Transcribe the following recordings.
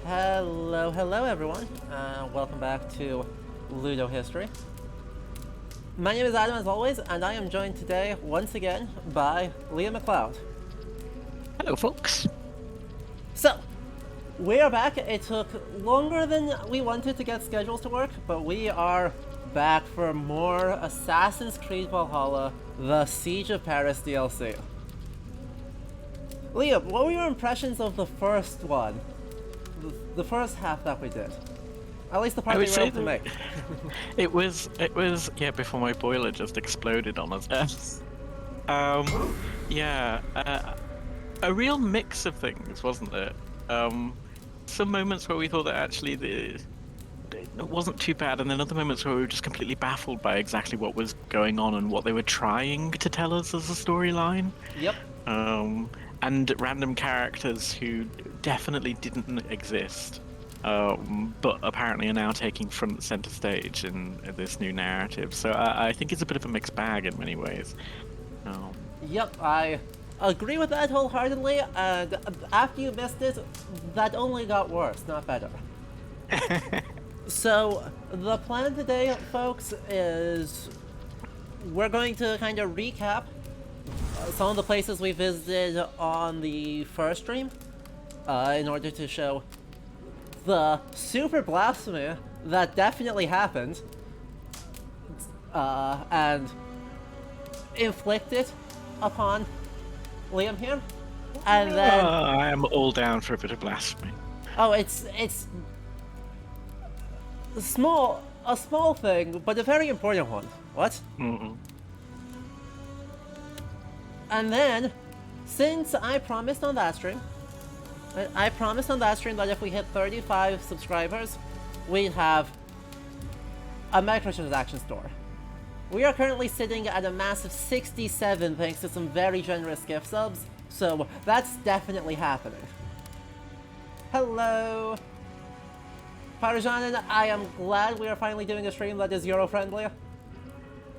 Hello everyone. Welcome back to Ludo History. My name is Adam as always, and I am joined today once again by Liam McLeod. Hello, folks. So, we are back. It took longer than we wanted to get schedules to work, but we are back for more Assassin's Creed Valhalla, The Siege of Paris DLC. Liam, what were your impressions of the first one? The first half that we did? At least the part we were able to make. It was, before my boiler just exploded on us. A real mix of things, wasn't it? Some moments where we thought that actually it wasn't too bad, and then other moments where we were just completely baffled by exactly what was going on and what they were trying to tell us as a storyline. Yep. And random characters who definitely didn't exist, but apparently are now taking front center stage in this new narrative. So I think it's a bit of a mixed bag in many ways. Yep, I agree with that wholeheartedly, and after you missed it, that only got worse, not better. So, the plan today, folks, is we're going to kind of recap some of the places we visited on the first stream, in order to show the super blasphemy that definitely happened, and inflict it upon Liam here, and then I am all down for a bit of blasphemy. oh, it's a small thing, but a very important one. What? Mm-hmm. And then, since I promised on that stream that if we hit 35 subscribers, we'd have a microtransaction store. We are currently sitting at a massive 67 thanks to some very generous gift subs, so that's definitely happening. Hello! Parjanen, I am glad we are finally doing a stream that is Euro-friendly.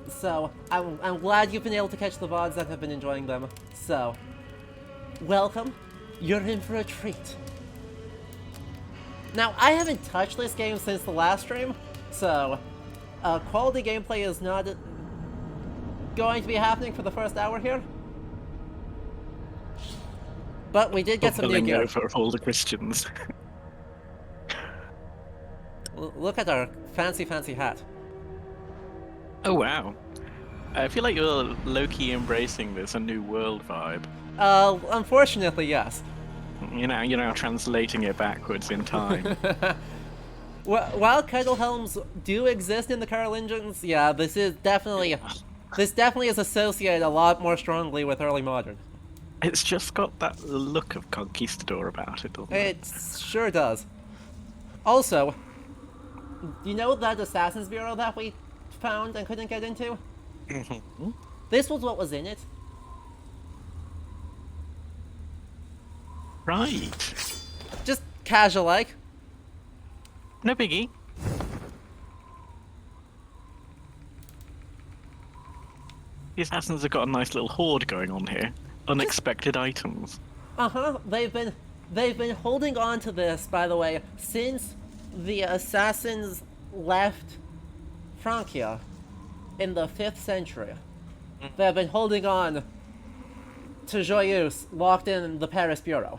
So, I'm glad you've been able to catch the VODs and have been enjoying them. So, welcome. You're in for a treat. Now, I haven't touched this game since the last stream, so quality gameplay is not going to be happening for the first hour here. But we did get some new gear. For all the Christians. Look at our fancy hat. Oh wow. I feel like you're low-key embracing this, a new world vibe. Unfortunately, yes. You're now translating it backwards in time. While kettle helms do exist in the Carolingians, yeah, this definitely is associated a lot more strongly with early modern. It's just got that look of conquistador about it, doesn't it? It sure does. Also, you know that Assassin's Bureau that we found and couldn't get into? Mm-hmm. This was what was in it. Right. Just casual-like. No biggie. The assassins have got a nice little hoard going on here. Unexpected items. Uh-huh. They've been holding on to this, by the way, since the assassins left Francia in the 5th century. They've been holding on to Joyeuse, locked in the Paris Bureau.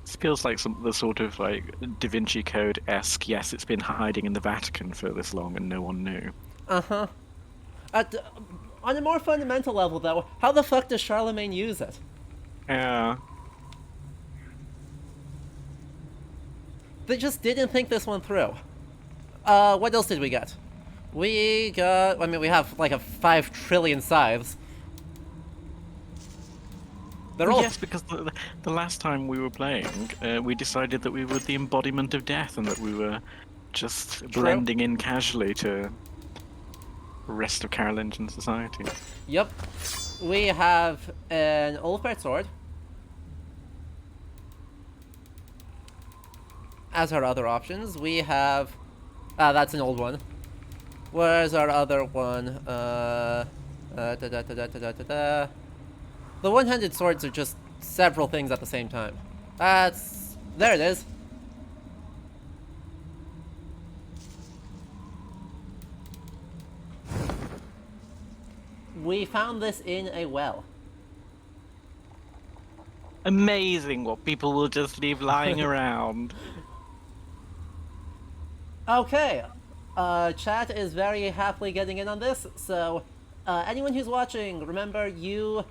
This feels like the sort of like Da Vinci Code-esque, yes, it's been hiding in the Vatican for this long and no one knew. Uh-huh. On a more fundamental level, though, how the fuck does Charlemagne use it? Yeah. They just didn't think this one through. What else did we get? We have like a 5 trillion scythes. They're all... Yes, because the last time we were playing, we decided that we were the embodiment of death and that we were just blending in casually to the rest of Carolingian society. Yep. We have an Ulfbert sword as our other options. We have... that's an old one. Where's our other one? The one-handed swords are just several things at the same time. That's... There it is. We found this in a well. Amazing what people will just leave lying around. Okay. Chat is very happily getting in on this, so anyone who's watching, remember you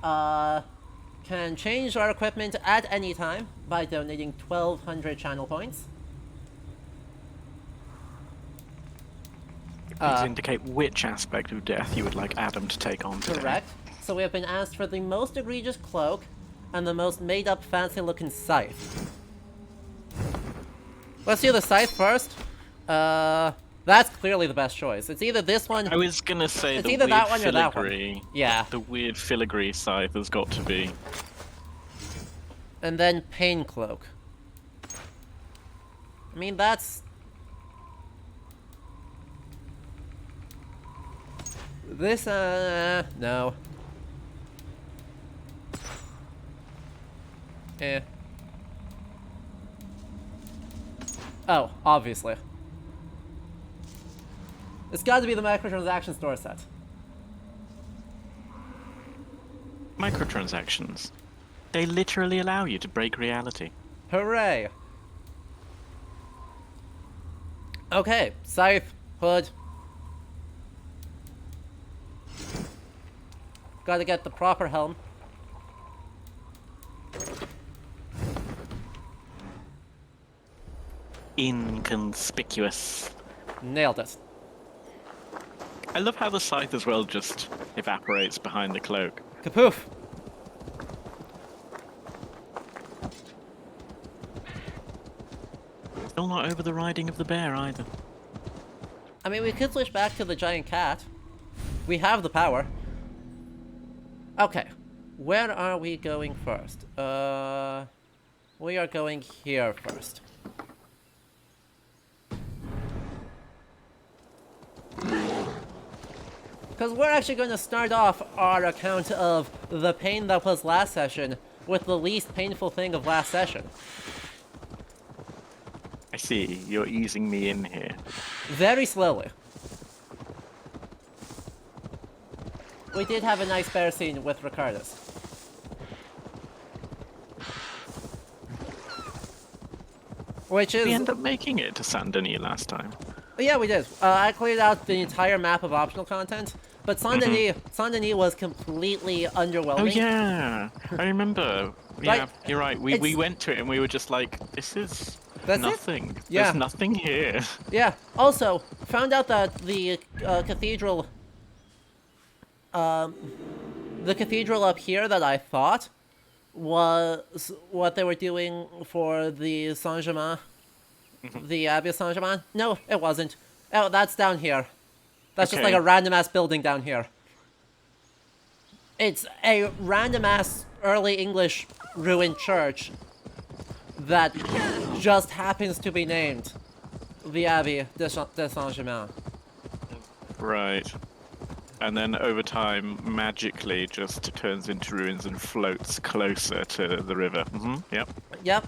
can change our equipment at any time by donating 1,200 channel points. Please indicate which aspect of death you would like Adam to take on today. Correct. So we have been asked for the most egregious cloak and the most made-up, fancy-looking scythe. Let's do the scythe first. That's clearly the best choice. It's either this one... I was gonna say it's the either weird that one or that one. filigree. Yeah. The weird filigree scythe has got to be. And then pain cloak. I mean, that's... This, no. Eh. Oh, obviously. It's got to be the microtransaction store set. Microtransactions. They literally allow you to break reality. Hooray! Okay, scythe, hood. Gotta get the proper helm. Inconspicuous. Nailed it. I love how the scythe as well just evaporates behind the cloak. Kapoof! Still not over the riding of the bear either. I mean, we could switch back to the giant cat. We have the power. Okay. Where are we going first? We are going here first. Because we're actually going to start off our account of the pain that was last session with the least painful thing of last session. I see, you're easing me in here. Very slowly. We did have a nice bear scene with Ricardus. Which is... We end up making it to Saint Denis last time. Yeah, we did. I cleared out the entire map of optional content, but Saint Denis was completely underwhelming. Oh yeah, I remember. Like, Yeah, you're right. We went to it and we were just like, this is nothing. Yeah. There's nothing here. Yeah. Also, found out that the cathedral up here that I thought was what they were doing for the Saint-Germain, the Abbey of Saint-Germain. No, it wasn't. Oh, that's down here. That's just like a random-ass building down here. It's a random-ass early English ruined church that just happens to be named the Abbey de Saint-Germain. Right. And then over time, magically, just turns into ruins and floats closer to the river. Yep. Yep.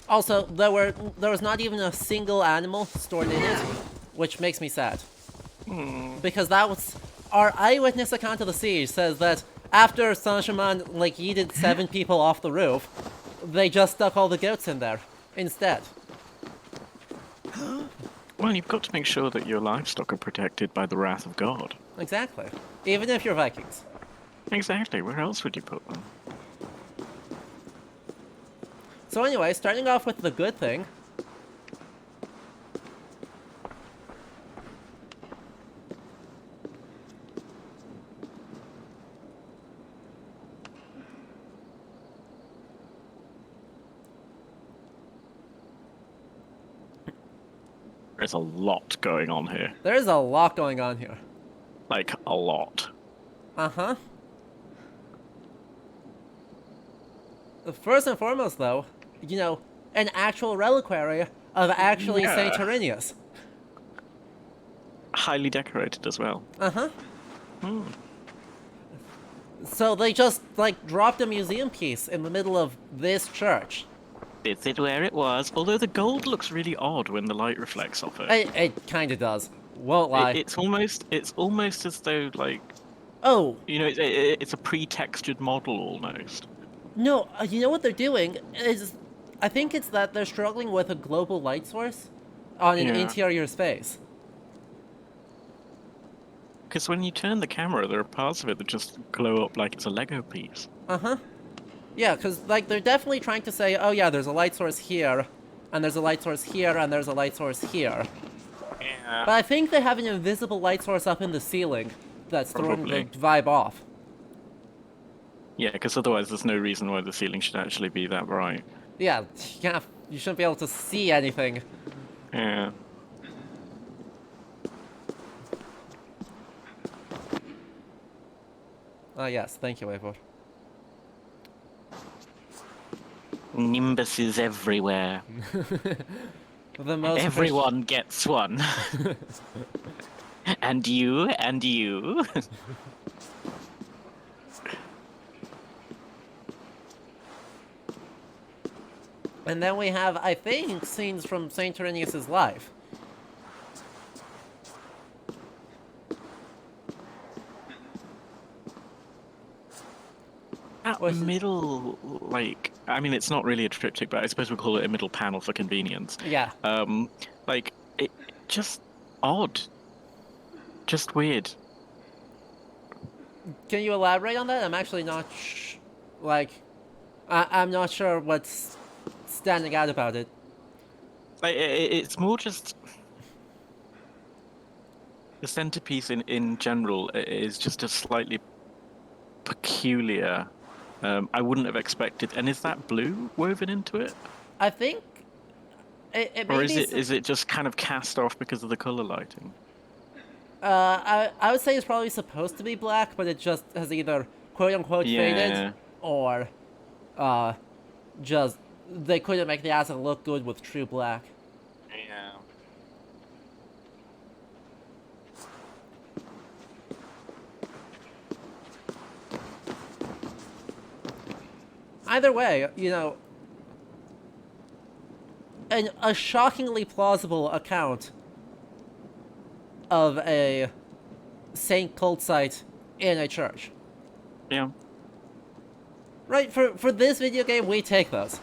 Also, there was not even a single animal stored in it, which makes me sad. Because that was... Our eyewitness account of the siege says that after Saint-Germain, like, yeeted 7 people off the roof, they just stuck all the goats in there instead. Well, you've got to make sure that your livestock are protected by the wrath of God. Exactly. Even if you're Vikings. Exactly. Where else would you put them? So anyway, starting off with the good thing. There's a lot going on here. There is a lot going on here. Like, a lot. Uh-huh. First and foremost, though, you know, an actual reliquary of actually Saint Irenaeus. Highly decorated as well. Uh-huh. So they just, like, dropped a museum piece in the middle of this church. Is it where it was? Although the gold looks really odd when the light reflects off it. It kinda does. Won't It, lie. it's almost as though like Oh, it's a pre-textured model almost. no, you know what they're doing is, I think it's that they're struggling with a global light source on an Yeah, interior space. because when you turn the camera, there are parts of it that just glow up like it's a Lego piece. Uh-huh. Yeah, because, like, they're definitely trying to say, oh yeah, there's a light source here, and there's a light source here, and there's a light source here. Yeah, But I think they have an invisible light source up in the ceiling that's throwing the probably. vibe off. Yeah, because otherwise there's no reason why the ceiling should actually be that bright. Yeah, you shouldn't be able to see anything. Yeah. Ah, yes, thank you, Eivor. Nimbuses everywhere. The And most everyone gets one. And you, and you. And then we have, I think, scenes from Saint Irenaeus' life. That Which, middle, like, I mean, it's not really a triptych, but I suppose we'll call it a middle panel for convenience. yeah. Like, it just odd, just weird. Can you elaborate on that? I'm actually not like, I'm not sure what's standing out about it. Like, it's more just the centerpiece in general is just a slightly peculiar. I wouldn't have expected. And is that blue woven into it, I think it or may be. is it just kind of cast off because of the color lighting? I would say it's probably supposed to be black, but it just has either quote unquote faded, Yeah, or uh, just they couldn't make the asset look good with true black. yeah. Either way, a shockingly plausible account of a saint cult site in a church. Yeah. Right, for this video game, we take those.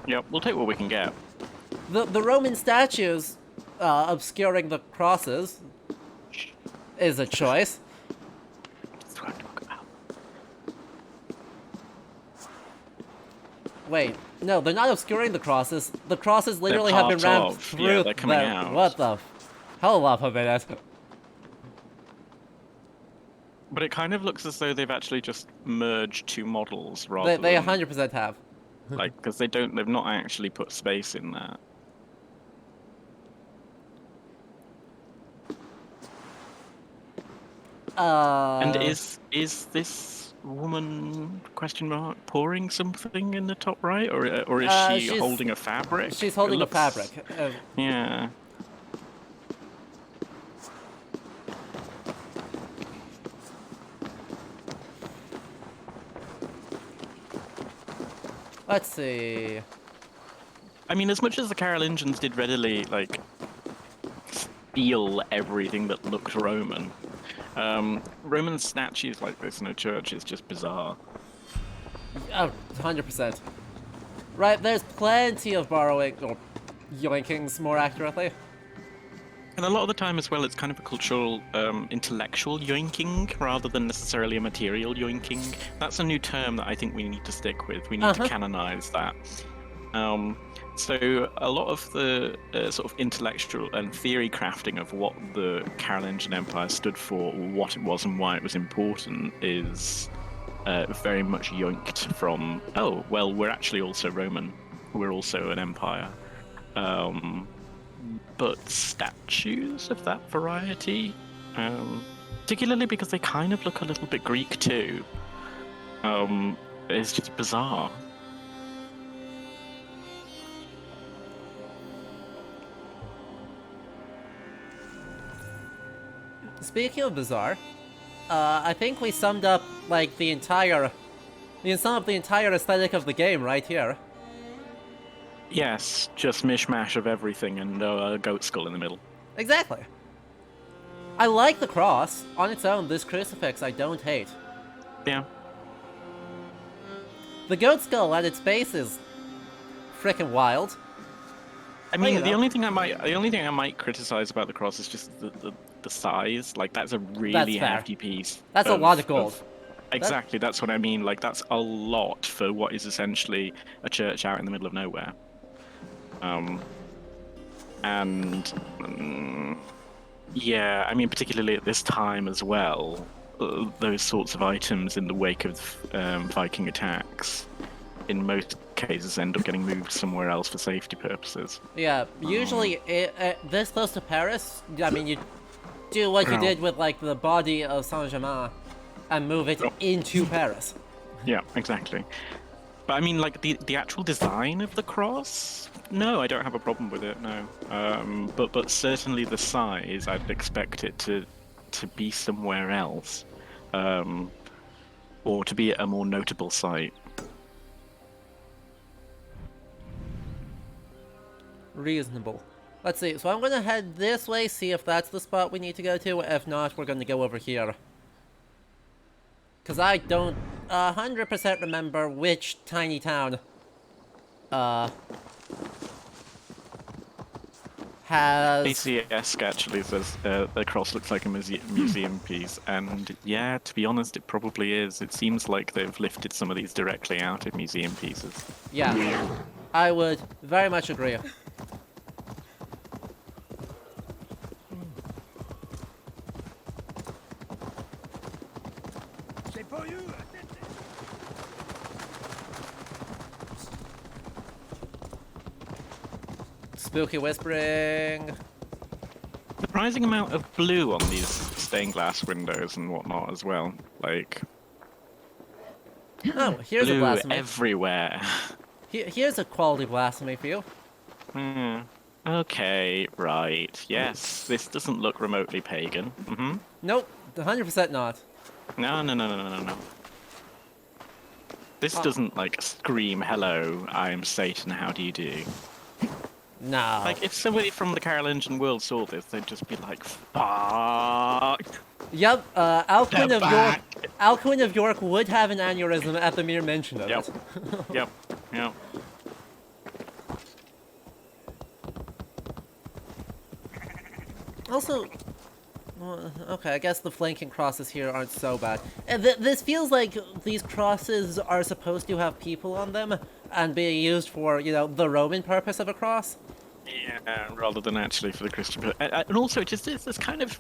Yep, we'll take what we can get. The Roman statues obscuring the crosses is a choice. That's what I'm talking about. Wait, no, they're not obscuring the crosses. The crosses literally have been part rammed of, through yeah, they're coming them. out. What the? Hold up a minute. But it kind of looks as though they've actually just merged two models rather They than 100% have. like because they've not actually put space in that. And Uh, is this woman question mark pouring something in the top right, or is she she's holding a fabric? she's It holding a looks- fabric. Yeah. Let's see. I mean, as much as the Carolingians did readily like steal everything that looked Roman, Roman statues like this in a church is just bizarre. Oh, 100%. Right, there's plenty of borrowing, or yoinkings more accurately. And a lot of the time as well, it's kind of a cultural, intellectual yoinking rather than necessarily a material yoinking. That's a new term that I think we need to stick with. We need to canonize that. So a lot of the sort of intellectual and theory crafting of what the Carolingian Empire stood for, what it was and why it was important, is very much yoinked from, oh, well, we're actually also Roman. We're also an empire. But statues of that variety, particularly because they kind of look a little bit Greek too, is just bizarre. Speaking of bizarre, I think we summed up, like, the entire aesthetic of the game right here. Yes, just mishmash of everything and a goat skull in the middle. Exactly. I like the cross. On its own, this crucifix I don't hate. Yeah. The goat skull at its base is frickin' wild. I mean, the only thing I might criticize about the cross is just the size. Like, that's a really hefty piece. That's a lot of gold. Exactly, that's what I mean. Like, that's a lot for what is essentially a church out in the middle of nowhere. Yeah, I mean, particularly at this time as well, those sorts of items in the wake of Viking attacks, in most cases, end up getting moved somewhere else for safety purposes. Yeah, usually this close to Paris, I mean, you do what you did with, like, the body of Saint-Germain and move it into Paris. Yeah, exactly. But I mean, like, the actual design of the cross, no, I don't have a problem with it, no. But certainly the size, I'd expect it to be somewhere else, or to be at a more notable site. Reasonable. Let's see, so I'm gonna head this way, see if that's the spot we need to go to. If not, we're gonna go over here. Because I don't 100% remember which tiny town has... ACS actually says the cross looks like a museum piece, and yeah, to be honest, it probably is. It seems like they've lifted some of these directly out of museum pieces. Yeah, I would very much agree. Spooky whispering. Surprising amount of blue on these stained glass windows and whatnot as well. Like, oh, here's a blue blasphemy. Everywhere. Here's a quality blasphemy for you. Okay, right. Yes, this doesn't look remotely pagan. Nope, 100% not. No. This doesn't, like, scream, hello, I'm Satan, how do you do? No. Like, if somebody from the Carolingian world saw this, they'd just be like, fuck. Yep, Alcuin of York would have an aneurysm at the mere mention of it. Yep. Also, okay, I guess the flanking crosses here aren't so bad. And this feels like these crosses are supposed to have people on them and be used for, you know, the Roman purpose of a cross. Yeah, rather than actually for the Christian. And also, just this kind of...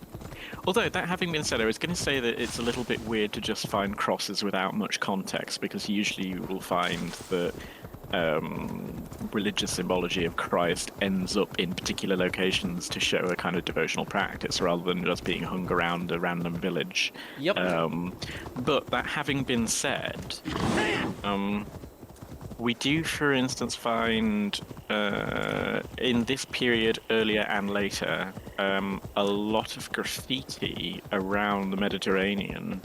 Although, that having been said, I was going to say that it's a little bit weird to just find crosses without much context, because usually you will find that religious symbology of Christ ends up in particular locations to show a kind of devotional practice rather than just being hung around a random village. Yep. But that having been said, we do, for instance, find in this period, earlier and later, a lot of graffiti around the Mediterranean,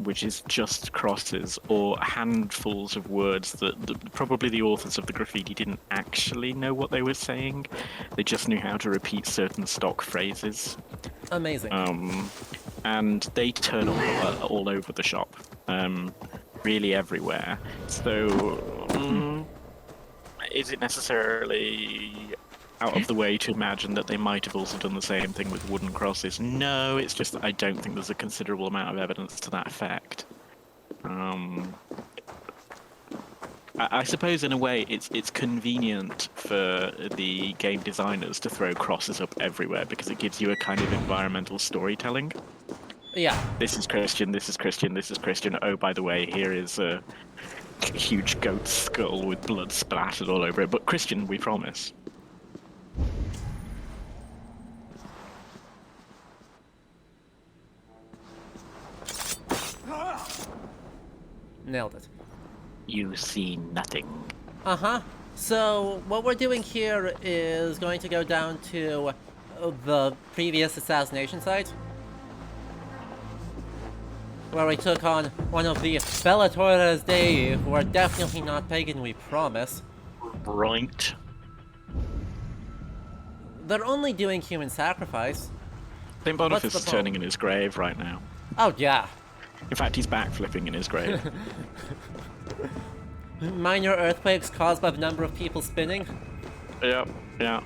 which is just crosses or handfuls of words that probably the authors of the graffiti didn't actually know what they were saying. They just knew how to repeat certain stock phrases. Amazing. And they turn up all over the shop. Really everywhere. So, is it necessarily out of the way to imagine that they might have also done the same thing with wooden crosses? No, it's just that I don't think there's a considerable amount of evidence to that effect. I suppose in a way it's convenient for the game designers to throw crosses up everywhere because it gives you a kind of environmental storytelling. Yeah. This is Christian, this is Christian, this is Christian. Oh, by the way, here is a huge goat skull with blood splattered all over it. But Christian, we promise. Nailed it. You see nothing. Uh-huh. So, what we're doing here is going to go down to the previous assassination site. where we took on one of the Bellatores Dei, who are definitely not pagan, we promise. Right. They're only doing human sacrifice. St. What's Boniface the is turning problem? in his grave right now. Oh, yeah. In fact, he's backflipping in his grave. Minor earthquakes caused by the number of people spinning. Yep, yeah.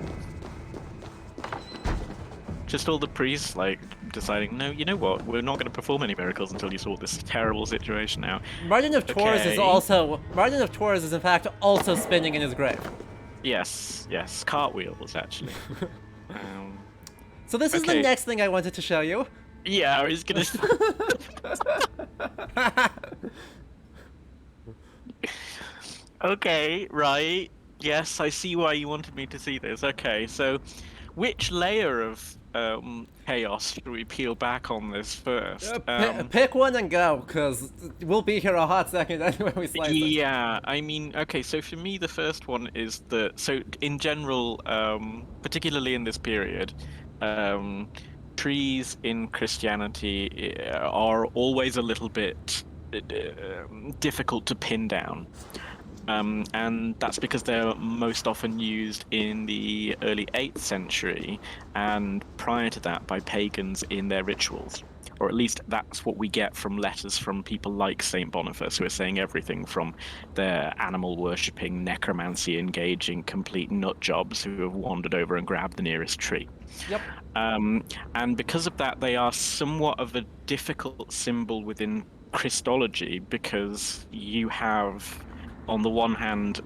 Just all the priests, like, deciding, no, you know what, we're not going to perform any miracles until you sort this terrible situation out. Martin of Tours is Okay. Martin of Tours is in fact also spinning in his grave. Yes, cartwheels, actually. So this is the Okay. next thing I wanted to show you. Yeah, I was gonna. Okay, right. Yes, I see why you wanted me to see this. Okay, so which layer of chaos should we peel back on this first? Pick one and go, because we'll be here a hot second anyway we slice it. Yeah, I mean, okay, so for me, the first one is that, so in general, particularly in this period, trees in Christianity are always a little bit difficult to pin down. And that's because they're most often used in the early 8th century and prior to that by pagans in their rituals. Or at least that's what we get from letters from people like St. Boniface, who are saying everything from their animal worshipping, necromancy engaging, complete nut jobs who have wandered over and grabbed the nearest tree. Yep. And because of that, they are somewhat of a difficult symbol within Christology because you have, on the one hand,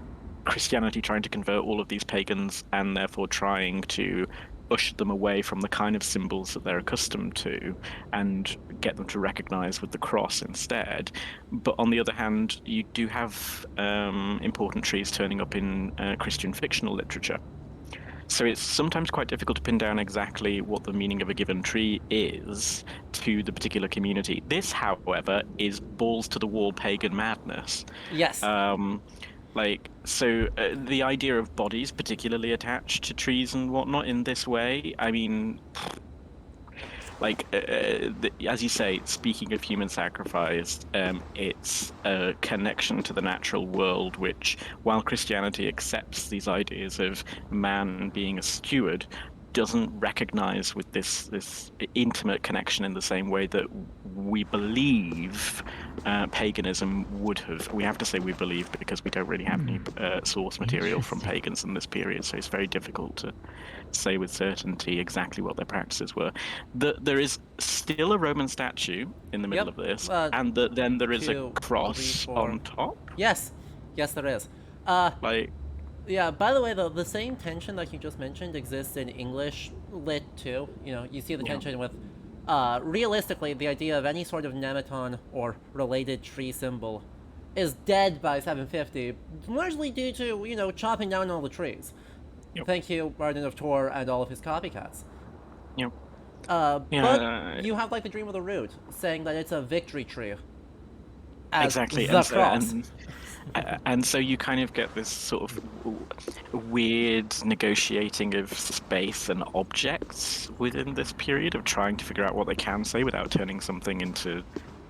Christianity trying to convert all of these pagans and therefore trying to usher them away from the kind of symbols that they're accustomed to and get them to recognize with the cross instead. But on the other hand, you do have important trees turning up in Christian fictional literature. So it's sometimes quite difficult to pin down exactly what the meaning of a given tree is to the particular community. This, however, is balls to the wall pagan madness. Yes. The idea of bodies particularly attached to trees and whatnot in this way, I mean, as you say, speaking of human sacrifice, it's a connection to the natural world, which, while Christianity accepts these ideas of man being a steward, doesn't recognize with this intimate connection in the same way that we believe paganism would have. We have to say we believe because we don't really have any source material from pagans in this period, so it's very difficult to say with certainty exactly what their practices were. There is still a Roman statue in the middle of this, and then there is a cross on top. Yes, there is. Yeah, by the way, the same tension that you just mentioned exists in English lit too. You know, you see the tension with, realistically, the idea of any sort of nematon or related tree symbol is dead by 750, largely due to, you know, chopping down all the trees. Yep. Thank you, Martin of Tours and all of his copycats. Yep. But you have, like, the Dream of the Root, saying that it's a victory tree. Exactly. The cross. And so you kind of get this sort of weird negotiating of space and objects within this period of trying to figure out what they can say without turning something into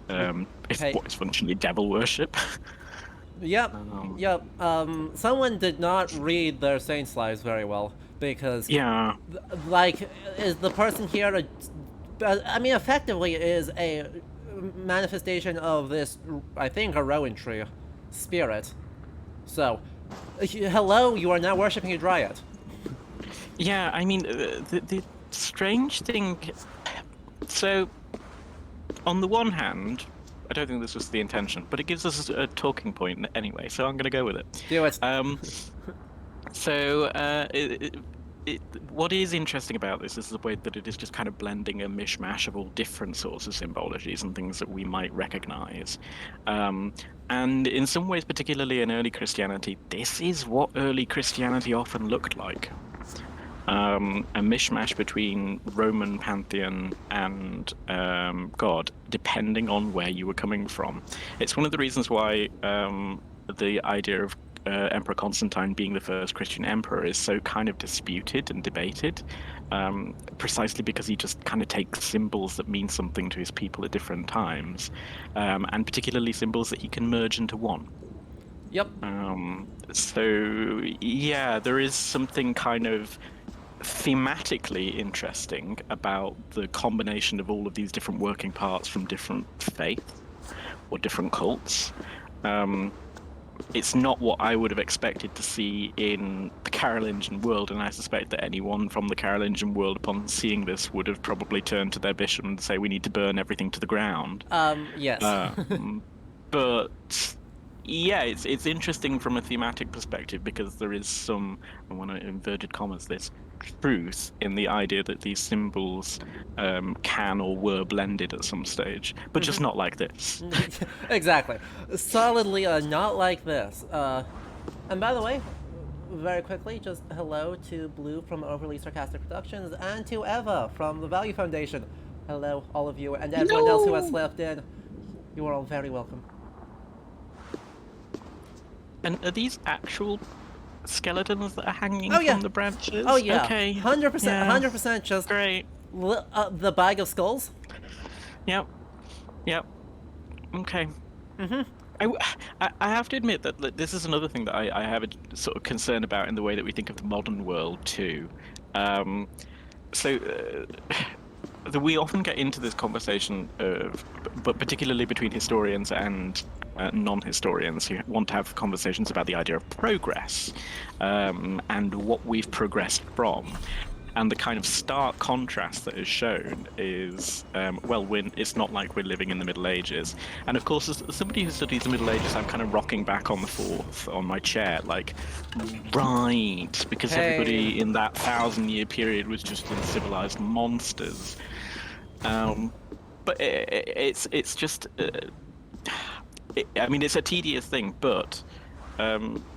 what is functionally devil worship. Yep. Someone did not read their saints' lives very well because, is the person here effectively is a manifestation of this, I think, a rowan tree spirit. So, hello, you are now worshipping a dryad. Yeah, I mean, the strange thing. So, on the one hand, I don't think this was the intention, but it gives us a talking point anyway, so I'm going to go with it. Do it. What is interesting about this is the way that it is just kind of blending a mishmash of all different sorts of symbologies and things that we might recognize. And in some ways, particularly in early Christianity, this is what early Christianity often looked like. A mishmash between Roman pantheon and God, depending on where you were coming from. It's one of the reasons why the idea of Emperor Constantine being the first Christian emperor is so kind of disputed and debated, precisely because he just kind of takes symbols that mean something to his people at different times, and particularly symbols that he can merge into one. Yep. So yeah, there is something kind of thematically interesting about the combination of all of these different working parts from different faiths or different cults. It's not what I would have expected to see in the Carolingian world, and I suspect that anyone from the Carolingian world, upon seeing this, would have probably turned to their bishop and say, "We need to burn everything to the ground." Yes. But yeah, it's interesting from a thematic perspective because there is some, I want to inverted commas this, truth in the idea that these symbols can or were blended at some stage, but just not like this. Exactly. Solidly not like this. And by the way, very quickly, just hello to Blue from Overly Sarcastic Productions and to Eva from the Value Foundation. Hello, all of you, and everyone else who has slept in. You are all very welcome. And are these actual skeletons that are hanging Oh, yeah. from the branches? Oh yeah. Okay. 100%. Yeah. 100% just Great. the bag of skulls. Yep. Yep. Okay. I have to admit that this is another thing that I have a sort of concern about in the way that we think of the modern world too. We often get into this conversation but particularly between historians and non-historians who want to have conversations about the idea of progress and what we've progressed from. And the kind of stark contrast that is shown is, it's not like we're living in the Middle Ages. And of course, as somebody who studies the Middle Ages, I'm kind of rocking back on the forth on my chair, like, right, because everybody in that 1,000-year period was just uncivilized monsters. But it's just, I mean, it's a tedious thing, but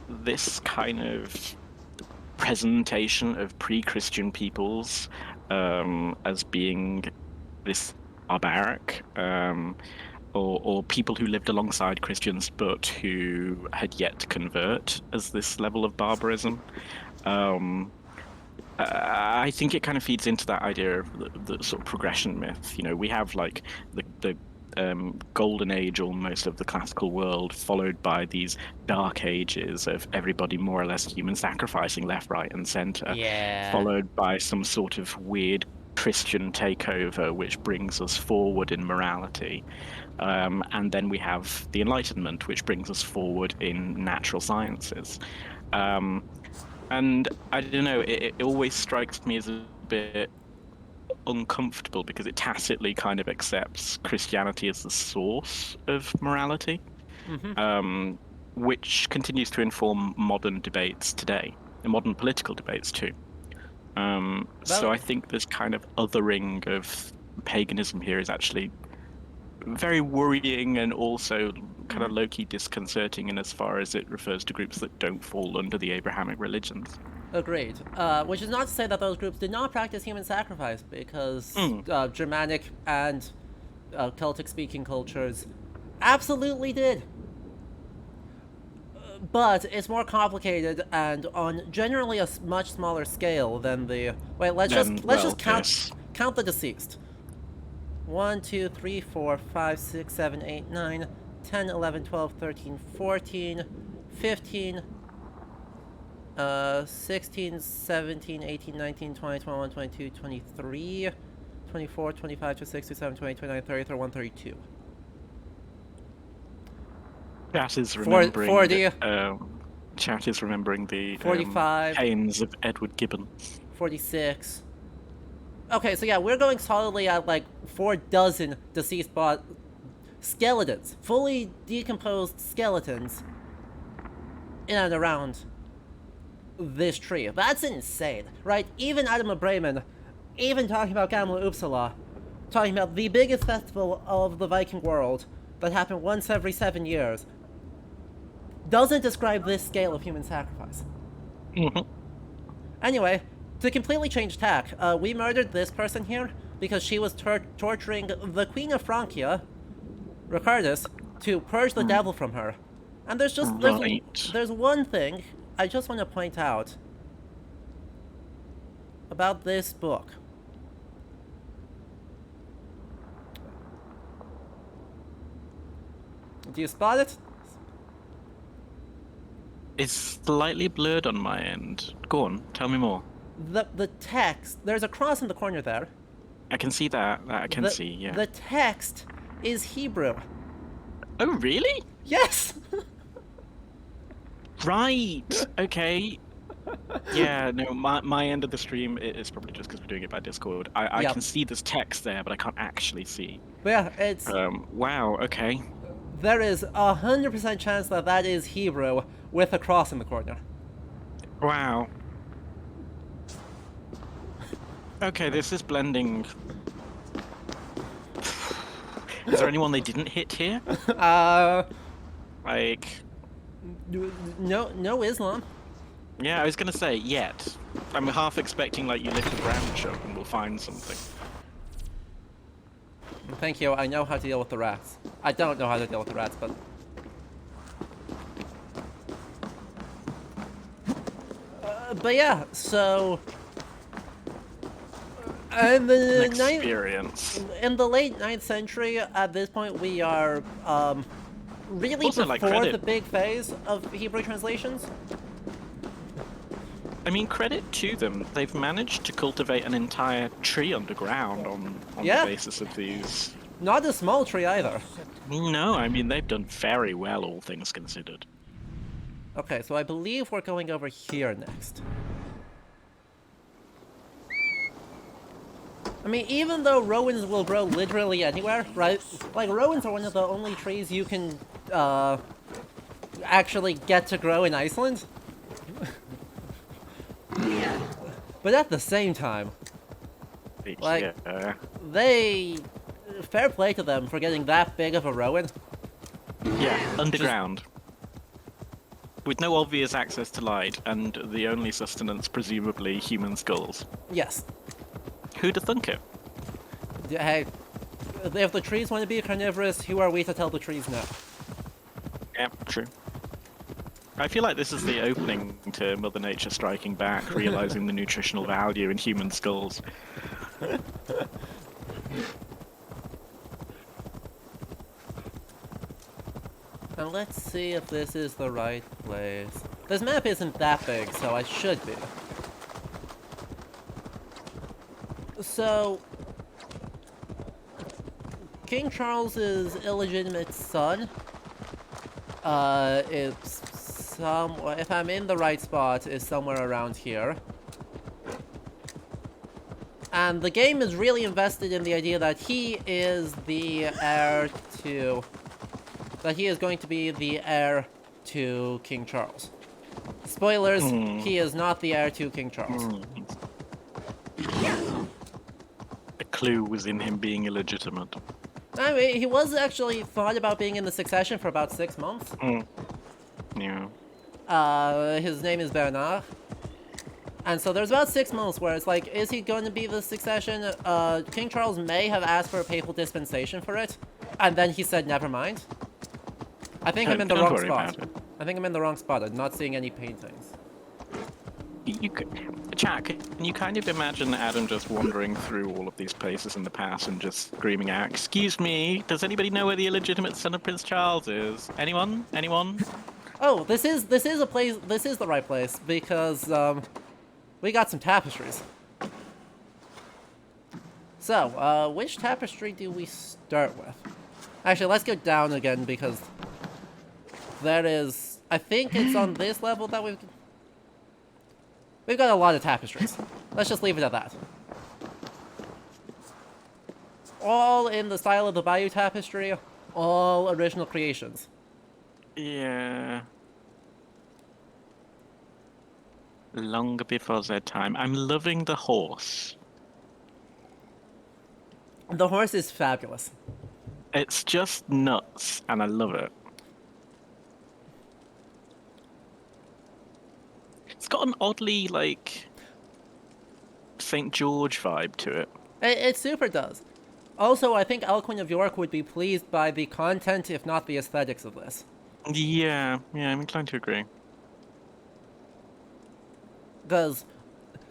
this kind of presentation of pre-Christian peoples as being this barbaric, or people who lived alongside Christians but who had yet to convert as this level of barbarism. I think it kind of feeds into that idea of the sort of progression myth. You know, we have like the golden age almost of the classical world, followed by these dark ages of everybody more or less human sacrificing left, right, and center. Yeah. Followed by some sort of weird Christian takeover, which brings us forward in morality. And then we have the Enlightenment, which brings us forward in natural sciences. And I don't know, it always strikes me as a bit uncomfortable because it tacitly kind of accepts Christianity as the source of morality, which continues to inform modern debates today, and modern political debates too. So I think this kind of othering of paganism here is actually very worrying and also kind of low-key disconcerting in as far as it refers to groups that don't fall under the Abrahamic religions. Agreed. Which is not to say that those groups did not practice human sacrifice, because Germanic and Celtic-speaking cultures absolutely did. But it's more complicated and on generally a much smaller scale than the. Wait, let's just count the deceased. 1, 2, 3, 4, 5, 6, 7, 8, 9, 10, 11, 12, 13, 14, 15, 16, 17, 18, 19, 20, 21, 22, 23, 24, 25, 26, 27, 28, 29, 30, 31, 32. Chat is remembering 40. Chat is remembering the 45. pains of Edward Gibbon. 46. Okay, so yeah, we're going solidly at like 4 dozen deceased skeletons, fully decomposed skeletons, in and around this tree. That's insane, right? Even Adam of Bremen, even talking about Gamla Uppsala, talking about the biggest festival of the Viking world that happened once every 7 years, doesn't describe this scale of human sacrifice. Anyway, to completely change tack, we murdered this person here because she was torturing the Queen of Francia, Ricardus, to purge the devil from her. And there's just Right. there's one thing I just want to point out about this book. Do you spot it? It's slightly blurred on my end. Go on, tell me more. The text, there's a cross in the corner there. I can see that. That I can The see, yeah. the text is Hebrew. Oh, really? Yes. Right. Okay. Yeah, no, my end of the stream is probably just because we're doing it by Discord. I Yep. can see there's text there, but I can't actually see. But yeah, it's Wow, okay. there is 100% chance that that is Hebrew with a cross in the corner. Wow. Okay, this is blending. Is there anyone they didn't hit here? Like, No Islam. yeah, I was gonna say, yet. I'm half expecting, like, you lift a branch up and we'll find something. Thank you. I know how to deal with the rats. I don't know how to deal with the rats, but but yeah. So in the An experience. in the late 9th century, at this point, we are really Also, like, before credit. the big phase of Hebrew translations. I mean, credit to them. They've managed to cultivate an entire tree underground on Yeah. the basis of these. Not a small tree either. No, I mean, they've done very well, all things considered. Okay, so I believe we're going over here next. I mean, even though rowans will grow literally anywhere, right? Like, rowans are one of the only trees you can, actually get to grow in Iceland. But at the same time, like, Yeah. they... Fair play to them for getting that big of a rowan. Yeah, underground. With no obvious access to light, and the only sustenance presumably human skulls. Yes. Who'd have thunk it? Hey, if the trees want to be carnivorous, who are we to tell the trees no? Yeah, true. I feel like this is the opening to Mother Nature striking back, realizing the nutritional value in human skulls. And let's see if this is the right place. This map isn't that big, so I should be. So, King Charles's illegitimate son, if I'm in the right spot, is somewhere around here. And the game is really invested in the idea that he is the heir to... that he is going to be the heir to King Charles. Spoilers, he is not the heir to King Charles. A clue was in him being illegitimate. I mean, he was actually thought about being in the succession for about 6 months. Yeah. His name is Bernard. And so there's about 6 months where it's like, is he going to be the succession? King Charles may have asked for a papal dispensation for it, and then he said never mind. I think I'm in the Don't wrong worry spot. about it. I think I'm in the wrong spot. I'm not seeing any paintings. You could, Jack, can you kind of imagine Adam just wandering through all of these places in the past and just screaming out, "Excuse me, does anybody know where the illegitimate son of Prince Charles is? Anyone? Anyone?" Oh, this is a place. This is the right place because we got some tapestries. So, which tapestry do we start with? Actually, let's go down again because there is. I think it's on this level that we've got a lot of tapestries. Let's just leave it at that. All in the style of the Bayeux Tapestry, all original creations. Yeah. Long before their time. I'm loving the horse. The horse is fabulous. It's just nuts, and I love it. It's got an oddly, like, St. George vibe to it. It super does. Also, I think Alcuin of York would be pleased by the content, if not the aesthetics of this. Yeah, yeah, I'm inclined to agree. Because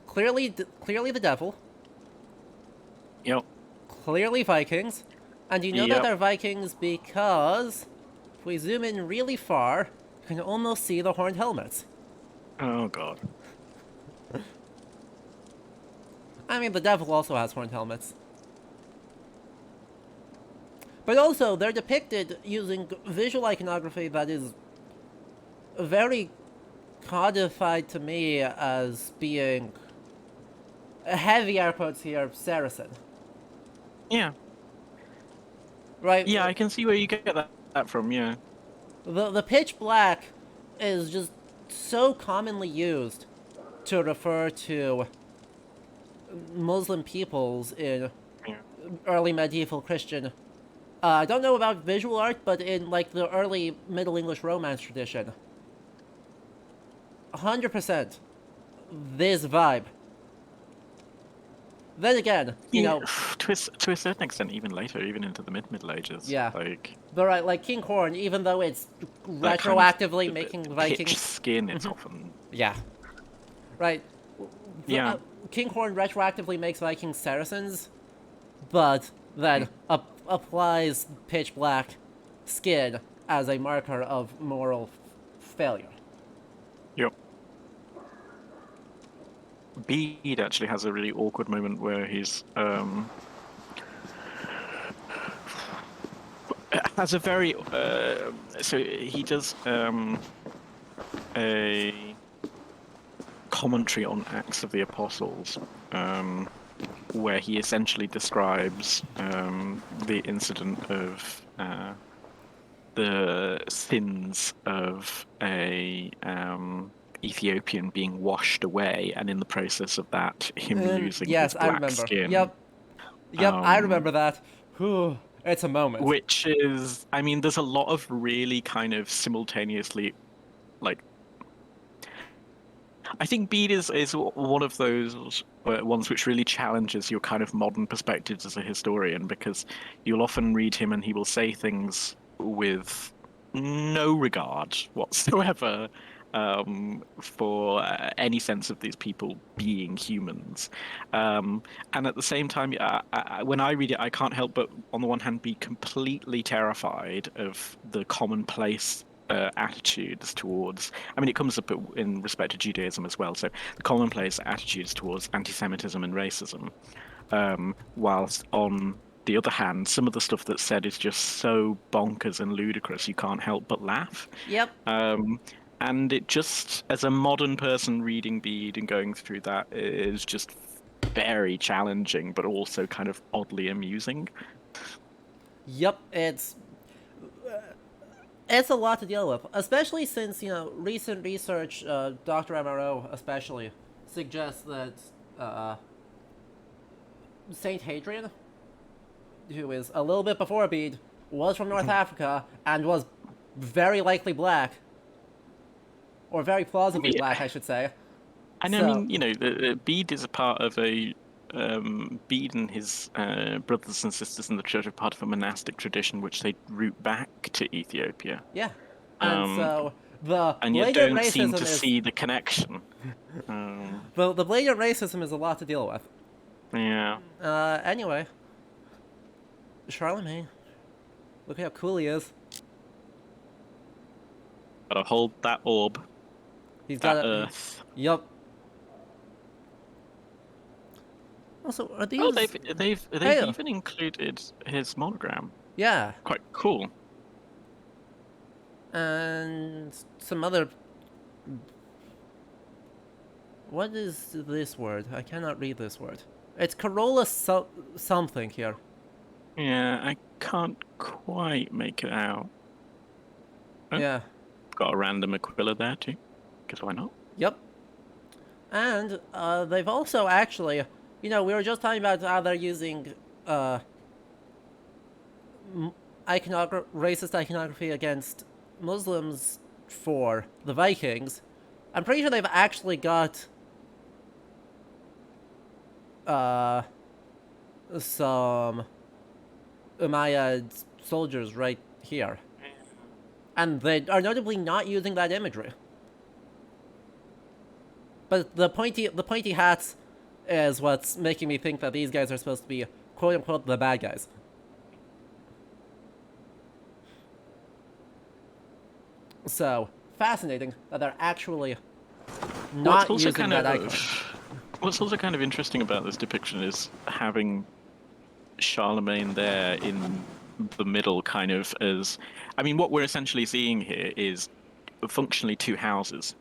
clearly the devil, Yep, clearly Vikings, and you know that yep. they're Vikings because if we zoom in really far, you can almost see the horned helmets. Oh God. I mean, the devil also has horned helmets. But also, they're depicted using visual iconography that is very codified to me as being, heavy air quotes here, Saracen. Yeah, Right? yeah. I can see where you get that from. Yeah, The pitch black is just so commonly used to refer to Muslim peoples in yeah. early medieval Christian. I don't know about visual art, but in like the early Middle English Romance tradition, 100% this vibe. Then again, Yeah, to a certain extent, even later, even into the Middle Ages, yeah, like but right, like King Corn, even though it's that kind of retroactively making pitch Vikings, skin. It's often yeah, right. The, yeah. King Corn retroactively makes Vikings Saracens, but then Mm, applies pitch black skin as a marker of moral failure. yep. Bede actually has a really awkward moment where he's has a very so he does a commentary on Acts of the Apostles, where he essentially describes the incident of the sins of a Ethiopian being washed away, and in the process of that, him And losing his yes, I black remember. skin. Yep, I Um, remember that. Whew, it's a moment. which is, I mean, there's a lot of really kind of simultaneously like I think Bede is one of those ones which really challenges your kind of modern perspectives as a historian because you'll often read him and he will say things with no regard whatsoever for any sense of these people being humans. And at the same time, when I read it, I can't help but, on the one hand, be completely terrified of the commonplace attitudes towards. I mean, it comes up in respect to Judaism as well. So the commonplace attitudes towards anti-Semitism and racism, whilst on the other hand, some of the stuff that's said is just so bonkers and ludicrous you can't help but laugh. Yep, Um, and it just, as a modern person reading Bede and going through that, is just very challenging, but also kind of oddly amusing. yep, it's a lot to deal with, especially since recent research, Dr. MRO especially, suggests that uh, Saint Hadrian, who is a little bit before Bede, was from North Africa and was very likely black, or very plausibly black, Yeah. I should say. And I So, mean, Bede is a part of a Bede and his brothers and sisters in the church are part of a monastic tradition which they root back to Ethiopia. yeah. And Um, so the and yet blatant don't seem to racism is see the connection. Um, the blatant racism is a lot to deal with. yeah, Anyway, Charlemagne, look how cool he is. gotta hold that orb, He's got that a earth. yup. Also, are Oh, these? they've Hey, even included his monogram. yeah, Quite cool. and some other. What is this word? I cannot read this word. It's Corolla something here. Yeah, I can't quite make it out. Oh, Yeah. got a random Aquila there too. Because why not? Yep. And they've also actually, we were just talking about how they're using uh, racist iconography against Muslims for the Vikings. I'm pretty sure they've actually got uh, some Umayyad soldiers right here. And they are notably not using that imagery. But the pointy hats is what's making me think that these guys are supposed to be quote unquote the bad guys. So fascinating that they're actually not using that icon. What's also kind of interesting about this depiction is having Charlemagne there in the middle, kind of as, I mean, what we're essentially seeing here is functionally two houses.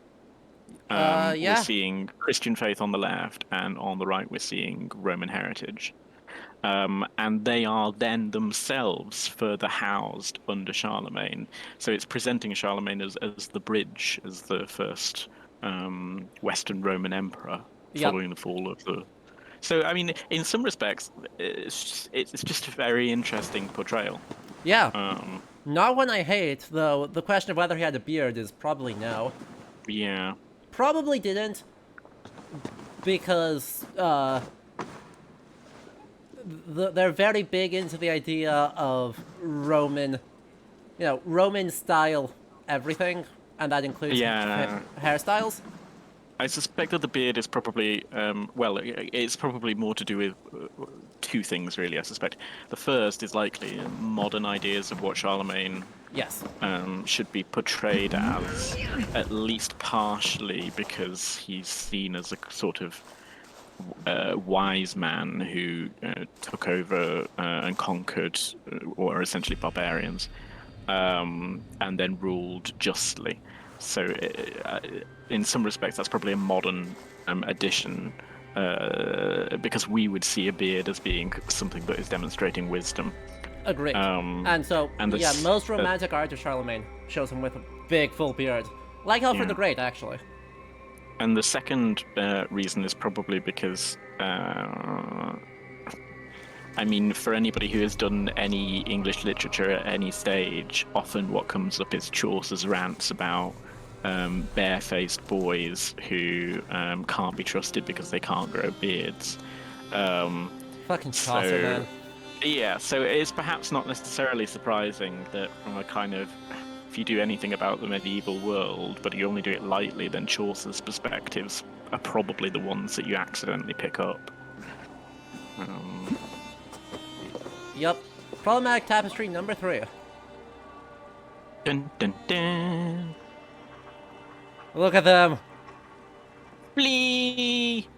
We're Yeah. seeing Christian faith on the left, and on the right we're seeing Roman heritage. And they are then themselves further housed under Charlemagne. So it's presenting Charlemagne as the bridge, as the first Western Roman emperor Yep. following the fall of the. So I mean, in some respects, it's just a very interesting portrayal. Yeah. Not one I hate, though. The question of whether he had a beard is probably no. Yeah. Probably didn't, because they're very big into the idea of Roman, Roman style everything, and that includes hairstyles. I suspect that the beard is probably, well, it's probably more to do with two things, really, I suspect. The first is likely modern ideas of what Charlemagne Yes. should be portrayed as, at least partially, because he's seen as a sort of wise man who took over and conquered what are essentially barbarians, and then ruled justly. So, in some respects, that's probably a modern addition, because we would see a beard as being something that is demonstrating wisdom. Agreed. And so, most romantic art of Charlemagne shows him with a big full beard. Like Alfred the Great, actually. And the second reason is probably because, I mean, for anybody who has done any English literature at any stage, often what comes up is Chaucer's rants about barefaced boys who can't be trusted because they can't grow beards. Fucking Chaucer, man. Yeah, so it's perhaps not necessarily surprising that from a kind of, if you do anything about the medieval world, but you only do it lightly, then Chaucer's perspectives are probably the ones that you accidentally pick up. Yep. Problematic tapestry number 3. Dun dun dun. Look at them. Flee.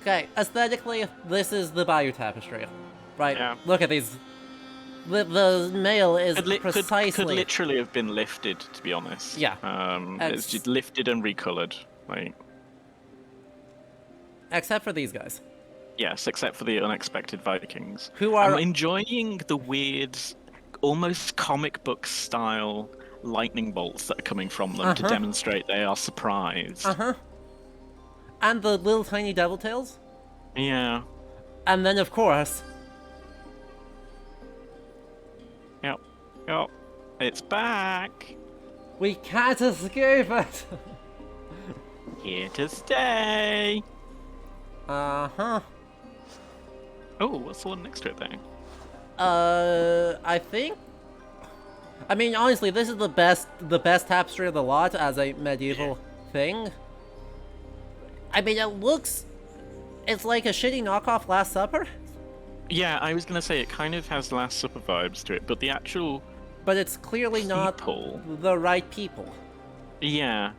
Okay, aesthetically, this is the Bayeux tapestry, right? Yeah. Look at these. The male is precisely could literally have been lifted, to be honest. Yeah. It's just lifted and recolored, like. Except for these guys. Yes, except for the unexpected Vikings. Who are I'm enjoying the weird, almost comic book style lightning bolts that are coming from them to demonstrate they are surprised. And the little tiny devil tails. Yeah. And then, of course... Yep. It's back! We can't escape it! Here to stay! Uh-huh. Oh, what's the one next to it then? I think... I mean, honestly, this is the best tapestry of the lot as a medieval thing. I mean, it looks... It's like a shitty knockoff Last Supper. Yeah, I was gonna say, it kind of has Last Supper vibes to it, but the actual... But it's clearly not the right people. Yeah.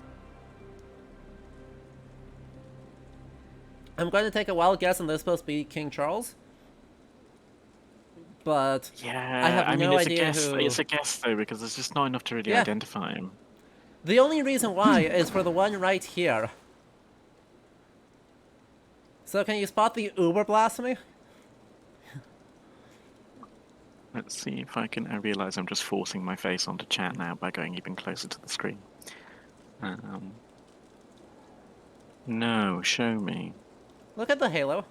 I'm going to take a wild guess on this supposed to be King Charles. But yeah, I have no idea who... It's a guess, though, because there's just not enough to really identify him. The only reason why is for the one right here. So can you spot the uber blasphemy? Let's see if I can... I realise I'm just forcing my face onto chat now by going even closer to the screen. No, show me. Look at the halo.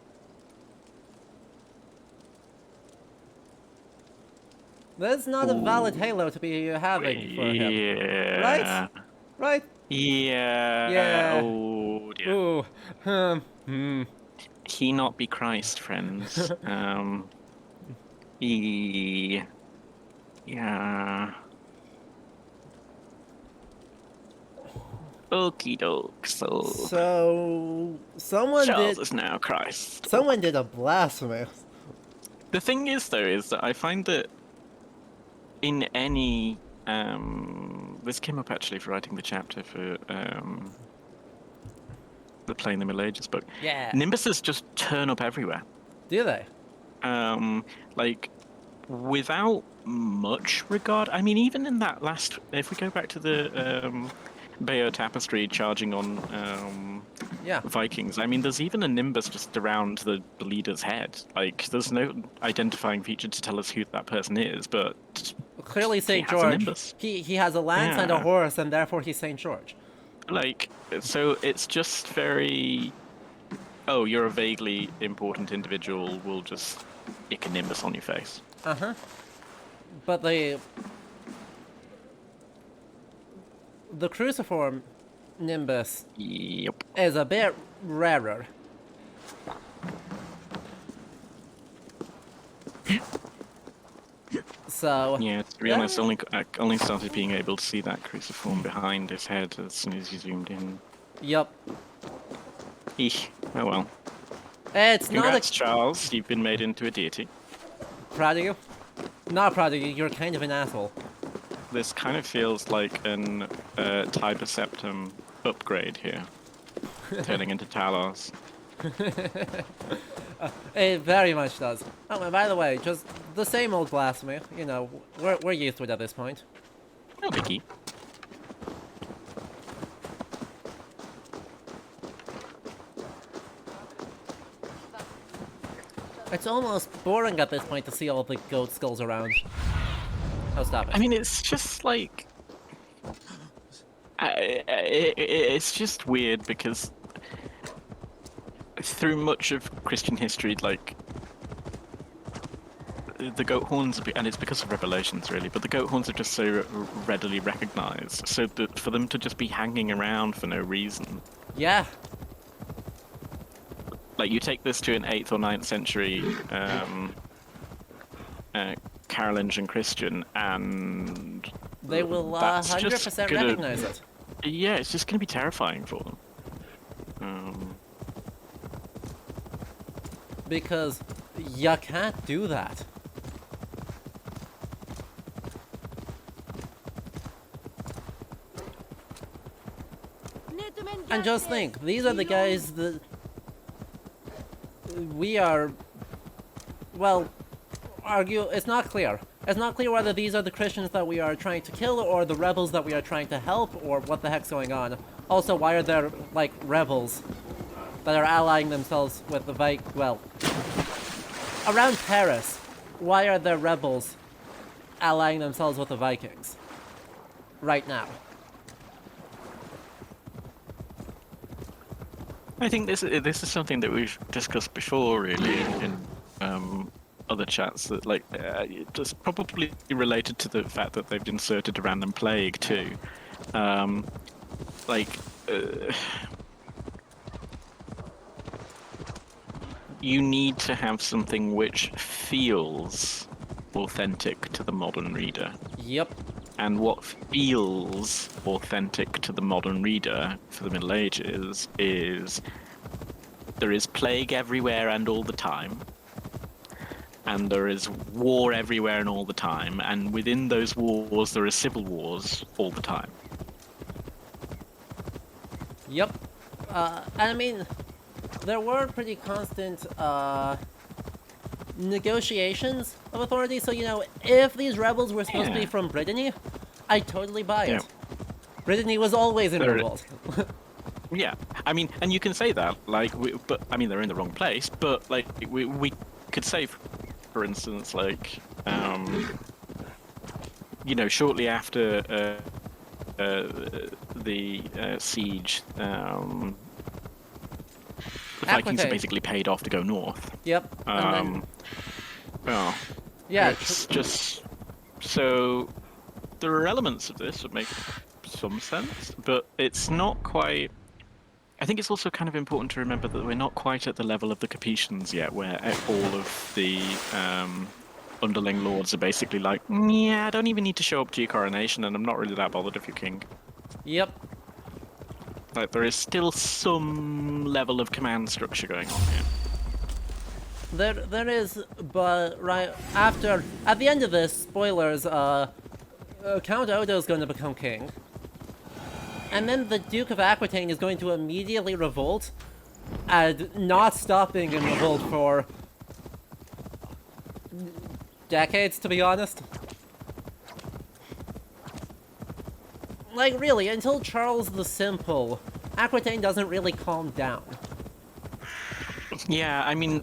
That's not a valid halo to be having for him. Yeah. Right? Right? Yeah. Yeah. Oh, dear. Ooh. He not be Christ, friends. Yeah. Okie doke. So So Charles is now Christ. someone did a blasphemy. The thing is, though, is that I find that in any this came up actually for writing the chapter for the Playing the Middle Ages book. Yeah. Nimbuses just turn up everywhere. Do they? Um, like without much regard. I mean, even in that last, if we go back to the Bayeux Tapestry charging on Yeah. Vikings, I mean, there's even a nimbus just around the leader's head. Like, there's no identifying feature to tell us who that person is, but Clearly, he Saint has a George. nimbus. He has a lance and a Yeah. horse, and therefore he's Saint George. Like, so it's just very. Oh, you're a vaguely important individual. We'll just ick a nimbus on your face. Uh huh. But the cruciform nimbus Yep. is a bit rarer. So Yeah, to be honest, I only started being able to see that cruciform behind his head as soon as you zoomed in. Yup. Eesh. Oh well. It's Congrats, not Charles. You've been made into a deity. proud of you. Not proud of you. You're kind of an asshole. This kind of feels like an Tiber Septum upgrade here, turning into Talos. It very much does. Oh, and by the way, just the same old blasphemy. You know, we're used to it at this point. No biggie. It's almost boring at this point to see all the goat skulls around. Oh, stop it. I mean, it's just like. It's just weird because through much of Christian history, like the goat horns, and it's because of revelations really, but the goat horns are just so readily recognized. So that for them to just be hanging around for no reason, Yeah. like you take this to an 8th or 9th century Carolingian Christian, and They will that's 100% just gonna- recognize it. yeah, it's just going to be terrifying for them. Because you can't do that. And just think, these are the guys that we are, well, it's not clear. It's not clear whether these are the Christians that we are trying to kill or the rebels that we are trying to help or what the heck's going on. Also, why are there, like, rebels that are allying themselves with the around Paris, why are there rebels allying themselves with the Vikings right now? I think this is something that we've discussed before, really, in other chats. That just probably related to the fact that they've inserted a random plague too. You need to have something which feels authentic to the modern reader. Yep. And what feels authentic to the modern reader for the Middle Ages is there is plague everywhere and all the time, and there is war everywhere and all the time, and within those wars there are civil wars all the time. Yep. I mean, there were pretty constant negotiations of authority, so, you know, if these rebels were supposed to be Yeah. from Brittany, I totally buy it. Yeah. Brittany was always in There- revolt. Yeah, I mean, and you can say that, but I mean, they're in the wrong place. But like, we could say, for instance, like, you know, shortly after the siege, the Vikings are Aquitaine. basically paid off to go north. Yep. And then, Well, yeah, it's just so there are elements of this that make some sense, but it's not quite. I think it's also kind of important to remember that we're not quite at the level of the Capetians yet, where all of the underling lords are basically like, yeah, I don't even need to show up to your coronation, and I'm not really that bothered if you're king. Yep. Like, there is still some level of command structure going on here. There is, but at the end of this, spoilers, Count Odo is going to become king. And then the Duke of Aquitaine is going to immediately revolt, and not stop being in revolt for decades, to be honest. Like, really, until Charles the Simple, Aquitaine doesn't really calm down. Yeah, I mean,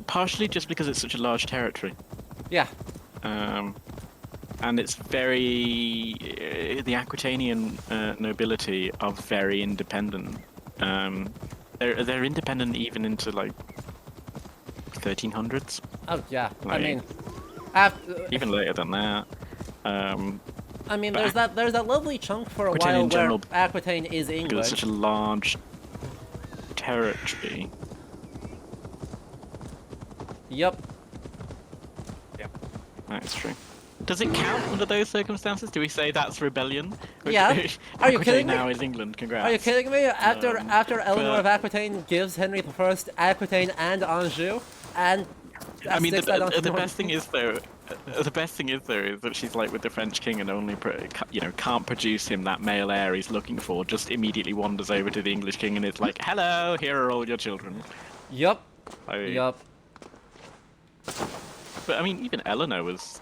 partially just because it's such a large territory. Yeah. And it's very... the Aquitanian nobility are very independent. They're independent even into, like, 1300s. Oh, yeah. Like, I mean... even later than that. I mean, there's that lovely chunk for a while where Aquitaine is English. Because it's such a large territory. Yep. Yeah, that's true. Does it count under those circumstances? Do we say that's rebellion? Yeah. Are you kidding me? Now is England. Congrats. Are you kidding me? After Eleanor of Aquitaine gives Henry I Aquitaine and Anjou, and I mean, the best thing is though. The best thing is though is that she's like with the French king and only can't produce him that male heir he's looking for. Just immediately wanders over to the English king and it's like, hello, here are all your children. Yup. Yup. But I mean, even Eleanor was,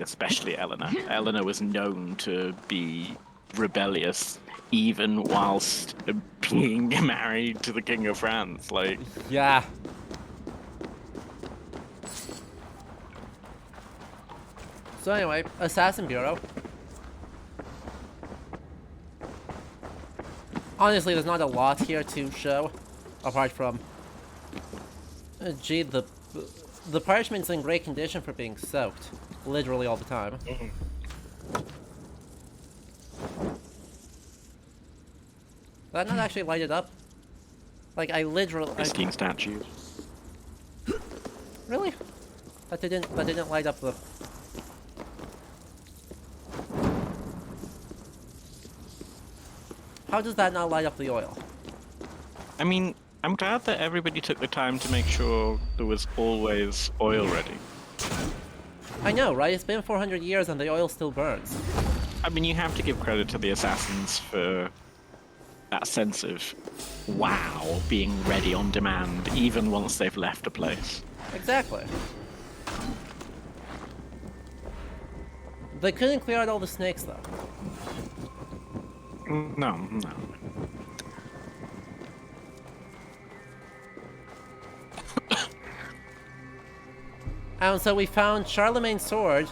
especially Eleanor. Eleanor was known to be rebellious, even whilst being married to the King of France. Like, yeah. So anyway, Assassin Bureau. Honestly, there's not a lot here to show, apart from, gee, the parchment's in great condition for being soaked, literally all the time. Mm-hmm. That not actually lighted up? Like, I literally... Pristine statues. Really? That didn't light up the... How does that not light up the oil? I mean, I'm glad that everybody took the time to make sure there was always oil ready. I know, right? It's been 400 years and the oil still burns. I mean, you have to give credit to the assassins for that sense of, wow, being ready on demand, even once they've left a place. Exactly. They couldn't clear out all the snakes, though. No. And so we found Charlemagne's sword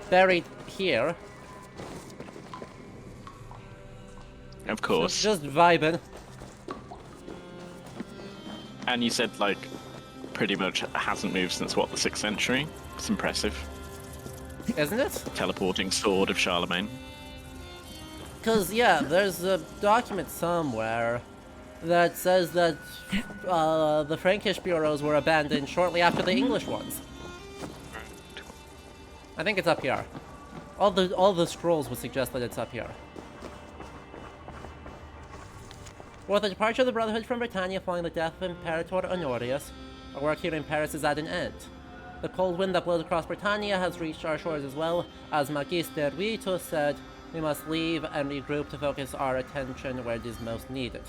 buried here. Of course. Just vibing. And you said, like, pretty much hasn't moved since, what, the 6th century? It's impressive. Isn't it? Teleporting sword of Charlemagne. Because, yeah, there's a document somewhere that says that the Frankish bureaus were abandoned shortly after the English ones. I think it's up here. All the scrolls would suggest that it's up here. With the departure of the Brotherhood from Britannia following the death of Imperator Honorius, our work here in Paris is at an end. The cold wind that blows across Britannia has reached our shores as well. As Magister Ritus said, we must leave and regroup to focus our attention where it is most needed.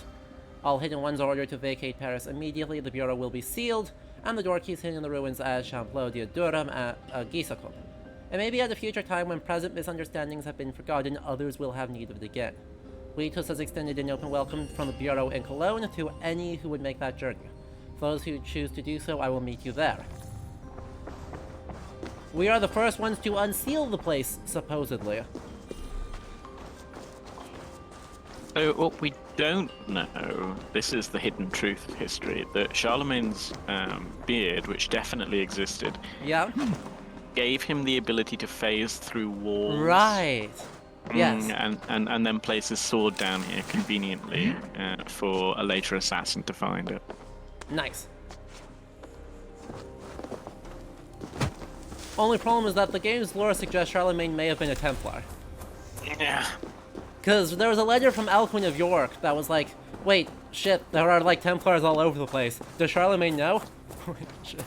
All hidden ones are ordered to vacate Paris immediately. The bureau will be sealed, and the door keys hidden in the ruins as Champlain de Durham at Gisacum. It may be at a future time when present misunderstandings have been forgotten, others will have need of it again. Ritus has extended an open welcome from the bureau in Cologne to any who would make that journey. For those who choose to do so, I will meet you there. We are the first ones to unseal the place, supposedly. So what we don't know, this is the hidden truth of history, that Charlemagne's beard, which definitely existed, yeah, gave him the ability to phase through walls. Right. Yes. And then place his sword down here conveniently for a later assassin to find it. Nice. Only problem is that the game's lore suggests Charlemagne may have been a Templar. Yeah. Because there was a letter from Alcuin of York that was like, wait, shit, there are like Templars all over the place. Does Charlemagne know? Shit.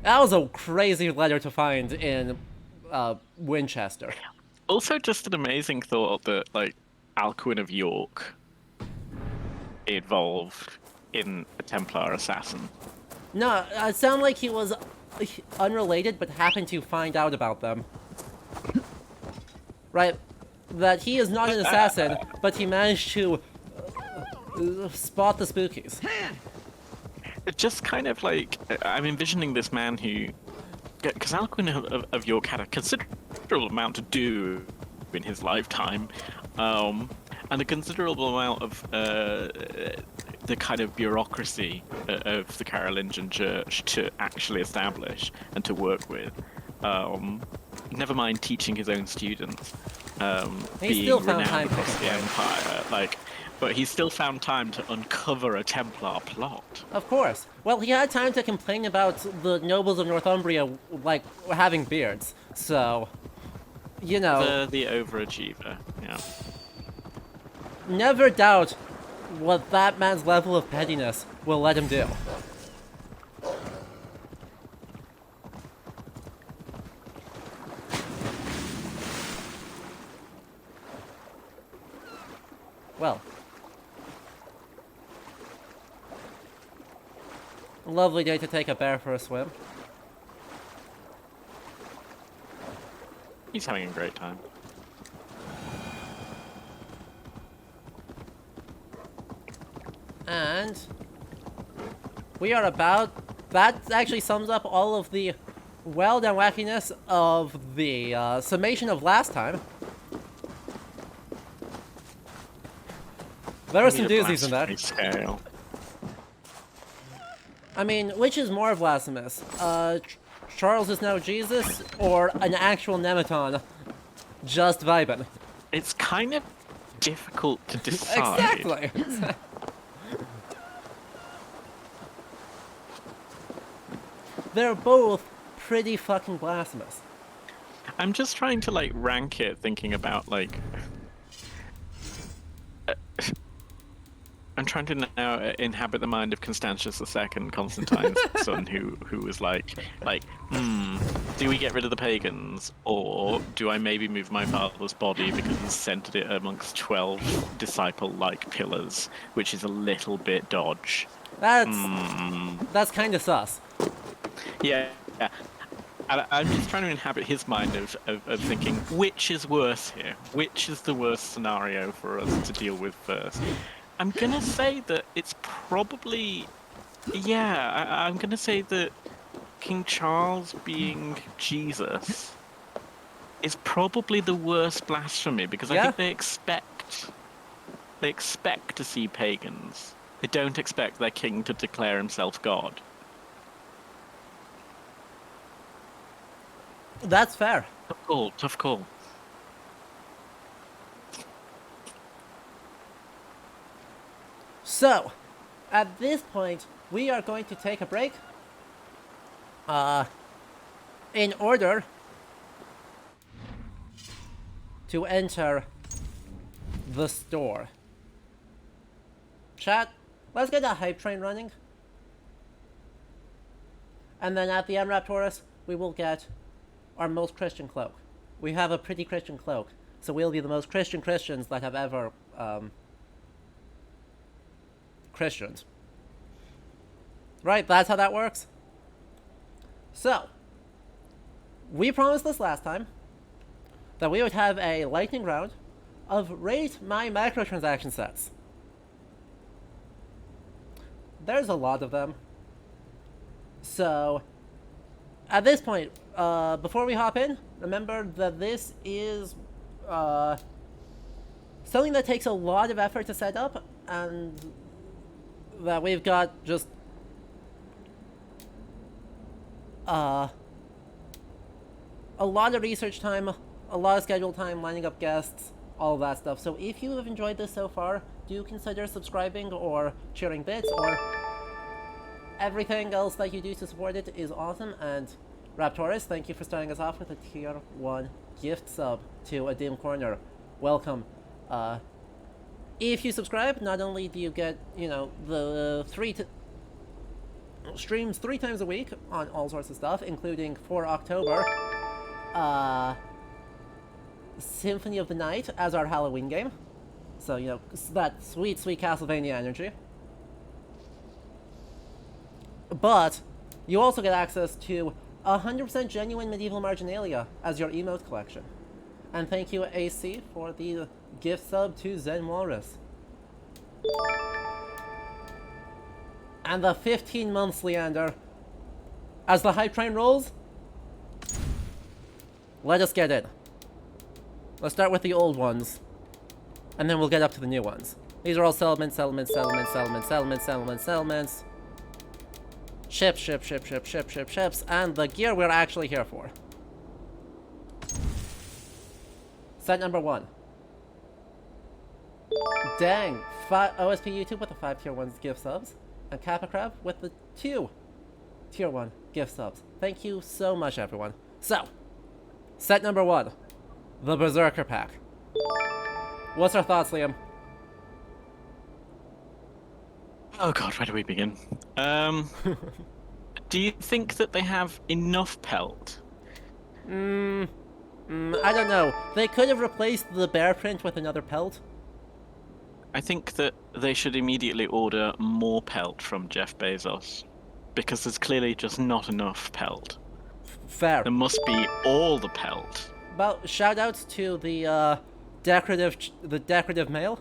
That was a crazy letter to find in Winchester. Also, just an amazing thought that like Alcuin of York evolved in a Templar assassin. No, it sounded like he was unrelated but happened to find out about them. Right? That he is not an assassin, but he managed to spot the spookies. It just kind of like I'm envisioning this man who, because Alcuin of York had a considerable amount to do in his lifetime, and a considerable amount of the kind of bureaucracy of the Carolingian Church to actually establish and to work with. Never mind teaching his own students. Being still found time renowned across the empire, like, but he still found time to uncover a Templar plot. Of course. Well, he had time to complain about the nobles of Northumbria, like, having beards. So, you know. The overachiever, yeah. Never doubt what that man's level of pettiness will let him do. Well. Lovely day to take a bear for a swim. He's having a great time. And we are about... That actually sums up all of the well-done wackiness of the summation of last time. There are some doozies in that. Scale. I mean, which is more blasphemous? Charles is now Jesus, or an actual Nemeton just vibing? It's kind of difficult to decide. Exactly! They're both pretty fucking blasphemous. I'm just trying to like rank it, thinking about like. I'm trying to now inhabit the mind of Constantius II, Constantine's son, who was like, do we get rid of the pagans, or do I maybe move my father's body because he's centered it amongst 12 disciple-like pillars, which is a little bit dodge. That's kind of sus. Yeah. I'm just trying to inhabit his mind of thinking, which is worse here? Which is the worst scenario for us to deal with first? I'm gonna say that it's probably... Yeah, I'm gonna say that King Charles being Jesus is probably the worst blasphemy, because I think they expect to see pagans. They don't expect their king to declare himself God. That's fair. Tough call. So, at this point, we are going to take a break. In order to enter the store. Chat, let's get a hype train running. And then at the end, Raptorus, we will get our most Christian cloak. We have a pretty Christian cloak, so we'll be the most Christian Christians that have ever, Christians. Right, that's how that works? So, we promised this last time that we would have a lightning round of rate my microtransaction sets. There's a lot of them. So, at this point, before we hop in, remember that this is something that takes a lot of effort to set up, and that we've got just a lot of research time, a lot of scheduled time, lining up guests, all of that stuff. So if you have enjoyed this so far, do consider subscribing or sharing bits or everything else that you do to support it is awesome. And Raptoris, thank you for starting us off with a tier 1 gift sub to a dim corner. Welcome. If you subscribe, not only do you get, the streams 3 times a week on all sorts of stuff, including for October, Symphony of the Night as our Halloween game. So, that sweet, sweet Castlevania energy. But you also get access to 100% genuine medieval marginalia as your emote collection. And thank you, AC, for the gift sub to Zen Walrus. And the 15 months, Leander. As the hype train rolls, let us get in. Let's start with the old ones, and then we'll get up to the new ones. These are all settlements. Ships, and the gear we're actually here for. Set number 1. Dang, OSP YouTube with the 5 tier 1 gift subs, and Kappa Crab with the 2 tier 1 gift subs. Thank you so much, everyone. So, set number 1, the Berserker Pack. What's our thoughts, Liam? Oh god, where do we begin? Do you think that they have enough pelt? I don't know. They could have replaced the bear print with another pelt. I think that they should immediately order more pelt from Jeff Bezos, because there's clearly just not enough pelt. Fair. There must be all the pelt. Well, shoutouts to the decorative mail.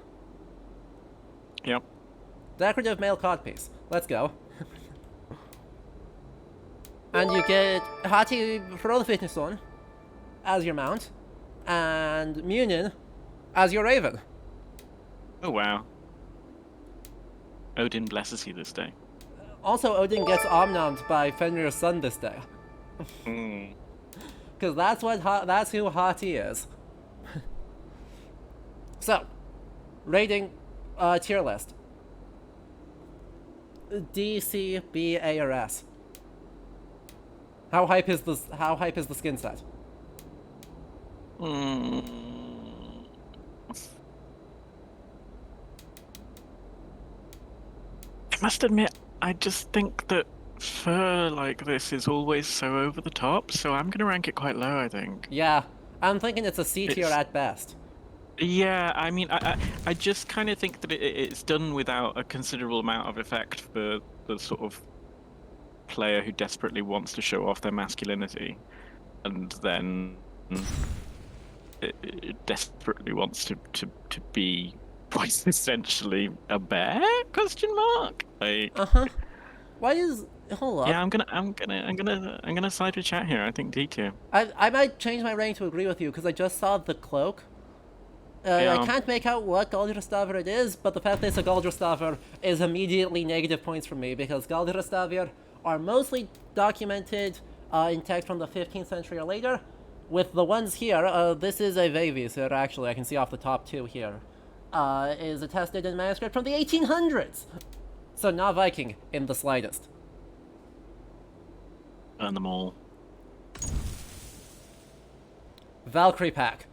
Yep. Decorative mail codpiece. Let's go. And you get Hati for all the fitness on as your mount, and Munin as your raven. Oh wow. Odin blesses you this day. Also, Odin gets omnommed by Fenrir's son this day. Because that's who Hati is. So, rating tier list. D, C, B, A, or S. How hype is the skin set? I must admit, I just think that fur like this is always so over the top, so I'm gonna rank it quite low, I think. Yeah, I'm thinking it's a C tier at best. Yeah, I mean, I just kind of think that it's done without a considerable amount of effect for the sort of player who desperately wants to show off their masculinity, and then it desperately wants to be quite essentially a bear? Question mark. Like. Why is hold up? Yeah, I'm gonna side with chat here. I think D tier. I might change my rating to agree with you because I just saw the cloak. I can't make out what Galdrastaver it is, but the fact that it's a Galdrastaver is immediately negative points for me, because Galdrastavir are mostly documented in text from the 15th century or later. With the ones here, this is a Vavisir, actually, I can see off the top 2 here, is attested in manuscript from the 1800s! So not Viking in the slightest. Burn them all. Valkyrie pack.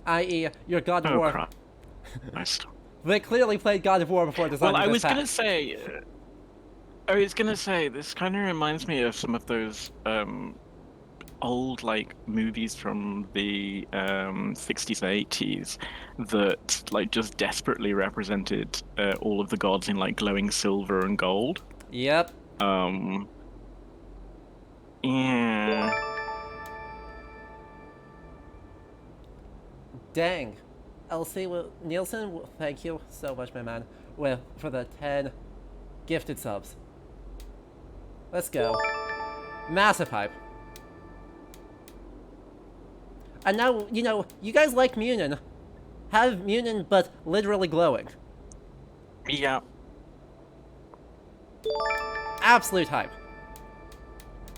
I.e., your God of War. Crap. Nice. They clearly played God of War before designing Well, I this was pack. gonna say, this kind of reminds me of some of those old like movies from the 60s and 80s that like just desperately represented all of the gods in like glowing silver and gold. Yep. Yeah. Dang. LC Nielsen, thank you so much, my man, for the 10 gifted subs. Let's go. Massive hype. And now, you guys like Munin. Have Munin, but literally glowing. Yeah. Absolute hype.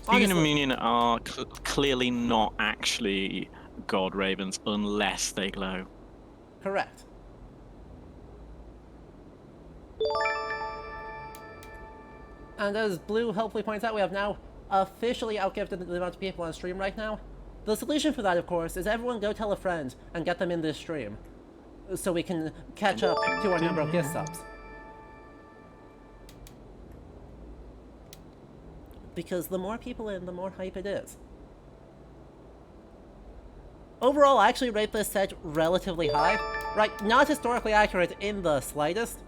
Munin and Munin are clearly not actually god ravens unless they glow. Correct. And as Blue helpfully points out, we have now officially outgifted the amount of people on stream right now. The solution for that, of course, is everyone go tell a friend and get them in this stream, so we can catch up to our number of gift subs. Because the more people in, the more hype it is. Overall, I actually rate this set relatively high. Right, not historically accurate in the slightest,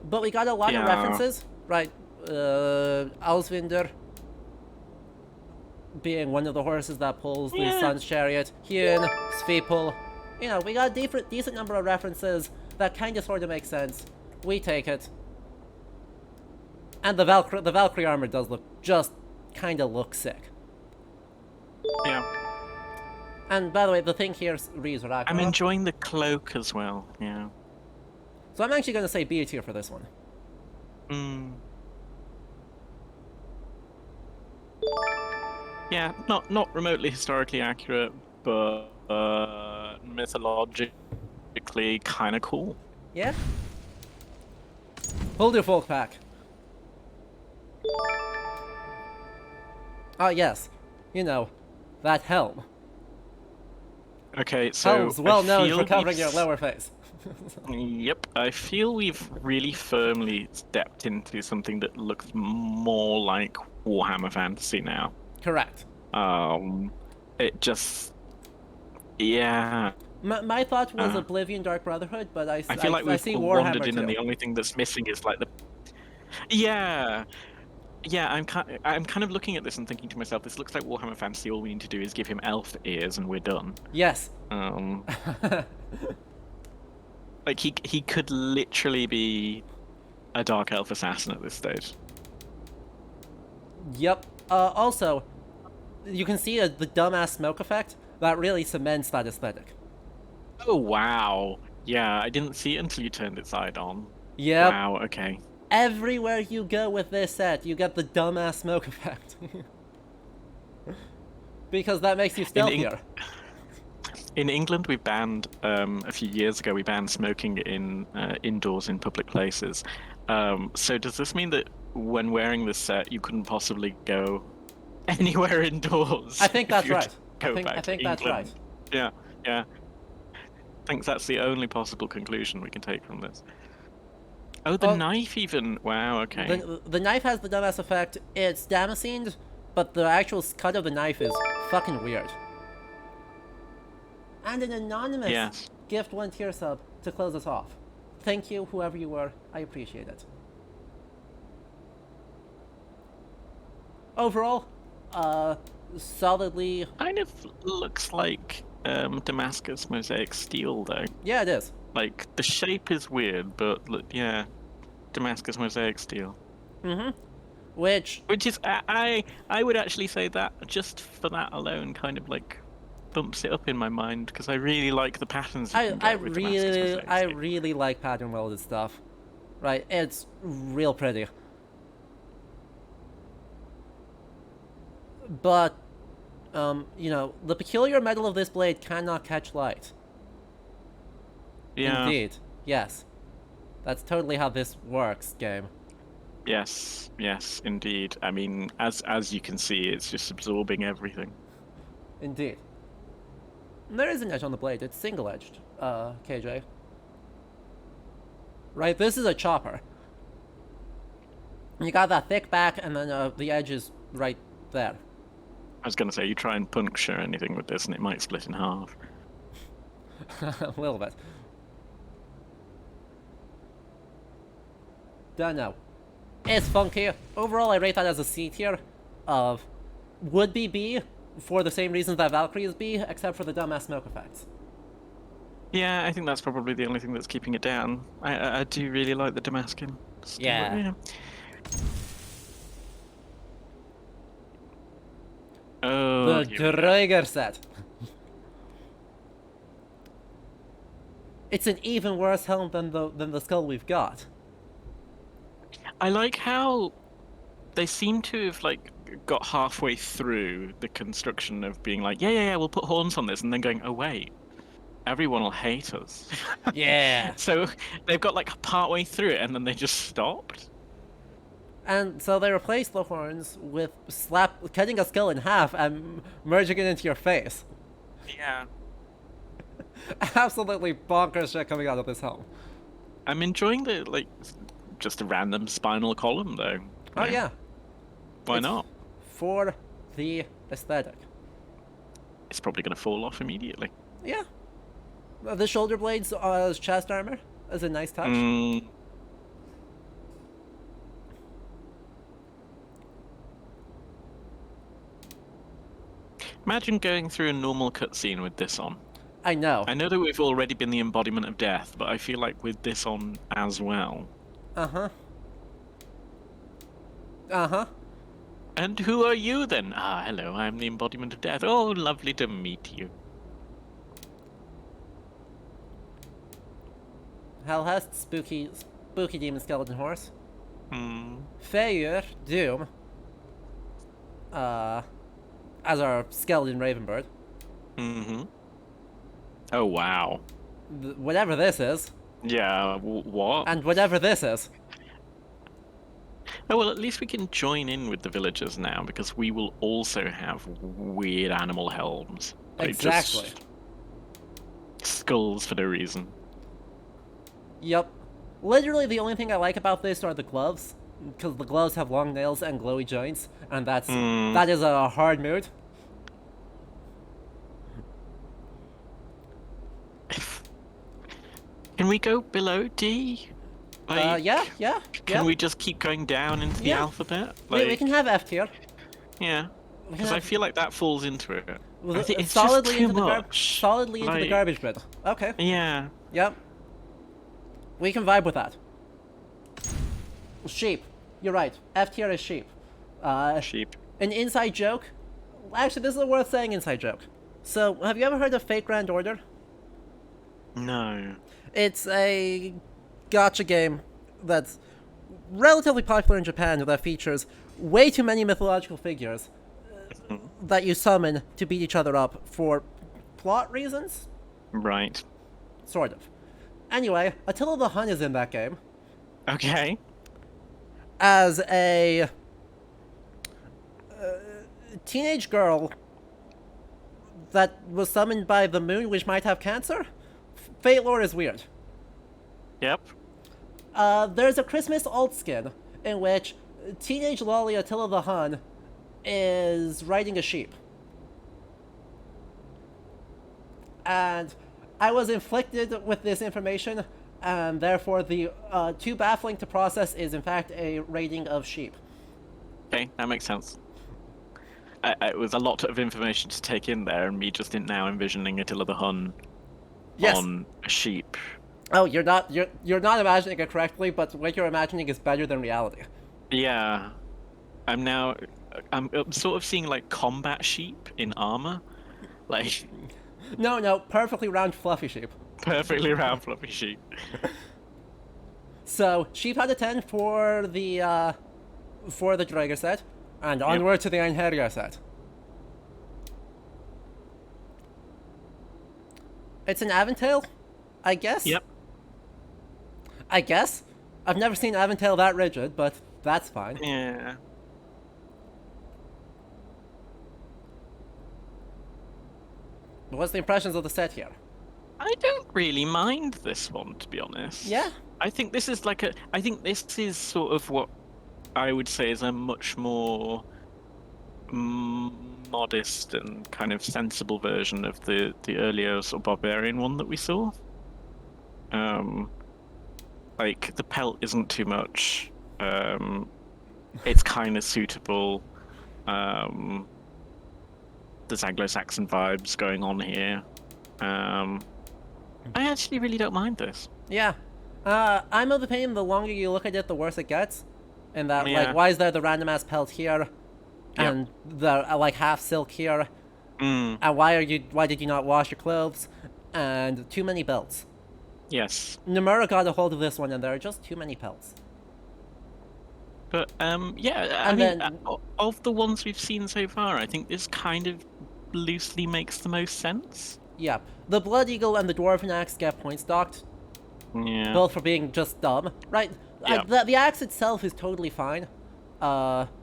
but we got a lot of references. Right, Alsvinder being one of the horses that pulls the Sun's Chariot, Hyun, Svipul. You know, we got a decent number of references that kind of sort of make sense. We take it. And the Valkyrie armor does look, just kind of look sick. Yeah. And by the way, the thing here reads Ragnarok. I'm enjoying the cloak as well, yeah. So I'm actually going to say B tier for this one. Yeah, not remotely historically accurate, but mythologically kind of cool. Yeah? Hold your folk pack. Ah, yes. You know, that helm. Okay, so Helm's well known for covering your lower face. Yep, I feel we've really firmly stepped into something that looks more like Warhammer Fantasy now. Correct. It just... Yeah. My thought was Oblivion Dark Brotherhood, but I feel like we've see wandered Warhammer in, too. and the only thing that's missing is like the... Yeah, I'm kind of looking at this and thinking to myself, this looks like Warhammer Fantasy. All we need to do is give him elf ears, and we're done. Yes. Like he could literally be a dark elf assassin at this stage. Yep. Also, you can see the dumbass smoke effect that really cements that aesthetic. Oh wow! Yeah, I didn't see it until you turned it side on. Yep. Wow. Okay. Everywhere you go with this set, you get the dumbass smoke effect. Because that makes you stealthier. In England, we banned, a few years ago, we banned smoking in indoors in public places. So does this mean that when wearing this set, you couldn't possibly go anywhere indoors? I think that's right. I think that's right. Yeah. I think that's the only possible conclusion we can take from this. Oh, the knife even. Wow, okay. The knife has the dumbass effect. It's damascened, but the actual cut of the knife is fucking weird. And an anonymous gift 1 tier sub to close us off. Thank you, whoever you were. I appreciate it. Overall, solidly... Kind of looks like Damascus mosaic steel, though. Yeah, it is. Like, the shape is weird, but yeah, Damascus mosaic steel. Which is, I would actually say that just for that alone kind of like bumps it up in my mind, because I really like the patterns you can get with Damascus mosaic steel. I really like pattern welded stuff. Right, it's real pretty. But, you know, the peculiar metal of this blade cannot catch light. Yeah. Indeed, yes. That's totally how this works, game. Yes, indeed. I mean, as you can see, it's just absorbing everything. Indeed. There is an edge on the blade. It's single-edged, KJ. Right, this is a chopper. You got that thick back, and then the edge is right there. I was going to say, you try and puncture anything with this, and it might split in half. A little bit. Don't know. It's funky. Overall, I rate that as a C tier of would be B for the same reasons that Valkyrie is B, except for the dumbass smoke effects. Yeah, I think that's probably the only thing that's keeping it down. I do really like the Damascus. Yeah. Oh, the Draeger set. It's an even worse helm than the skull we've got. I like how they seem to have like got halfway through the construction of being like, yeah, we'll put horns on this, and then going, oh wait, everyone will hate us. Yeah. So they've got like partway through it, and then they just stopped. And so they replaced the horns with cutting a skull in half and merging it into your face. Yeah. Absolutely bonkers shit coming out of this home. I'm enjoying just a random spinal column, though. Oh yeah, Why it's not? for the aesthetic. It's probably going to fall off immediately. Yeah. The shoulder blades as chest armor is a nice touch. Imagine going through a normal cutscene with this on. I know. I know that we've already been the embodiment of death, but I feel like with this on as well. Uh-huh. Uh-huh. And who are you then? Ah, hello, I'm the embodiment of death. Oh, lovely to meet you. Hellhest, spooky demon skeleton horse. Hmm. Feyr, Doom. As our skeleton ravenbird. Mm-hmm. Oh, wow. Whatever this is. Yeah, what? And whatever this is. Oh, well, at least we can join in with the villagers now, because we will also have weird animal helms. Exactly. Just skulls for no reason. Yep. Literally the only thing I like about this are the gloves. Because the gloves have long nails and glowy joints. And that is a hard mood. Can we go below D? Yeah. Can we just keep going down into the alphabet? We can have F tier. Yeah. Because I feel like that falls into it. Well, I think it's solidly just too into much. Solidly into the garbage bin. Okay. Yeah. Yep. We can vibe with that. Sheep. You're right. F tier is sheep. Sheep. An inside joke. Actually, this is a worth saying inside joke. So, have you ever heard of Fate Grand Order? No. It's a gacha game that's relatively popular in Japan that features way too many mythological figures that you summon to beat each other up for plot reasons? Right. Sort of. Anyway, Attila the Hun is in that game Okay. as a teenage girl that was summoned by the moon, which might have cancer. Fate lore is weird. Yep. There's a Christmas alt skin in which teenage lolly Attila the Hun is riding a sheep. And I was inflicted with this information, and therefore the too baffling to process is in fact a rating of sheep. Okay, that makes sense. It was a lot of information to take in there, and me just now envisioning Attila the Hun on a sheep. Oh, you're not imagining it correctly, but what you're imagining is better than reality. Yeah. I'm sort of seeing like combat sheep in armor. Like No, perfectly round fluffy sheep. perfectly round fluffy sheep. So, sheep had a 10 for the Draeger set, and onward to the Einherjar set. It's an Aventail, I guess? Yep. I guess? I've never seen Aventail that rigid, but that's fine. Yeah. What's the impressions of the set here? I don't really mind this one, to be honest. Yeah? I think this is I think this is sort of what I would say is a much more modest and kind of sensible version of the earlier sort of barbarian one that we saw. Like the pelt isn't too much. It's kind of suitable. There's Anglo-Saxon vibes going on here. I actually really don't mind this. Yeah. I'm of the opinion the longer you look at it, the worse it gets. And that, Yeah. like, why is there the random ass pelt here? And the, like, half silk here? And why did you not wash your clothes? And too many belts. Yes. Nomura got a hold of this one, and there are just too many pelts. But yeah, I mean, of the ones we've seen so far, I think this kind of loosely makes the most sense. Yeah. The Blood Eagle and the Dwarven Axe get points docked. Yeah. Both for being just dumb. Right? Yeah. The axe itself is totally fine.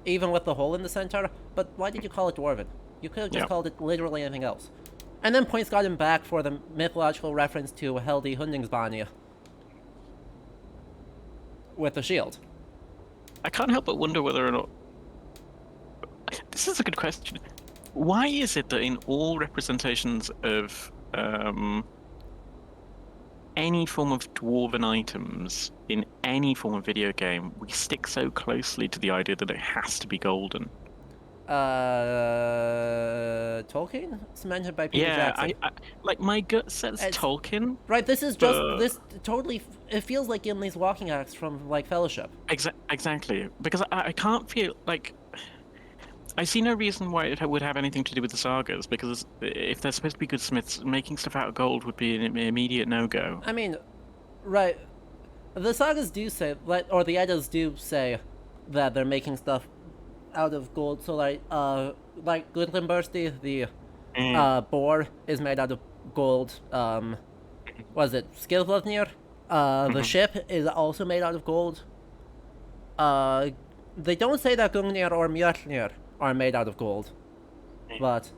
even with the hole in the center. But why did you call it dwarven? You could have just Yeah. called it literally anything else. And then points got him back for the mythological reference to Heldi Hundingsbani with the shield. I can't help but wonder whether or not. This is a good question. Why is it that in all representations of any form of dwarven items in any form of video game, we stick so closely to the idea that it has to be golden? Tolkien? It's mentioned by Peter Yeah, Jackson. I like my gut says It's- Tolkien. Right, this is just but- this totally. It feels like Gimli's walking axe from like Fellowship. Exactly, because I can't feel like I see no reason why it would have anything to do with the sagas. Because if they're supposed to be good smiths, making stuff out of gold would be an immediate no-go. I mean, right. The sagas do say, or the Eddas do say, that they're making stuff out of gold. So like Gudrunbursti, the boar is made out of gold. Was it Skilvlotnir? The ship is also made out of gold. They don't say that Gungnir or Mjolnir are made out of gold, but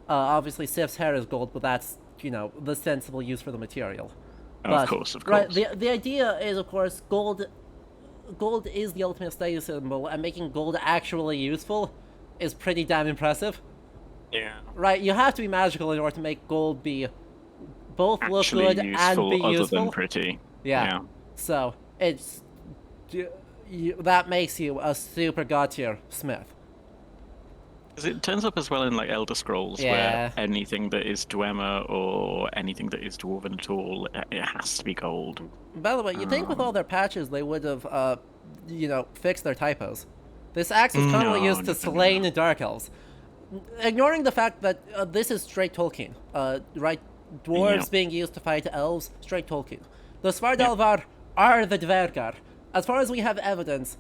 obviously Sif's hair is gold, but that's the sensible use for the material. Of course. Right, the idea is, of course, gold is the ultimate status symbol, and making gold actually useful is pretty damn impressive. Yeah. Right, you have to be magical in order to make gold be both look Actually good useful, and be other useful. than pretty. Yeah. So it's that makes you a super god tier smith. 'Cause it turns up as well in like Elder Scrolls, Yeah. where anything that is Dwemer or anything that is dwarven at all, it has to be gold. By the way, you think with all their patches they would have, fixed their typos. This axe is currently No, used to definitely slain dark elves. Ignoring the fact that this is straight Tolkien, right? Dwarves Yeah. being used to fight elves, straight Tolkien. The Svartalvar are the Dvergar. As far as we have evidence,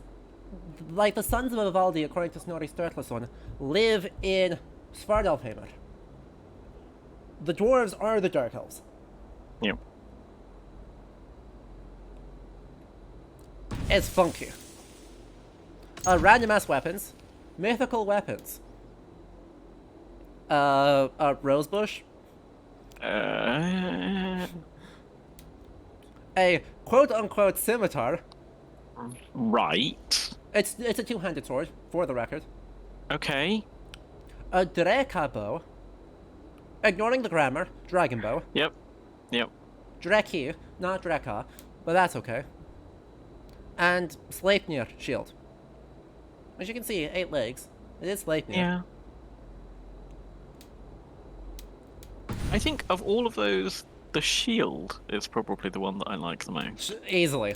like the sons of Vivaldi, according to Snorri Sturluson, live in Svartalfheimr. The dwarves are the dark elves. Yep. It's funky. Random ass weapons, mythical weapons. Rosebush, a quote unquote scimitar. Right. It's a two-handed sword, for the record. Okay. A Dreka bow. Ignoring the grammar, dragon bow. Yep. Dreki, not Dreka, but that's okay. And Sleipnir shield. As you can see, 8 legs. It is Sleipnir. Yeah. I think of all of those, the shield is probably the one that I like the most. Easily.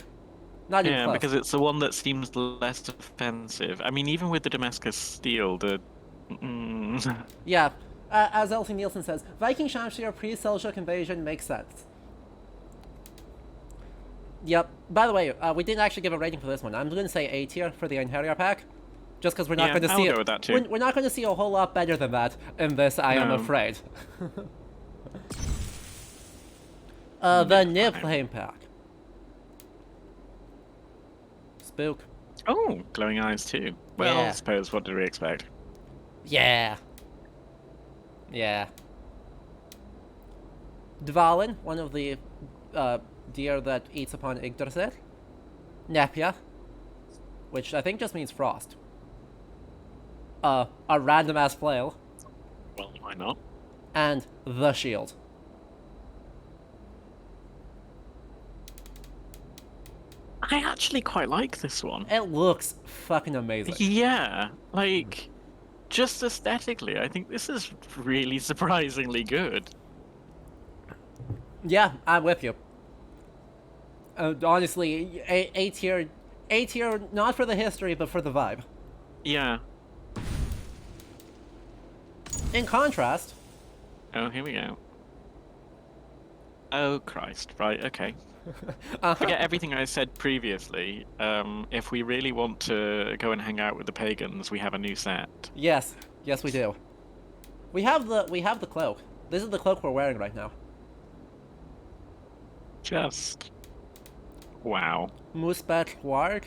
Not even Yeah, close. because it's the one that seems less offensive. I mean, even with the Damascus steel, the Yeah, as Elsie Nielsen says, Viking Shamshir pre-Seljuk invasion makes sense. Yep. By the way, we didn't actually give a rating for this one. I'm going to say A tier for the Einherjar pack, just because we're not Yeah, going to I'll see go it. with that too. We're not going to see a whole lot better than that in this. I am No. afraid. The Niflheim pack. Spook. oh, glowing eyes too. Well, Yeah. I suppose what did we expect? Yeah. Dvalin, one of the deer that eats upon Yggdrasil. Nepia, which I think just means frost. A random ass flail, Well, why not? and the shield. I actually quite like this one. It looks fucking amazing. Yeah, like just aesthetically, I think this is really surprisingly good. Yeah, I'm with you. Honestly, A tier, not for the history, but for the vibe. Yeah. In contrast, Oh, here we go. Oh Christ! Right. Okay. uh-huh. Forget everything I said previously. If we really want to go and hang out with the pagans, we have a new set. Yes, we do. We have the cloak. This is the cloak we're wearing right now. Just wow. Muspet Warg.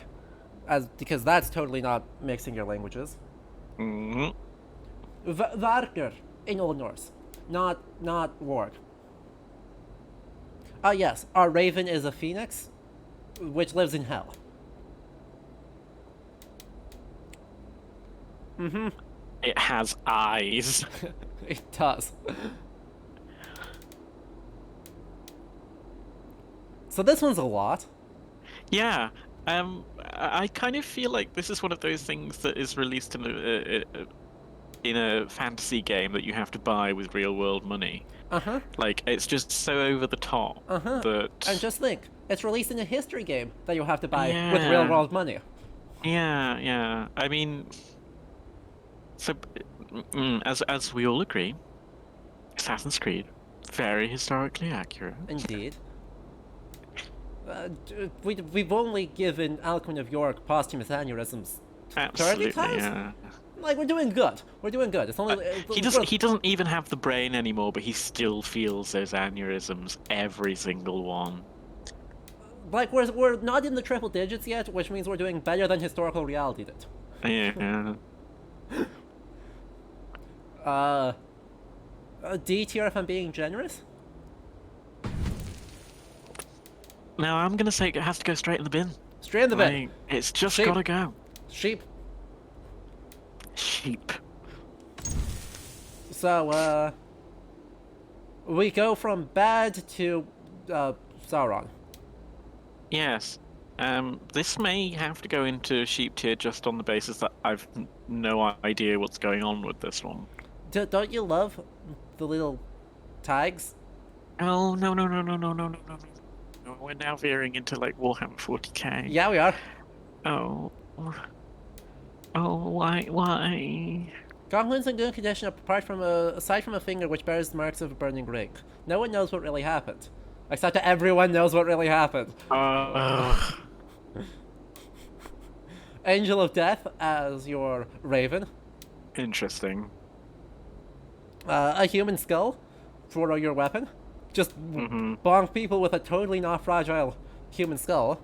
because that's totally not mixing your languages. Hmm. Vargr in Old Norse, not warg. Ah yes, our raven is a phoenix, which lives in hell. It has eyes. It does. So this one's a lot. Yeah. I kind of feel like this is one of those things that is released in a fantasy game that you have to buy with real world money. Uh huh. Like it's just so over the top Uh huh. And that just think, it's released in a history game that you have to buy with real yeah, world money. yeah. I mean, so as we all agree, Assassin's Creed very historically accurate. Indeed. We've only given Alcuin of York posthumous aneurysms 30 Absolutely, times? yeah. Like, we're doing good. We're doing good. It's only. He doesn't even have the brain anymore, but he still feels those aneurysms, every single one. Like, we're not in the triple digits yet, which means we're doing better than historical reality did. Yeah. D tier if I'm being generous? Now I'm gonna say it has to go straight in the bin. Straight in the bin. Like, it's just Sheep. gotta go. Sheep. Sheep. So, we go from bad to, Sauron. Yes. This may have to go into sheep tier just on the basis that I've no idea what's going on with this one. Don't you love the little tags? Oh no. We're now veering into like Warhammer 40k. Yeah, we are. Oh. Oh, why? Gonglin's in good condition aside from a finger which bears the marks of a burning ring. No one knows what really happened. Except that everyone knows what really happened. Angel of Death as your raven. Interesting. A human skull for your weapon. Just bonk people with a totally not fragile human skull.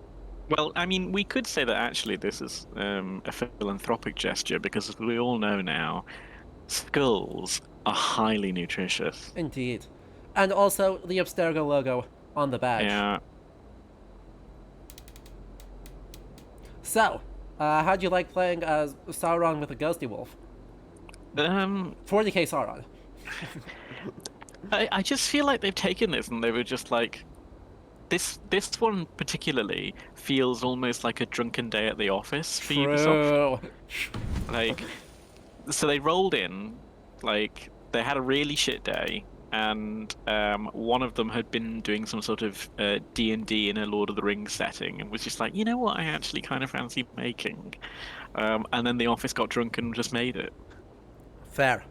Well, I mean, we could say that actually this is a philanthropic gesture because, as we all know now, skulls are highly nutritious. Indeed. And also the Abstergo logo on the badge. Yeah. So, how'd you like playing as Sauron with a ghosty wolf? 40k Sauron. I just feel like they've taken this and they were just like, this one particularly feels almost like a drunken day at the office for Ubisoft. Like, so they rolled in, like they had a really shit day, and one of them had been doing some sort of D&D in a Lord of the Rings setting, and was just like, you know what, I actually kind of fancy making, and then the office got drunk and just made it. Fair.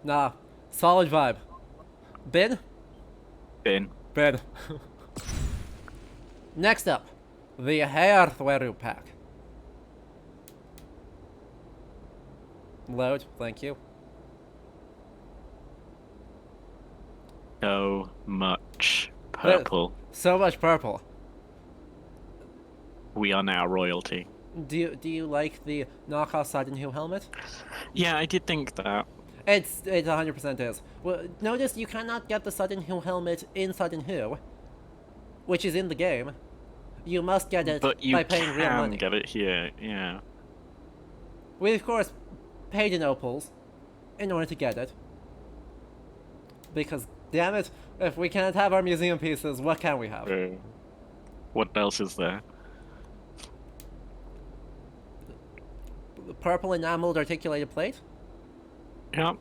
Nah. Solid vibe. Bin? Bin. Next up, the Hairthweru pack. Load, thank you. So much purple. So much purple. We are now royalty. Do you like the knockoff Sudden Hue helmet? Yeah, I did think that. It 100% is. Well, notice you cannot get the Sudden Hue helmet in Sudden Hue, which is in the game. You must get it by paying real money. But you can get it here, yeah. We of course paid in opals in order to get it. Because, damn it, if we can't have our museum pieces, what can we have? What else is there? The purple enameled articulated plate? Yeah.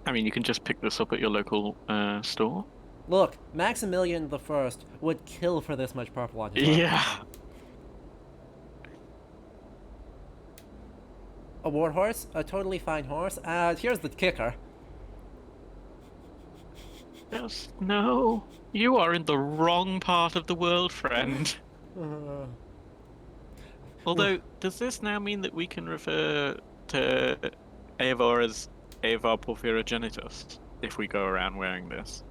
I mean, you can just pick this up at your local store. Look, Maximilian the First would kill for this much purple on his arm. Yeah. A warhorse, a totally fine horse, and here's the kicker. Yes. No. You are in the wrong part of the world, friend. Although, does this now mean that we can refer to Eivor as Eivor Porphyrogenitus if we go around wearing this?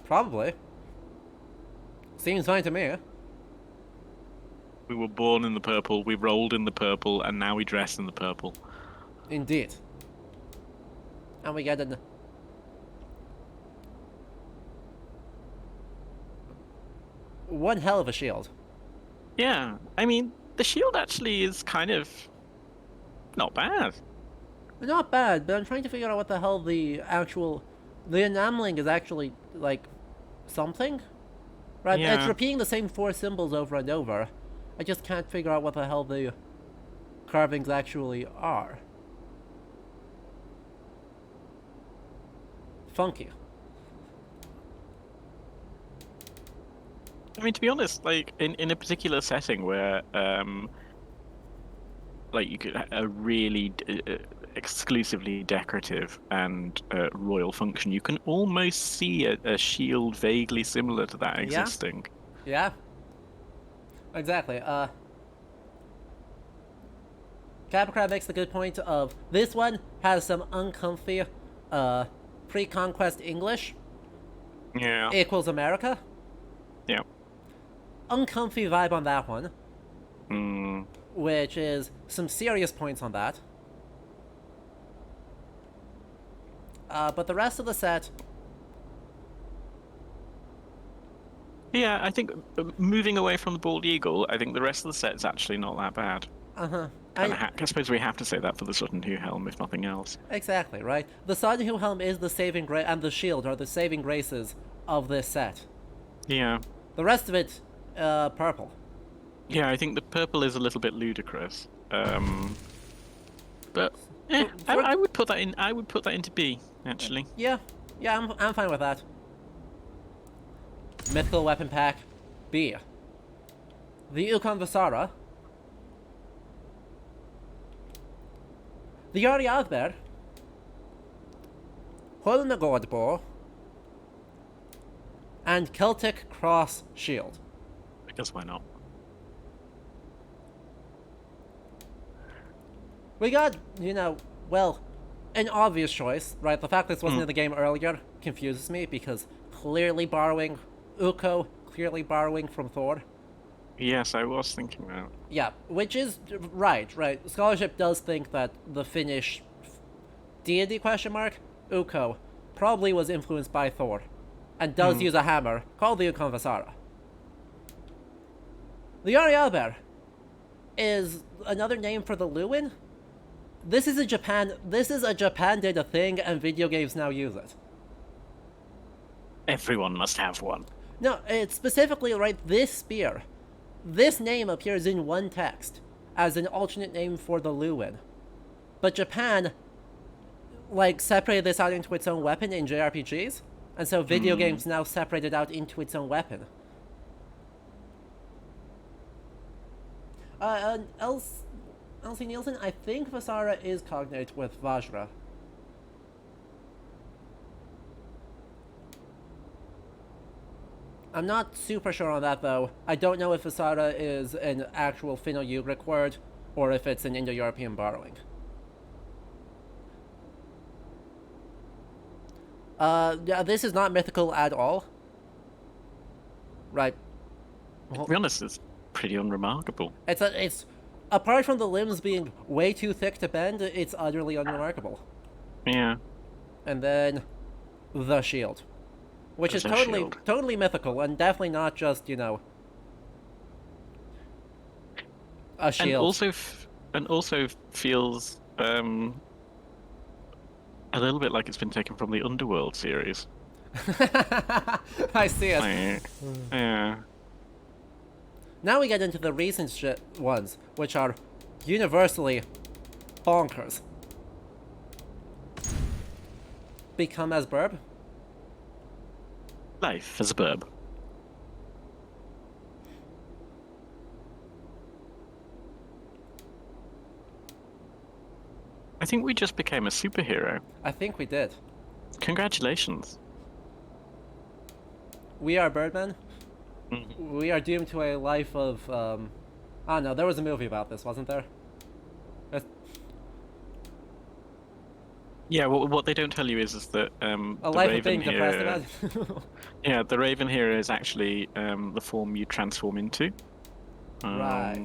Probably. Seems fine to me. We were born in the purple, we rolled in the purple, and now we dress in the purple. Indeed. And we get one hell of a shield. Yeah, I mean, the shield actually is kind of not bad. Not bad, but I'm trying to figure out what the hell the enameling is actually, like, something? Right, it's Yeah. repeating the same 4 symbols over and over. I just can't figure out what the hell the carvings actually are. Funky. I mean, to be honest, like in a particular setting where like you could a really exclusively decorative and royal function, you can almost see a shield vaguely similar to that Yeah? existing. Yeah? Exactly. Capcrab makes the good point of this one has some uncomfy pre-conquest English Yeah. equals America. Yeah. Uncomfy vibe on that one, Mm. which is some serious points on that. But the rest of the set, Yeah, I think moving away from the bald eagle, I think the rest of the set's actually not that bad. I suppose we have to say that for the Sutton Hoo helm, if nothing else. exactly, right? The Sudden Hue helm is the saving grace, and the shield are the saving graces of this set. Yeah. The rest of it, purple. Yeah, I think the purple is a little bit ludicrous. But I would put that in. I would put that into B actually. Yeah, I'm fine with that. Mythical weapon pack, B. The Yukon Vasara. The Yari Akbar. Holnagord Bow. And Celtic Cross Shield. Because why not? We got, well, an obvious choice, right? The fact this wasn't in the game earlier confuses me because clearly borrowing Ukko, clearly borrowing from Thor. Yes, I was thinking that. Yeah, which is right. Scholarship does think that the Finnish deity Ukko probably was influenced by Thor, and does use a hammer called the Yukon Vasara. The Ariaber is another name for the Lewin. This is a Japan did a thing, and video games now use it. Everyone must have one. No, it's specifically this spear. This name appears in one text as an alternate name for the Lewin. But Japan, separated this out into its own weapon in JRPGs, and so video games now separate it out into its own weapon. Elsie Nielsen, I think Vasara is cognate with Vajra. I'm not super sure on that, though. I don't know if Vasara is an actual Finno-Ugric word, or if it's an Indo-European borrowing. Yeah, this is not mythical at all. Right. To be honest, it's pretty unremarkable. It's apart from the limbs being way too thick to bend, it's utterly unremarkable. Yeah. And then the shield, which is totally mythical and definitely not just a shield. And also feels a little bit like it's been taken from the Underworld series. I see it. Yeah. Now we get into the recent ones, which are universally bonkers. Become as Burb. Life as a burb. I think we just became a superhero. I think we did. Congratulations. We are Birdman. We are doomed to a life of, I don't know, there was a movie about this, wasn't there? Yeah, what they don't tell you is that a the life Raven of being here, depressed about. yeah, the Raven here is actually the form you transform into. Right.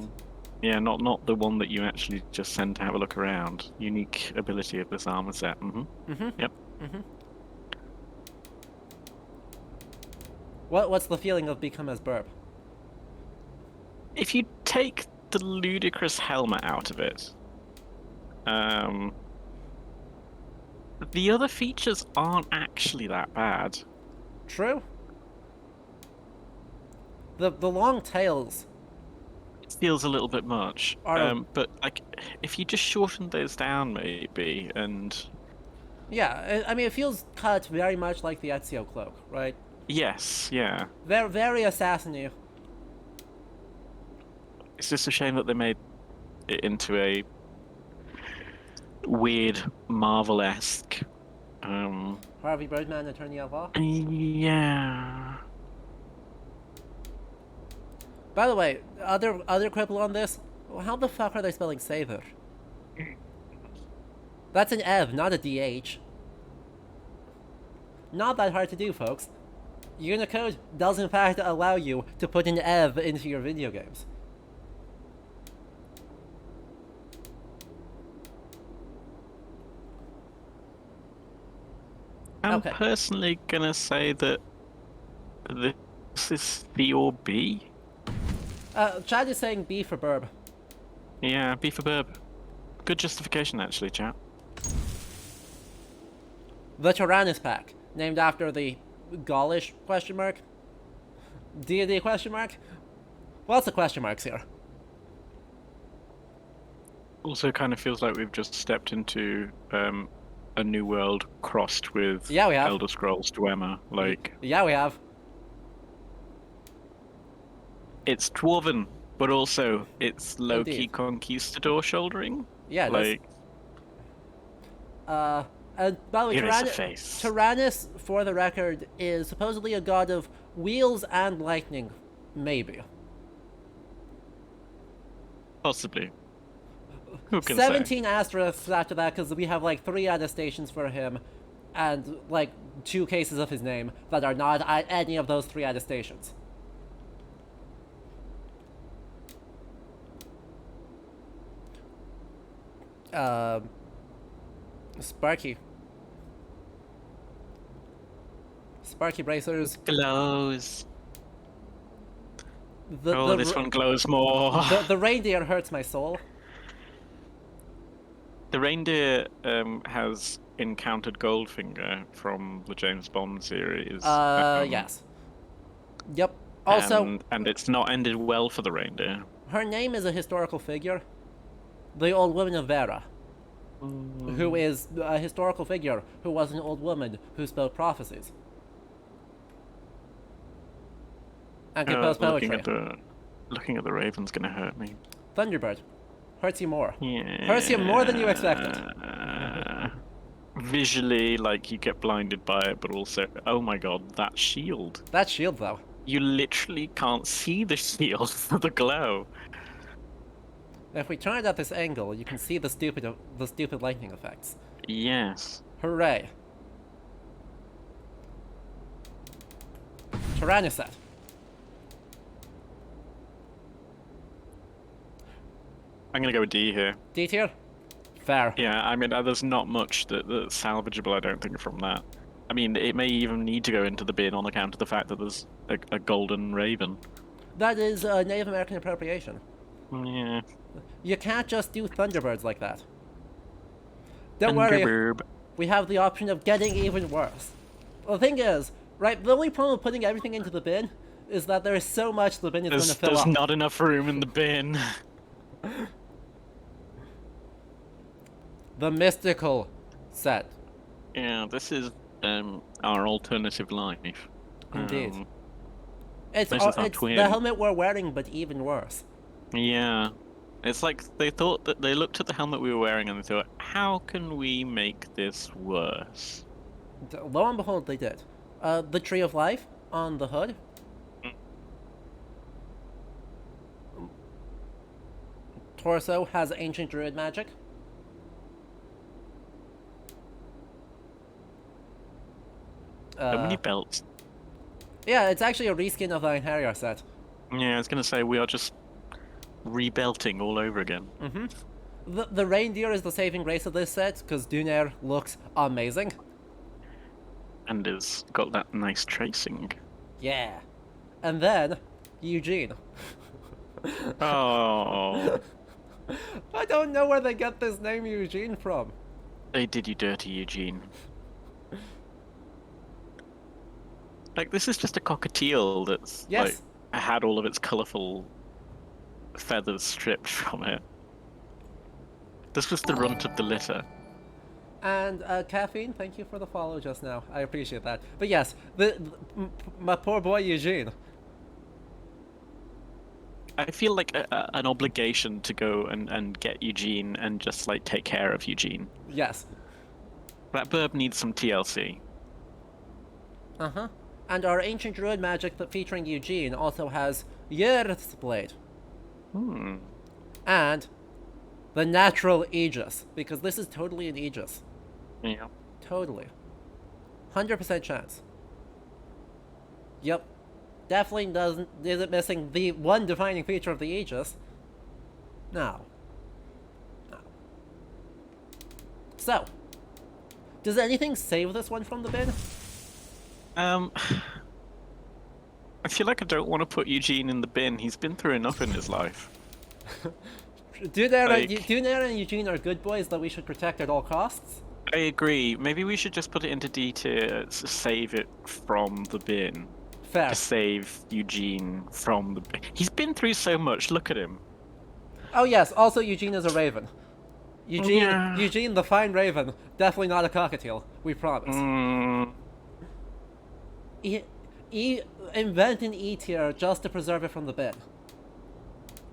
Yeah, not the one that you actually just send to have a look around. Unique ability of this armor set. Mm-hmm. Yep. Mm-hmm. What's the feeling of become as Burb? If you take the ludicrous helmet out of it, um, the other features aren't actually that bad. True. The long tails It feels a little bit much. are But like, if you just shorten those down, maybe, and yeah. I mean, it feels cut very much like the Ezio cloak, right? yes, yeah. Very assassin-y. It's just a shame that they made it into a weird Marvel-esque. Harvey Birdman, attorney at law. Yeah. By the way, other quibble on this. How the fuck are they spelling Savor? That's an Ev, not a DH. Not that hard to do, folks. Unicode does in fact allow you to put an Ev into your video games. I'm Okay. personally gonna say that this is C or B. Chad is saying B for Burb. Yeah, B for Burb. Good justification, actually, chat. The Tyrannus pack, named after the Gaulish question mark? deity question mark? Lots of question marks here. Also, kind of feels like we've just stepped into a new world crossed with Yeah, we have. Elder Scrolls Dwemer. Like, Yeah, we have. it's dwarven, but also it's low-key Indeed. conquistador shouldering. Yeah, it Like, and by the way, here is a face. Tyrannus, for the record, is supposedly a god of wheels and lightning. Maybe. Possibly. Who can 17 asterisks after that, because we have like 3 attestations for him, and like 2 cases of his name that are not at any of those 3 attestations. Sparky. Sparky bracers. Glows. The, This one glows more. the reindeer hurts my soul. The reindeer has encountered Goldfinger from the James Bond series. Yes. Yep. Also, and it's not ended well for the reindeer. her name is a historical figure. The old woman of Vera, who is a historical figure who was an old woman who spoke prophecies. And composed poetry. Looking at the raven's gonna hurt me. Thunderbird. Hurts you more. Yeah. Hurts you more than you expected. Visually, like, you get blinded by it, but also, oh my god, that shield. That shield, though. You literally can't see the shield for the glow. If we turn it at this angle, you can see the stupid lightning effects. Yes. Hooray. Tyrannosaur. I'm gonna go with D here. D tier? Fair. Yeah, I mean, there's not much that's salvageable, I don't think, from that. I mean, it may even need to go into the bin on account of the fact that there's a golden raven. That is Native American appropriation. Yeah. You can't just do Thunderbirds like that. Don't worry, we have the option of getting even worse. Well, the thing is, right, the only problem with putting everything into the bin is that there is so much the bin is going to fill up. There's not enough room in the bin. The mystical set. Yeah, this is our alternative life. Indeed. It's this is our it's twin. the helmet we're wearing, but even worse. Yeah. It's like they thought that they looked at the helmet we were wearing and they thought, how can we make this worse? Lo and behold, they did. The Tree of Life on the hood. Torso has ancient druid magic. How many belts? Yeah, it's actually a reskin of the Einherjar set. Yeah, I was gonna say we are just rebelting all over again. The reindeer is the saving grace of this set, because Dunair looks amazing. And has got that nice tracing. Yeah. And then, Eugene. Oh, I don't know where they get this name Eugene from. they did you dirty, Eugene. Like, this is just a cockatiel that's, Yes. like, had all of its colourful feathers stripped from it. This was the runt of the litter. And Caffeine, thank you for the follow just now. I appreciate that. But yes, my poor boy Eugene. I feel like an obligation to go and get Eugene and just, like, take care of Eugene. Yes. That burb needs some TLC. Uh-huh. And our ancient druid magic that featuring Eugene also has Yirth's Blade. Hmm. And the natural Aegis, because this is totally an Aegis. Yeah. Totally. 100% chance. Yep. Definitely isn't missing the one defining feature of the Aegis. No. No. So, does anything save this one from the bin? I feel like I don't want to put Eugene in the bin. He's been through enough in his life. Dunair and Eugene are good boys that we should protect at all costs. I agree. Maybe we should just put it into D tier to save it from the bin. Fair. To save Eugene from the bin. He's been through so much. Look at him. Oh yes, also Eugene is a raven. Yeah. Eugene the fine raven. Definitely not a cockatiel. We promise. Invent an E tier just to preserve it from the bin.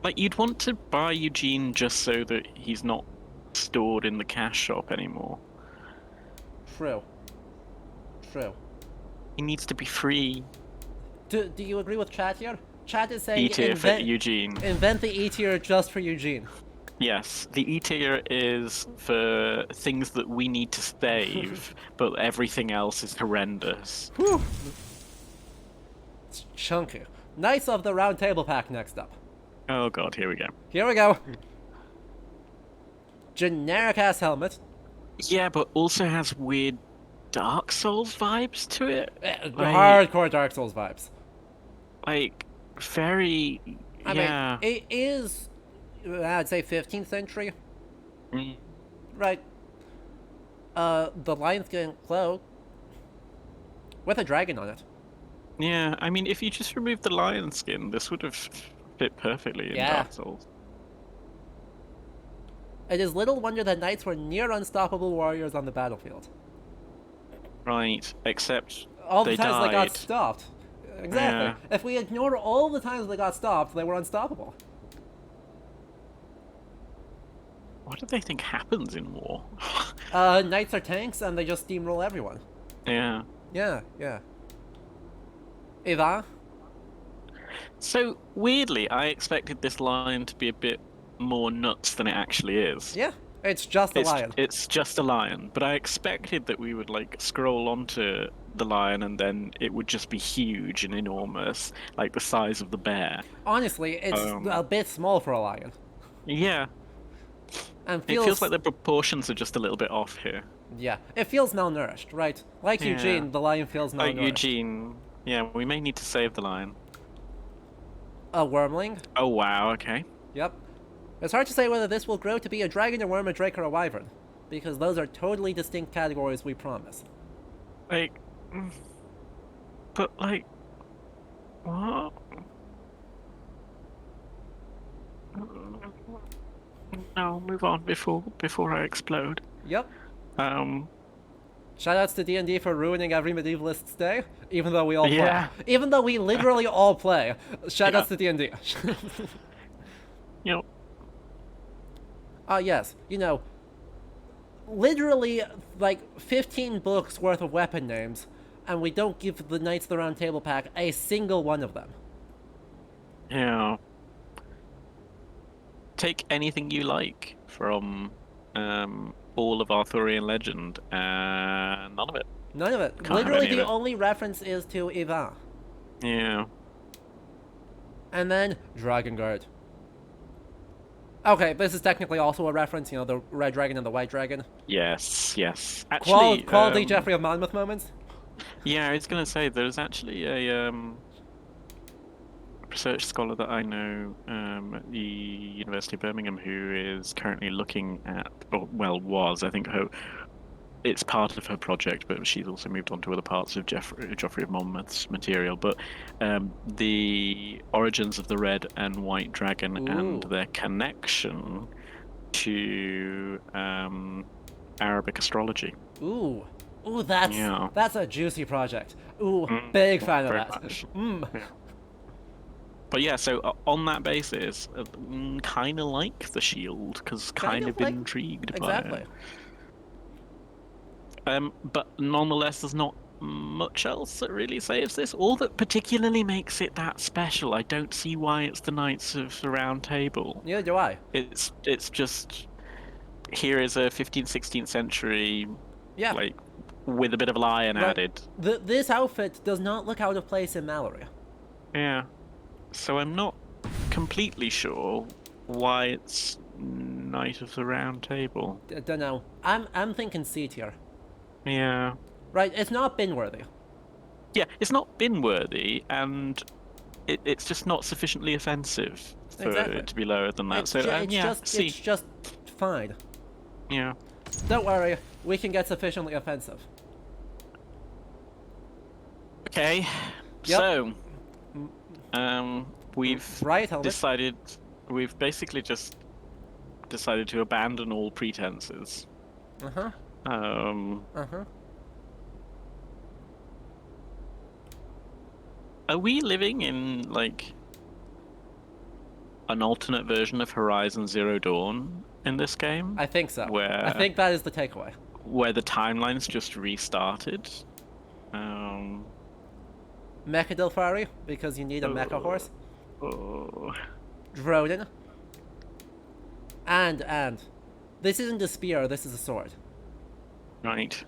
Like, you'd want to buy Eugene just so that he's not stored in the cash shop anymore. True. True. He needs to be free. Do you agree with chat here? Chat is saying E tier for Eugene. Invent the E tier just for Eugene. Yes, the E tier is for things that we need to save, but everything else is horrendous. Whew. It's chunky. Knights of the Round Table Pack next up. Oh god, here we go. Here we go. Generic ass helmet. Yeah, but also has weird Dark Souls vibes to it. Hardcore Dark Souls vibes. Like, very... I mean, it is, I'd say 15th century. Mm. Right. The lion's getting cloaked with a dragon on it. Yeah, I mean, if you just remove the lion skin, this would have fit perfectly in Dark Souls. It is little wonder that knights were near unstoppable warriors on the battlefield. Right, except all the they times died. they got stopped. Exactly. Yeah. If we ignore all the times they got stopped, they were unstoppable. What do they think happens in war? Knights are tanks and they just steamroll everyone. Yeah. Yeah, yeah. Eva? So, weirdly, I expected this lion to be a bit more nuts than it actually is. Yeah, it's just a lion. It's just a lion, but I expected that we would, like, scroll onto the lion and then it would just be huge and enormous, like the size of the bear. Honestly, it's a bit small for a lion. Yeah. And It feels like the proportions are just a little bit off here. Yeah, it feels malnourished, right? Like Yeah. Eugene, the lion feels malnourished. Like Eugene. Yeah, we may need to save the lion. A wormling? Oh, wow, okay. Yep. It's hard to say whether this will grow to be a dragon, a worm, a drake, or a wyvern, because those are totally distinct categories, we promise. Like... But, like... What? No, move on before I explode. Yep. Um... Shoutouts to D&D for ruining every medievalist's day, even though we all Yeah. play. Even though we literally all play. Shoutouts to D&D. Yep. Yes, you know, literally, like, 15 books worth of weapon names, and we don't give the Knights of the Round Table Pack a single one of them. Yeah. Take anything you like from all of Arthurian legend, and none of it. None of it. Can't have Literally, any of the it. only reference is to Ivan. Yeah. And then, Dragon Guard. Okay, this is technically also a reference, the red dragon and the white dragon. Yes, yes. Actually, Quality Jeffrey of Monmouth moments. yeah, I was gonna say there's actually a research scholar that I know at the University of Birmingham who is currently looking at, or well, was I think it's part of her project, but she's also moved on to other parts of Geoffrey of Monmouth's material. But the origins of the red and white dragon and Ooh. their connection to Arabic astrology. Ooh. Ooh, Yeah. that's a juicy project. Ooh, big fan of Very that. much. Mm. Yeah. But yeah, so on that basis, kind of like the shield, because Kind kind of of like intrigued by exactly. it. But nonetheless, there's not much else that really saves this. All that particularly makes it that special, I don't see why it's the Knights of the Round Table. Neither do I. It's just here is a 15th, 16th century, Yeah. like with a bit of lion Right. added. This outfit does not look out of place in Mallory. Yeah. So I'm not completely sure why it's Knight of the Round Table. Don't know. I'm thinking C tier. Yeah. Right. It's not bin worthy. Yeah, it's not bin worthy, and it's just not sufficiently offensive for Exactly. it to be lower than that. It's So yeah, C. it's just fine. Yeah. Don't worry. We can get sufficiently offensive. Okay. Yep. So, we've Right, Helmet? decided. We've basically just decided to abandon all pretenses. Uh-huh. Uh-huh. Are we living in like an alternate version of Horizon Zero Dawn in this game? I think so. Where I think that is the takeaway. where the timeline's just restarted? Um, Mecha Dilfari, because you need a mecha horse. oh, Droden. And. This isn't a spear, this is a sword. right.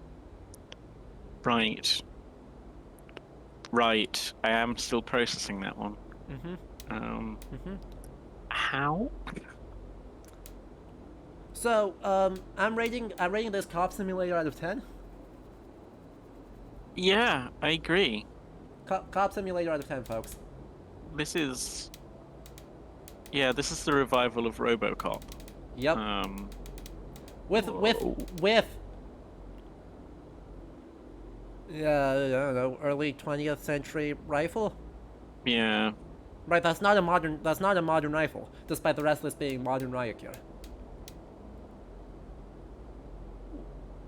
Right. Right. I am still processing that one. How? So, I'm rating this cop simulator out of 10. Yeah, I agree. Cop simulator out of 10, folks. This is. Yeah, this is the revival of RoboCop. Yep. With yeah, I don't know, early 20th century rifle. Yeah. Right, that's not a modern rifle, despite the rest of this being modern riot gear.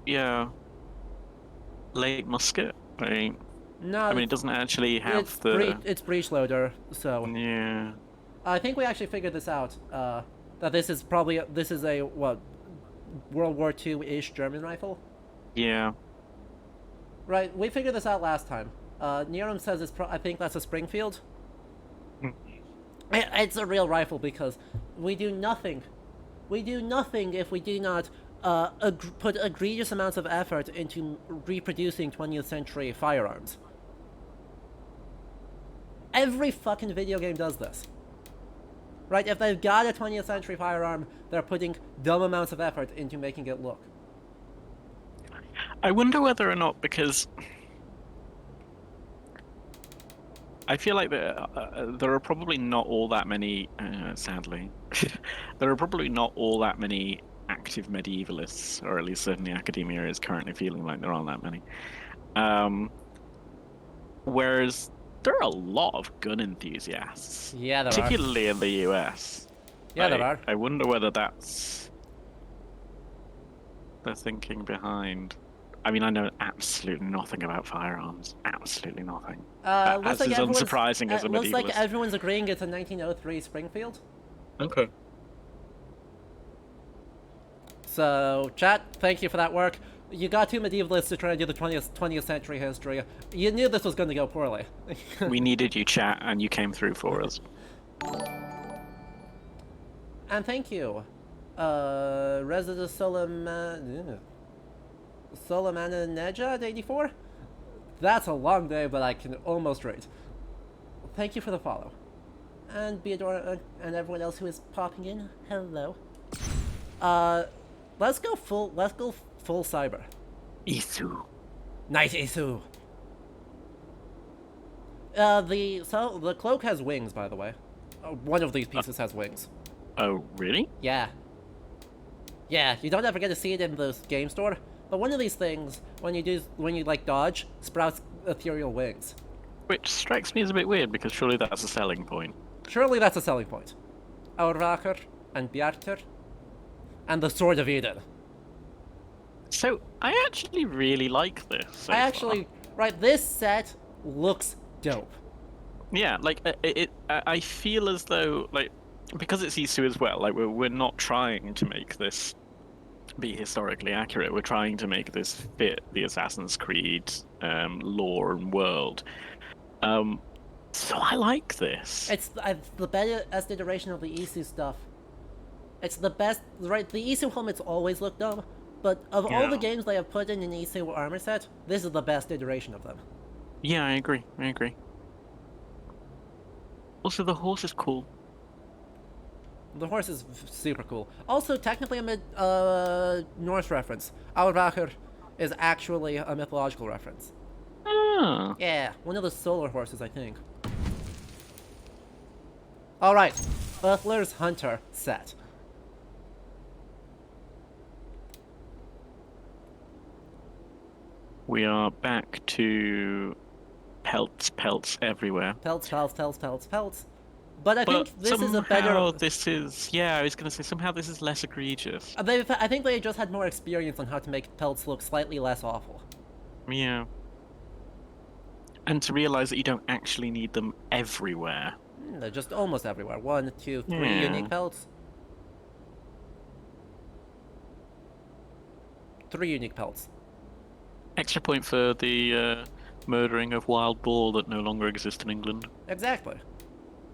Yeah. Late musket. Right. No, I mean, it doesn't actually have the. it's breech loader, so Yeah. I think we actually figured this out. That this is a what, World War II-ish German rifle. Yeah. Right, we figured this out last time. Nerum says I think that's a Springfield. It's a real rifle because we do nothing. We do nothing if we do not put egregious amounts of effort into reproducing 20th century firearms. Every fucking video game does this. Right, if they've got a 20th century firearm, they're putting dumb amounts of effort into making it look. I wonder whether or not, because I feel like there are probably not all that many, sadly, there are probably not all that many active medievalists, or at least certainly academia is currently feeling like there aren't that many. Whereas there are a lot of gun enthusiasts. Yeah, there particularly in the US. Yeah, there are. I wonder whether that's the thinking behind. I mean, I know absolutely nothing about firearms. Absolutely nothing. Looks as like is unsurprising as a looks like medievalist. everyone's agreeing it's a 1903 Springfield. Okay. So, chat, thank you for that work. You got two medievalists to try to do the 20th century history. You knew this was going to go poorly. We needed you, chat, and you came through for us. And thank you, Resident Solomana Nejad 84. That's a long day, but I can almost read. Thank you for the follow. and Beador and everyone else who is popping in. Hello. Let's go full cyber. Isu. Nice Isu. The cloak has wings, by the way. One of these pieces has wings. Oh, really? Yeah. Yeah, you don't ever get to see it in the game store, but one of these things, when you like dodge, sprouts ethereal wings. Which strikes me as a bit weird, because surely that's a selling point. Surely that's a selling point. Auraker and Bjartur and the Sword of Eden. So, I actually really like this so right, this set looks dope. Yeah, like, I feel as though, like, because it's Isu as well, like, we're not trying to make this be historically accurate. We're trying to make this fit the Assassin's Creed lore and world. So I like this. It's the best iteration of the Isu stuff. It's the best, right? The Isu helmets always look dumb, but of all the games they have put in an Isu armor set, this is the best iteration of them. Yeah, I agree. Also, the horse is cool. The horse is super cool. Also, technically a Norse reference. Auraker is actually a mythological reference. Ah. Yeah, one of the solar horses, I think. Alright, Uthler's Hunter set. We are back to pelts everywhere. Pelts. But I think this is a better... this is... Yeah, I was going to say, somehow this is less egregious. I think they just had more experience on how to make pelts look slightly less awful. Yeah. And to realize that you don't actually need them everywhere. They're just almost everywhere. 1, 2, 3 unique pelts. 3 unique pelts. Extra point for the murdering of wild boar that no longer exist in England. Exactly.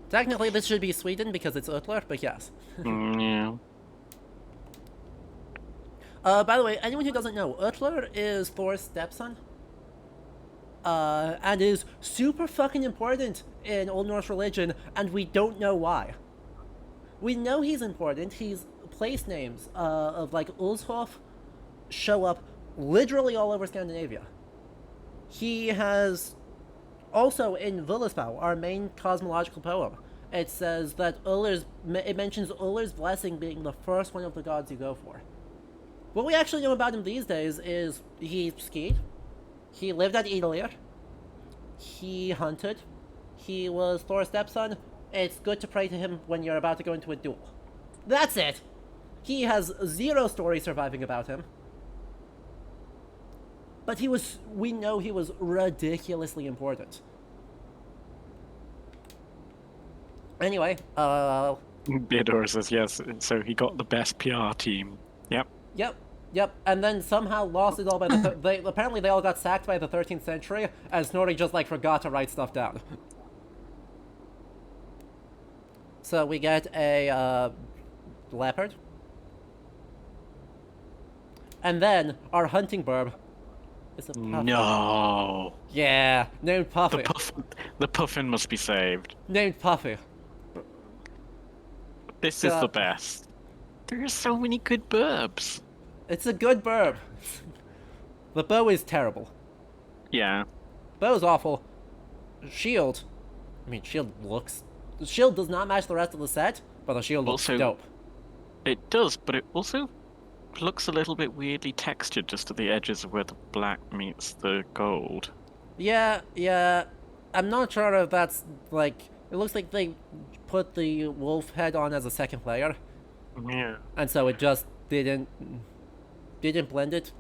Technically, this should be Sweden because it's Utler, but yes. Yeah. By the way, anyone who doesn't know, Utler is Thor's stepson. And is super fucking important in Old Norse religion, and we don't know why. We know he's important. His place names of like Ulshof show up literally all over Scandinavia. He has also in Völuspá, our main cosmological poem, it says that it mentions Uller's blessing being the first one of the gods you go for. What we actually know about him these days is he skied, he lived at Idalir, he hunted, he was Thor's stepson. It's good to pray to him when you're about to go into a duel. That's it! He has 0 story surviving about him. But we know he was ridiculously important. Anyway, Beador says yes, so he got the best PR team. Yep. Yep, and then somehow lost it all by the... apparently they all got sacked by the 13th century, and Snorri just, like, forgot to write stuff down. So we get a, leopard. And then, our hunting burb is a puffin. No! Yeah, named Puffy. The puffin must be saved. Named Puffy. This is the best. There are so many good burbs. It's a good burb. The bow is terrible. Yeah. Bow's awful. Shield. I mean, shield looks... The shield does not match the rest of the set, but the shield looks dope. It does, but it also looks a little bit weirdly textured just at the edges of where the black meets the gold. Yeah. I'm not sure if that's, like... It looks like they put the wolf head on as a second layer. Yeah. And so it just didn't blend it.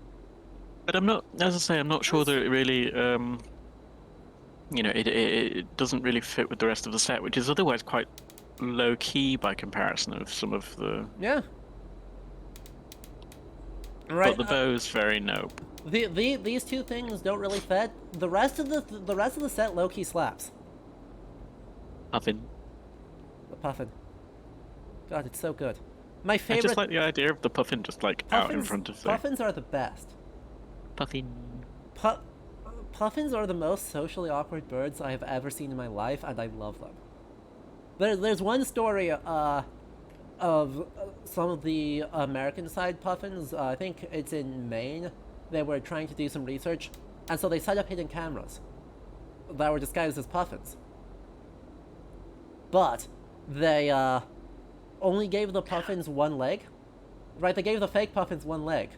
But I'm not, as I say, I'm not sure that it really, it doesn't really fit with the rest of the set, which is otherwise quite low-key by comparison of some of the... Yeah. Right. But the bow's very nope. These two things don't really fit. The rest of the set low-key slaps. Puffin. The puffin. God, it's so good. My favorite... I just like the idea of the puffin just, like, out in front of the... Puffins are the best. Puffin. Puffins are the most socially awkward birds I have ever seen in my life, and I love them. There's one story of some of the American side puffins. I think it's in Maine. They were trying to do some research, and so they set up hidden cameras that were disguised as puffins. But they only gave the puffins one leg. Right? They gave the fake puffins one leg.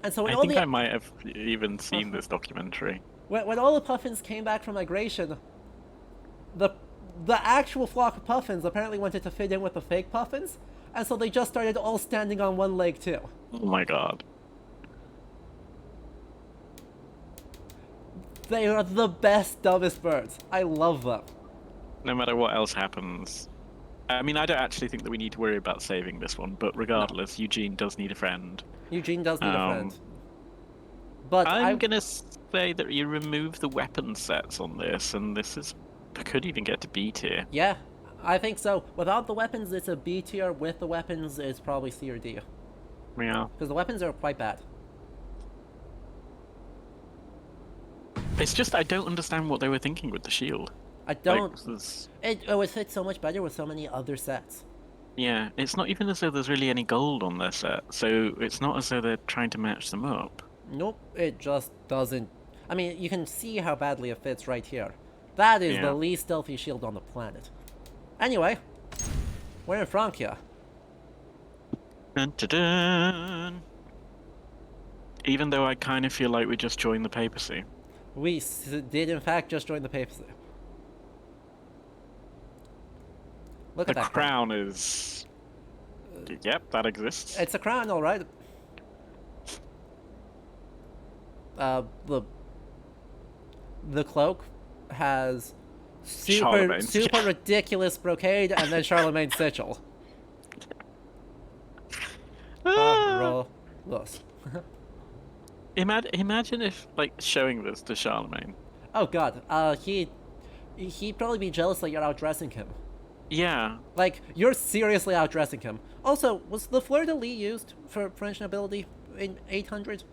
And so when I all think the I might have even seen this documentary. when all the puffins came back from migration, the the actual flock of puffins apparently wanted to fit in with the fake puffins, and so they just started all standing on one leg too. Oh my god. They are the best, dumbest birds. I love them. No matter what else happens. I mean, I don't actually think that we need to worry about saving this one, but No, regardless, Eugene does need a friend. Eugene does need a Um, friend. But I'm gonna say that you remove the weapon sets on this, and this is could even get to B tier. yeah, I think so. Without the weapons, it's a B tier. With the weapons, it's probably C or D. Yeah. Because the weapons are quite bad. It's just I don't understand what they were thinking with the shield. I don't. Like, there's- It would fit so much better with so many other sets. yeah, it's not even as though there's really any gold on their set, so it's not as though they're trying to match them up. Nope, it just doesn't. I mean, you can see how badly it fits right here. That is Yeah. the least stealthy shield on the planet. Anyway, we're in Francia. Dun, dun, dun. Even though I kind of feel like we just joined the papacy. We did, in fact, just join the papacy. Look The at that crown is. Yep, that exists. It's a crown, all right. The cloak has Charlemagne's. super ridiculous brocade and then Charlemagne's sigil. Ah! Carolus. Imagine if, like, showing this to Charlemagne. Oh god, he'd probably be jealous that you're outdressing him. Yeah. Like, you're seriously outdressing him. Also, was the fleur-de-lis used for French nobility in 800?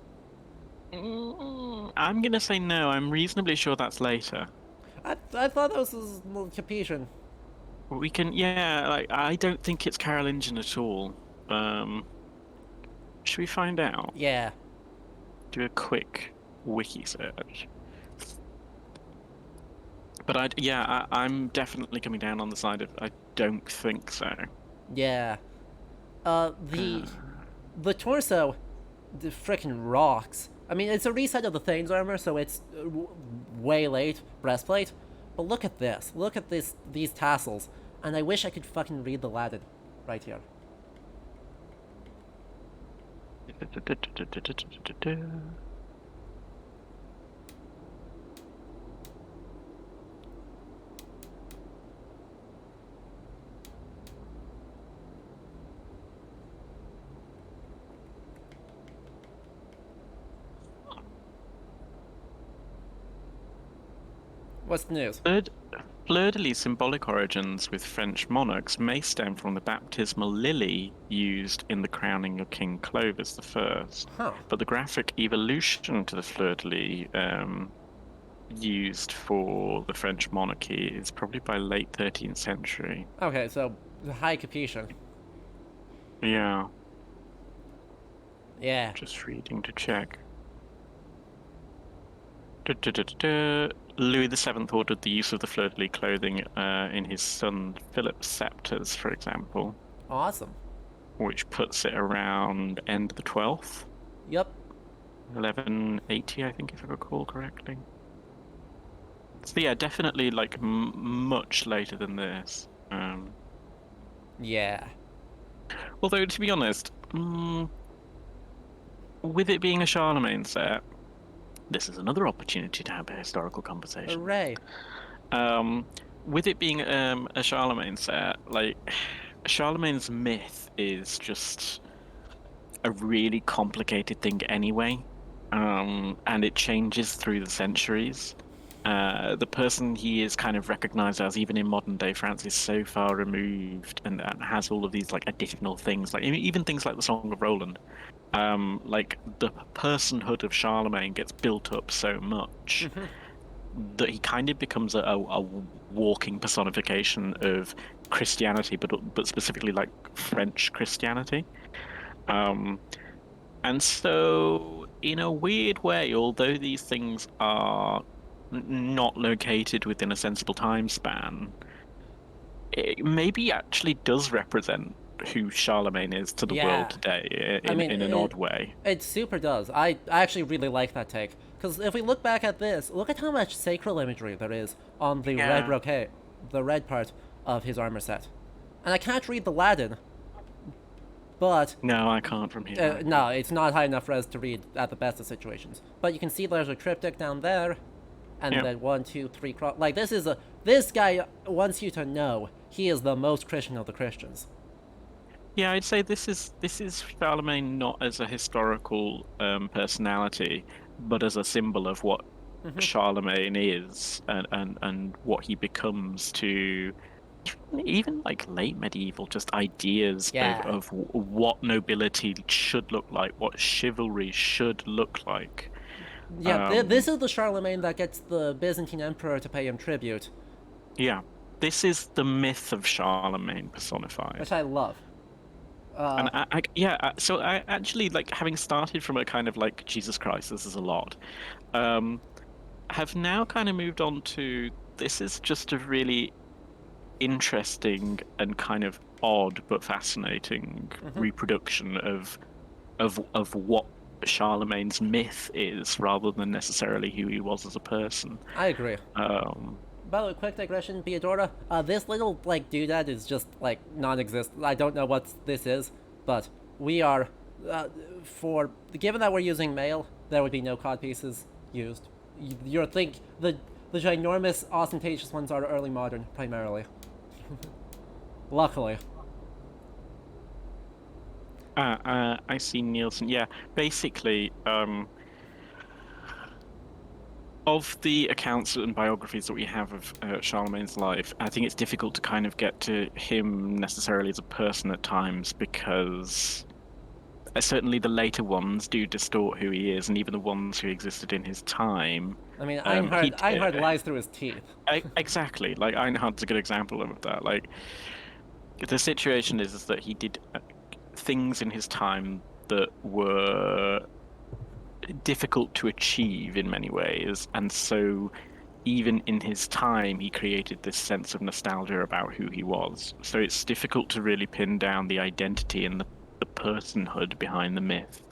I'm gonna say no. I'm reasonably sure that's later. I thought that was Capetian. We can, yeah, like, I don't think it's Carolingian at all. Should we find out? Yeah. Do a quick wiki search. But I'm definitely coming down on the side of I don't think so. Yeah. The torso, the frickin' rocks. I mean, it's a reset of the Thane's armor, so it's way late. Breastplate. But look at this. Look at these tassels. And I wish I could fucking read the Latin right here. What's the news? Fleur-de-lis symbolic origins with French monarchs may stem from the baptismal lily used in the crowning of King Clovis I. Huh. But the graphic evolution to the fleur-de-lis used for the French monarchy is probably by late 13th century. Okay, so high Capetian. Yeah, Yeah. just reading to check. Louis VII ordered the use of the fleur-de-lis clothing in his son Philip's scepters, for example, Awesome. which puts it around end of the 12th, Yep. 1180, I think, if I recall correctly. So yeah, definitely like much later than this. Yeah. Although, to be honest, with it being a Charlemagne set, this is another opportunity to have a historical conversation. Hooray. With it being a Charlemagne set, like Charlemagne's myth is just a really complicated thing anyway, and it changes through the centuries. The person he is kind of recognized as, even in modern day France, is so far removed and has all of these like additional things, like even things like the Song of Roland. Like the personhood of Charlemagne gets built up so much that he kind of becomes a walking personification of Christianity, but specifically like French Christianity. Um, and so, in a weird way, although these things are not located within a sensible time span, it maybe actually does represent who Charlemagne is to the world Yeah. today I mean, in an odd way. it super does. I actually really like that take. Because if we look back at this, look at how much sacral imagery there is on the red Yeah. brocade, the red part of his armor set. And I can't read the Latin, but No, I can't from here either. no, it's not high enough res to read at the best of situations. But you can see there's a triptych down there, and Yeah. then 1, 2, 3 cross. Like this guy wants you to know he is the most Christian of the Christians. Yeah, I'd say this is Charlemagne not as a historical personality, but as a symbol of what Charlemagne is and what he becomes to even like late medieval just ideas Yeah. of what nobility should look like, what chivalry should look like. Yeah, this Um, is the Charlemagne that gets the Byzantine emperor to pay him tribute, yeah, this is the myth of Charlemagne personified. which I love. And yeah, so I actually like having started from a kind of like Jesus Christ, this is a lot. Um, have now kind of moved on to this is just a really interesting and kind of odd but fascinating reproduction of what Charlemagne's myth is, rather than necessarily who he was as a person. I agree. Um, By the way, quick digression, Beadora. This little like doodad is just like non-existent. I don't know what this is, but we are for given that we're using mail, there would be no cod pieces used. You're think the ginormous ostentatious ones are early modern primarily. Luckily. I see Nielsen. Yeah, basically, of the accounts and biographies that we have of Charlemagne's life, I think it's difficult to kind of get to him necessarily as a person at times because certainly the later ones do distort who he is, and even the ones who existed in his time. I mean, He Einhard lies through his teeth. exactly like Einhard's a good example of that. Like the situation is that he did things in his time that were difficult to achieve in many ways, and so even in his time he created this sense of nostalgia about who he was. So it's difficult to really pin down the identity and the personhood behind the myth.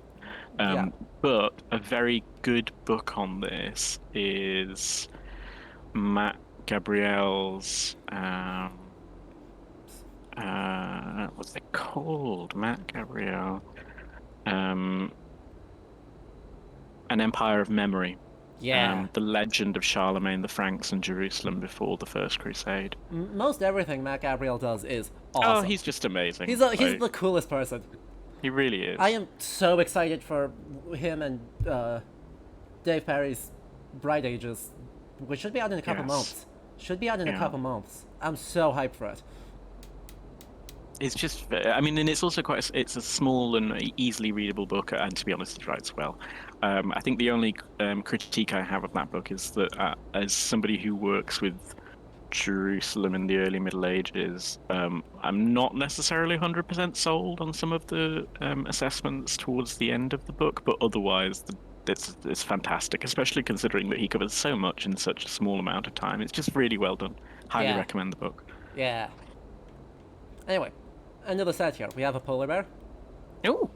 Yeah. But a very good book on this is Matt Gabriel's what's it called? Matt Gabriel. An Empire of Memory. Yeah. The legend of Charlemagne the Franks and Jerusalem before the First Crusade. Most everything Matt Gabriel does is Oh, awesome. he's just amazing. He's Like, the coolest person. he really is. I am so excited for him and Dave Perry's Bright Ages, which should be out in a couple Yes. months. Should be out in a Yeah. couple months. I'm so hyped for it. It's just, I mean, and it's also quite, it's a small and easily readable book, and to be honest, he writes well. I think the only critique I have of that book is that as somebody who works with Jerusalem in the early Middle Ages, I'm not necessarily 100% sold on some of the assessments towards the end of the book, but otherwise, it's fantastic, especially considering that he covers so much in such a small amount of time. It's just really well done. Highly Yeah. recommend the book. Yeah. Anyway, another set here. We have a polar bear, Oh,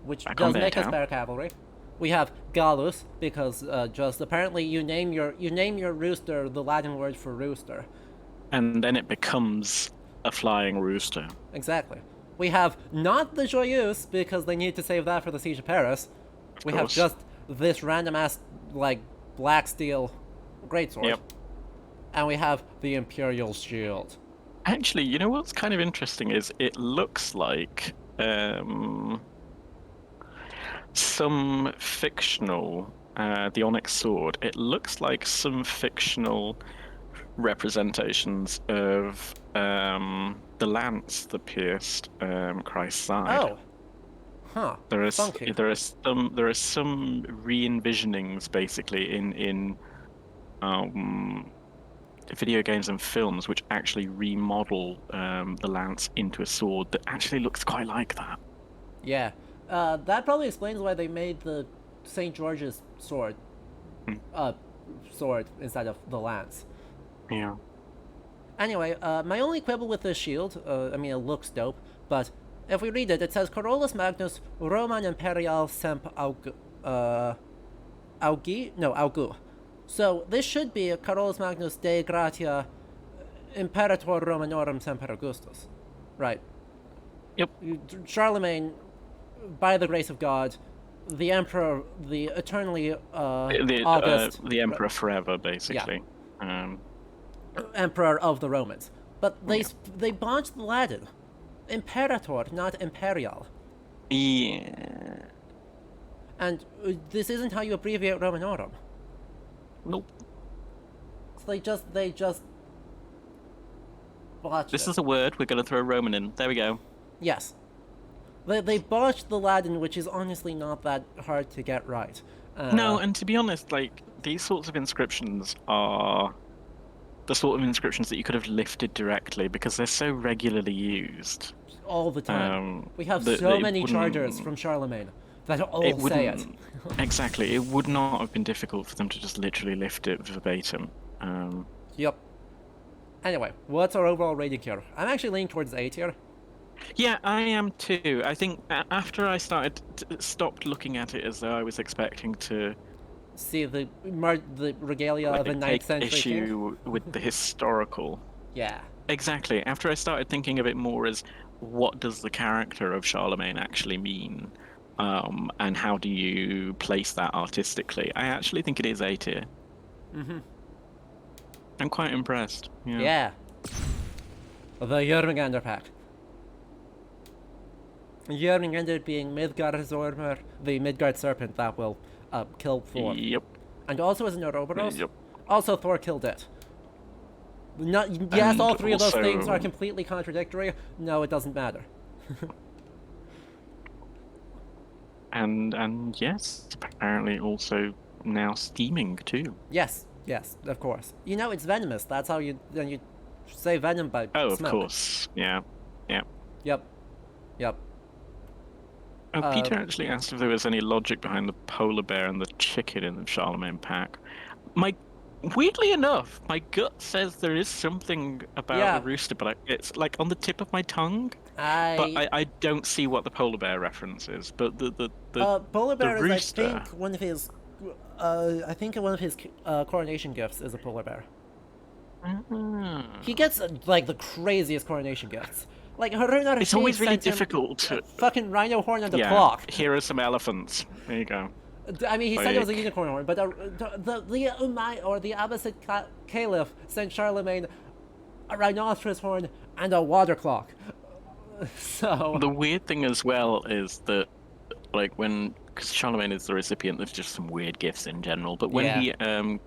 which Back does on bear make us town. bear cavalry. We have Gallus because just apparently you name your rooster the Latin word for rooster. and then it becomes a flying rooster. Exactly. We have not the Joyeuse because they need to save that for the Siege of Paris. We have course. just this random ass like black steel greatsword. Yep. And we have the Imperial Shield. Actually, you know what's kind of interesting is it looks like some fictional, the Onyx Sword. It looks like some fictional representations of the lance that pierced Christ's side. Oh. Huh. Funky. There are some re-envisionings basically in video games and films which actually remodel the lance into a sword that actually looks quite like that. Yeah. That probably explains why they made the St. George's sword, Mm, uh, sword instead of the lance. yeah. Anyway, my only quibble with this shield, I mean, it looks dope, but if we read it, it says Carolus Magnus Roman Imperial Semp Augu. So this should be Carolus Magnus De Gratia Imperator Romanorum Semper Augustus. Right. Yep. Charlemagne, by the grace of God, the Emperor, the eternally August. The Emperor forever, Yeah. basically. Emperor of the Romans. But Yeah. they botched the Latin. Imperator, not imperial. Yeah. And this isn't how you abbreviate Romanorum. Nope. So they just botched This it. is a word. We're going to throw Roman in. There we go. Yes. They botched the Latin, which is honestly not that hard to get right. No, and to be honest, like these sorts of inscriptions are the sort of inscriptions that you could have lifted directly because they're so regularly used. All the time. We have that so it many wouldn't- chargers from Charlemagne that all It say it. wouldn't exactly. It would not have been difficult for them to just literally lift it verbatim. Yep. Anyway, what's our overall rating here? I'm actually leaning towards 8 here. Yeah, I am too. I think after I stopped looking at it as though I was expecting to See the regalia of a 9th take century king? issue with the historical. Yeah. Exactly. After I started thinking of it more as what does the character of Charlemagne actually mean, and how do you place that artistically, I actually think it is A tier. I'm quite impressed. Yeah. Yeah. The Jörmungandr pack. Jörmungandr being Midgardsormr, the Midgard serpent that will kill Thor. Yep. And also as an Ouroboros. Yep. Also, Thor killed it. Yes, And all three of those also- things are completely contradictory. No, it doesn't matter. And yes, apparently also now steaming too. Yes, of course. You know, it's venomous. That's how you say venom by Oh, smoke. of course. Yeah. Yeah. Yep. Oh, Peter actually asked if there was any logic behind the polar bear and the chicken in the Charlemagne pack. Weirdly enough, my gut says there is something about Yeah. the rooster, but it's like on the tip of my tongue. But I I don't see what the polar bear reference is. But the polar bear is, rooster. I think, one of his coronation gifts is a polar bear. Ah. He gets like the craziest coronation gifts. Like Harun It's always really difficult to. fucking rhino horn and a Yeah, clock. here are some elephants. There you go. I mean, he said it was a Like- unicorn horn, but the Umayyad or the Abbasid Caliph sent Charlemagne a rhinoceros horn and a water clock. So The weird thing as well is that, like, because Charlemagne is the recipient of just some weird gifts in general, but when he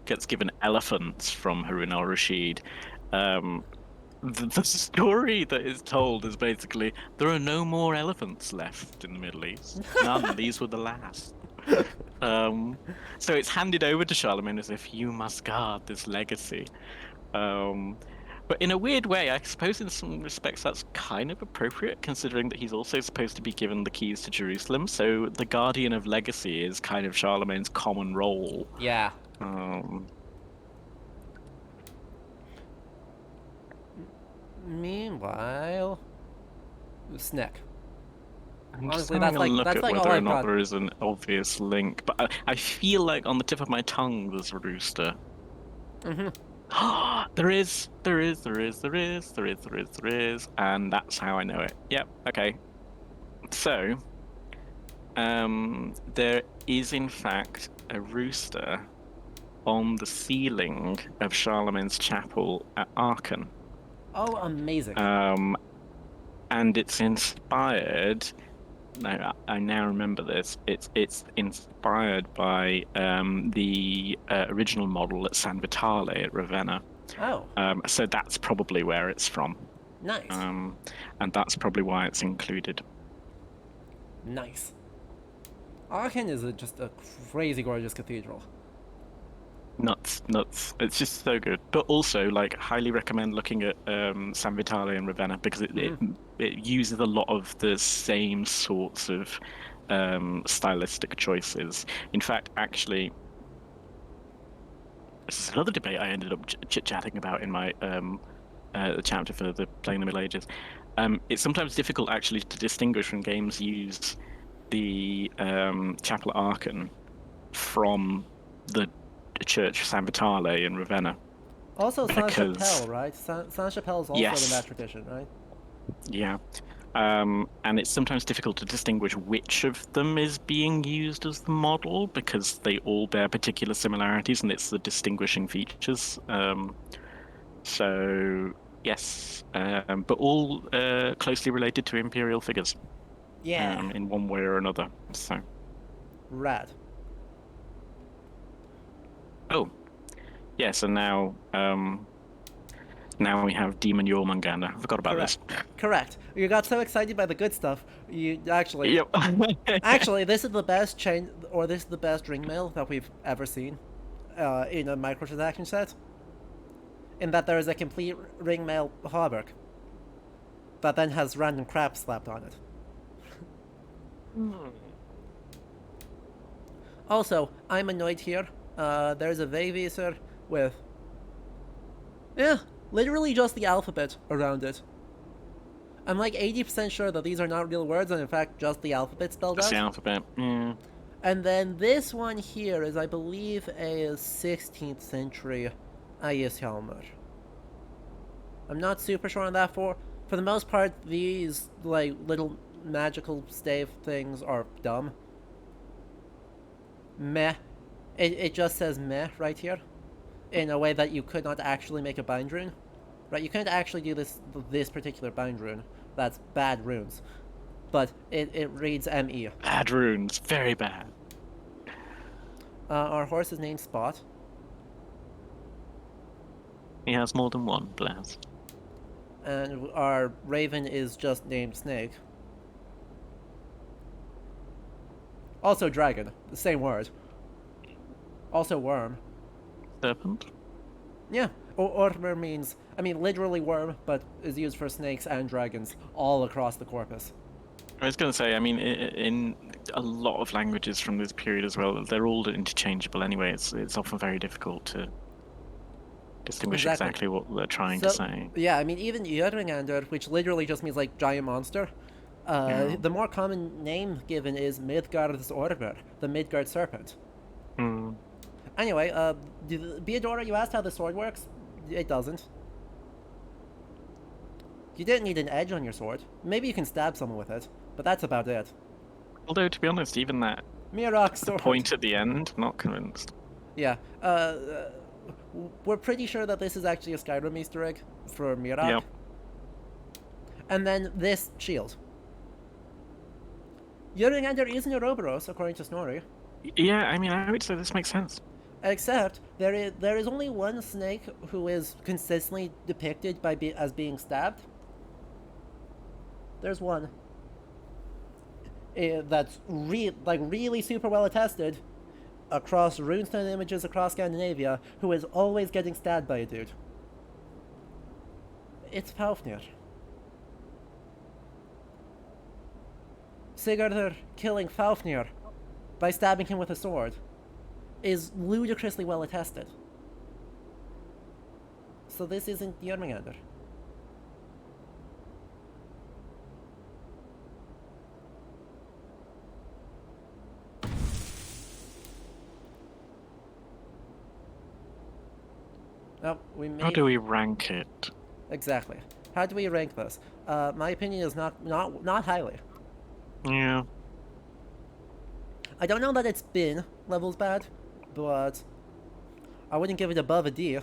gets given elephants from Harun al-Rashid, the story that is told is basically there are no more elephants left in the Middle East. None. These were the last. So it's handed over to Charlemagne as if you must guard this legacy. But in a weird way, I suppose in some respects that's kind of appropriate, considering that he's also supposed to be given the keys to Jerusalem. So the guardian of legacy is kind of Charlemagne's common role. yeah. Meanwhile, Snick. I'm just Honestly, having that's a look that's at like all whether or I've not got. there is an obvious link, but I feel like on the tip of my tongue there's a rooster. There is, and that's how I know it. Yep, okay. So, there is in fact a rooster on the ceiling of Charlemagne's chapel at Aachen. Oh, amazing. And it's inspired. No, I now remember this. It's inspired by the original model at San Vitale at Ravenna. Oh, So that's probably where it's from. nice. And that's probably why it's included. Nice. Aachen is just a crazy gorgeous cathedral. Nuts, nuts. It's just so good. But also, like, highly recommend looking at San Vitale and Ravenna because Hmm. it uses a lot of the same sorts of stylistic choices. In fact, actually, this is another debate I ended up chit-chatting about in my chapter for the Playing the Middle Ages. It's sometimes difficult actually to distinguish when games use the Chapel at Aachen from the church San Vitale in Ravenna Also, Saint-Chapelle, because right? Saint-Chapelle is also in that yes, tradition, right? yeah, and it's sometimes difficult to distinguish which of them is being used as the model because they all bear particular similarities and it's the distinguishing features. So yes, but all closely related to imperial figures Yeah. in one way or another. So Rad. oh yes, and now we have Demon Jormungandr. I forgot about Correct. this. Correct. You got so excited by the good stuff. You actually, Yep. actually, this is the best chain, or this is the best ring mail that we've ever seen, in a microtransaction set. In that there is a complete ring mail hauberk that then has random crap slapped on it. Also, I'm annoyed here. There's a Veyvisor with, yeah, literally just the alphabet around it. I'm like 80% sure that these are not real words and in fact just the alphabet spelled That's the out. alphabet. Yeah. And then this one here is, I believe, a 16th century Ayeshelmer. I'm not super sure on that. For the most part, these like little magical stave things are dumb. Meh. It just says meh right here, in a way that you could not actually make a bind rune. Right, you couldn't actually do this particular bind rune. That's bad runes. But it reads ME. Bad runes. Very bad. Our horse is named Spot. He has more than one, bless. And our raven is just named Snake. Also dragon, the same word. Also worm. Serpent? Yeah, Ormer means, I mean, literally worm, but is used for snakes and dragons all across the corpus. I was going to say, I mean, in a lot of languages from this period as well, they're all interchangeable anyway. It's often very difficult to distinguish Exactly. exactly what they're trying to So, say. yeah, I mean, even Jörmungandr, which literally just means like giant monster, Yeah. the more common name given is Midgard's Ormer, the Midgard serpent. Hmm. Anyway, Beadora, you asked how the sword works? It doesn't. You didn't need an edge on your sword. Maybe you can stab someone with it, but that's about it. Although, to be honest, even that, Mirok the sword. point at the end, not convinced. Yeah. We're pretty sure that this is actually a Skyrim Easter egg for Mirok. Yep. And then this shield. Jörmungandr is an Ouroboros, according to Snorri. Yeah, I mean, I would say this makes sense. Except there is only one snake who is consistently depicted as being stabbed. There's one. That's really super well attested across runestone images across Scandinavia, who is always getting stabbed by a dude. It's Fafnir. Sigurdur killing Fafnir by stabbing him with a sword is ludicrously well attested. So this isn't Jörmungandr. Oh, we may... How do we rank it? Exactly. How do we rank this? My opinion is not highly. Yeah. I don't know that it's been levels bad, but I wouldn't give it above a D.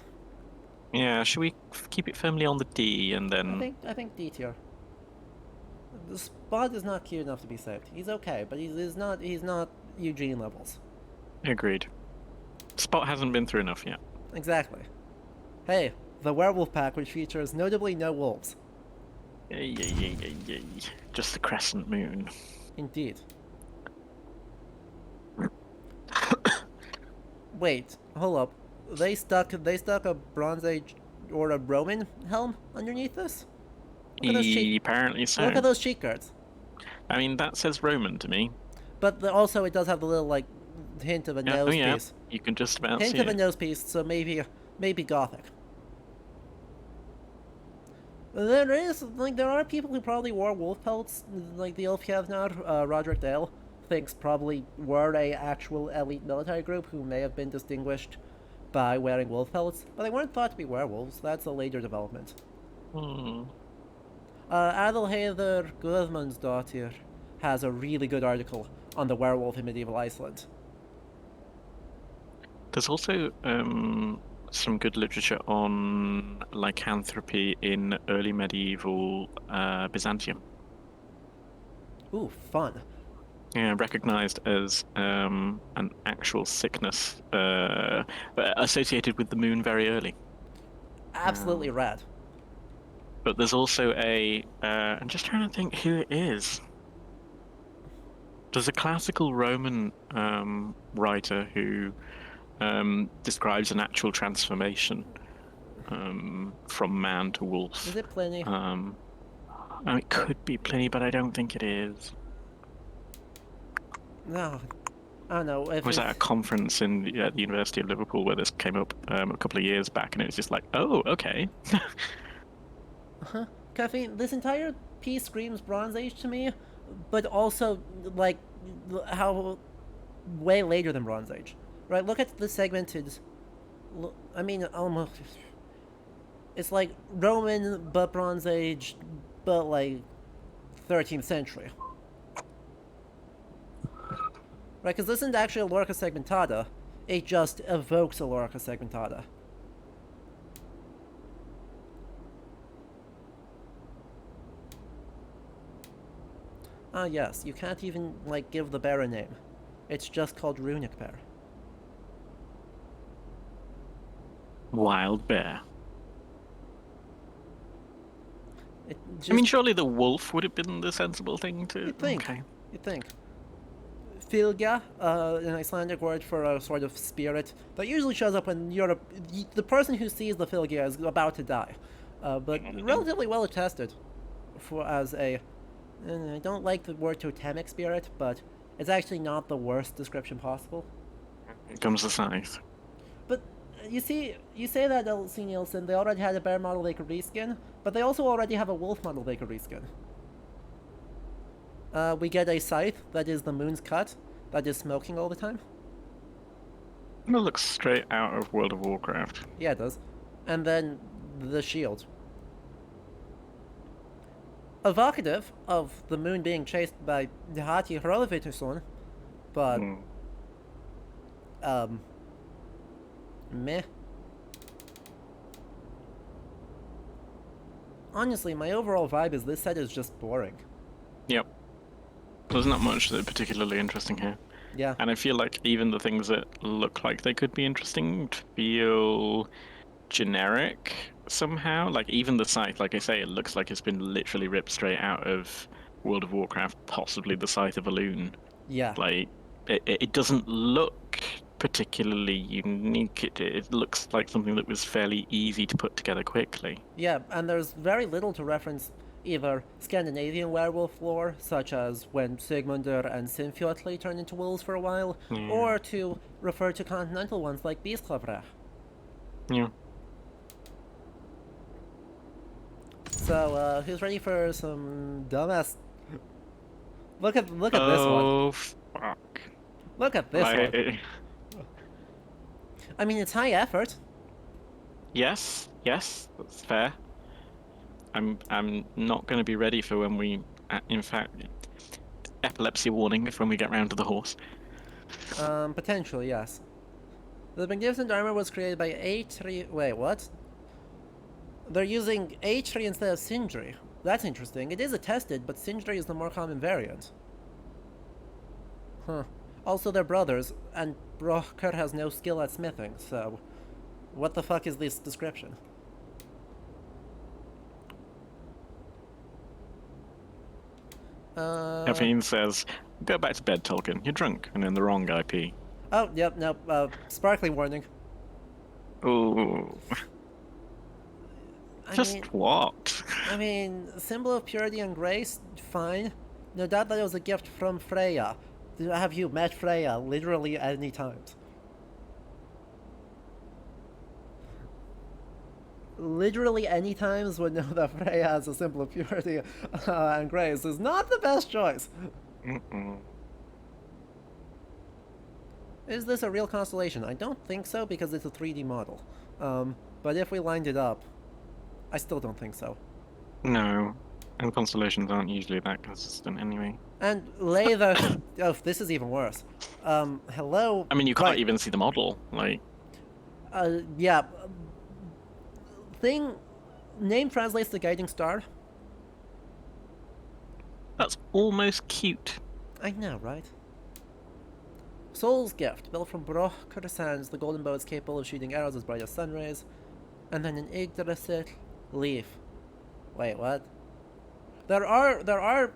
Yeah, should we keep it firmly on the D and then... I think D tier. The Spot is not cute enough to be saved. He's okay, but he's not Eugene levels. Agreed. Spot hasn't been through enough yet. Exactly. Hey, the werewolf pack, which features notably no wolves. Yay, yay, yay, yay, yay. Just the crescent moon. Indeed. Wait, hold up. they stuck a Bronze Age or a Roman helm underneath this. Look at those cheek. Apparently Look at so. those cheek guards. I mean, that says Roman to me. But also, it does have the little like hint of a Yeah, oh nose yeah, piece. you can just about Hint see of a it. nose piece, so maybe Gothic. There are people who probably wore wolf pelts, like the Ulfhednar, Roderick Dale thinks probably were a actual elite military group who may have been distinguished by wearing wolf pelts, but they weren't thought to be werewolves. That's a later development. Hmm. Adelheidr Guðmundsdóttir has a really good article on the werewolf in medieval Iceland. There's also some good literature on lycanthropy in early medieval Byzantium. Ooh, fun. Yeah, recognized as an actual sickness associated with the moon very early. Absolutely rad. But there's also I'm just trying to think who it is. There's a classical Roman writer who describes an actual transformation from man to wolf. Is it Pliny? It could be Pliny, but I don't think it is. No. I don't know. I was at a conference in the University of Liverpool where this came up a couple of years back, and it was just like, oh, okay. Huh? Caffeine, this entire piece screams Bronze Age to me, but also, like, how way later than Bronze Age. Right? Look at the segmented. I mean, almost. It's like Roman, but Bronze Age, but like 13th century. Right? Because this isn't actually a Lorica segmentada, it just evokes a Lorica segmentada. Ah, yes, you can't even, like, give the bear a name. It's just called Runic Bear. Wild bear. Just, I mean, surely the wolf would have been the sensible thing to. you'd think. Okay. You'd think. Fylgja, an Icelandic word for a sort of spirit that usually shows up when the person who sees the Fylgja is about to die, but relatively well attested for as a. I don't like the word totemic spirit, but it's actually not the worst description possible. Here comes the scythe. But you say that L.C. Nielsen, they already had a bear model they could reskin, but they also already have a wolf model they could reskin. We get a scythe that is the moon's cut, that is smoking all the time. It looks straight out of World of Warcraft. Yeah, it does. And then the shield. Evocative of the moon being chased by Hati Hrolvituson, but meh. Honestly, my overall vibe is this set is just boring. Yep. There's not much that particularly interesting here. Yeah. And I feel like even the things that look like they could be interesting feel generic somehow. Like even the scythe, like I say, it looks like it's been literally ripped straight out of World of Warcraft, possibly the Scythe of Elune. Yeah. Like it doesn't look particularly unique. It looks like something that was fairly easy to put together quickly. Yeah, and there's very little to reference either Scandinavian werewolf lore, such as when Sigmundur and Sinfjotli turned into wolves for a while, or to refer to continental ones like Beastklavre. Yeah. So, who's ready for some dumbass? Look at this one. Oh fuck! Look at this one. I mean, it's high effort. Yes, that's fair. I'm not going to be ready for when we, in fact, epilepsy warning if when we get round to the horse. Potentially, yes. The magnificent armor was created by Atri. Wait, what? They're using Atri instead of Sindri. That's interesting. It is attested, but Sindri is the more common variant. Huh. Also, they're brothers, and Broker has no skill at smithing, so what the fuck is this description? Caffeine says, "Go back to bed, Tolkien. You're drunk and in the wrong IP." Oh, yep, nope. Sparkly warning. Oh, I just mean, what? symbol of purity and grace, fine. No doubt that it was a gift from Freya. Have you met Freya literally at any times? Literally any times would know that Freya has a symbol of purity and grace is not the best choice. Mm-mm. Is this a real constellation? I don't think so because it's a 3D model. But if we lined it up, I still don't think so. No, and constellations aren't usually that consistent anyway. And lay the. Oh, this is even worse. Hello. I mean, you can't Right. even see the model. Like, Yeah. Thing. Name translates to guiding star. that's almost cute. I know, right? Soul's Gift, built from Broch sands, the golden bow is capable of shooting arrows as bright as sun rays. And then an Yggdrasil leaf. Wait, what? There are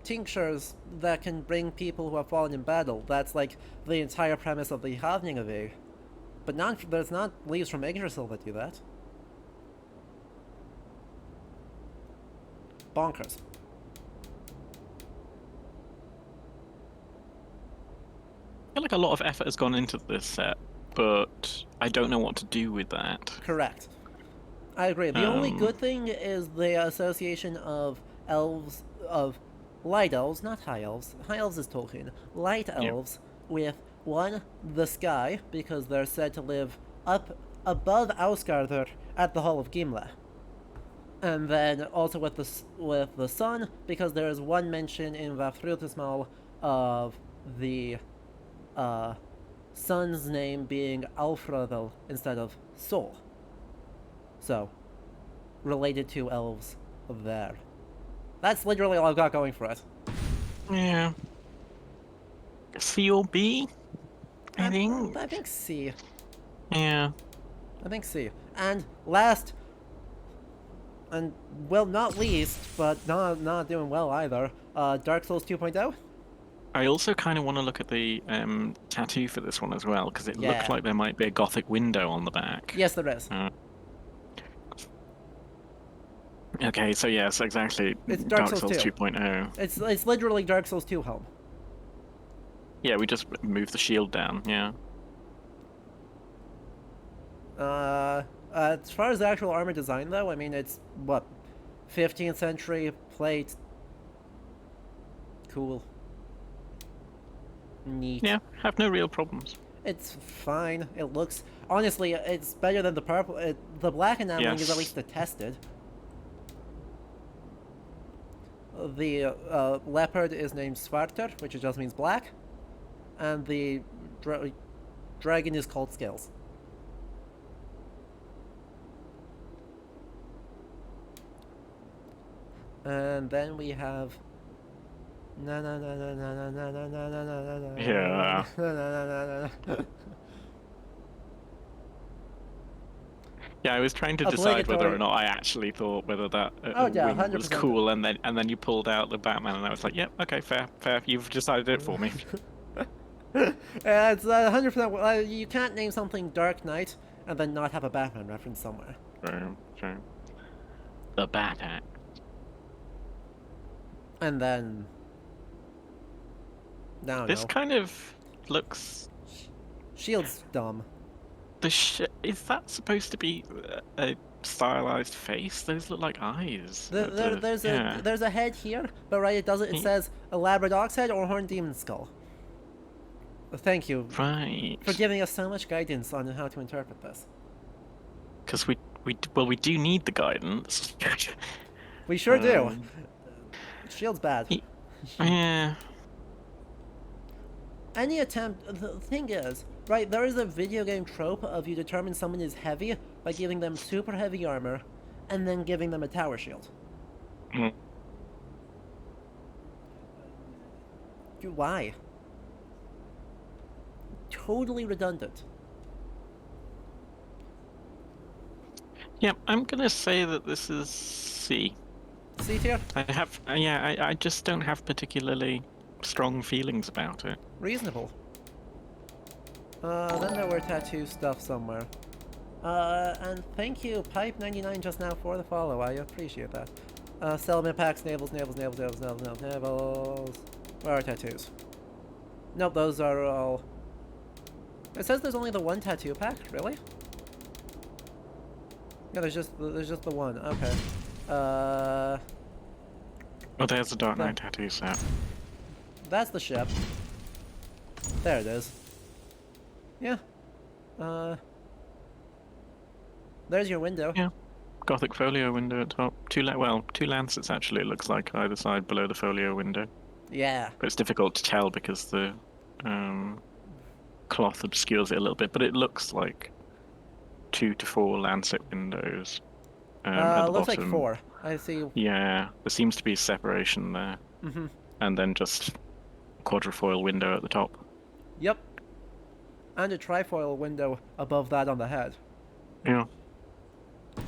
tinctures that can bring people who have fallen in battle. That's like the entire premise of the Havning of Ygg. But there's not leaves from Yggdrasil that do that. Bonkers. I feel like a lot of effort has gone into this set, but I don't know what to do with that. Correct. I agree. The only good thing is the association of elves, of light elves, not high elves. High elves is Tolkien. Light elves with, one, the sky, because they're said to live up above Ausgarður at the Hall of Gimle. And then also with the sun, because there is one mention in Vafthrudismal of the sun's name being Alfredel instead of Sol. So, related to elves there. That's literally all I've got going for it. Yeah. C or B? I think. I think C. Yeah. I think C. And last, and well, not least, but not doing well either. Dark Souls 2.0. I also kind of want to look at the tattoo for this one as well, because it looks like there might be a gothic window on the back. Yes, there is. Okay, so yes, exactly. It's Dark Souls 2. 2.0. It's literally Dark Souls 2 helm. Yeah, we just move the shield down, yeah. As far as the actual armor design, though, I mean, it's, what, 15th century plate. Cool. Neat. Yeah, have no real problems. It's fine. It looks... Honestly, it's better than the purple... the black enameling is at least attested. The leopard is named Svarter, which just means black. And the dragon is called Scales. And then we have... Yeah. Yeah, I was trying to decide whether or not I actually thought whether that wing was cool, and then you pulled out the Batman, and I was like, "Yep, okay, fair. You've decided it for me." It's 100%. You can't name something Dark Knight and then not have a Batman reference somewhere. True. The Bat Act. And then... This kind of looks... Shield's dumb. Is that supposed to be a stylized face? Those look like eyes. There's a head here, but right, it says elaborate ox head or horned demon skull. Thank you. Right. For giving us so much guidance on how to interpret this. Because we do need the guidance. We sure do. Shield's bad. Yeah. Any attempt... The thing is, right, there is a video game trope of you determine someone is heavy by giving them super heavy armor and then giving them a tower shield. Why? Totally redundant. Yeah, I'm gonna say that this is C. C tier? I just don't have particularly strong feelings about it. Reasonable. Then there were tattoo stuff somewhere. And thank you, Pipe99 just now for the follow. I appreciate that. Settlement packs, navels. Where are tattoos? Nope, those are all. It says there's only the one tattoo pack. Really? Yeah, there's just the one. Okay. Oh, there's the Dark Knight tattoo set. That's the ship. There it is. Yeah. There's your window. Yeah. Gothic folio window at top. Two lancets actually, it looks like, either side below the folio window. Yeah. But it's difficult to tell because the cloth obscures it a little bit, but it looks like 2 to 4 lancet windows at the Looks bottom. like 4. I see. Yeah, there seems to be separation there. Mm-hmm. And then just quadrifoil window at the top. Yep. And a trifoil window above that on the head. Yeah.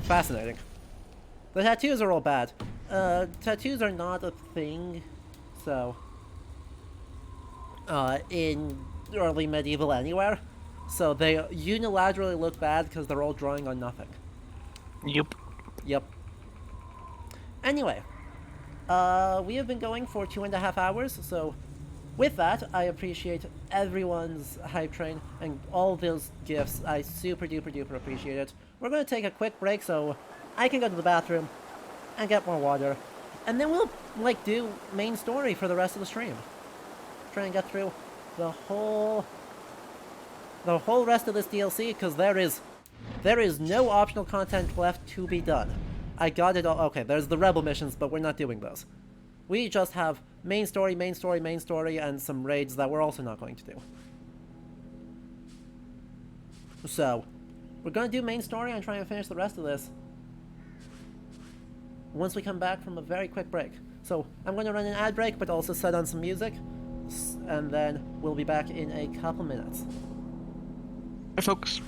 Fascinating. The tattoos are all bad. Tattoos are not a thing, so... in early medieval anywhere. So they unilaterally look bad because they're all drawing on nothing. Yep. Yep. Anyway, we have been going for 2.5 hours, so with that, I appreciate everyone's hype train and all those gifts. I super duper appreciate it. We're going to take a quick break so I can go to the bathroom and get more water. And then we'll, do main story for the rest of the stream. Try and get through the whole rest of this DLC, because there is no optional content left to be done. I got it all. Okay, there's the rebel missions, but we're not doing those. We just have main story, and some raids that we're also not going to do. So, we're going to do main story and try and finish the rest of this once we come back from a very quick break. So, I'm going to run an ad break, but also set on some music, and then we'll be back in a couple minutes. Hey, folks.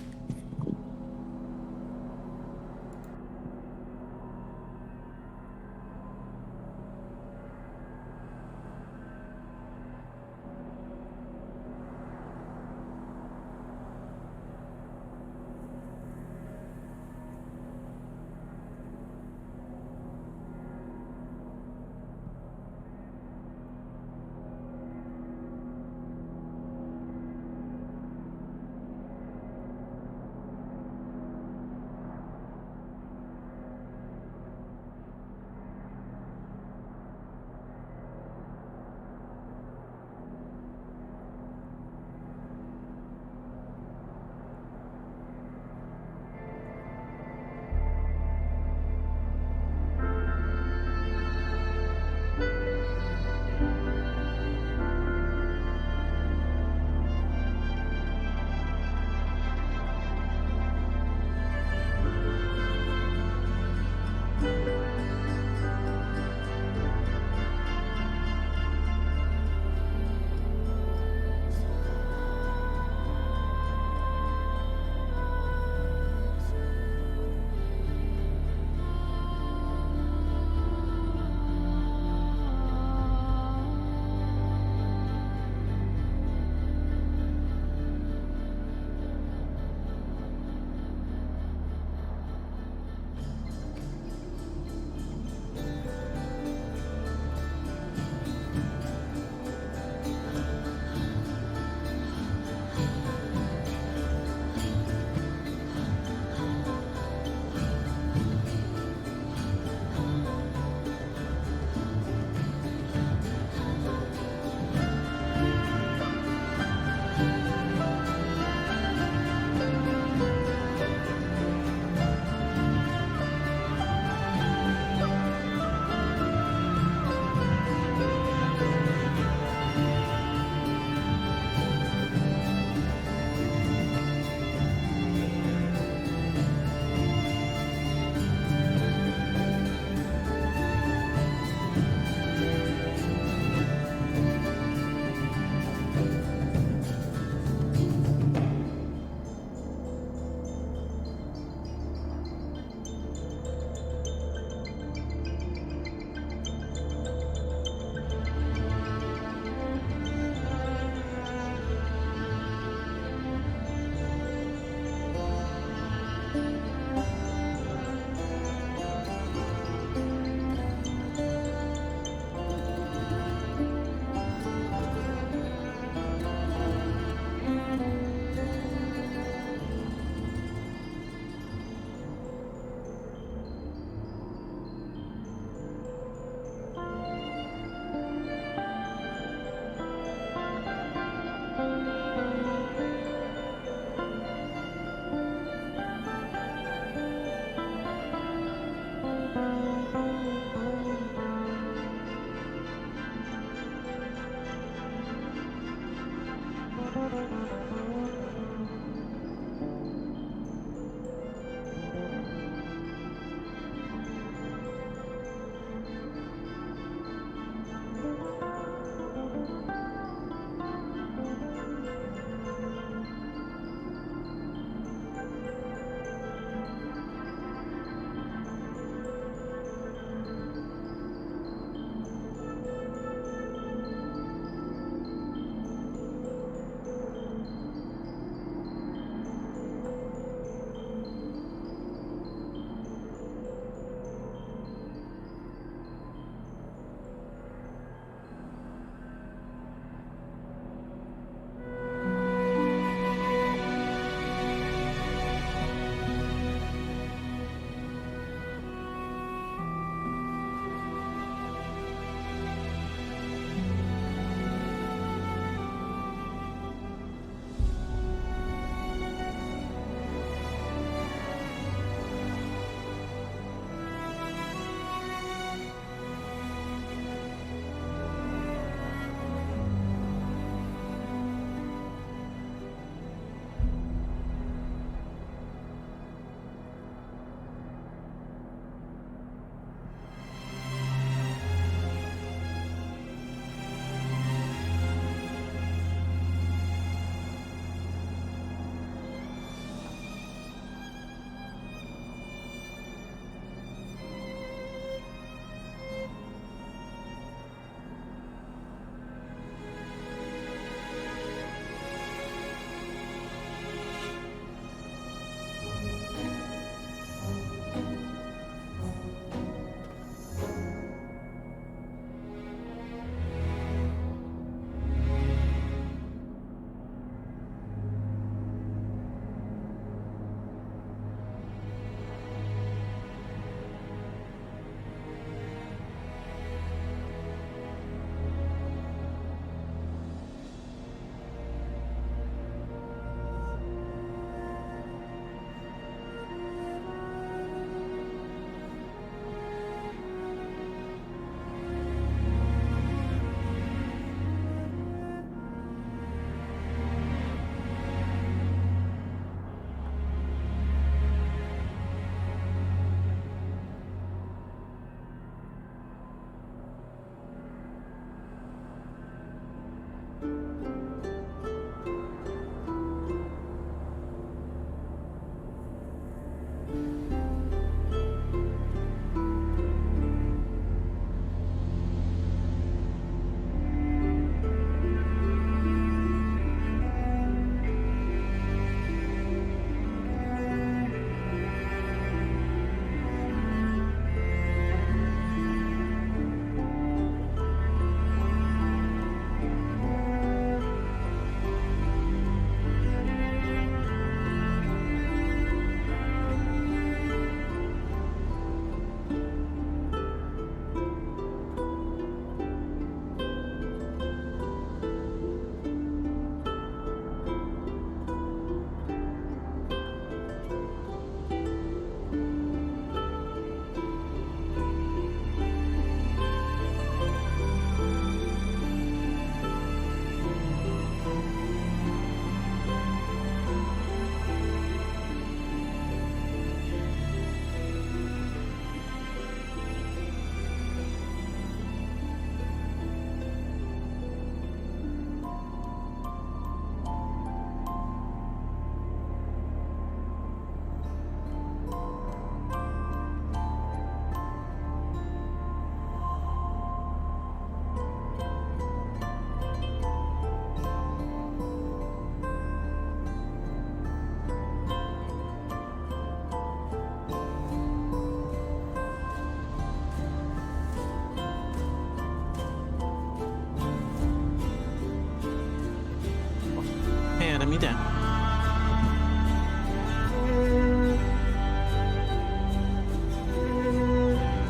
me down.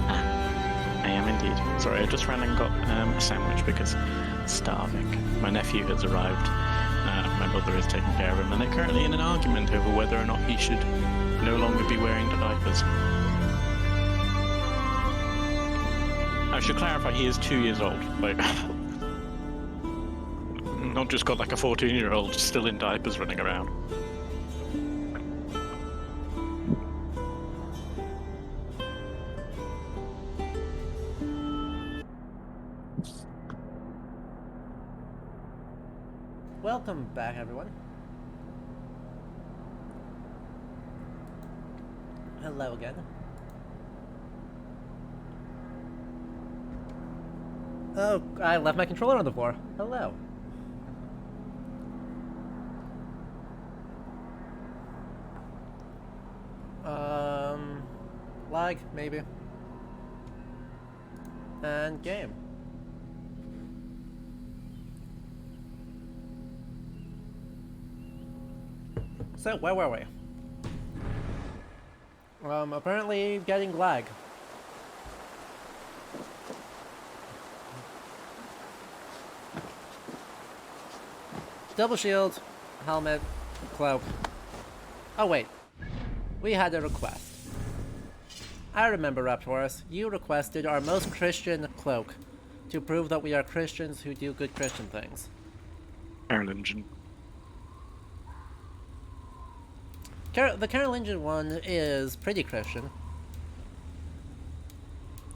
I am indeed. Sorry, I just ran and got a sandwich because starving. My nephew has arrived. My mother is taking care of him, and they're currently in an argument over whether or not he should no longer be wearing the diapers. I should clarify, he is 2 years old. Like, not just got like a 14-year-old still in diapers running around. Welcome back, everyone. Hello again. Oh, I left my controller on the floor. Hello. Lag, maybe. And game. So, where were we? Apparently getting lag. Double shield, helmet, cloak. Oh wait, we had a request. I remember, Raptorus, you requested our most Christian cloak to prove that we are Christians who do good Christian things. Carolingian. The Carolingian one is pretty Christian.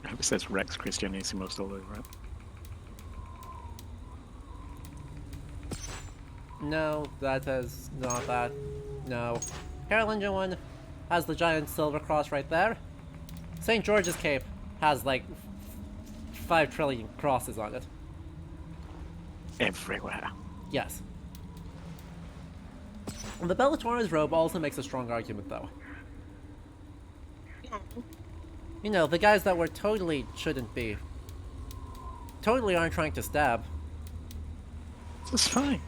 I hope it says Rex Christianissimos all over it. No, that is not that. No. Carolingian one has the giant silver cross right there. St. George's Cape has like 5 trillion crosses on it. Everywhere. Yes. The Bellator's robe also makes a strong argument, though. You know, the guys that were totally shouldn't be. Totally aren't trying to stab. It's fine.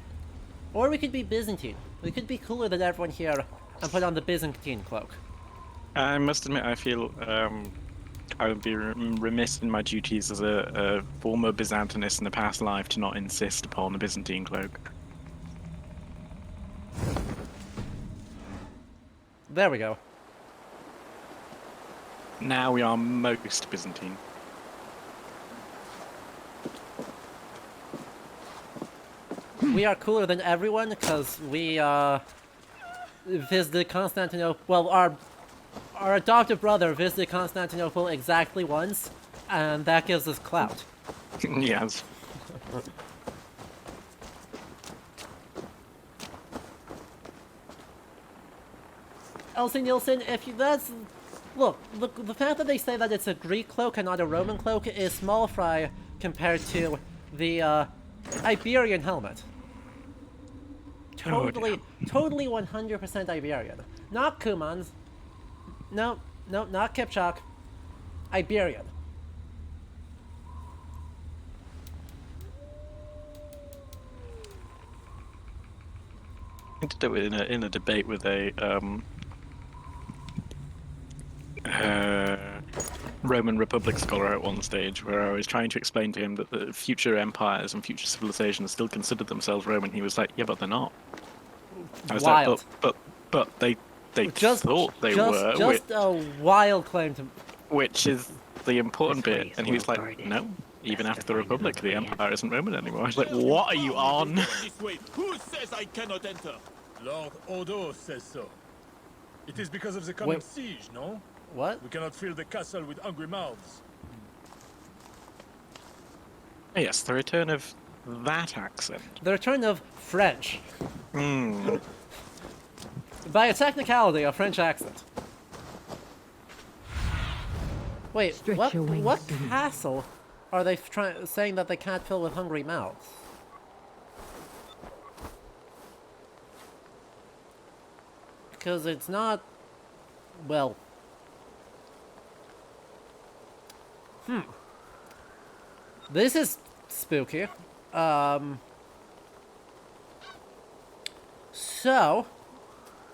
Or we could be Byzantine. We could be cooler than everyone here and put on the Byzantine cloak. I must admit, I feel I would be remiss in my duties as a former Byzantinist in a past life to not insist upon a Byzantine cloak. There we go. Now we are most Byzantine. We are cooler than everyone because we visited Constantinople. Well, our adopted brother visited Constantinople exactly once, and that gives us clout. Yes. Elsie Nielsen, if you look, the fact that they say that it's a Greek cloak and not a Roman cloak is small fry compared to the Iberian helmet. Totally 100% Iberian. Not Kumans. No, not Kipchak. Iberian. I did it in a debate with a Roman Republic scholar at one stage, where I was trying to explain to him that the future empires and future civilizations still considered themselves Roman. He was like, "Yeah, but they're not." I was Wild. like, "But they Just thought they were." Just a wild claim to. Which is the important bit. And he was like, "No, even after the Republic, the empire isn't Roman anymore." I was like, "What are you on?" Who says I cannot enter? Lord Odo says so. It is because of the coming siege, no? What? We cannot fill the castle with hungry mouths. Yes, the return of that accent. The return of French. Mm. By a technicality, a French accent. Wait, Stretch your wings. what castle are they saying that they can't fill with hungry mouths? Because it's not... well... This is spooky. So,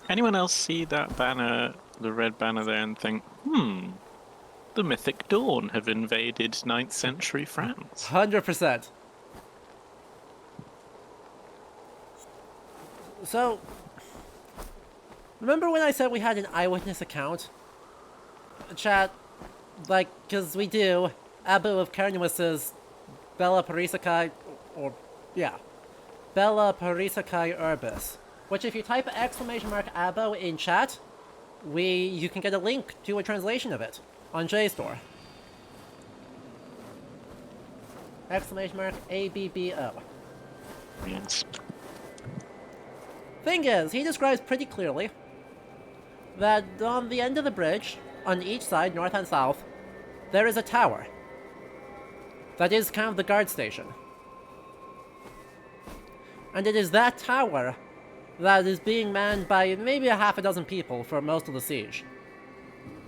Anyone else see that banner, the red banner there, and think, the Mythic Dawn have invaded 9th century France? 100%. So, remember when I said we had an eyewitness account? Chat, like, because we do. Abu of Carnuus's Bella Parisakai, or, yeah. Bella Parisakai Urbis. Which if you type !Abo in chat, you can get a link to a translation of it on JSTOR. !ABBO. Yes. Thing is, he describes pretty clearly that on the end of the bridge, on each side, north and south, there is a tower. That is kind of the guard station. And it is that tower that is being manned by maybe a half a dozen people for most of the siege.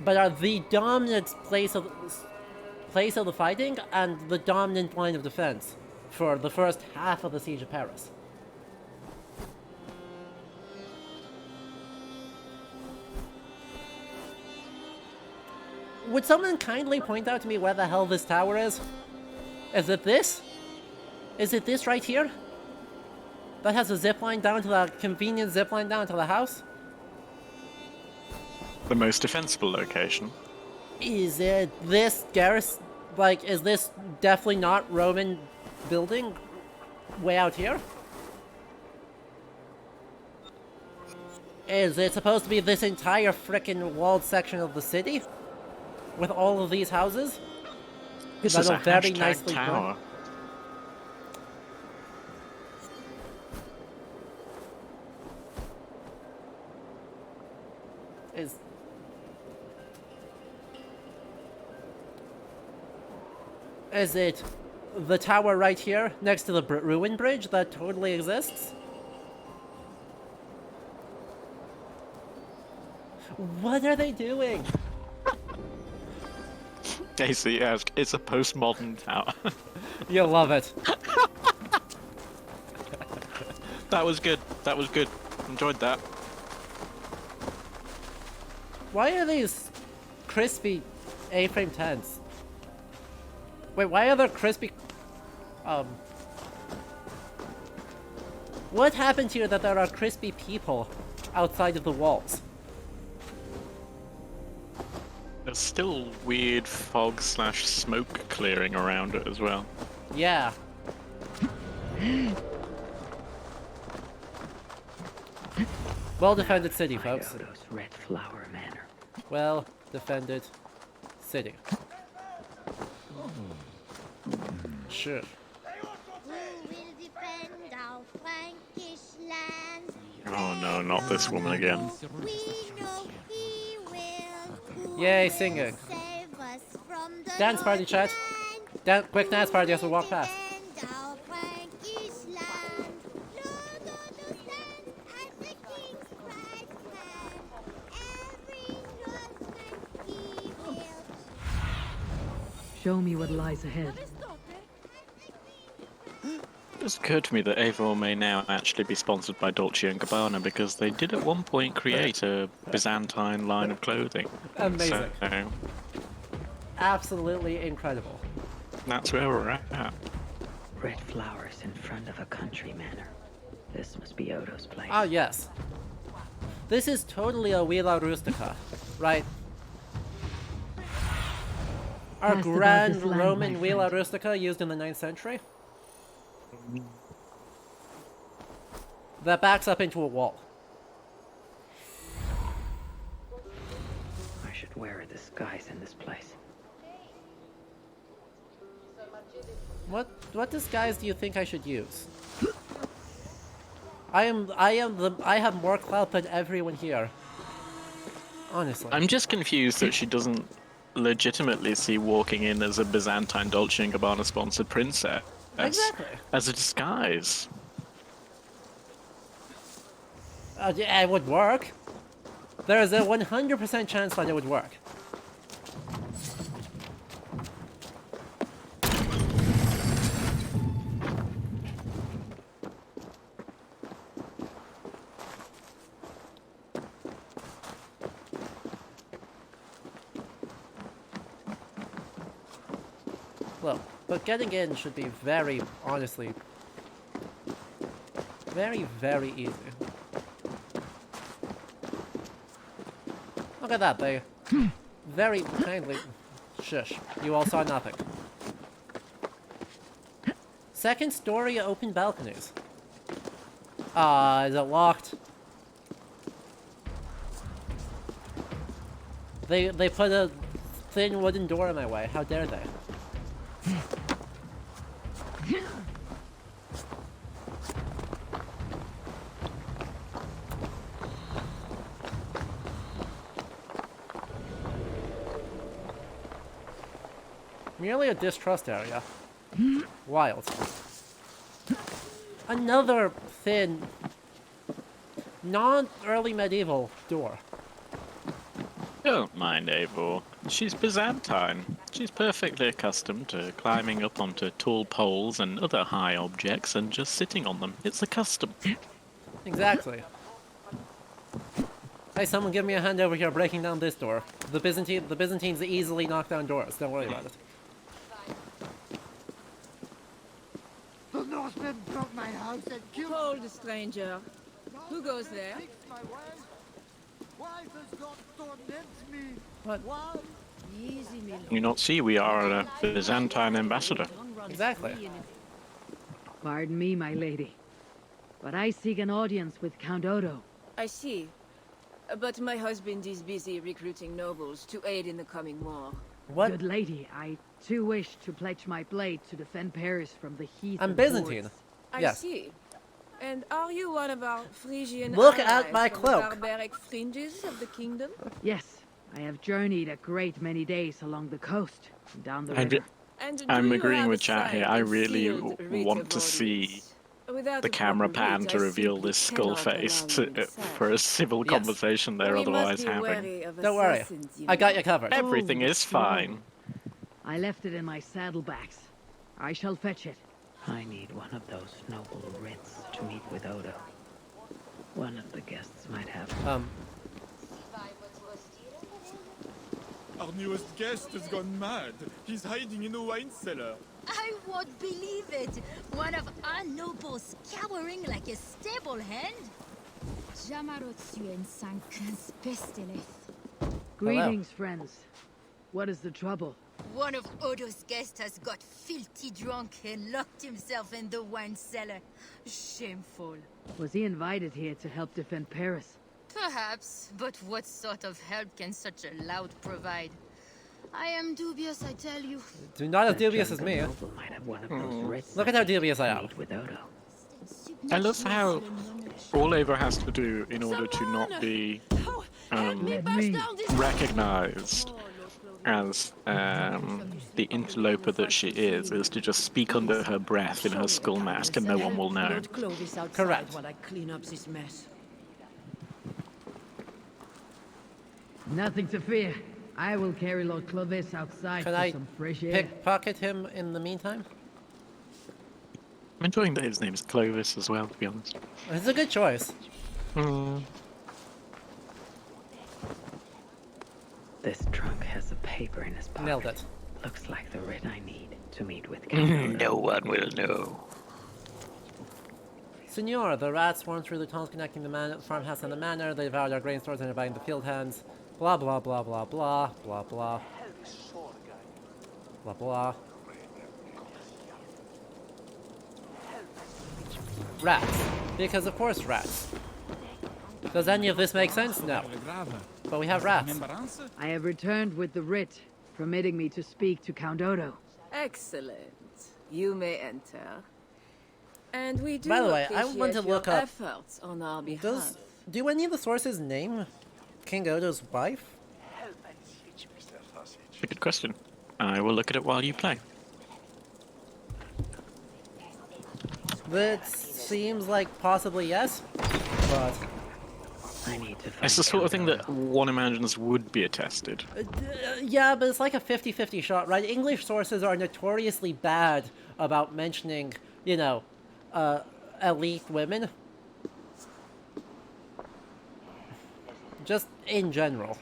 But are the dominant place of the fighting and the dominant line of defense for the first half of the siege of Paris. Would someone kindly point out to me where the hell this tower is? Is it this? Is it this right here? That has a zipline down to the convenient zipline down to the house? The most defensible location. Is it this garrison? Like, is this definitely not Roman building way out here? Is it supposed to be this entire frickin' walled section of the city? With all of these houses? This that is a are very hashtag nicely tower. built? Is it the tower right here next to the ruin bridge that totally exists? What are they doing? AC asked, it's a postmodern tower. You love it. That was good. That was good. Enjoyed that. Why are these crispy A-frame tents? Wait, why are there crispy... What happened here that there are crispy people outside of the walls? There's still weird fog/smoke clearing around it as well. Yeah. Well-defended city, folks. Iodo's Red Flower Manor. Well-defended city. Sure. Who will defend our Frankish lands? Oh no, not this woman again. We know he will. Yay, singing. Save us from the Dance party, chat. Quick dance party as we walk past. Defend our Frankish land. Lord understands at the king's right hand. Every Northman he built. Show me what lies ahead. It just occurred to me that Avon may now actually be sponsored by Dolce & Gabbana because they did at one point create a Byzantine line of clothing. Amazing. So, Absolutely incredible. that's where we're at. Red flowers in front of a country manor. This must be Odo's place. Ah, yes. This is totally a Villa Rustica, right? Our Asked about grand this land, Roman my Villa friend. Rustica used in the 9th century. That backs up into a wall. I should wear a disguise in this place. What disguise do you think I should use? I have more clout than everyone here. Honestly. I'm just confused that she doesn't legitimately see walking in as a Byzantine Dolce & Gabbana sponsored princess Exactly. as a disguise. Yeah, it would work. There is a 100% chance that it would work. Well, but getting in should be very, honestly, very, very easy. Look at that, they very kindly... Shush, you all saw nothing. Second story open balconies. Is it locked? They put a thin wooden door in my way. How dare they? Merely a distrust area. Wild. Another thin, non-early medieval door. Don't mind Eivor. She's Byzantine. She's perfectly accustomed to climbing up onto tall poles and other high objects and just sitting on them. It's a custom. Exactly. Hey, someone give me a hand over here breaking down this door. The Byzantines easily knock down doors. Don't worry about it. The Northmen broke my house and killed Hold, stranger. Who goes there? my wife. Why does God torment me? What? Why? Easy, me You not see we are a Byzantine ambassador. Exactly. Pardon me, my lady, but I seek an audience with Count Odo. I see. But my husband is busy recruiting nobles to aid in the coming war. What? Good lady, I too wish to pledge my blade to defend Paris from the heath. I'm and Byzantine. hordes. I Yes. see. And are you one of our Frisian Look allies at my from cloak. the barbaric fringes of the kingdom? Yes, I have journeyed a great many days along the coast and down the I river. And do I'm you agreeing have with a chat here. signed I and really sealed writ want of to see audience? Without the a camera proper pan writ, to I reveal simply this skull cannot face allow you for a inside. civil Yes. conversation they're We must otherwise be having. wary of Don't worry. assassins, I got know. you covered. Everything is fine. I left it in my saddlebags. I shall fetch it. I need one of those noble writs to meet with Odo. One of the guests might have one. Our newest guest has gone mad. He's hiding in a wine cellar. I won't believe it. One of our nobles cowering like a stable hen. Jamarotsu sang pesteleth. Greetings, friends. What is the trouble? One of Odo's guests has got filthy drunk and locked himself in the wine cellar. Shameful. Was he invited here to help defend Paris? Perhaps, but what sort of help can such a lout provide? I am dubious, I tell you. Do not as That dubious as jungle me. noble might have one of those writs Look at that how he dubious I could am. meet with Odo. I love how all Eivor has to do in order to not be recognized as the interloper that she is to just speak under her breath in her skull mask and no one will know. Lord Clovis outside Correct. while I clean up this mess. Nothing to fear. I will carry Lord Clovis outside Can for I some fresh air. pickpocket him in the meantime? I'm enjoying that his name is Clovis as well, to be honest. It's a good choice. This trunk has a paper in his pocket. Nailed it. Looks like the writ I need to meet with Count Odo. No one will know. Signor, the rats swarmed through the tunnels connecting the farmhouse and the manor. They devoured our grain stores and are buying the field hands. Blah blah blah blah blah blah blah. Blah blah. Rats. Because of course rats. Does any of this make sense? No. But we have rats. I have returned with the writ, permitting me to speak to Count Odo. Excellent. You may enter. And we do By the way, I appreciate want to your look up- efforts on our behalf. Do any of the sources name King Odo's wife? It's a good question. I will look at it while you play. That seems like possibly yes, but I need to find It's the sort of thing Count that Odo. one imagines would be attested. yeah, but it's like a 50-50 shot, right? English sources are notoriously bad about mentioning, you know, elite women. Just in general.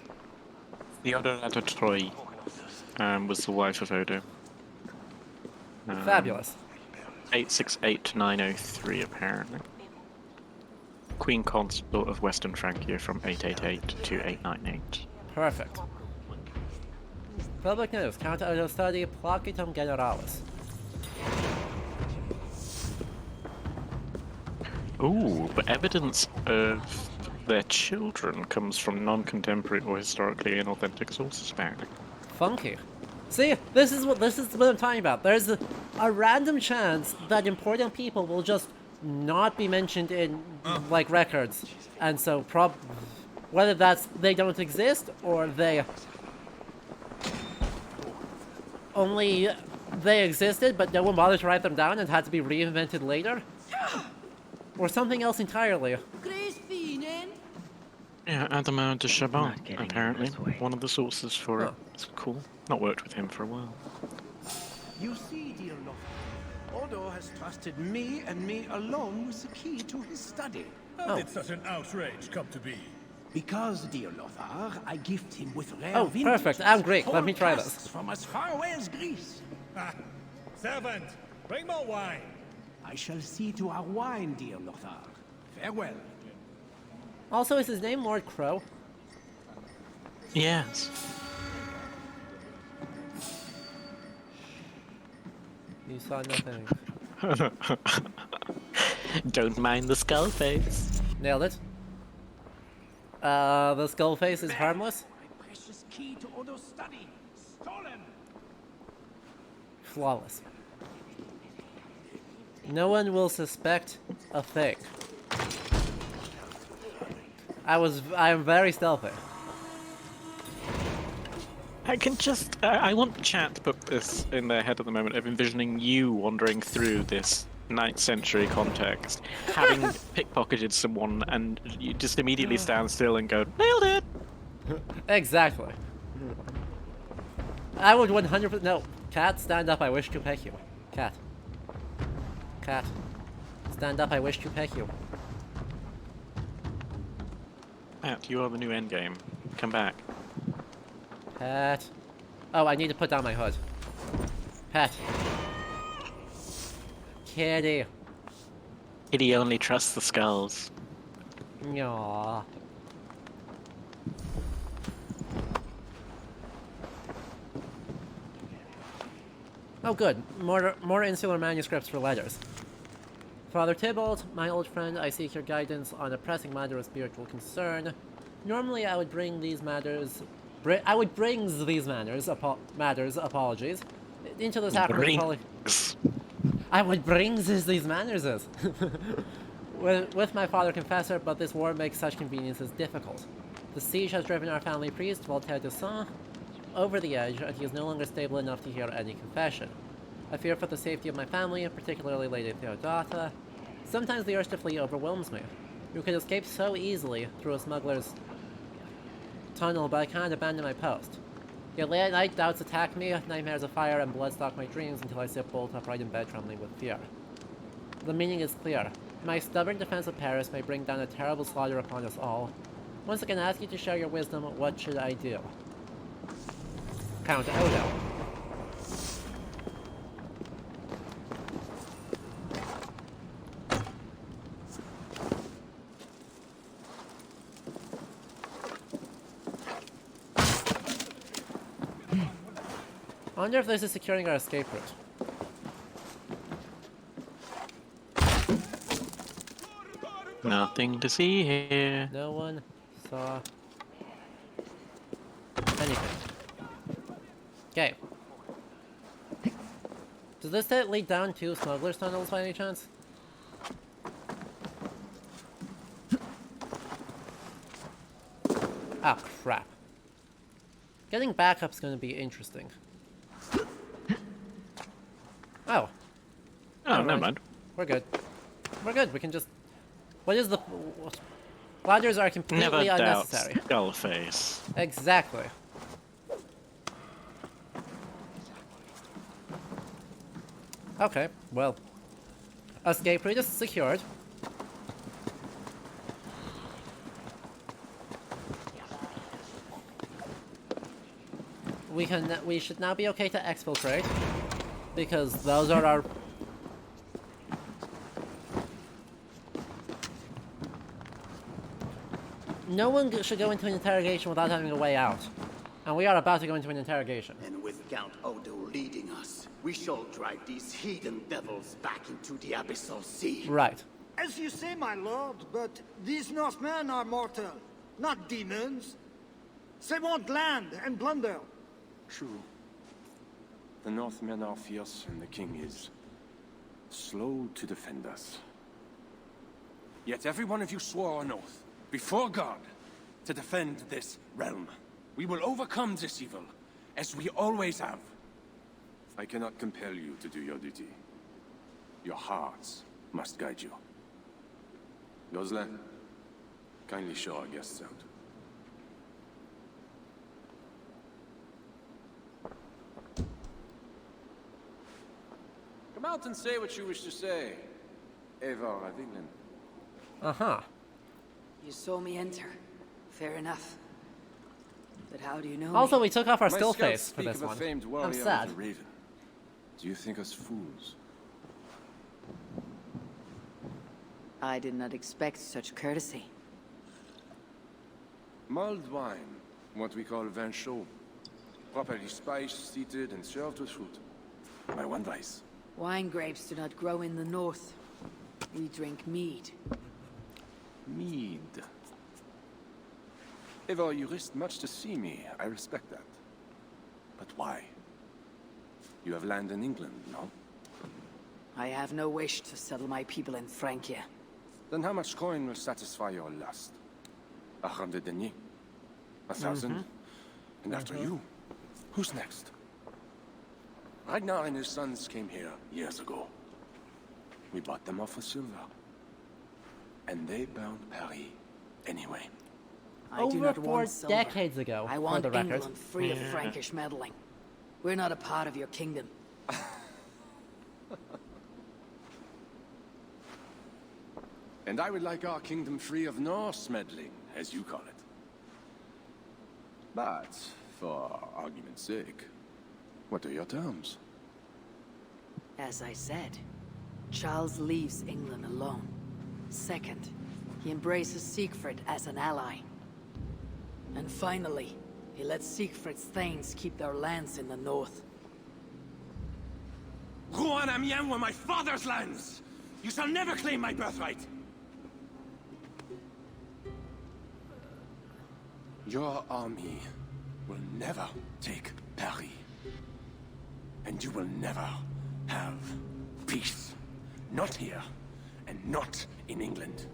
The Odo Troy was the wife of Odo. Fabulous. 868-903 apparently. Queen Consort of Western Francia from 888 to 898. Perfect. Public news. Count Odo study Placitum Generalis. Ooh, but evidence of their children comes from non-contemporary or historically inauthentic sources apparently. Funky. See, this is what I'm talking about. There's a random chance that important people will just not be mentioned in like records, and so whether that's they don't exist or they existed but no one bothered to write them down and had to be reinvented later, or something else entirely. Yeah, Adamant de Chabon, Not getting in apparently. this way. One of the sources for it. It's cool. Not worked with him for a while. You see, dear Lothar, Odo has trusted me and me alone with the key to his study. How did such an outrage come to be? Because, dear Lothar, I gift him with rare Oh, vintages, perfect. I'm Greek. Let me try casks this. from as far away as Greece. Ah, servant, bring more wine. I shall see to our wine, dear Lothar. Farewell. Also, is his name Lord Crow? Yes. You saw nothing. Don't mind the skull face. Nailed it. The skull face is harmless. My precious key to Odo's study. Stolen. Flawless. No one will suspect a thing. I am very stealthy. I can just... I want the chat to put this in their head at the moment of envisioning you wandering through this 9th century context, having pickpocketed someone, and you just immediately stand still and go, nailed it! Exactly. I would 100%... No. Cat, stand up, I wish to peck you. Cat. Cat. Stand up, I wish to peck you. Matt, you are the new endgame. Come back. Pat. Oh, I need to put down my hood. Pat. Kitty. Kitty only trusts the skulls. Aww. Oh good, more insular manuscripts for letters. Father Tybalt, my old friend, I seek your guidance on a pressing matter of spiritual concern. Normally I would bring these matters... apologies, into the sacrament... I would bring these manners with my father confessor, but this war makes such conveniences difficult. The siege has driven our family priest, Voltaire de Saint, over the edge, and he is no longer stable enough to hear any confession. I fear for the safety of my family, and particularly Lady Theodata. Sometimes the urge to flee overwhelms me. You could escape so easily through a smuggler's tunnel, but I can't abandon my post. Yet late at night, doubts attack me, nightmares of fire and blood stalk my dreams until I sit bolt upright in bed trembling with fear. The meaning is clear. My stubborn defense of Paris may bring down a terrible slaughter upon us all. Once again, I ask you to share your wisdom. What should I do? Count Odo. I wonder if this is securing our escape route. Nothing to see here. No one saw anything. Okay. Does this lead down to smuggler's tunnels by any chance? Ah, crap. Getting backup's gonna be interesting. Oh. Oh, never mind. We're good. We're good. We can just... What is the... Ladders are completely Never unnecessary. doubt skull face. Exactly. Okay, well. Escape route is secured. We should now be okay to exfiltrate. because those are our... No one should go into an interrogation without having a way out. And we are about to go into an interrogation. And with Count Odo leading us, we shall drive these heathen devils back into the abyssal sea. Right. As you say, my lord, but these Northmen are mortal, not demons. They want land and plunder. True. The Northmen are fierce, and the king is slow to defend us. Yet every one of you swore an oath, before God, to defend this realm. We will overcome this evil, as we always have. I cannot compel you to do your duty. Your hearts must guide you. Goslan, kindly show our guests out. Come out and say what you wish to say. Eivor of England. Uh-huh. You saw me enter. Fair enough. But how do you know Also, me? we took off our My still scouts face for speak this of a one. famed I'm warrior sad. with a raven. Do you think us fools? I did not expect such courtesy. Mulled wine, what we call vin chaud. Properly spiced, seated, and served with fruit. My one vice. Wine grapes do not grow in the north. We drink mead. Mead. Eivor, you risked much to see me. I respect that. But why? You have land in England, no? I have no wish to settle my people in Francia. Then how much coin will satisfy your lust? 100 deniers? 1,000? And after you, who's next? Ragnar and his sons came here years ago. We bought them off for silver. And they burned Paris anyway. I do Over not 4 want silver. decades ago, I for want the record. England free of Frankish meddling. We're not a part of your kingdom. And I would like our kingdom free of Norse meddling, as you call it. But, for argument's sake, what are your terms? As I said, Charles leaves England alone. Second, he embraces Siegfried as an ally. And finally, he lets Siegfried's thanes keep their lands in the north. Rouen and Amiens were my father's lands! You shall never claim my birthright! Your army will never take Paris. And you will never have peace. Not here, and not in England.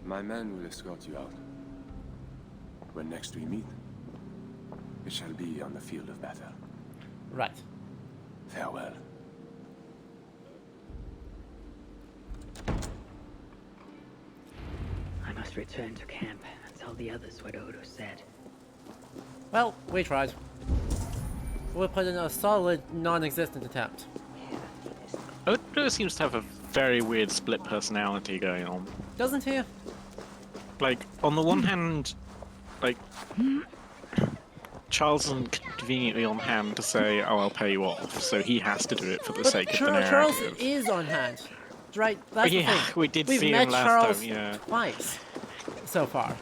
My men will escort you out. When next we meet, it shall be on the field of battle. Right. Farewell. I must return to camp and tell the others what Odo said. Well, we tried. We put in a solid, non-existent attempt. Odo seems to have a very weird split personality going on. Doesn't he? Like, on the one hand, like, Charles isn't conveniently on hand to say, oh, I'll pay you off, so he has to do it for the But sake of the narrative. Charles is on hand. Right, that's the Yeah, thing. we did We've see met him last Charles time, yeah. twice so far.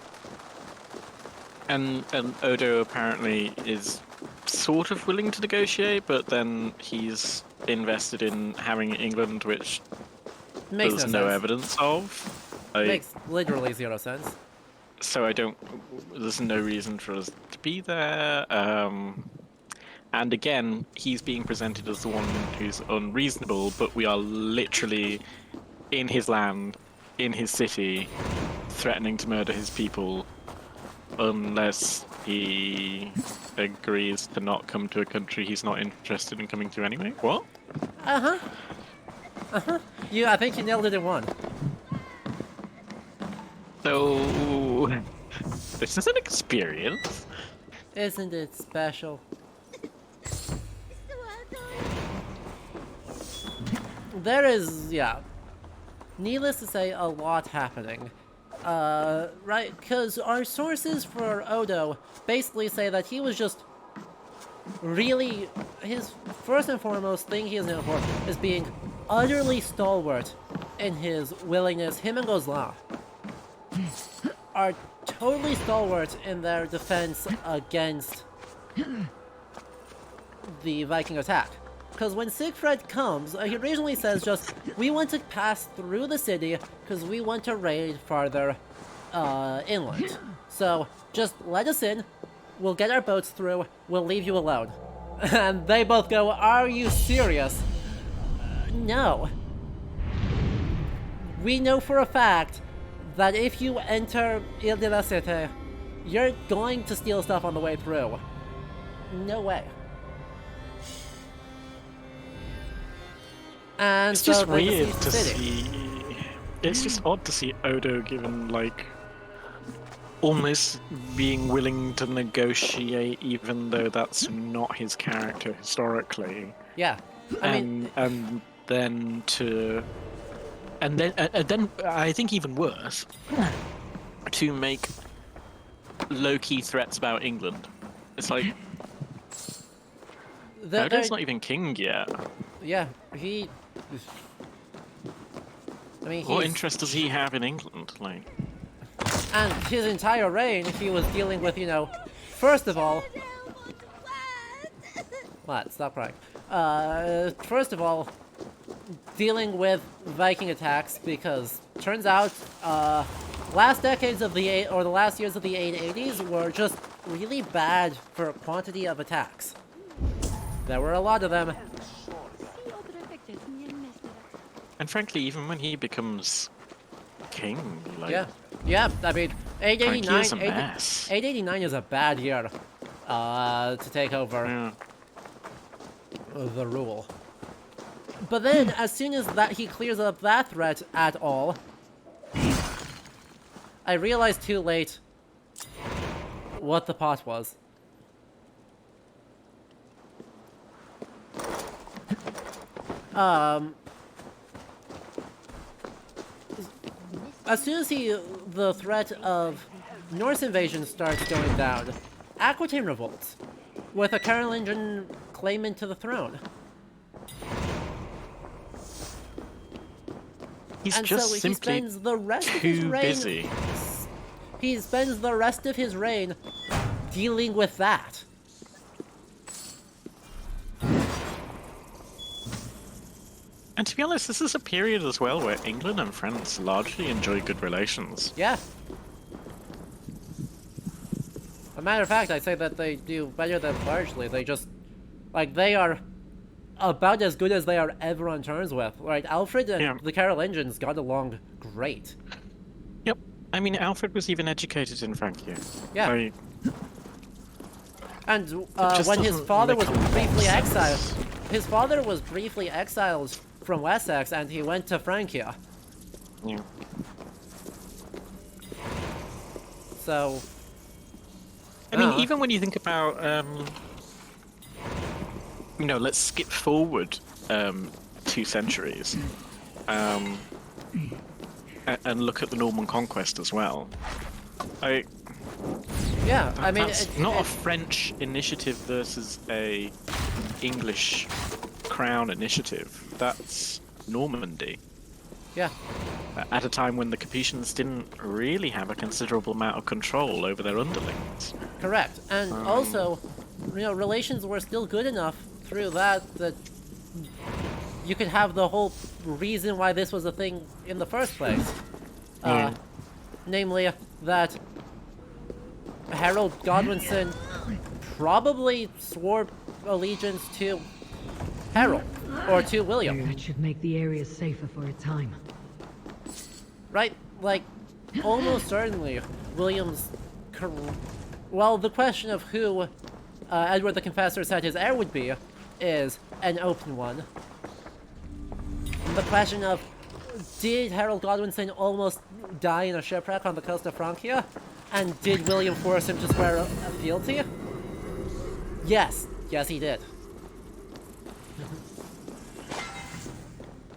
And Odo apparently is sort of willing to negotiate, but then he's invested in having England, which Makes there's no no sense. evidence of. Makes literally 0 sense. So there's no reason for us to be there. And again, he's being presented as the one who's unreasonable, but we are literally in his land, in his city, threatening to murder his people unless he agrees to not come to a country he's not interested in coming to anyway. What? Uh-huh. Uh-huh. I think you nailed it in one. So, this is an experience. Isn't it special? There is, yeah, needless to say, a lot happening. Right, because our sources for Odo basically say that he was just really, his first and foremost thing he is known for is being utterly stalwart in his willingness. Him and Gozlan are totally stalwart in their defense against the Viking attack. Because when Siegfried comes, he originally says just, we want to pass through the city because we want to raid farther inland. So just let us in, we'll get our boats through, we'll leave you alone. And they both go, are you serious? No. We know for a fact that if you enter Ile de la Cité, you're going to steal stuff on the way through. No way. And It's so just they weird besiege to the city. see. It's just odd to see Odo given like almost being willing to negotiate, even though that's not his character historically. Yeah, I mean, And then I think even worse, to make low-key threats about England. It's like Odo's not even king yet. Yeah, he. I mean, What interest does he have in England? Like, and his entire reign, he was dealing with, you know, first of all. What? Stop crying. First of all, dealing with Viking attacks because turns out, last decades of the the last years of the 880s were just really bad for quantity of attacks. There were a lot of them. and frankly, even when he becomes king, like, Yeah. I mean, Frankie is a mess. 889 is a bad year to take over the rule. But then, as soon as that he clears up that threat at all, I realized too late what the pot was. As soon as the threat of Norse invasion starts going down, Aquitaine revolts, with a Carolingian claimant to the throne. He's And just so he simply spends the rest of his too reign. busy. He spends the rest of his reign dealing with that. And to be honest, this is a period as well where England and France largely enjoy good relations. Yeah. As a matter of fact, I'd say that they do better than largely. They just, like, they are about as good as they are ever on terms with. Right, Alfred and the Carolingians got along great. Yep. I mean, Alfred was even educated in Francia. Yeah. Like, and just when his doesn't father was make a lot of briefly sense. exiled, his father was briefly exiled from Wessex, and he went to Francia. Yeah. So, I mean, even when you think about, you know, let's skip forward 2 centuries, and look at the Norman conquest as well. Yeah, I mean, that's not a French initiative versus a English crown initiative. That's Normandy. Yeah. At a time when the Capetians didn't really have a considerable amount of control over their underlings. Correct, and also, you know, relations were still good enough through that you could have the whole reason why this was a thing in the first place. Namely, that Harold Godwinson probably swore allegiance to Harold, or to William. That should make the area safer for a time. Right? Like, almost certainly, William's... Well, the question of who Edward the Confessor said his heir would be is an open one. The question of, did Harold Godwinson almost die in a shipwreck on the coast of Francia? And did William force him to swear a fealty? Yes. Yes, he did.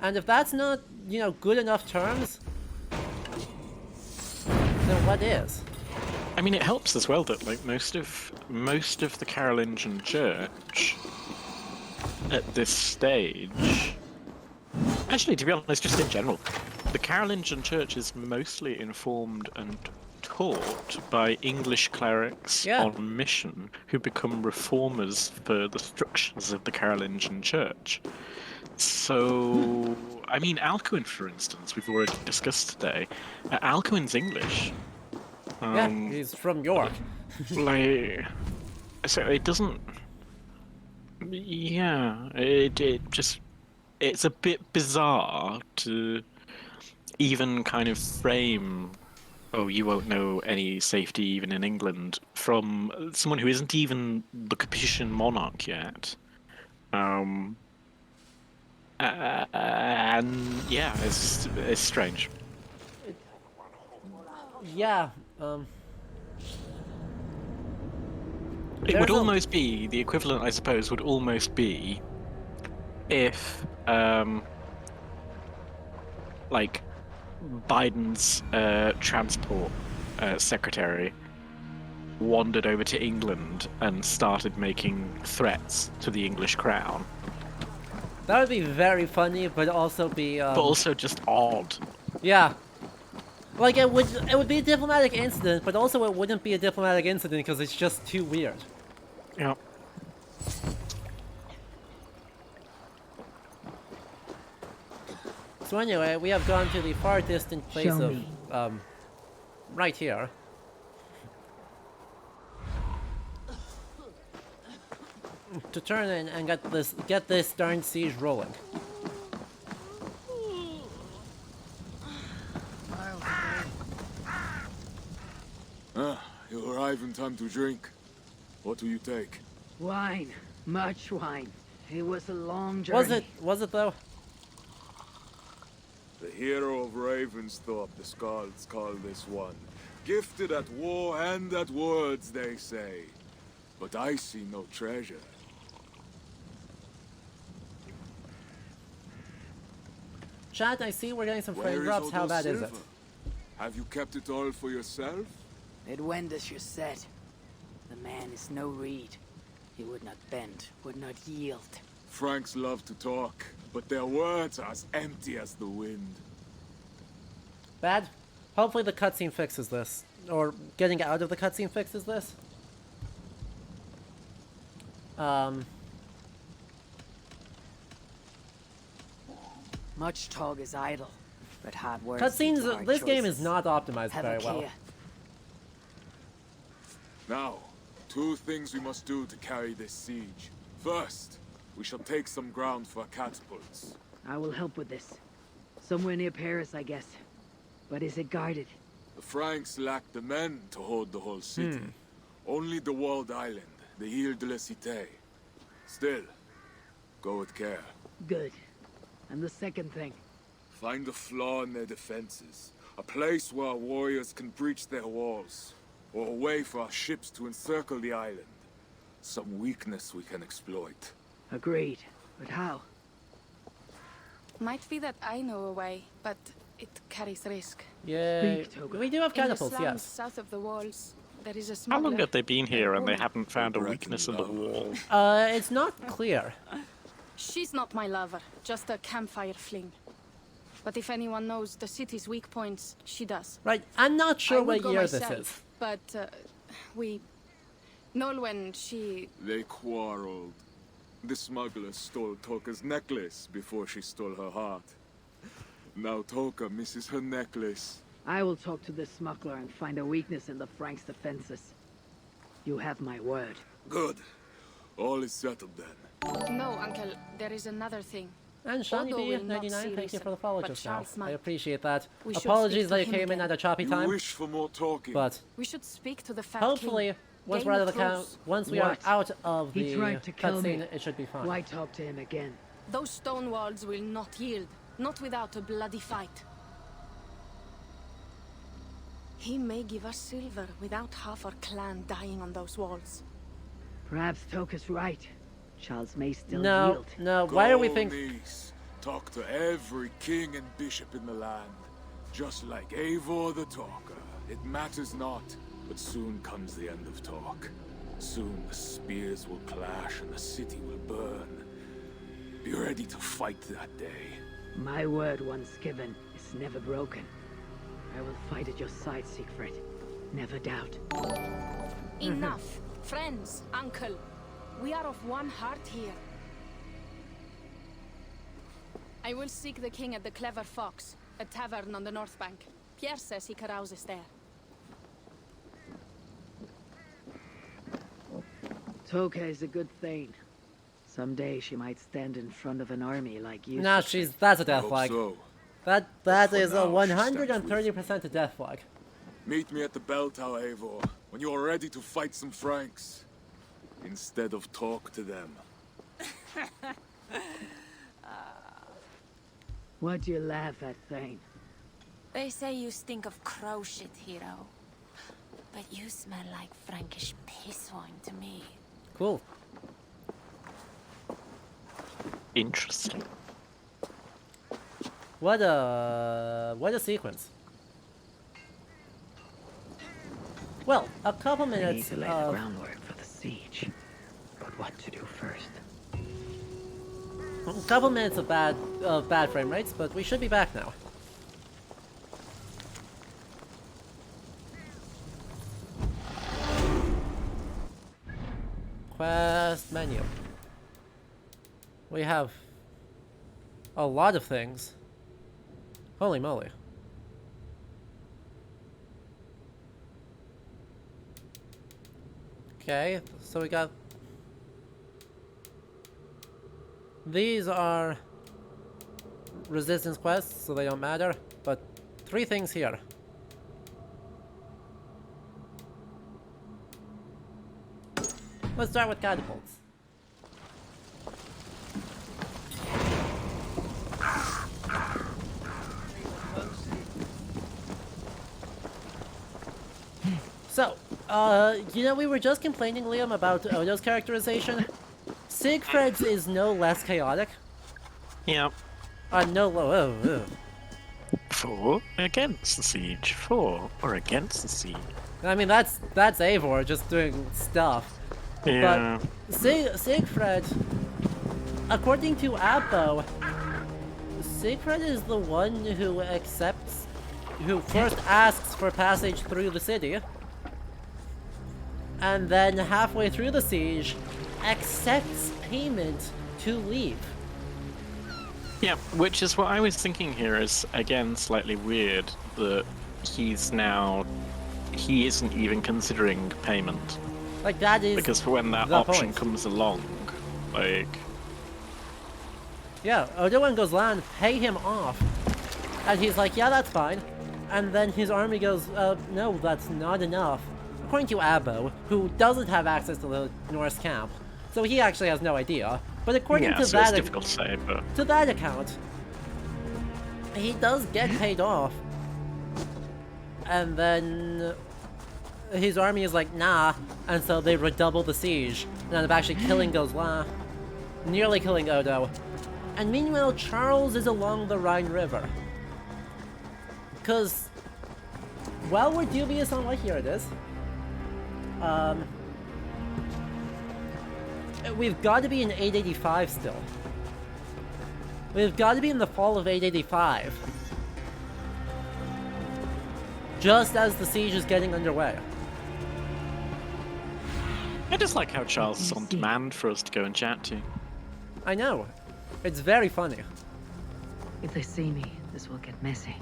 And if that's not, you know, good enough terms, then what is? I mean, it helps as well that like most of the Carolingian Church at this stage, actually, to be honest, just in general, the Carolingian Church is mostly informed and taught by English clerics on mission who become reformers for the structures of the Carolingian Church. So, I mean, Alcuin, for instance, we've already discussed today. Alcuin's English. Yeah, he's from York. Like, so it doesn't. Yeah, it just. It's a bit bizarre to even kind of frame, oh, you won't know any safety even in England, from someone who isn't even the Capetian monarch yet. And yeah, it's strange. Yeah. It would almost be the equivalent, I suppose, would almost be if like Biden's transport secretary wandered over to England and started making threats to the English crown. That would be very funny, but also be. But also just odd. Yeah. Like it would be a diplomatic incident, but also it wouldn't be a diplomatic incident because it's just too weird. Yeah. So anyway, we have gone to the far distant place of right here. To turn in and get this darn siege rolling. You arrive in time to drink. What do you take? Wine. Much wine. It was a long journey. Was it though? The hero of Ravensthorpe, the Skalds call this one. Gifted at war and at words, they say. But I see no treasure. Chat, I see we're getting some frame drops. How bad is it? Have you kept it all for yourself? It went as you said. The man is no reed. He would not bend, would not yield. Franks love to talk, but their words are as empty as the wind. Bad? Hopefully the cutscene fixes this. Or getting out of the cutscene fixes this. Much talk is idle, but hard words. Cutscenes. This game is not optimized very well. Now, two things we must do to carry this siege. First, we shall take some ground for catapults. I will help with this. Somewhere near Paris, I guess. But is it guarded? The Franks lack the men to hold the whole city. Only the walled island, the Ile de la Cité. Still, go with care. Good. And the second thing? Find a flaw in their defenses. A place where our warriors can breach their walls. Or a way for our ships to encircle the island. Some weakness we can exploit. Agreed. But how? Might be that I know a way, but it carries risk. Yeah, we do have catapults, in the slums yes. South of the walls, there is a How smuggler. long have they been here and they haven't found a weakness in the wall? It's not clear. She's not my lover, just a campfire fling. But if anyone knows the city's weak points, she does. Right, I'm not sure what year myself, this is. But we... Nolwenn, she... They quarreled. The smuggler stole Toka's necklace before she stole her heart. Now Toka misses her necklace. I will talk to this smuggler and find a weakness in the Franks' defenses. You have my word. Good. All is settled then. No, Uncle, there is another thing. And Shani Odo will not B99, see thank you reason, for the follow but just now. Charles I might. appreciate that. We should Apologies speak that to it him came in again. at a choppy You time. wish for more talking. But We should speak to the fat hopefully, king. once Gain we're out of the the clothes. once we are out of He the tried to kill me. cutscene, it should be fine. Why talk to him again? Those stone walls will not yield, not without a bloody fight. He may give us silver without half our clan dying on those walls. Perhaps Toka's right. Charles may still No, yield. no. Why are we Go, thinking? niece. Talk to every king and bishop in the land. Just like Eivor the Talker. It matters not. But soon comes the end of talk. Soon the spears will clash and the city will burn. Be ready to fight that day. My word once given is never broken. I will fight at your side, Siegfried. Never doubt. Enough. Friends, uncle. We are of one heart here. I will seek the king at the Clever Fox, a tavern on the north bank. Pierre says he carouses there. Toka is a good thane. Someday she might stand in front of an army like you. Nah, that's a death flag. So. That is a now, 130% a death flag. Meet me at the bell tower, Eivor, when you are ready to fight some Franks. Instead of talk to them. What do you laugh at, Thane? They say you stink of crow shit, hero. But you smell like Frankish piss wine to me. Cool. Interesting. What a sequence. Well, a couple We need minutes to lay the groundwork for the siege. But what to do first? a couple minutes of bad frame rates, but we should be back now. Quest menu. We have a lot of things. Holy moly. Okay, so we got... These are resistance quests, so they don't matter, but 3 things here. Let's start with catapults. So, you know, we were just complaining, Liam, about Odo's characterization. Siegfried's is no less chaotic. Yeah. No. For against the siege. For or against the siege. I mean, that's Eivor just doing stuff. Yeah. But Siegfried, according to Abbo, Siegfried is the one who who first asks for passage through the city, and then halfway through the siege, accepts payment to leave. Yeah, which is what I was thinking here is, again, slightly weird that he isn't even considering payment. Like, that is because when that option comes along, like... Yeah, Odo and Gozlan pay him off, and he's like, yeah, that's fine. And then his army goes, no, that's not enough. According to Abbo, who doesn't have access to the Norse camp, so he actually has no idea. But according to so that, it's difficult to say, but... to that account, he does get paid off. And then his army is like, nah, and so they redouble the siege, and end up actually killing Gozlan, nearly killing Odo. And meanwhile, Charles is along the Rhine River. Because, while we're dubious on what here it is, we've got to be in 885 still. We've got to be in the fall of 885. Just as the siege is getting underway. I just like how Charles is on demand for us to go and chat to. I know. It's very funny. If they see me, this will get messy.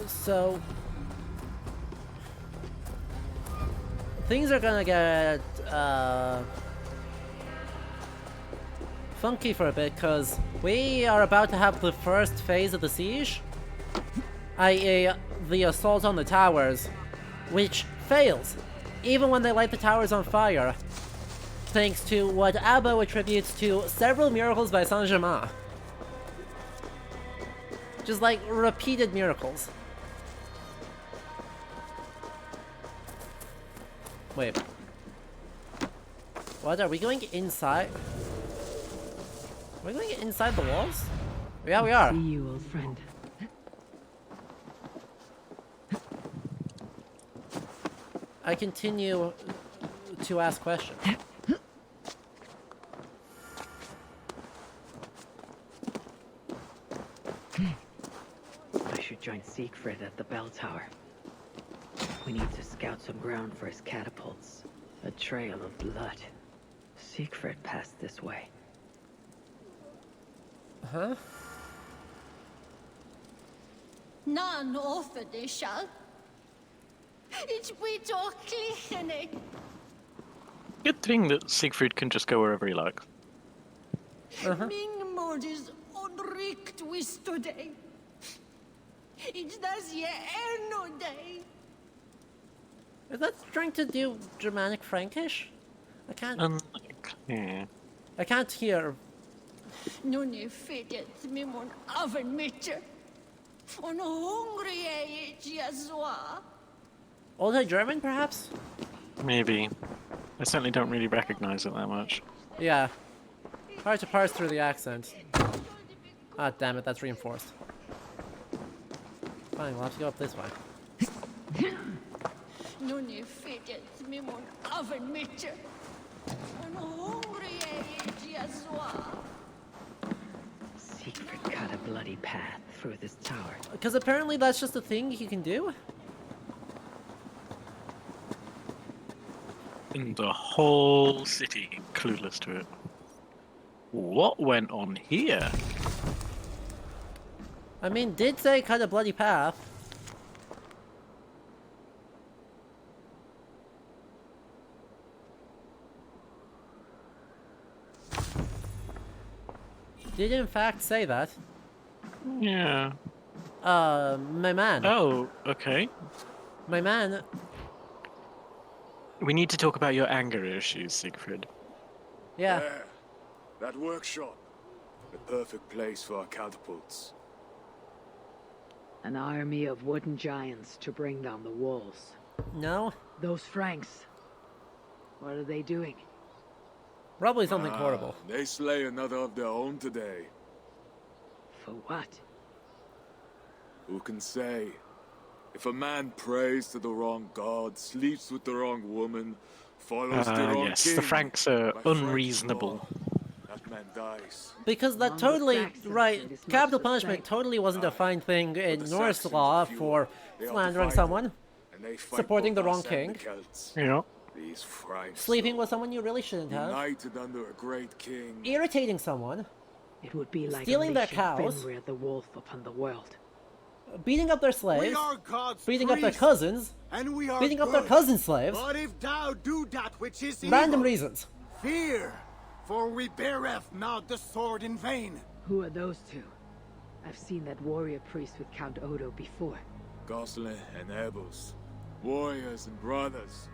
So... things are gonna get, funky for a bit, because we are about to have the first phase of the siege, i.e. the assault on the towers, which fails, even when they light the towers on fire, thanks to what Abbo attributes to several miracles by Saint-Germain. Just like, repeated miracles. Wait. What, are we going inside? Are we going inside the walls? Yeah, we are. See you, old friend. I continue to ask questions. I should join Siegfried at the bell tower. We need to scout some ground for his catapults. A trail of blood. Siegfried passed this way. Huh? None offer they shall. It's we talk cliche. Good thing that Siegfried can just go wherever he likes. Ming Mordis onrikt wis today. It's das ye no day. Is that trying to do Germanic Frankish? I can't. Yeah. I can't hear. Nu ne fedet mi mon oven mitje. On hungry Jaswa. Old High German, perhaps? Maybe. I certainly don't really recognize it that much. Yeah. Hard to parse through the accent. Ah, damn it, that's reinforced. Fine, we'll have to go up this way. Nu ne fedet mi mon oven mitje. On hungry Jaswa. Siegfried cut a bloody path through this tower. Because apparently that's just a thing you can do? And the whole city clueless to it. What went on here? I mean, did say cut a bloody path. Did in fact say that. Yeah. My man. Oh, okay. My man. We need to talk about your anger issues, Siegfried. Yeah. There. That workshop. The perfect place for our catapults. An army of wooden giants to bring down the walls. No? Those Franks. What are they doing? Probably something horrible. They slay another of their own today. For what? Who can say? If a man prays to the wrong god, sleeps with the wrong woman, follows the wrong yes, king, the Franks are by Frank's unreasonable. law, that man dies. Because that Among the totally, Saxons, right, it is much capital the punishment same. totally wasn't a fine thing in the Norse Saxons law are few. for They are slandering divided, someone, and they fight supporting the both wrong us and king, the Celts. Yeah. These Franks, sleeping with someone you really shouldn't have, united under a great king. irritating someone, It would be like Stealing their unleashing cows. Fenrir the wolf upon the world. beating up their We slaves, are God's beating up their priests, cousins, and we are beating up their good. cousin slaves, But if thou do that which is random evil, reasons. fear, for we beareth not the sword in vain. Who are those two? I've seen that warrior priest with Count Odo before. Gosselin and Ebels, warriors and brothers.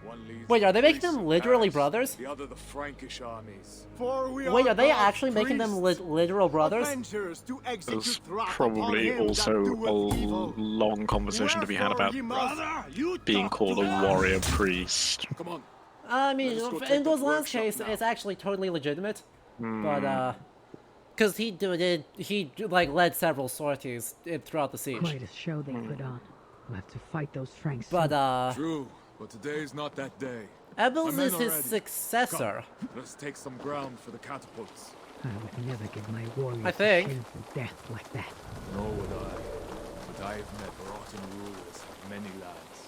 One leads Wait, the are they making priests them of literally Paris, brothers? The other the Frankish armies. For we Wait, are they God's actually making them priests, literal brothers? avengers to execute There's wrath upon probably him that also doeth a evil. long conversation to be had Wherefore about ye must being called a warrior priest. Come on. I mean, Let us go in take those up last workshop case, now. it's actually totally legitimate. But, because he like, led several sorties throughout the siege. Quite a show they put on. We'll have to fight those Franks. But, True, but today is not that day. Ebels My men is are his ready. successor. Come, let's take some ground for the catapults. I would never give my warriors I think. a shameful death like that. Nor would I. But I have met rotten rulers of many lands.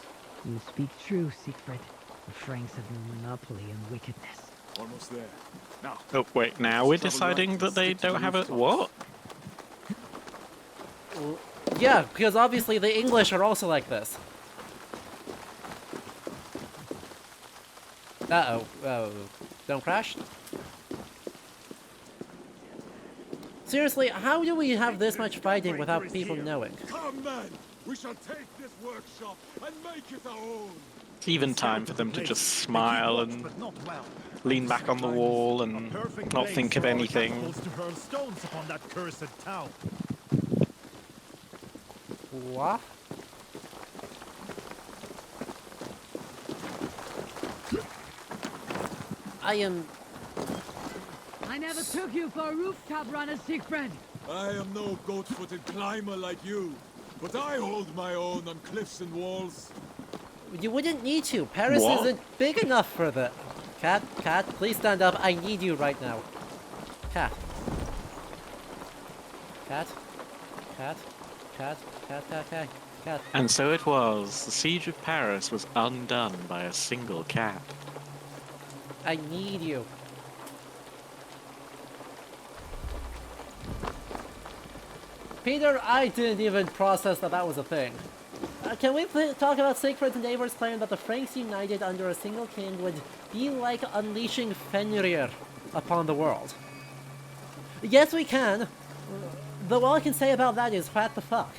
You speak true, Siegfried. The Franks have no monopoly on wickedness. Almost there. Now, Oh, wait, now we're deciding that they don't have a... What? Yeah, because obviously the English are also like this. Uh-oh. Oh, don't crash. Seriously, how do we have this much fighting without people knowing? come then! We shall take this workshop and make it our own! It's even time for them to just smile and lean back on the wall and not think of anything. To hurl stones upon that cursed town. What? I am... I never took you for a rooftop runner, Siegfried. I am no goat-footed climber like you, but I hold my own on cliffs and walls. You wouldn't need to. Paris What? isn't big enough for the... Cat, please stand up. I need you right now. Cat. Cat. And so it was. The siege of Paris was undone by a single cat. I need you. Peter, I didn't even process that that was a thing. Can we talk about Siegfried's neighbors claiming that the Franks united under a single king would be like unleashing Fenrir upon the world? Yes, we can. Though all I can say about that is, what the fuck?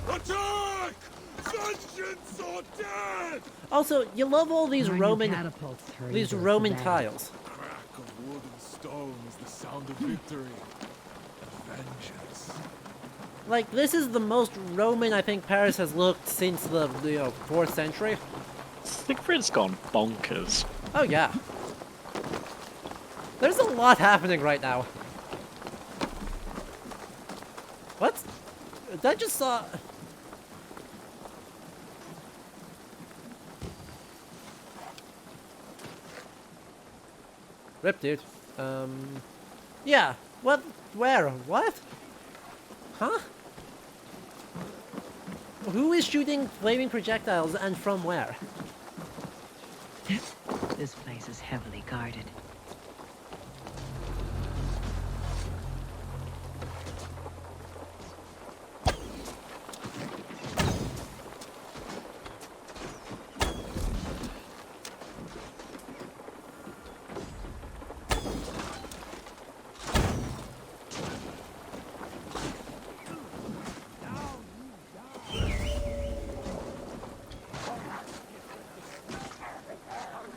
Attack! Vengeance or death! Also, you love all these Our new Roman catapults hurry these those Roman to tiles. Crack of wood and stone is the sound of victory. And vengeance. Like, this is the most Roman I think Paris has looked since the 4th century. Siegfried's gone bonkers. Oh yeah. There's a lot happening right now. What? That just saw... Rip, dude. Yeah. What? Where? What? Huh? Who is shooting flaming projectiles and from where? This place is heavily guarded.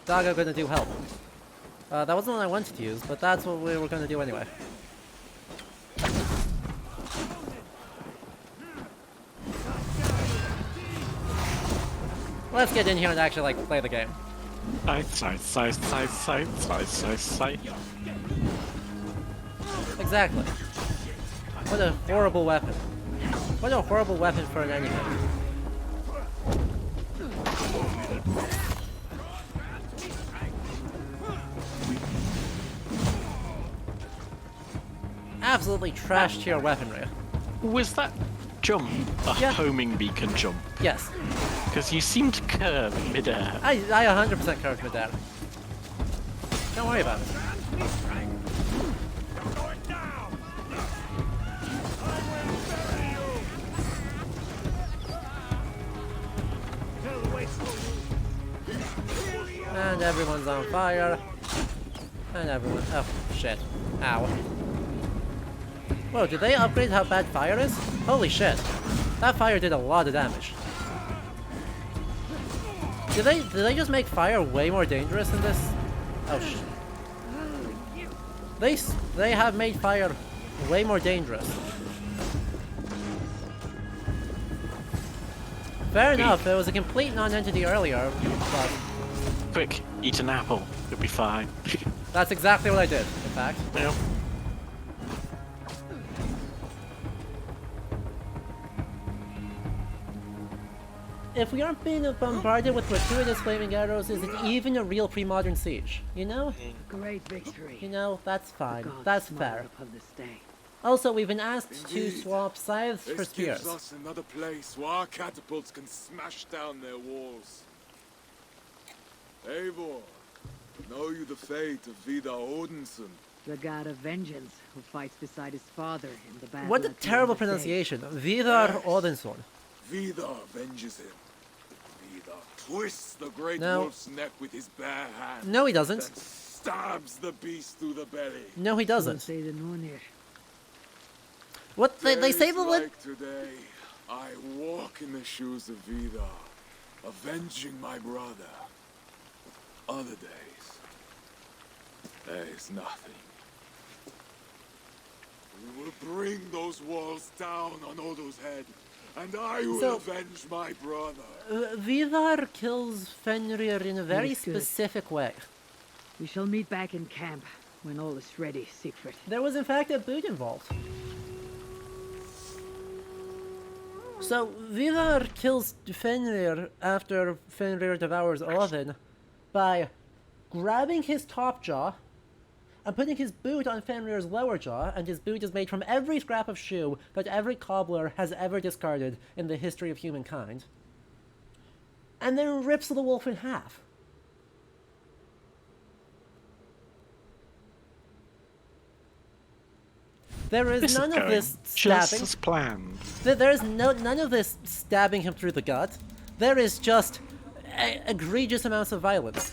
Daga gonna do help. That wasn't what I wanted to use, but that's what we were gonna do anyway. Let's get in here and actually, like, play the game. Exactly. What a horrible weapon. What a horrible weapon for an enemy. Absolutely trashed your weaponry. Was that jump a homing beacon jump? Yes. Because you seem to curve mid-air. I 100% curved mid-air. Don't worry about it. And everyone's on fire. And everyone... Oh, shit. Ow. Whoa, did they upgrade how bad fire is? Holy shit. That fire did a lot of damage. Did they just make fire way more dangerous in this? Oh shit. They have made fire way more dangerous. Fair enough, it was a complete non-entity earlier, but... Quick, eat an apple. You'll be fine. That's exactly what I did, in fact. Yep. If we aren't being bombarded with gratuitous flaming arrows, is it even a real pre-modern siege? You know? Great victory. You know, that's fine. That's fair. Upon this day. Also, we've been asked to Indeed. swap scythes for This spears. gives us another place where our catapults can smash down their walls. Eivor, know you the fate of Vidar Odinson? The god of vengeance who fights beside his father in the battle. What a at the terrible end of the day. pronunciation. Vidar Yes. Odinson. Vidar venges him. Vidar twists the great No. wolf's neck with his bare hand. No, he doesn't. Then stabs the beast through the belly. No, he doesn't. Say the Nornir. What? They say Days the like today, I walk in the shoes of Vidar, avenging my brother. Other days, there is nothing. We will bring those walls down on Odo's head, and I will So- avenge my brother. Vidar kills Fenrir in a very That's good. specific way. We shall meet back in camp when all is ready, Siegfried. There was in fact a boot involved. So Vidar kills Fenrir after Fenrir devours Odin by grabbing his top jaw and putting his boot on Fenrir's lower jaw, and his boot is made from every scrap of shoe that every cobbler has ever discarded in the history of humankind, and then rips the wolf in half. There is none of this stabbing. Just as planned. There is none of this stabbing him through the gut. There is just egregious amounts of violence.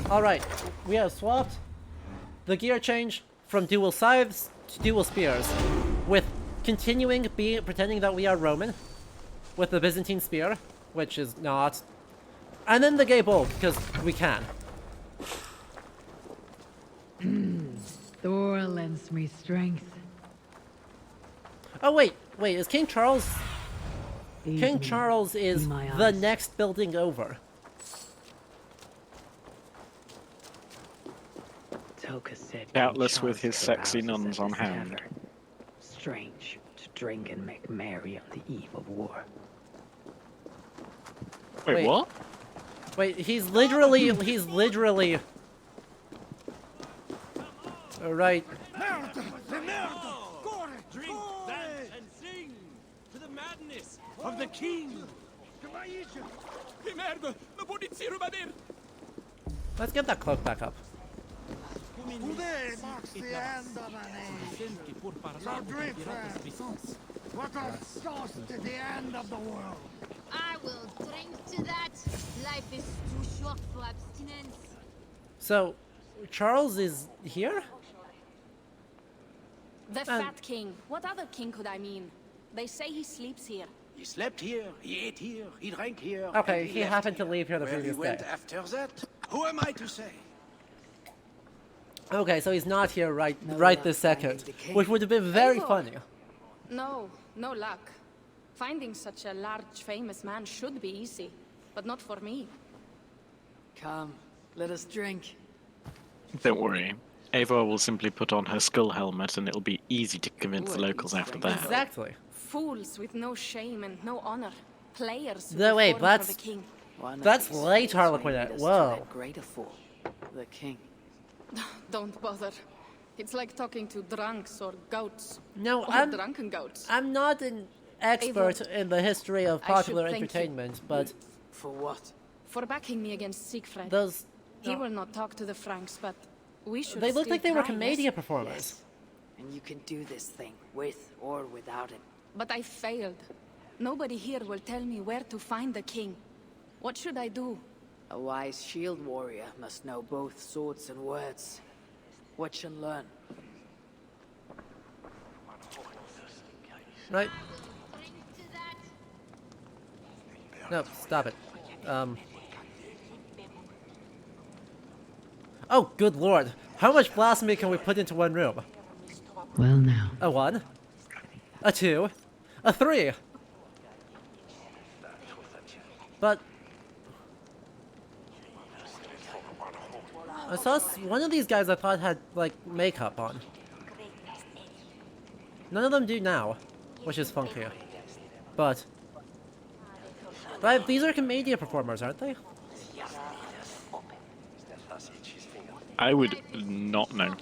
Alright, we have swapped the gear change from dual scythes to dual spears, with continuing pretending that we are Roman, with the Byzantine spear, which is not, and then the gay bolt, because we can. Thor lends me strength. Oh wait, is King Charles... King Charles is the next building over. Toka said Doubtless King with his Charles sexy carouses nuns at on his hand. tavern. Strange to drink and make merry on the eve of war. Wait, what? Wait, he's literally... Right. Drink, dance, and sing to the madness of the king. Let's get that cloak back up. Today marks the end of an age. So drink, friends. Let us toast to the end of the world. I will drink to that. Life is too short for abstinence. So, Charles is here? The Fat King. What other king could I mean? They say he sleeps here. He slept here, he ate here, he drank here. Okay, and he left happened to here. leave here the Where previous he went day. after that? Who am I to say? Okay, so he's not here right this second, which would have been very funny. No luck. Finding such a large, famous man should be easy, but not for me. Come, let us drink. Don't worry. Eivor will simply put on her skull helmet and it'll be easy to convince the locals after that. Exactly. Fools with no shame and no honor. Players who No, wait, perform for that's... the king. That's late Harlequinette. Whoa. Greater fool, the king. Don't bother. It's like talking to drunks or goats. No, or drunken goats. I'm not an expert in the history of popular thank you. entertainment, but... For what? For backing me against Siegfried. Those... He will not talk to the Franks, but we should They look still like they were try, Commedia yes? performers. Yes. And you can do this thing, with or without him. But I failed. Nobody here will tell me where to find the king. What should I do? A wise shield warrior must know both swords and words. Watch and learn. Right? No, stop it. Oh, good lord. How much blasphemy can we put into one room? Well now. A 1. A 2. A 3. But... I saw one of these guys I thought had, like, makeup on. None of them do now, which is funky. But these are Commedia performers, aren't they? I would not know.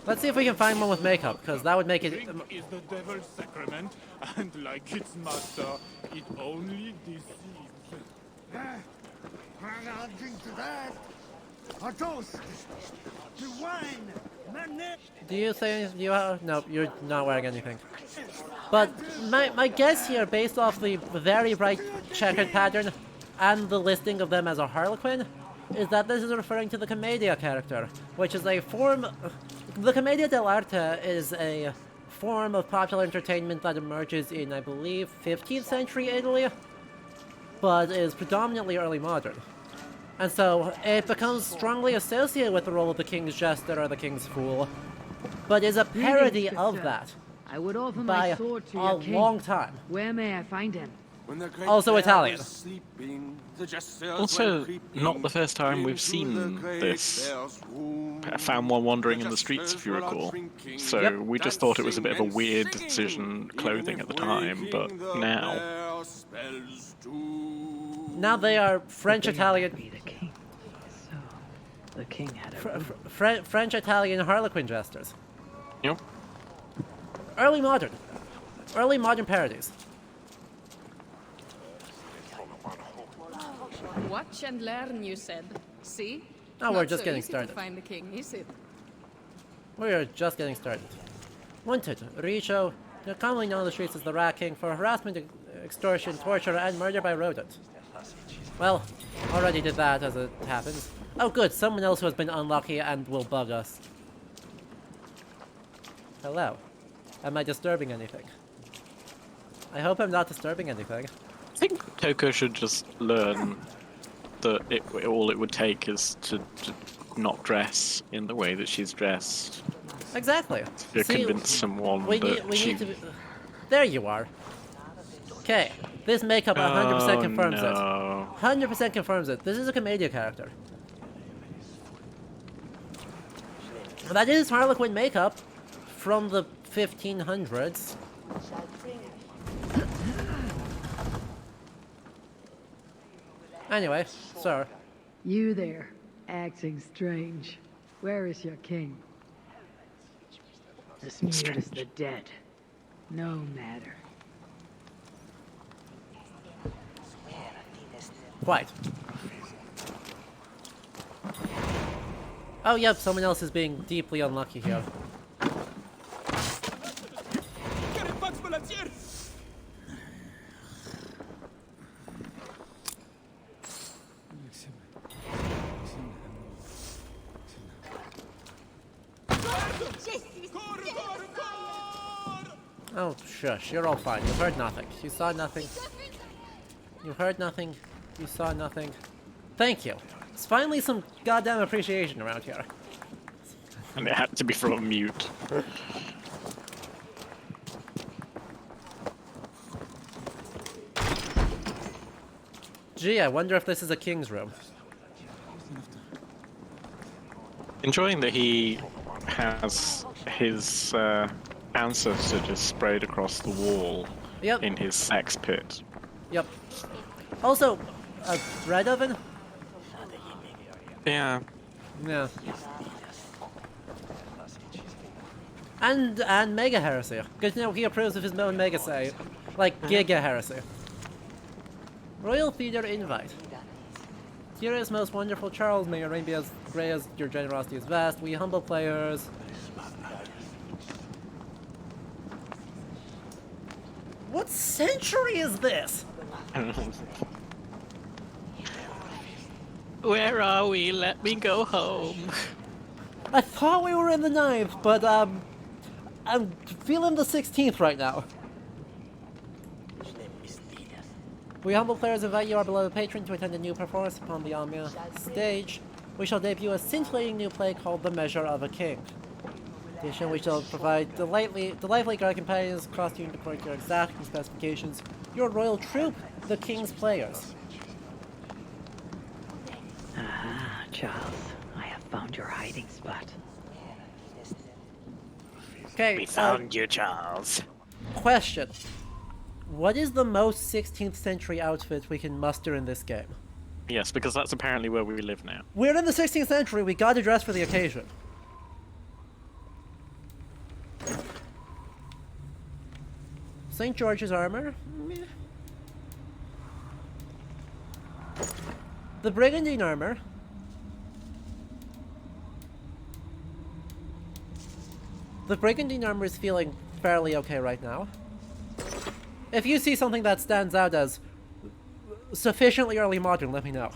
Let's see if we can find one with makeup, because that would make it... Drink is the devil's sacrament, and like its master, it only deceives. I'll drink to that. A toast to wine. Do you say you are? No, you're not wearing anything. But my guess here, based off the very bright checkered pattern and the listing of them as a Harlequin, is that this is referring to the Commedia character, which is a form... The Commedia dell'arte is a form of popular entertainment that emerges in, I believe, 15th century Italy, but is predominantly early modern. And so, it becomes strongly associated with the role of the King's Jester or the King's Fool, but is a parody of that I would offer by my sword to a your king. long time. Where may I find him? When the great Also bear Italian. was sleeping, the jesters Also, went creeping not the first time we've into the seen great this bear's room. found one wandering The in the streets, if you jesters were recall. drinking, So we just thought it was a bit of a dancing weird and singing, decision clothing even at the if time, but waking the now. bear spells too. Now they are French, But they Italian, might be the king. So, the king had a French, Italian Harlequin jesters. Yep. Early modern parodies. Watch and learn, you said. See? Oh, we're Not just so getting easy started. to find the king, is it? We are just getting started. Wanted, Richo, commonly known on the streets as the Rat King, for harassment, extortion, torture, and murder by rodent. Well, already did that as it happens. Oh good, someone else who has been unlucky and will bug us. Hello. Am I disturbing anything? I hope I'm not disturbing anything. I think Toko should just learn that all it would take is to not dress in the way that she's dressed. Exactly. To See, convince someone we that need, she... need to be... There you are. Okay, this makeup 100% confirms it. 100% confirms it. This is a Commedia character. That is Harlequin makeup from the 1500s. Anyway, sir. You there, acting strange. Where is your king? As mute as the dead. No matter. Quite. Oh, yep, someone else is being deeply unlucky here. Oh, shush, you're all fine. You heard nothing. You saw nothing. You heard nothing. You saw nothing. Thank you. It's finally some goddamn appreciation around here. And it had to be from a mute. Gee, I wonder if this is a king's room. Enjoying that he has his ancestor just sprayed across the wall in his sex pit. Yep. Also, a bread oven? Yeah. Yeah. And Mega Heresy. Because, you know, he approves of his own Mega say. Like, Giga Heresy. Royal Theater Invite. Dearest, most wonderful Charles, may your reign be as great as your generosity is vast. We humble players. What century is this? Where are we? Let me go home. I thought we were in the 9th, but I'm feeling the 16th right now. We humble players invite you, our beloved patron, to attend a new performance upon the Amia stage. We shall debut a scintillating new play called The Measure of a King. In addition, we shall provide delightfully guard companions, costumed according to your exacting specifications. Your royal troop, the King's Players. Ah, Charles, I have found your hiding spot. Okay, We found you, Charles. Question. What is the most 16th century outfit we can muster in this game? Yes, because that's apparently where we live now. We're in the 16th century, we gotta dress for the occasion. St. George's armor? Meh. The Brigandine armor? The Brigandine armor is feeling fairly okay right now. If you see something that stands out as sufficiently early modern, let me know.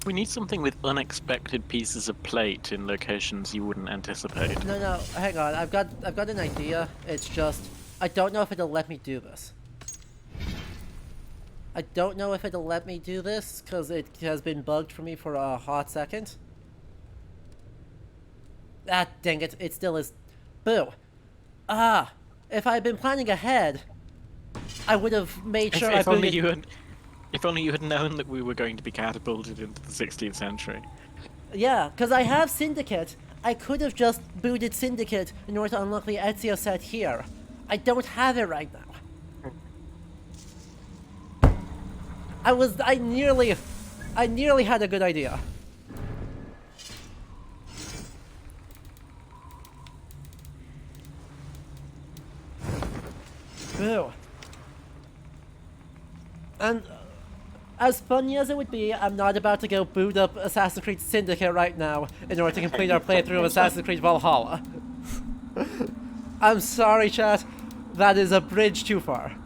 We need something with unexpected pieces of plate in locations you wouldn't anticipate. No, hang on. I've got an idea. It's just I don't know if it'll let me do this. I don't know if it'll let me do this, because it has been bugged for me for a hot second. Ah, dang it, it still is. Boo. Ah, if I had been planning ahead, I would have made sure if only you had, if only you had known that we were going to be catapulted into the 16th century. Yeah, because I have Syndicate. I could have just booted Syndicate in order to unlock the Ezio set here. I don't have it right now. I nearly had a good idea. Boo. And as funny as it would be, I'm not about to go boot up Assassin's Creed Syndicate right now in order to complete our playthrough of Assassin's Creed Valhalla. I'm sorry, chat. That is a bridge too far.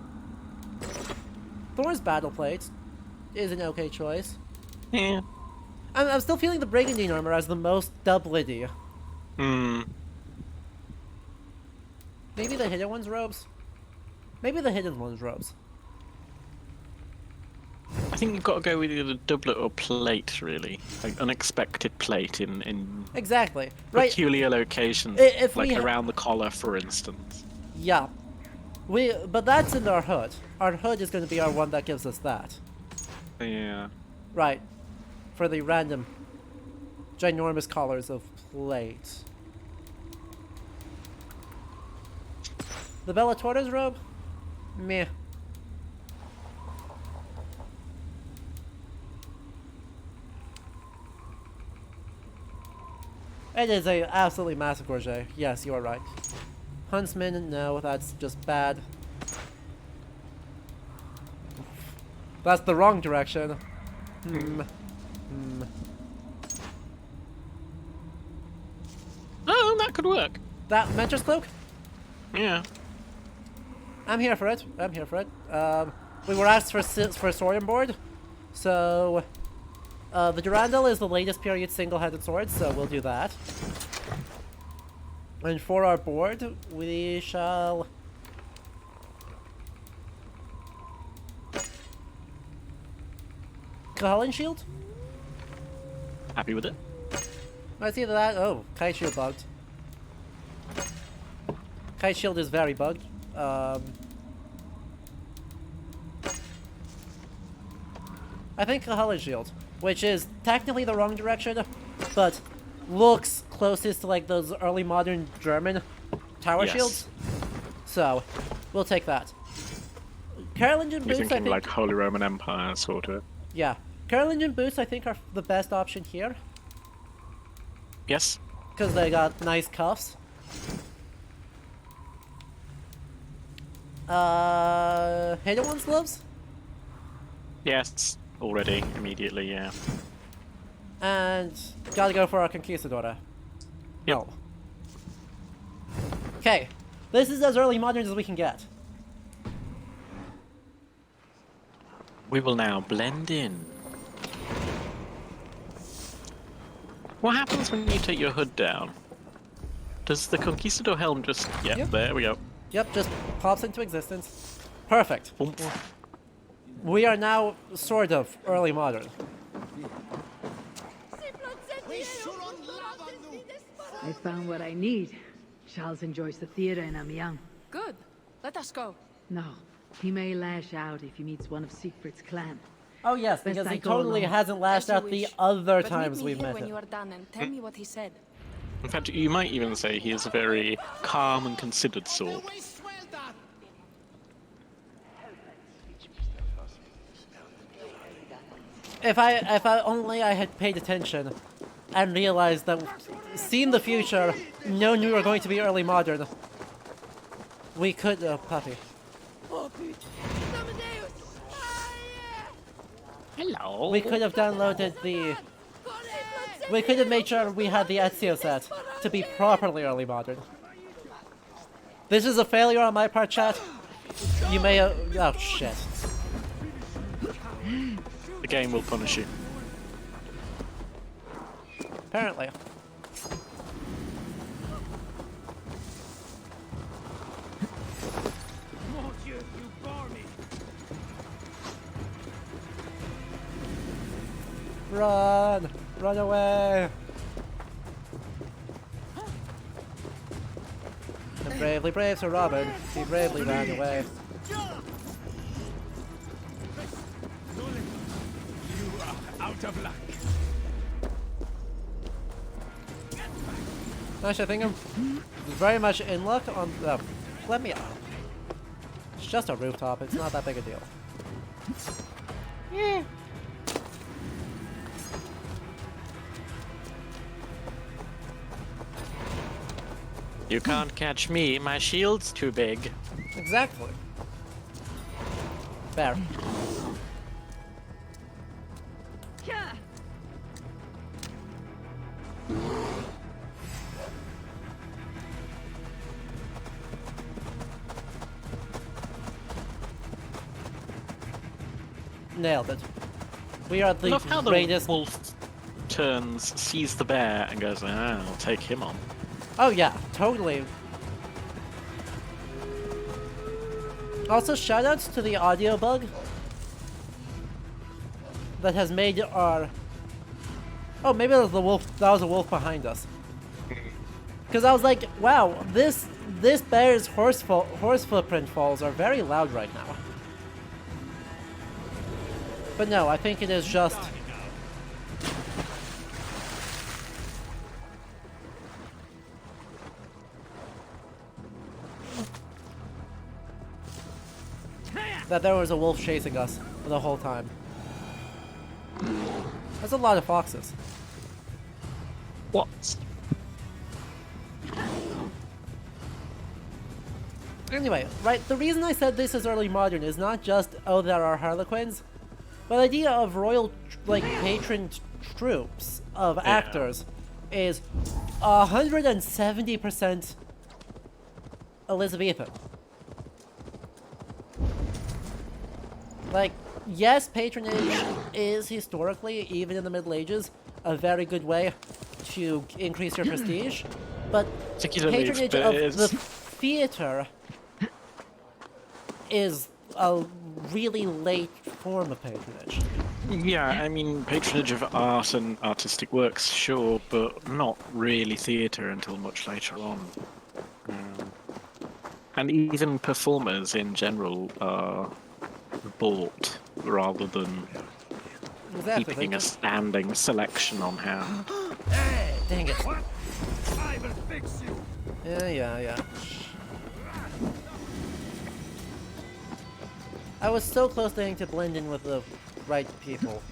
Thor's Battle Plate is an okay choice. Yeah. I'm still feeling the Brigandine armor as the most doublety. Hmm. Maybe the hidden one's robes? Maybe the hidden one's robes. I think you've got to go with either doublet or plate, really. Like unexpected plate in Exactly. Right. peculiar locations, If like we around the collar, for instance. Yeah. But that's in our hood. Our hood is going to be our one that gives us that. Yeah. Right. For the random, ginormous collars of plate. The Bella Torto's robe? Meh. It is a absolutely massive gorget. Yes, you are right. Huntsman, no, that's just bad. That's the wrong direction. Oh, that could work. That Mentor's Cloak? Yeah. I'm here for it. I'm here for it. We were asked for a Sorium board, so the Durandal is the latest period single-headed sword, so we'll do that. And for our board, we shall... Kahalan Shield? Happy with it? It's either that... Oh, Kite Shield bugged. Kite Shield is very bugged. I think Kahalan Shield, which is technically the wrong direction, but looks closest to like those early modern German tower shields. So, we'll take that. Carolingian boots, I think... like Holy Roman Empire, sort of. Yeah. Carolingian boots, I think, are the best option here. Yes. Because they got nice cuffs. Hidden One's gloves? Yes, already, immediately, yeah. And gotta go for our Conquistadora. Yep. No. Okay, this is as early modern as we can get. We will now blend in. What happens when you take your hood down? Does the Conquistador helm just... Yeah, Yep. There we go. Yep, just pops into existence. Perfect. We are now sort of early modern. I found what I need. Charles enjoys the theater in Amiens. Good. Let us go. No, he may lash out if he meets one of Siegfried's clan. Oh yes, Best because I he go totally alone. hasn't lashed As you out the wish. other But times meet me we've here met when him. you are done and tell me what he said. In fact, you might even say he is a very calm and considered sort. If I only I had paid attention and realized that, seen the future, known we were going to be early modern, we could... Oh, puppy. Hello. We could have downloaded the... We could have made sure we had the Ezio set to be properly early modern. This is a failure on my part, chat. You may... oh, shit. The game will punish you. Apparently. Run! Run away! And bravely brave Sir Robin, he bravely ran away. You are out of luck. Actually, I think I'm very much in luck on the... let me... It's just a rooftop, it's not that big a deal. Yeah. You can't catch me, my shield's too big. Exactly. Fair. Nailed it. We are the Love how the greatest... wolf turns, sees the bear, and goes, ah, I'll take him on. Oh yeah, totally. Also, shoutouts to the audio bug that has made our... Oh, maybe that was the wolf. That was a wolf behind us. Because I was like, wow, this bear's horse footprint falls are very loud right now. But no, I think it is just... that there was a wolf chasing us the whole time. That's a lot of foxes. What? Anyway, right, the reason I said this is early modern is not just, oh, there are harlequins, but the idea of royal, like, patron troops of actors is 170% Elizabethan. Like, yes, patronage is historically, even in the Middle Ages, a very good way to increase your prestige, but patronage of the theater is a really late form of patronage. Yeah, I mean, patronage of art and artistic works, sure, but not really theatre until much later on. And even performers in general are bought rather than keeping a standing selection on hand. Hey, dang it. What? I will fix you. Yeah. I was so close to getting to blend in with the right people.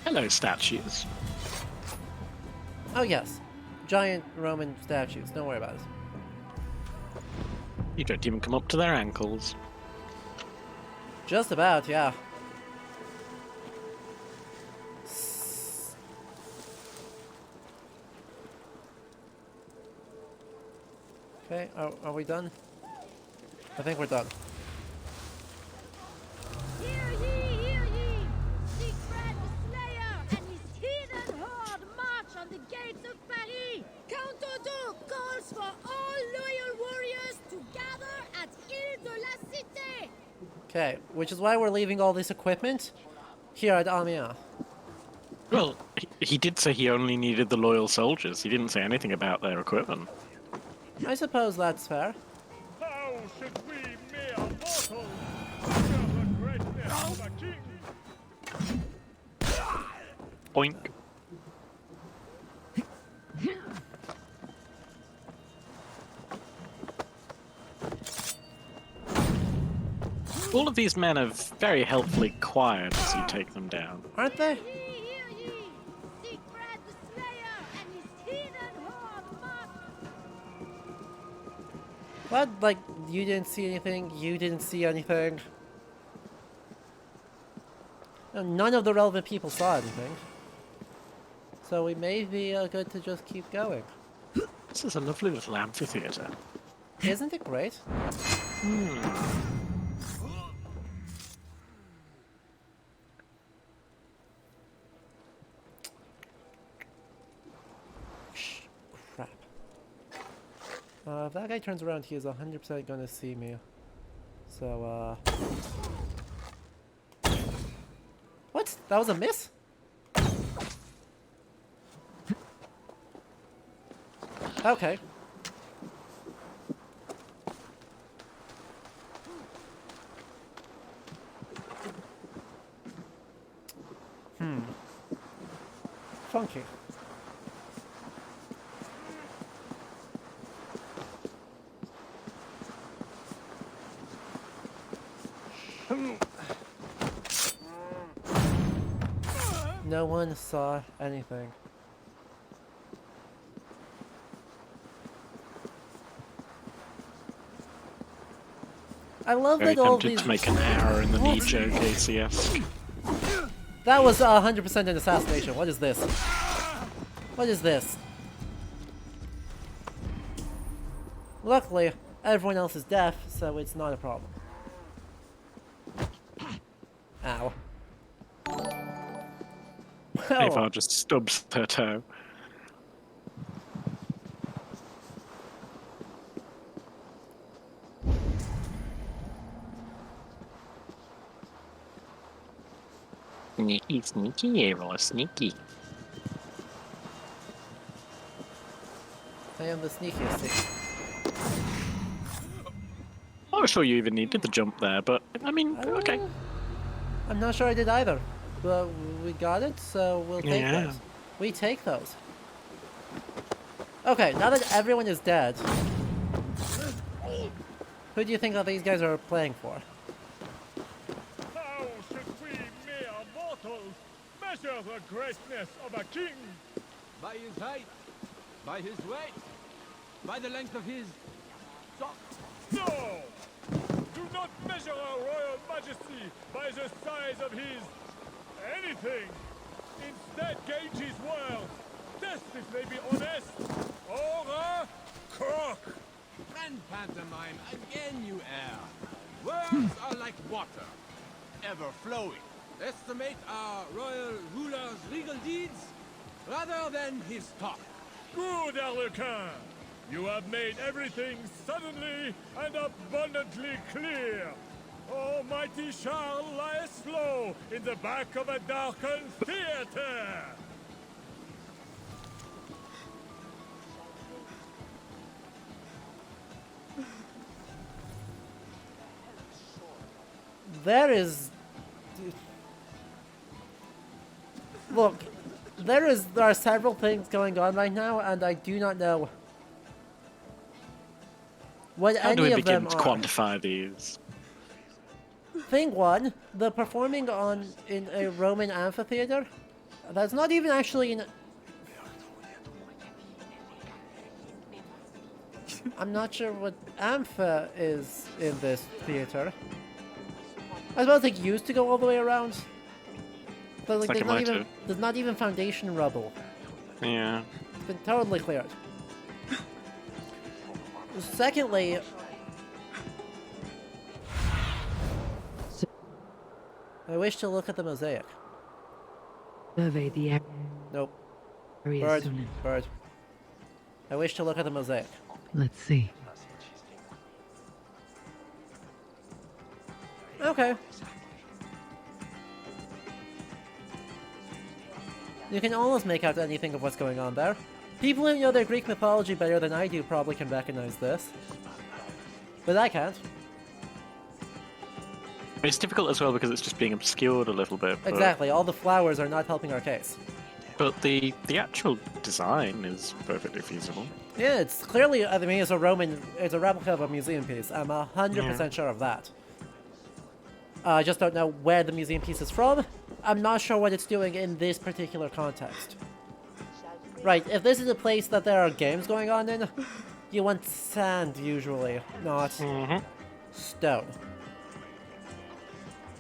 Hello, statues. Oh yes, giant Roman statues, don't worry about it. You don't even come up to their ankles. Just about, yeah. Okay, are we done? I think we're done. Hear ye, hear ye! Siegfried the Slayer and his heathen horde march on the gates of Paris! Count Otto calls for all loyal warriors to gather at Ile de la Cité! Okay, which is why we're leaving all this equipment here at Amiens. Well, he did say he only needed the loyal soldiers. He didn't say anything about their equipment. I suppose that's fair. How should we mere mortals fear the greatness of a king? Oink. All of these men are very helpfully quiet as you take them down. Aren't they? Hear ye! Siegfried the Slayer and his heathen horde march! What? Like, you didn't see anything, you didn't see anything. None of the relevant people saw anything. So we may be good to just keep going. This is a lovely little amphitheater. Isn't it great? Crap. If that guy turns around, he is 100% gonna see me. So, what? That was a miss? Okay. Funky. No one saw anything. I love Very that all tempted these. to make an error in the What? Nijo KCS. That was 100% an assassination. What is this? What is this? Luckily, everyone else is deaf, so it's not a problem. Ow. Avar just stubs her toe. Sneaky, sneaky, Ava, sneaky. I am the sneakiest. I'm not sure you even needed the jump there, but I mean, okay. I'm not sure I did either, but we got it, so we'll take Yeah. those. We take those. Okay, now that everyone is dead, who do you think that these guys are playing for? How should we mere mortals measure the greatness of a king? By his height, by his weight, by the length of his socks. No! Do not measure our royal majesty by the size of his anything. Instead, gauge his words. Test if they be honest or a crock. And pantomime again, you err. Words are like water, ever flowing. Estimate our royal ruler's regal deeds rather than his talk. Good, Arlequin. You have made everything suddenly and abundantly clear. Almighty Charles lies low in the back of a darkened theater. There is... Look, there are several things going on right now, and I do not know what How do any we of them begin to are. quantify these? Thing one, the performing in a Roman amphitheater, that's not even actually in... I'm not sure what ampha is in this theater. I suppose it used to go all the way around. But like, Like it might do. there's not even foundation rubble. Yeah. It's been totally cleared. Secondly, I wish to look at the mosaic. Survey the area. Nope. Bird. Soon. Bird. I wish to look at the mosaic. Let's see. Okay. You can almost make out anything of what's going on there. People who know their Greek mythology better than I do probably can recognize this. But I can't. It's difficult as well because it's just being obscured a little bit. But, Exactly, all the flowers are not helping our case. But the actual design is perfectly feasible. Yeah, it's clearly, I mean, it's a replica of a museum piece. I'm 100% sure of that. I just don't know where the museum piece is from. I'm not sure what it's doing in this particular context. Right, if this is a place that there are games going on in, you want sand usually, not stone.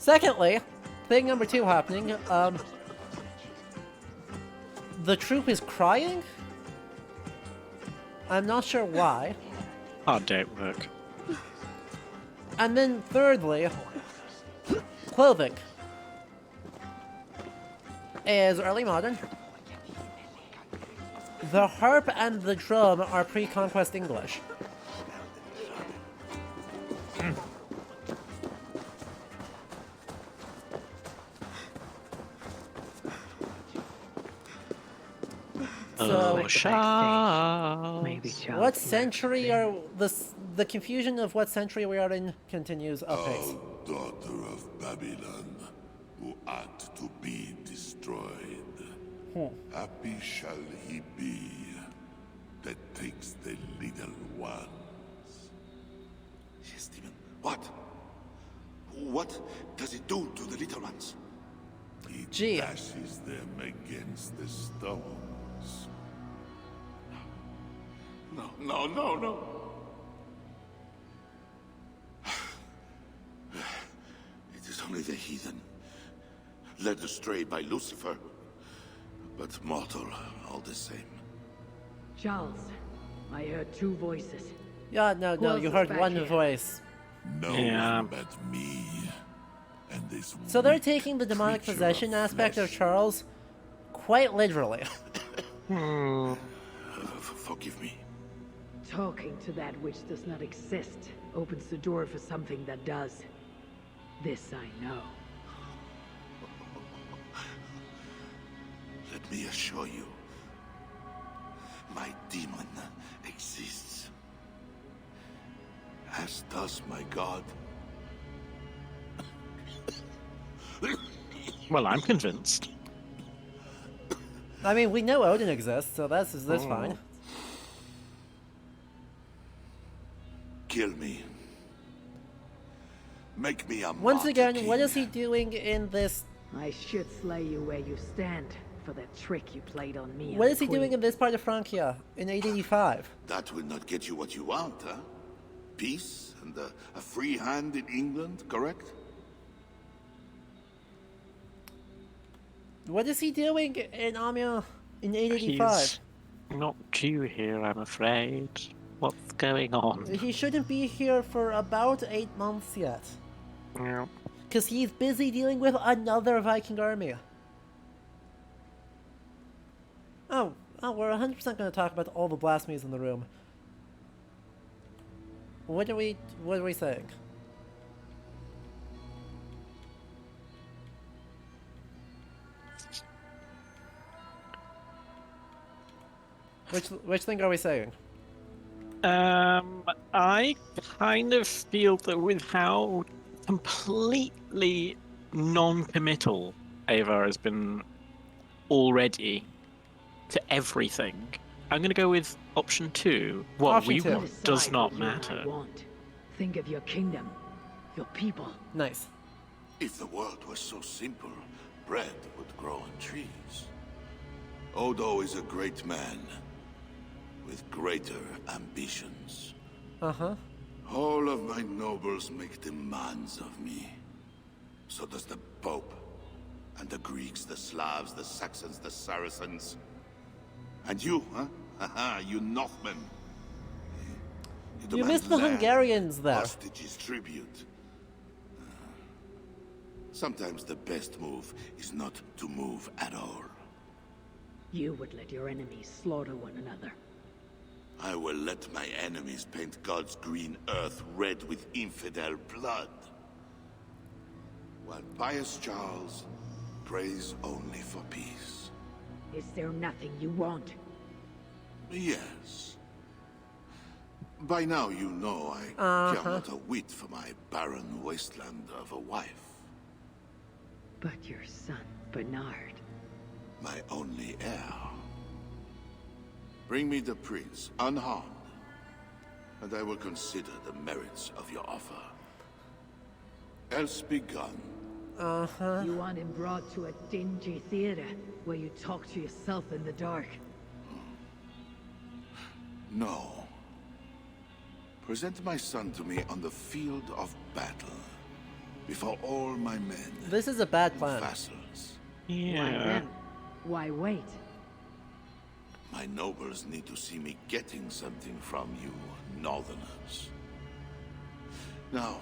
Secondly, thing number 2 happening, the troop is crying? I'm not sure why. Hard day at work. And then thirdly, clothing is early modern. The harp and the drum are pre-conquest English. So, Maybe Charles what left century there. are the confusion of what century we are in continues apace. Daughter of Babylon, who ought to be destroyed. Happy shall he be that takes the little ones. Yes, demon. What? What does it do to the little ones? It dashes them against the stones. No, no, no, no. It is only the heathen, led astray by Lucifer, but mortal all the same. Charles, I heard two voices. Yeah, no, Who no, else you is heard back one here? voice. No one but me. And this So they're taking the demonic possession aspect of Charles quite literally. Forgive me. Talking to that which does not exist opens the door for something that does. This I know. Let me assure you, my demon exists. As does my god. Well, I'm convinced. I mean, we know Odin exists, so that's fine. Kill me. Make me a Once martyr again, king. what is he doing in this? I should slay you where you stand for that trick you played on me. What is he doing in this part of Francia in 885? That will not get you what you want, huh? Peace and a free hand in England, correct? What is he doing in Amiens in 885? He's not due here, I'm afraid. What's going on? He shouldn't be here for about 8 months yet. Yeah. Because he's busy dealing with another Viking army. Oh, we're 100% going to talk about all the blasphemies in the room. What are we saying? Which thing are we saying? I kind of feel that with how completely non-committal Ava has been already to everything, I'm going to go with option 2. What Option we 2. want does Decide not what you and I matter. want. Think of your kingdom, your people. Nice. If the world was so simple, bread would grow on trees. Odo is a great man, with greater ambitions. Uh-huh. All of my nobles make demands of me. So does the Pope. And the Greeks, the Slavs, the Saxons, the Saracens. And you, huh? Haha, you Northmen. You demand missed the land, Hungarians there. Hostages, tribute. Sometimes the best move is not to move at all. You would let your enemies slaughter one another. I will let my enemies paint God's green earth red with infidel blood. While pious Charles prays only for peace. Is there nothing you want? Yes. By now you know I care not a whit for my barren wasteland of a wife. But your son, Bernard. My only heir. Bring me the prince, unharmed, and I will consider the merits of your offer. Else be gone. You want him brought to a dingy theater where you talk to yourself in the dark. No. Present my son to me on the field of battle, before all my men. This is a bad plan. Vassals. Why then? Why wait? My nobles need to see me getting something from you, Northerners. Now,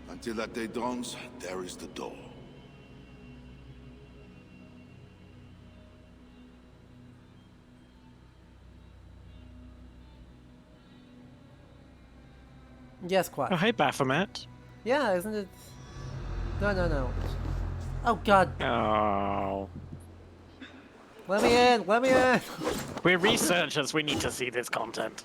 until that day dawns, there is the door. Yes, quite. Oh, hey, Baphomet. Yeah, isn't it? No. Oh, God. Oh. Let me in! Let me in! We're researchers. We need to see this content.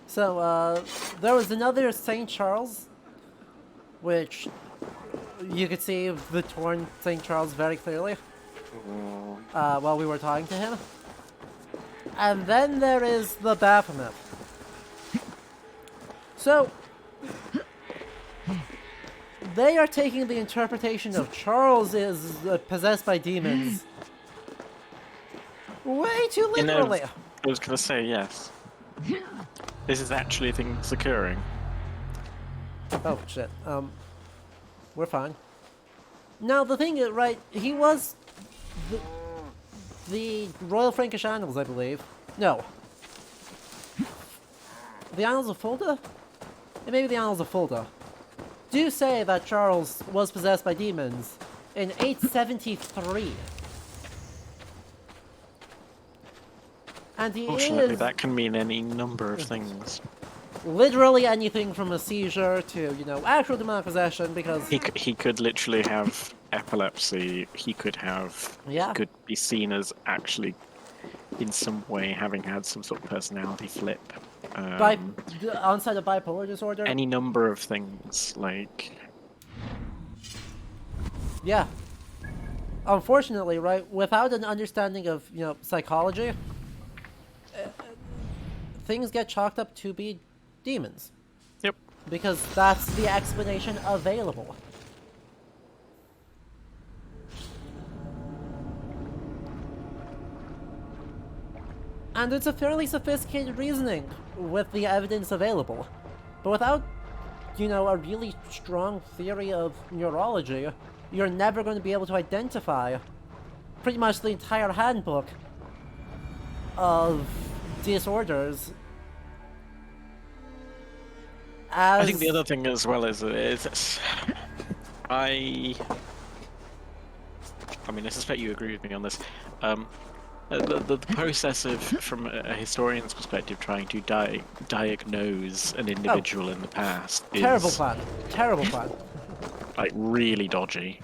So, there was another St. Charles, which you could see the torn St. Charles very clearly while we were talking to him. And then there is the Baphomet. So, they are taking the interpretation of Charles is possessed by demons way too literally. I was going to say, yes. This is actually things occurring. Oh, shit. We're fine. Now, the thing is, right, he was the Royal Frankish Annals, I believe. No. The Annals of Fulda? It may be the Annals of Fulda. Do say that Charles was possessed by demons in 873. And he Fortunately, is that can mean any number of things. literally anything from a seizure to, you know, actual demonic possession, because He could literally have epilepsy. He could have. Yeah. He could be seen as actually, in some way, having had some sort of personality flip. onset of bipolar disorder. Any number of things, like. Yeah. Unfortunately, right, without an understanding of, you know, psychology, things get chalked up to be demons. Yep. Because that's the explanation available. And it's a fairly sophisticated reasoning with the evidence available. But without, you know, a really strong theory of neurology, you're never going to be able to identify pretty much the entire handbook of disorders as... I think the other thing as well is I mean, I suspect you agree with me on this. The process of, from a historian's perspective, trying to diagnose an individual in the past is... Terrible plan. Terrible plan. Like, really dodgy.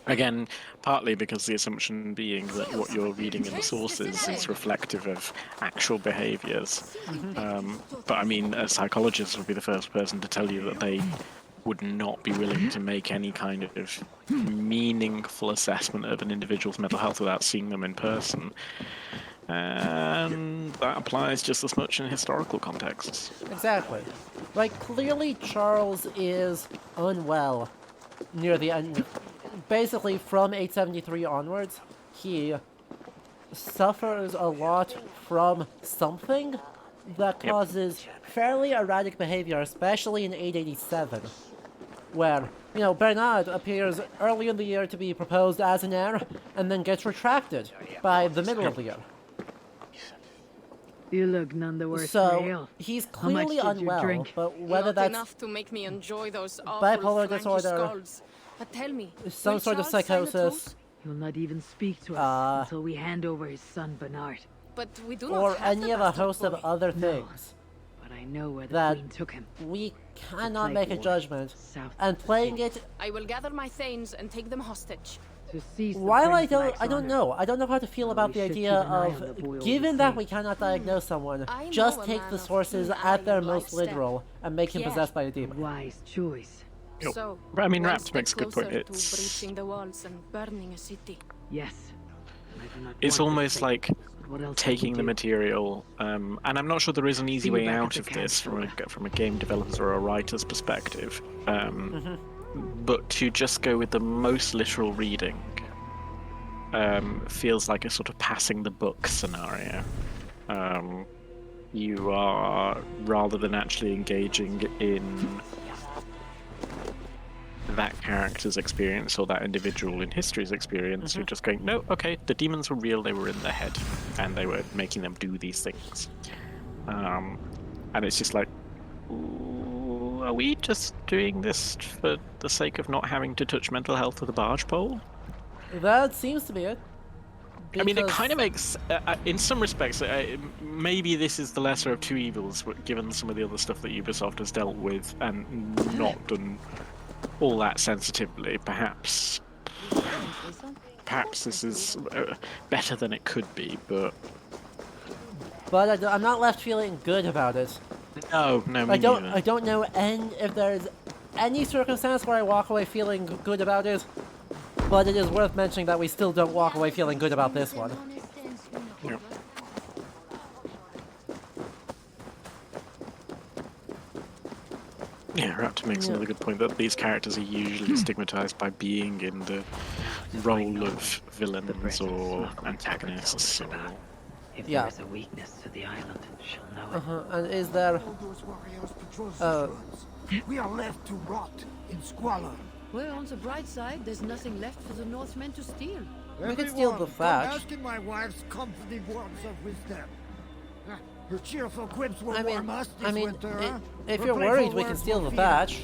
Again, partly because the assumption being that what you're reading in the sources is reflective of actual behaviors. But I mean, a psychologist would be the first person to tell you that they would not be willing to make any kind of meaningful assessment of an individual's mental health without seeing them in person. And that applies just as much in historical contexts. Exactly. Like, clearly Charles is unwell near the end. Basically, from 873 onwards, he suffers a lot from something that causes fairly erratic behavior, especially in 887, where, you know, Bernard appears early in the year to be proposed as an heir, and then gets retracted by the middle of the year. You look none the worse for So, ale. he's How much clearly did you unwell, drink? but whether Not that's enough to make me enjoy those awful bipolar Frankish disorder, skulls. But tell me, some will sort of Charles sign a psychosis, truce? He'll not even speak to us until we hand over his son Bernard. But we do not or have any the of a bastard host boy. of other things But I know where the that Queen took him. we cannot Like make a war, judgment, south and playing it. I will gather my thanes and take them hostage. To seize the While I Prince don't honor. know. I don't know how to feel about we the should idea keep an eye on the boy all of, the given that same. we cannot diagnose someone, I know just a take man the of sources keen at their eye and most light step. literal and make him Pierre. possessed by a demon. Wise choice. So, I mean, one Rapt step makes a good point. closer to It's breaching the walls and burning a city. Yes. I do not it's want almost this like thing, but what else can we taking the do? material, and I'm not sure there is an easy See you way back at out the of this camp, from a game developer's or a writer's perspective. But to just go with the most literal reading feels like a sort of passing the buck scenario. You are, rather than actually engaging in that character's experience or that individual in history's experience, you're just going, no, okay, the demons were real, they were in their head, and they were making them do these things. And it's just like, ooh, are we just doing this for the sake of not having to touch mental health with a barge pole? That seems to be it. I mean, it Because- kind of makes, in some respects, maybe this is the lesser of two evils, given some of the other stuff that Ubisoft has dealt with and not done all that sensitively. Perhaps Perhaps this is better than it could be, but I'm not left feeling good about it. no, me neither. I don't know if there's any circumstance where I walk away feeling good about it, but it is worth mentioning that we still don't walk away feeling good about this one. Yep. Yeah, Raptor makes another good point that these characters are usually stigmatized by being in the role of villains or antagonists. Or... If there is a weakness to the island, she'll know it. And is there... We are left to rot in squalor. Well, on the bright side, there's nothing left for the Northmen to steal. We could steal the thatch. Don't ask in my wife's comforting words of wisdom. Her cheerful quips will warm us this winter. If you're worried, we can steal the thatch.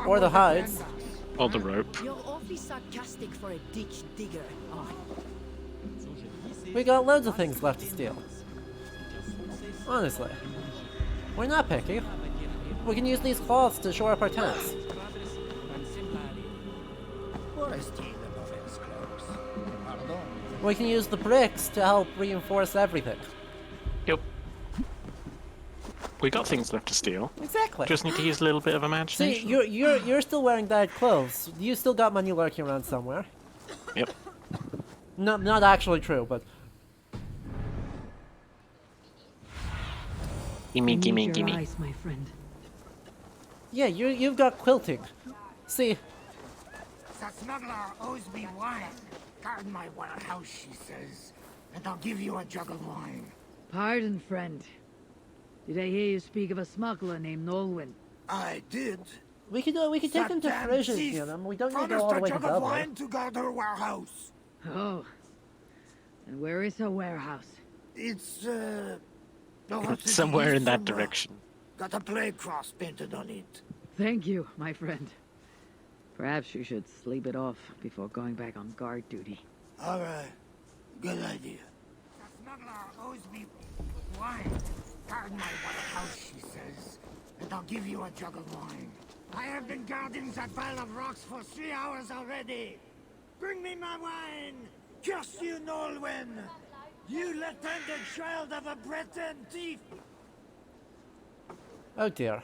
Or the hides. Or the rope. You're awfully sarcastic for a ditch digger. Oh. We got loads of things left to steal. Honestly. We're not picky. We can use these cloths to shore up our tents. We can use the bricks to help reinforce everything. Yep. We got things left to steal. Exactly. Just need to use a little bit of imagination. See, you're still wearing dyed clothes. You still got money lurking around somewhere. Yep. No, not actually true, but. Gimme. Eyes, my friend. Yeah, you've got quilting. See. The smuggler owes me wine. Guard my warehouse, she says, and I'll give you a jug of wine. Pardon, friend. Did I hear you speak of a smuggler named Nolwenn? I did. We could take him to Frisian, you know. We don't need to go all the way to Dublin. Wine to guard her warehouse. Oh. And where is her warehouse? It's somewhere in that direction. Got a plague cross painted on it. Thank you, my friend. Perhaps you should sleep it off before going back on guard duty. All right. Good idea. The smuggler owes me wine. Guard my warehouse, she says, and I'll give you a jug of wine. I have been guarding that pile of rocks for 3 hours already. Bring me my wine. Curse you, Nolwenn. You left-handed child of a Breton thief. Oh dear.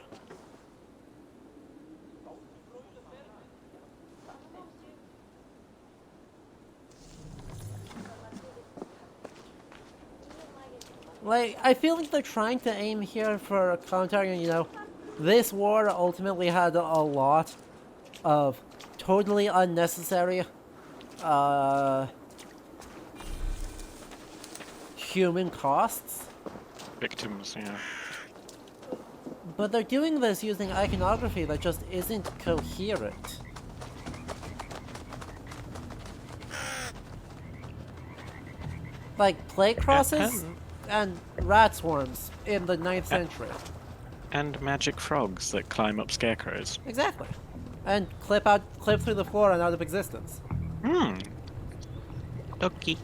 Like, I feel like they're trying to aim here for a commentary on, you know, this war ultimately had a lot of totally unnecessary, human costs. Victims, yeah. But they're doing this using iconography that just isn't coherent. Like plague crosses and rat swarms in the 9th century. And magic frogs that climb up scarecrows. Exactly. And clip through the floor and out of existence. Okay.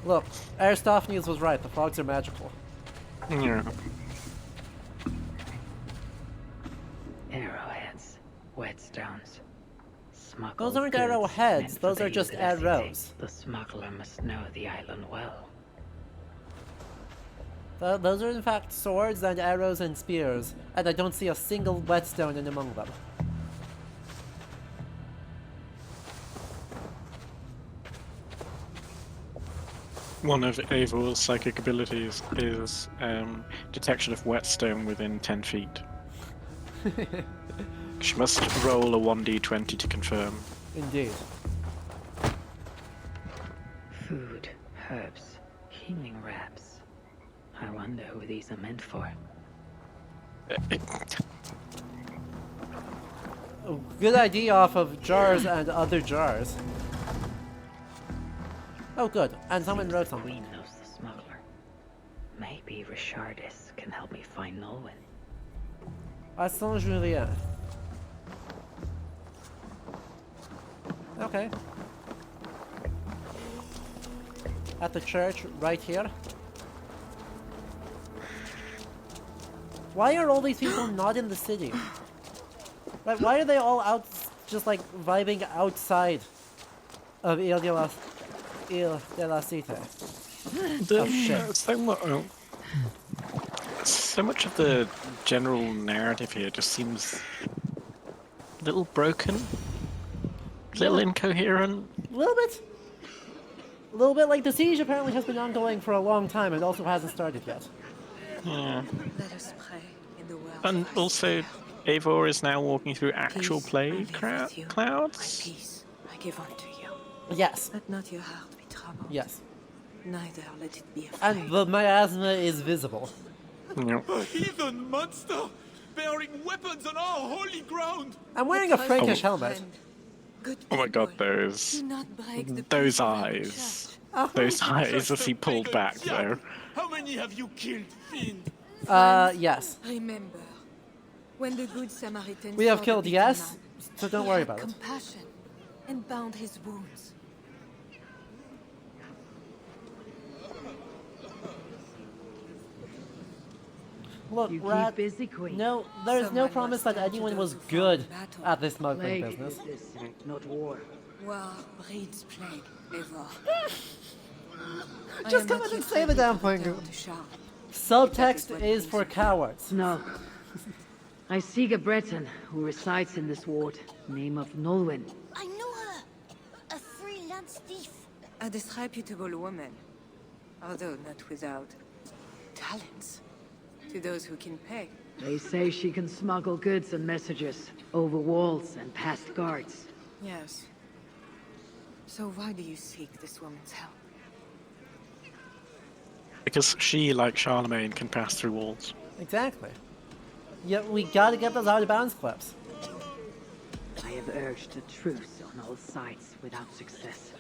Look, Aristophanes was right, the frogs are magical. Yeah. Arrowheads, whetstones, smuggled Those aren't goods arrowheads, meant those for are the just university. arrows. The smuggler must know the island well. Those are in fact swords and arrows and spears, and I don't see a single whetstone in among them. One of Avor's psychic abilities is detection of whetstone within 10 feet. She must roll a 1d20 to confirm. Indeed. Food, herbs, healing wraps. I wonder who these are meant for. Good idea off of jars and other jars. Oh good, and someone wrote something. Queen knows the smuggler. Maybe Richardis can help me find Nolwenn. Saint Julien. Okay. At the church, right here. Why are all these people not in the city? Like, why are they all out just like vibing outside of Ile de la Cité. Oh shit. So much of the general narrative here just seems a little broken, a little incoherent. A little bit. A little bit like the siege apparently has been ongoing for a long time and also hasn't started yet. Yeah. Let us pray in the world. And also, Eivor is now walking through actual Peace plague I leave with you. clouds. My peace I give unto you. Yes. Let not your heart be troubled. Yes. Neither let it be afraid. And the miasma is visible. Yep. A heathen monster bearing weapons on our holy ground. I'm wearing a Frankish helmet. Oh my god, those eyes. Those eyes as he pulled back, though. How many have you killed, fiend? Yes. Remember, when the good Samaritan We have saw killed, the yes, man, so don't he worry had about it. compassion and bound his wounds. Look, You keep Rat, busy, Queen. no, there's no Someone promise must that turn to anyone those was who fought good in battle. at this smuggling Plague business. is this, not war. War breeds plague, Eivor. Just come in and say the damn thing. Subtext is for cowards. No. I seek a Breton who resides in this ward, name of Nolwenn. I know her! A freelance thief. A disreputable woman, although not without talents. To those who can pay. They say she can smuggle goods and messages over walls and past guards. Yes. So why do you seek this woman's help? Because she, like Charlemagne, can pass through walls. Exactly. Yet we gotta get those out of bounds clips. I have urged a truce on all sides without success.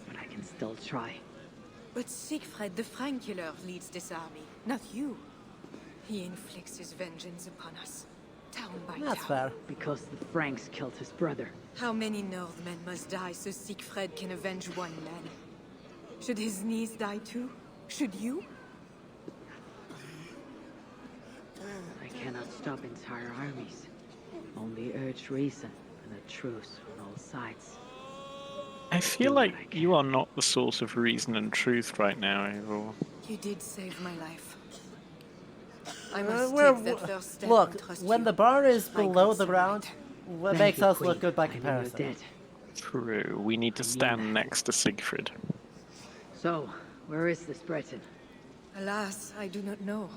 But I can still try. But Siegfried the Frankular leads this army, not you. He inflicts his vengeance upon us, town by That's town. fair. Because the Franks killed his brother. How many Northmen must die so Siegfried can avenge one man? Should his niece die too? Should you? I cannot stop entire armies. Only urge reason and a truce on all sides. I feel like you are not the source of reason and truth right now, Eivor. You did save my life. I must We're- take that first step look, and trust when you. the bar is My below good the ground, what Thank makes you, us Queen. look good by I knew you were comparison. dead. True, we need to stand next to Siegfried. So, where is this Breton? Alas, I do not know.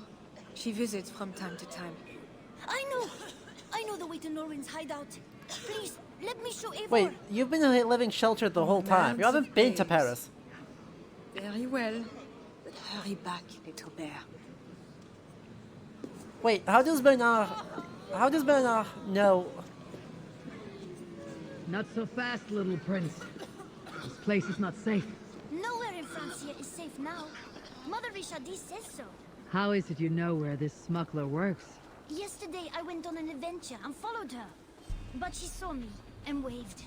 She visits from time to time. I know the way to Norwin's hideout. Please, let me show Eivor. Wait, you've been living sheltered the whole time. You haven't been to Paris. Very well. But hurry back, little bear. Wait, how does Bernard know? Not so fast, little prince. This place is not safe. Nowhere in Francia is safe now. Mother Richardie says so. How is it you know where this smuggler works? Yesterday I went on an adventure and followed her. But she saw me and waved.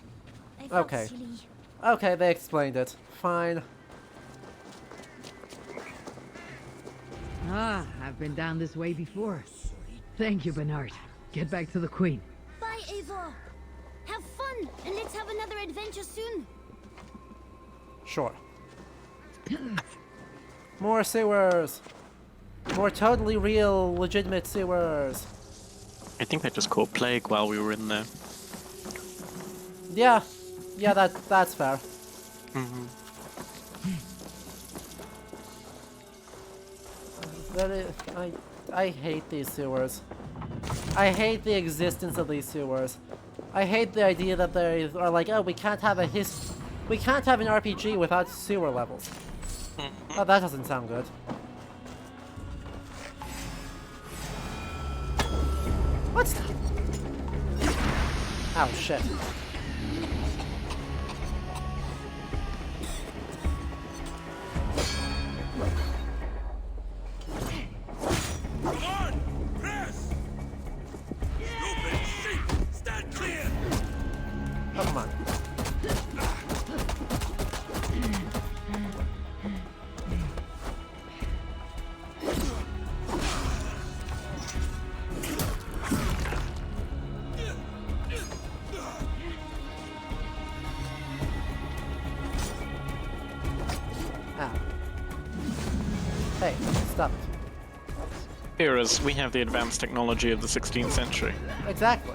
I felt Okay. silly. Okay, they explained it. Fine. Ah, I've been down this way before. Thank you, Bernard. Get back to the Queen. Bye, Eivor. Have fun, and let's have another adventure soon. Sure. More sewers. More totally real, legitimate sewers. I think they just caught plague while we were in there. Yeah, that's fair. Mm-hmm. I hate these sewers. I hate the existence of these sewers. I hate the idea that they are like, oh, we can't have an RPG without sewer levels. Oh, that doesn't sound good. What? Oh shit. Come on! Press! Stupid sheep! Stand clear! Oh, come on. Hey, stop it. Whereas we have the advanced technology of the 16th century. Exactly.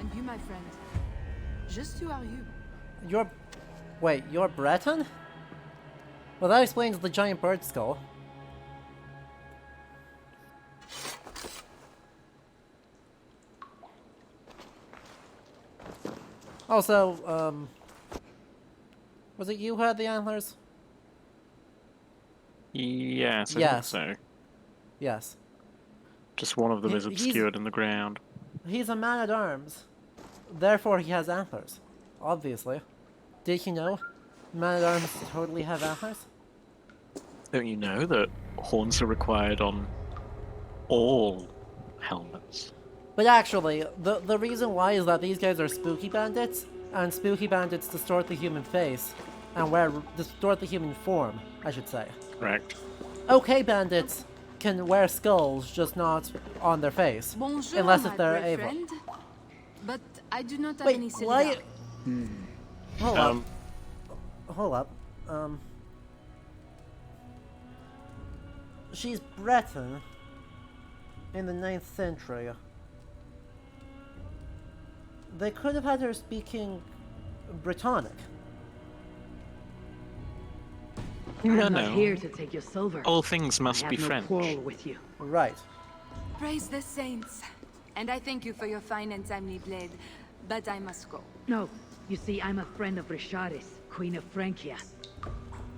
And you, my friend. Just who are you? You're... Wait, you're Breton? Well, that explains the giant bird skull. Also, was it you who had the antlers? Yes, I Yes. think so. Yes. Just one of them is He's- obscured in the ground. He's a man-at-arms. Therefore, he has antlers. Obviously. Did you know? Man-at-arms totally have antlers? Don't you know that horns are required on all helmets? But actually, the reason why is that these guys are spooky bandits, and spooky bandits distort the human face, and distort the human form, I should say. Correct. Okay bandits can wear skulls, just not on their face. Bonjour, unless my if they're brave able. friend. But I do not have Wait, any silver. why... Hold up. Um, Hold up. She's Breton in the 9th century. They could have had her speaking Brittonic. No, I'm not no. here to take your silver. All things must I be have no French. quarrel with you. Right. Praise the saints. And I thank you for your fine and timely blade. But I must go. No, you see, I'm a friend of Risharis, Queen of Francia.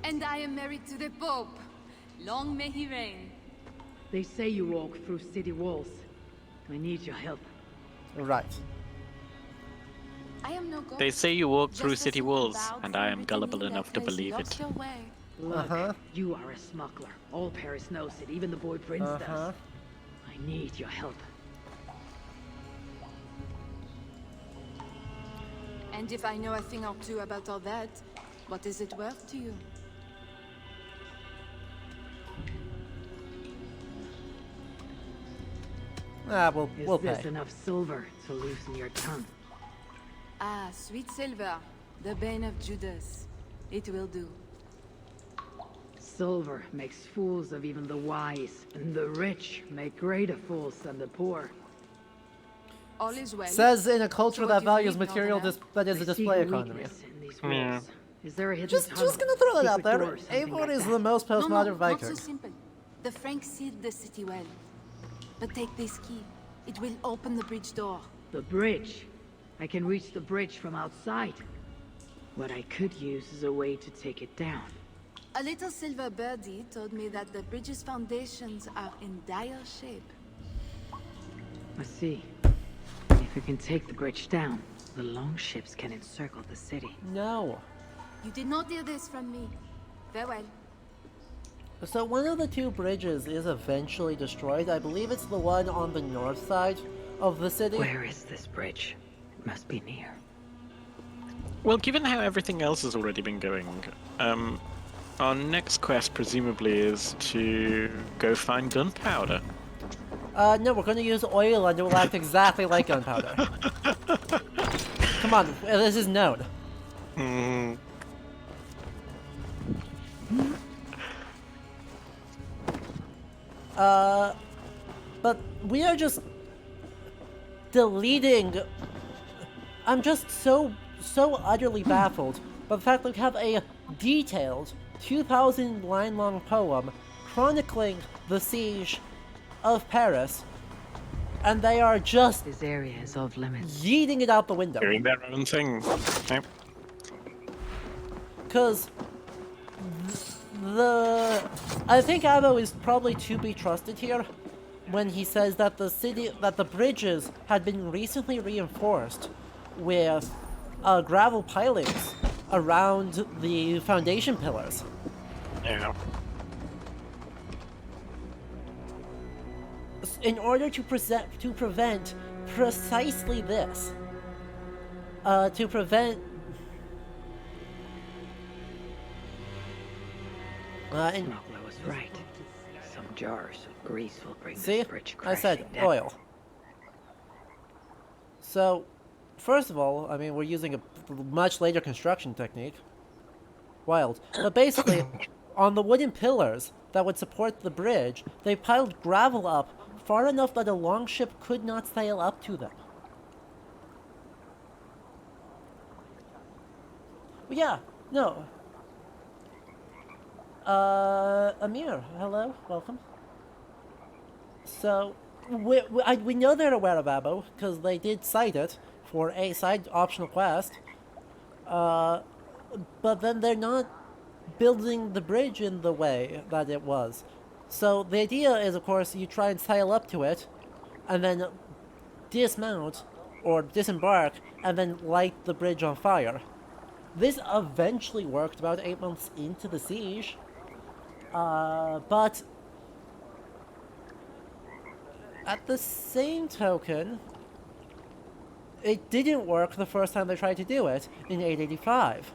And I am married to the Pope. Long may he reign. They say you walk through city walls. I need your help. Right. I am no ghost. They say you walk through Just a city simple walls, bowed and I am forward gullible knee that enough to has believe lost it. your way. Look, you are a smuggler. All Paris knows it, even the boy Prince does. I need your help. And if I know a thing or two about all that, what is it worth to you? We'll Is this pay. enough silver to loosen your tongue? Ah, sweet silver, the bane of Judas. It will do. Silver makes fools of even the wise, and the rich make greater fools than the poor. All is well. Says in a culture So that what do you values need, material Northerner? that is a I see display a economy. weakness in these Yeah. walls. Is there a hidden Just tunnel, gonna throw that out secret there. door, something Eivor like is that? the most postmodern no, Viking. not so simple. The Franks sealed the city well. But take this key. It will open the bridge door. The bridge. I can reach the bridge from outside. What I could use is a way to take it down. A little silver birdie told me that the bridge's foundations are in dire shape. I see. If we can take the bridge down, the longships can encircle the city. No. You did not hear this from me. Farewell. So one of the two bridges is eventually destroyed. I believe it's the one on the north side of the city. Where is this bridge? It must be near. Well, given how everything else has already been going, our next quest presumably is to go find gunpowder. No, we're gonna use oil and it will act exactly like gunpowder. Come on, this is known. Hmm. But we are just deleting. I'm just so utterly baffled by the fact that we have a detailed 2,000 line long poem chronicling the siege of Paris, and they are just This area is off limits. yeeting it out the window. Doing their own thing. Yep. Because I think Avo is probably to be trusted here when he says that the bridges had been recently reinforced with gravel pilings around the foundation pillars. Yeah. In order to prevent precisely this, to prevent. Smuggler was right. Some jars of grease will bring See? this bridge I said crashing down. oil. So, first of all, I mean, we're using a much later construction technique. Wild. But basically, on the wooden pillars that would support the bridge, they piled gravel up far enough that a longship could not sail up to them. Yeah, no. Amir, hello, welcome. So, we know they're aware of Abo, because they did cite it for a side optional quest. But then they're not building the bridge in the way that it was. So the idea is, of course, you try and sail up to it, and then dismount, or disembark, and then light the bridge on fire. This eventually worked about 8 months into the siege, but at the same token, it didn't work the first time they tried to do it in 885.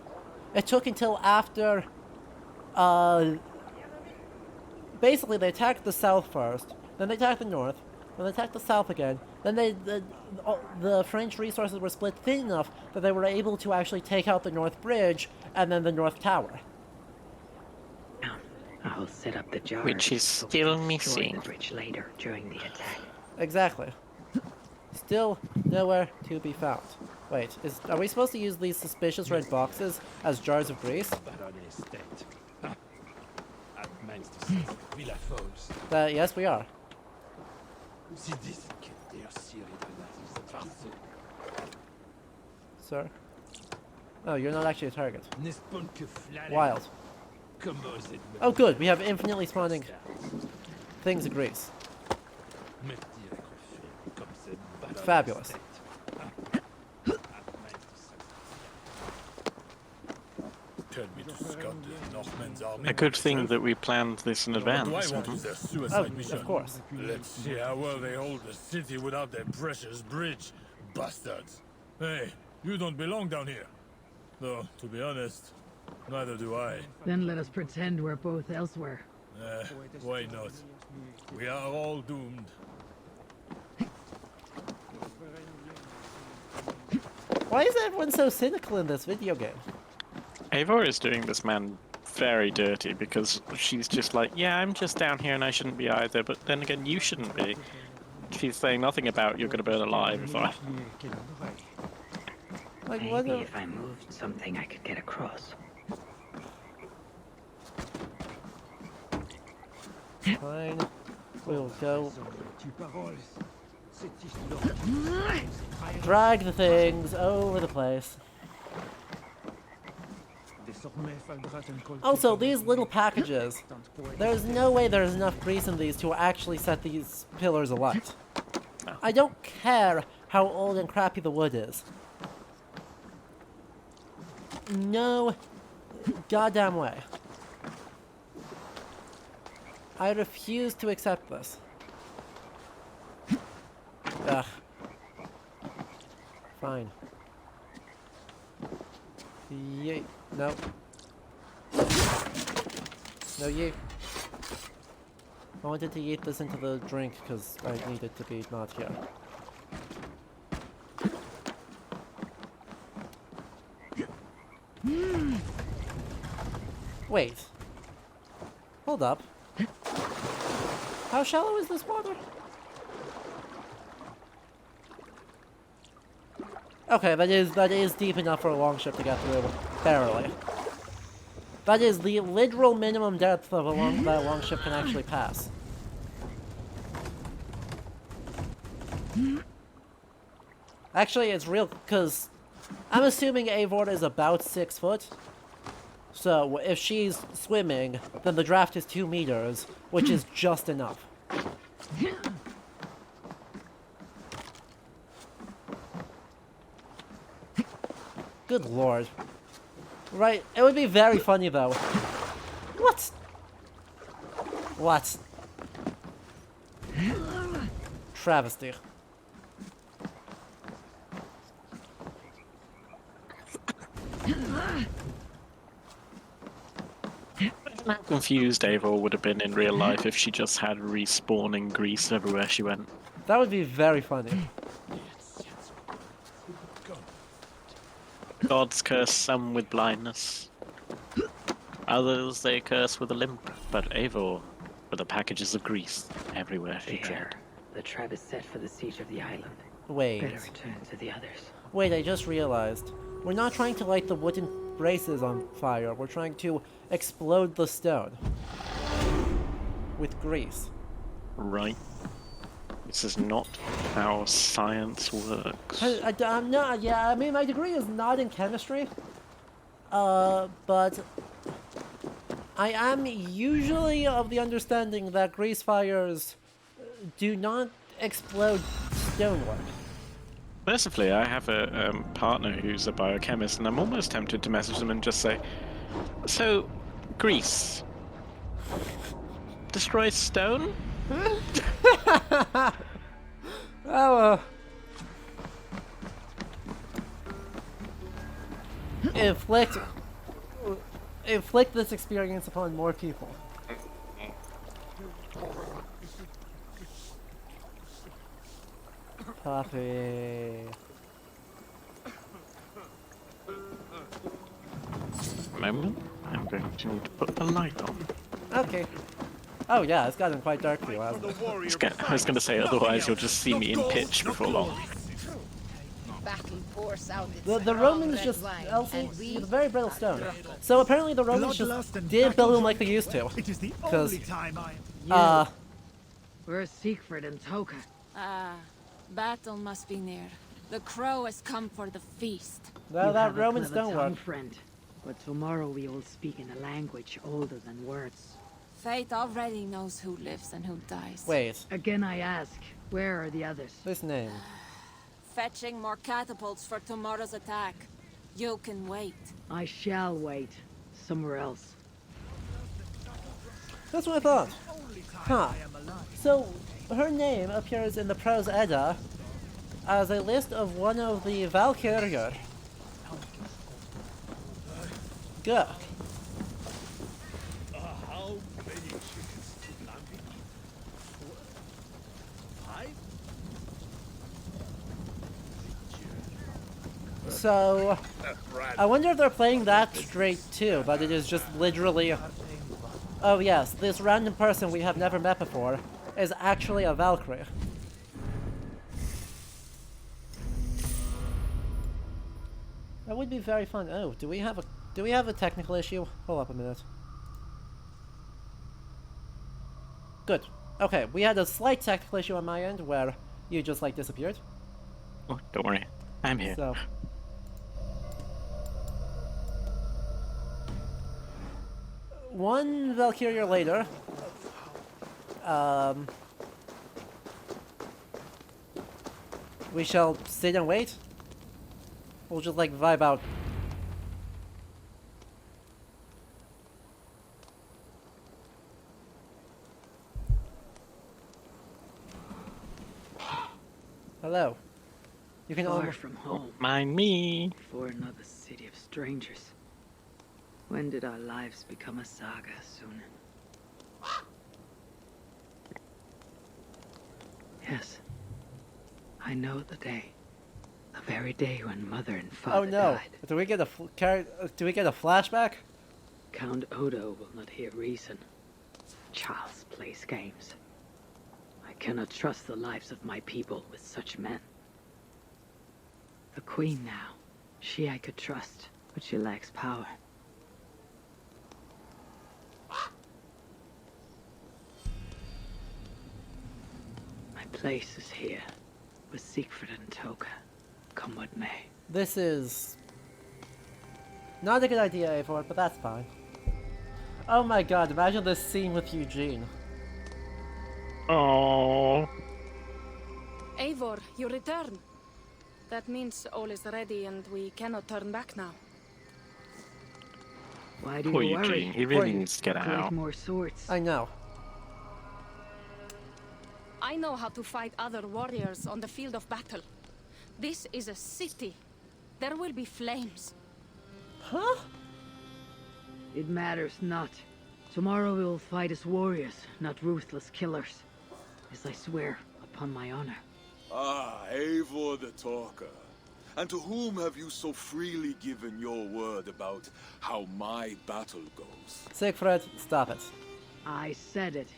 It took until after, basically they attacked the south first, then they attacked the north, then they attacked the south again, then the French resources were split thin enough that they were able to actually take out the north bridge and then the north tower. I'll set up the jars. Which is so we still can destroy missing. the bridge later during the attack. Exactly. Still nowhere to be found. Wait, are we supposed to use these suspicious red boxes as jars of grease? Yes, we are. Sir? Oh, you're not actually a target. Wild. Oh good, we have infinitely spawning things of grease. Fabulous. A good thing that we planned this in advance. Of course. Let's see how well they hold the city without their precious bridge, bastards. Hey, you don't belong down here. Though, to be honest, neither do I. Then let us pretend we're both elsewhere. Why not? We are all doomed. Why is everyone so cynical in this video game? Eivor is doing this man very dirty because she's just like, yeah, I'm just down here and I shouldn't be either, but then again, you shouldn't be. She's saying nothing about you're going to burn alive if I... Like, maybe if I moved something I could get across. Fine. We'll go. Drag the things over the place. Also, these little packages. There's no way there's enough grease in these to actually set these pillars alight. I don't care how old and crappy the wood is. No goddamn way. I refuse to accept this. Ugh. Fine. Yay. No. No, you. I wanted to eat this into the drink because I need it to be not here. Wait. Hold up. How shallow is this water? Okay, that is deep enough for a longship to get through, barely. That is the literal minimum depth of that a longship can actually pass. Actually, it's real, because I'm assuming Eivor is about 6 foot. So, if she's swimming, then the draft is 2 meters, which is just enough. Good lord. Right, it would be very funny though. What? What? Travesty. How confused Eivor would have been in real life if she just had respawning Greece everywhere she went. That would be very funny. Gods curse some with blindness. Others they curse with a limp, but Eivor with the packages of grease everywhere she There. tread. The trap is set for the siege of the island. Wait. Better return to the others. Wait, I just realized. We're not trying to light the wooden braces on fire. We're trying to explode the stone. With grease. Right. This is not how science works. I'm not, yeah, I mean, my degree is not in chemistry. But I am usually of the understanding that grease fires do not explode stonework. Mercifully, I have a partner who's a biochemist, and I'm almost tempted to message them and just say, so, grease destroys stone? Oh, inflict this experience upon more people. Coffee. Moment. I'm going to need to put the light on. Okay. Oh yeah, it's gotten quite dark for you, hasn't it? I was going to say, otherwise you'll just see me in pitch before long. The Romans just with very brittle stone. So apparently the Romans just didn't build them like they used to. Because Where's Siegfried and Toka? Battle must be near. The crow has come for the feast. that Roman stonework. Friend. But tomorrow we all speak in a language older than words. Fate already knows who lives and who dies. Wait. Again I ask, where are the others? This name. Fetching more catapults for tomorrow's attack. You can wait. I shall wait. Somewhere else. That's what I thought. Huh. So, her name appears in the Prose Edda as a list of one of the Valkyrier. Good. How many chickens landed? 5? So, I wonder if they're playing that straight too, but it is just literally... Oh yes, this random person we have never met before is actually a Valkyrie. That would be very fun. Oh, do we have a technical issue? Hold up a minute. Good. Okay, we had a slight technical issue on my end where you just like disappeared. Oh, don't worry. I'm here. So one Valkyria later, we shall sit and wait. We'll just like vibe out. Hello. You can Far from home. Mind me. For another city of strangers. When did our lives become a saga, Sunan? Yes. I know the day. The very day when Mother and Father died. Do we get a flashback? Count Odo will not hear reason. Charles plays games. I cannot trust the lives of my people with such men. The Queen now. She I could trust, but she lacks power. My place is here, with Siegfried and Toka. Come what may. This is not a good idea, Eivor, but that's fine. Oh my god, imagine this scene with Eugene. Oh. Eivor, you return. That means all is ready and we cannot turn back now. Why do Poor you worry? Eugene, he really needs to get Collect out. more swords. I know. I know how to fight other warriors on the field of battle. This is a city. There will be flames. Huh? It matters not. Tomorrow we will fight as warriors, not ruthless killers. As I swear, upon my honor. Ah, Eivor the Talker. And to whom have you so freely given your word about how my battle goes? Siegfried, stop it. I said it.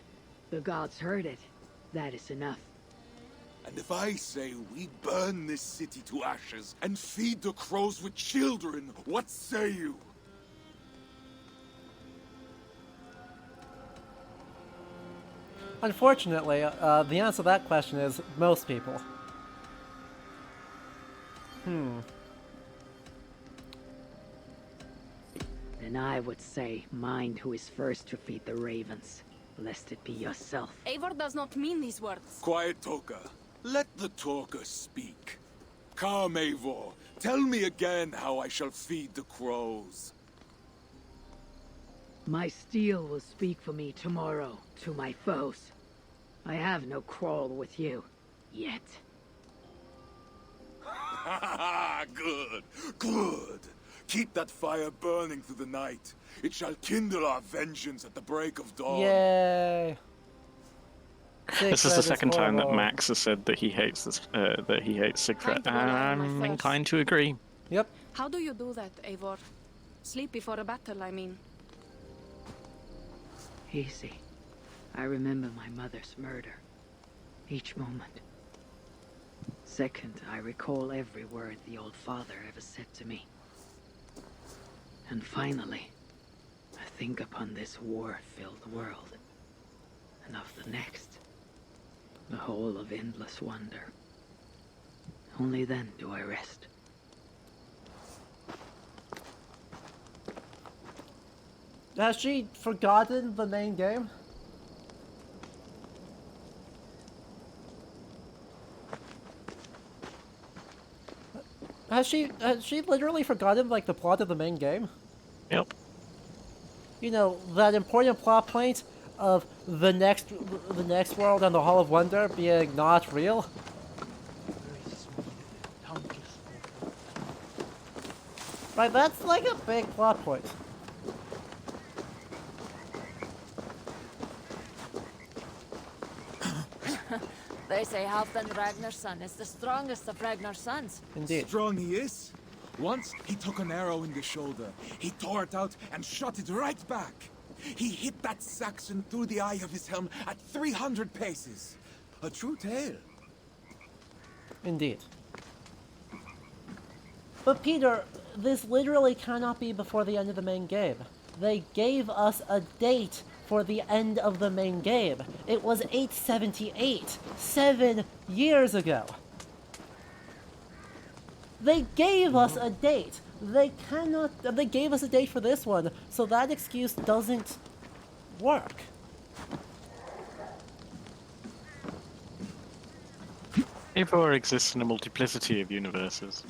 The gods heard it. That is enough. And if I say we burn this city to ashes and feed the crows with children, what say you? Unfortunately, the answer to that question is most people. And I would say, mind who is first to feed the ravens, lest it be yourself. Eivor does not mean these words. Quiet, Toka. Let the talker speak. Come, Eivor. Tell me again how I shall feed the crows. My steel will speak for me tomorrow, to my foes. I have no quarrel with you, yet. Good, good. Keep that fire burning through the night. It shall kindle our vengeance at the break of dawn. Yay! This is the second time that horrible. Max has said that he hates this, that he hates Siegfried, Time to rely on my I'm force. inclined to agree. Yep. How do you do that, Eivor? Sleep before a battle, I mean. Easy. I remember my mother's murder. Each moment. Second, I recall every word the old father ever said to me. And finally, I think upon this war-filled world. And of the next. The whole of endless wonder. Only then do I rest. Has she forgotten the main game? Has she literally forgotten, like, the plot of the main game? Yep. You know, that important plot point of the next world and the Hall of Wonder being not real? Right, that's like a big plot point. They say Halfdan Ragnar's son is the strongest of Ragnar's sons. Indeed. Strong he is. Once he took an arrow in the shoulder. He tore it out and shot it right back. He hit that Saxon through the eye of his helm at 300 paces. A true tale. Indeed. But Peter, this literally cannot be before the end of the main game. They gave us a date for the end of the main game. It was 878, 7 years ago. They gave us a date. They gave us a date for this one, so that excuse doesn't work. Eivor exists in a multiplicity of universes.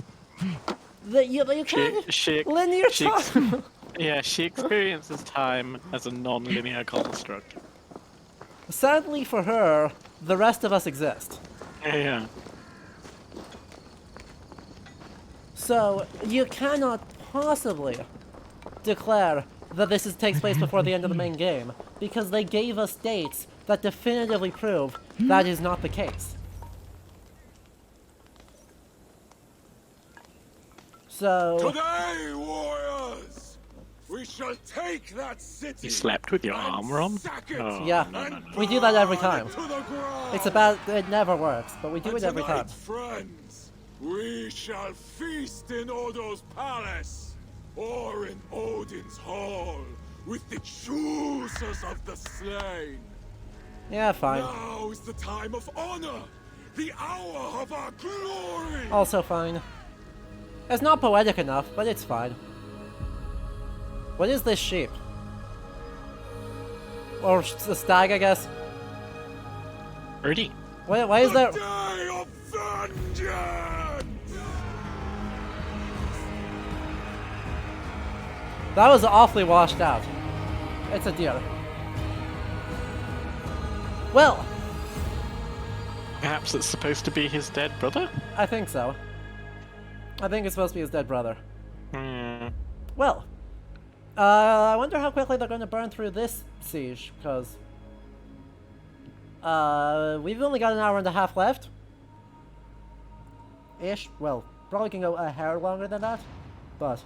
You can't linear time. Yeah, she experiences time as a non-linear construct. Sadly for her, the rest of us exist. Yeah. So, you cannot possibly declare that takes place before the end of the main game, because they gave us dates that definitively prove that is not the case. So... Today, warriors! We shall take that city! You slept with your armor on? Oh, yeah, no. we do that every time. It's it never works, but we do it every time. Friends, we shall feast in Odo's palace, or in Odin's hall, with the choosers of the slain. Yeah, fine. Now is the time of honor, the hour of our glory. Also fine. It's not poetic enough, but it's fine. What is this sheep? Or a stag, I guess? Birdie. Why is there... Day of vengeance! That was awfully washed out. It's a deer. Well... Perhaps it's supposed to be his dead brother? I think so. I think it's supposed to be his dead brother. Hmm. Well, I wonder how quickly they're going to burn through this siege, because we've only got an hour and a half left. Ish. Well, probably can go a hair longer than that, but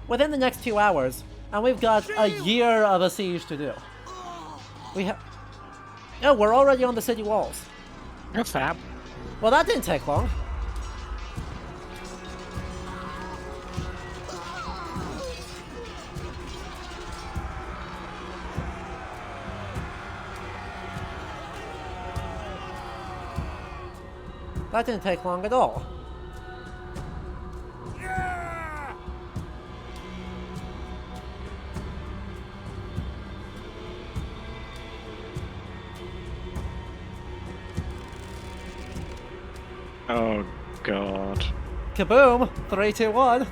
within the next 2 hours, and we've got a year of a siege to do. We have. Oh, we're already on the city walls. That's fab. Well, that didn't take long. That didn't take long at all. Oh, God. Kaboom! 3, 2, 1.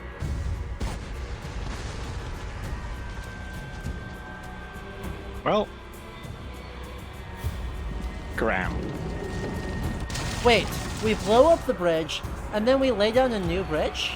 Well. Ground. Wait, we blow up the bridge, and then we lay down a new bridge?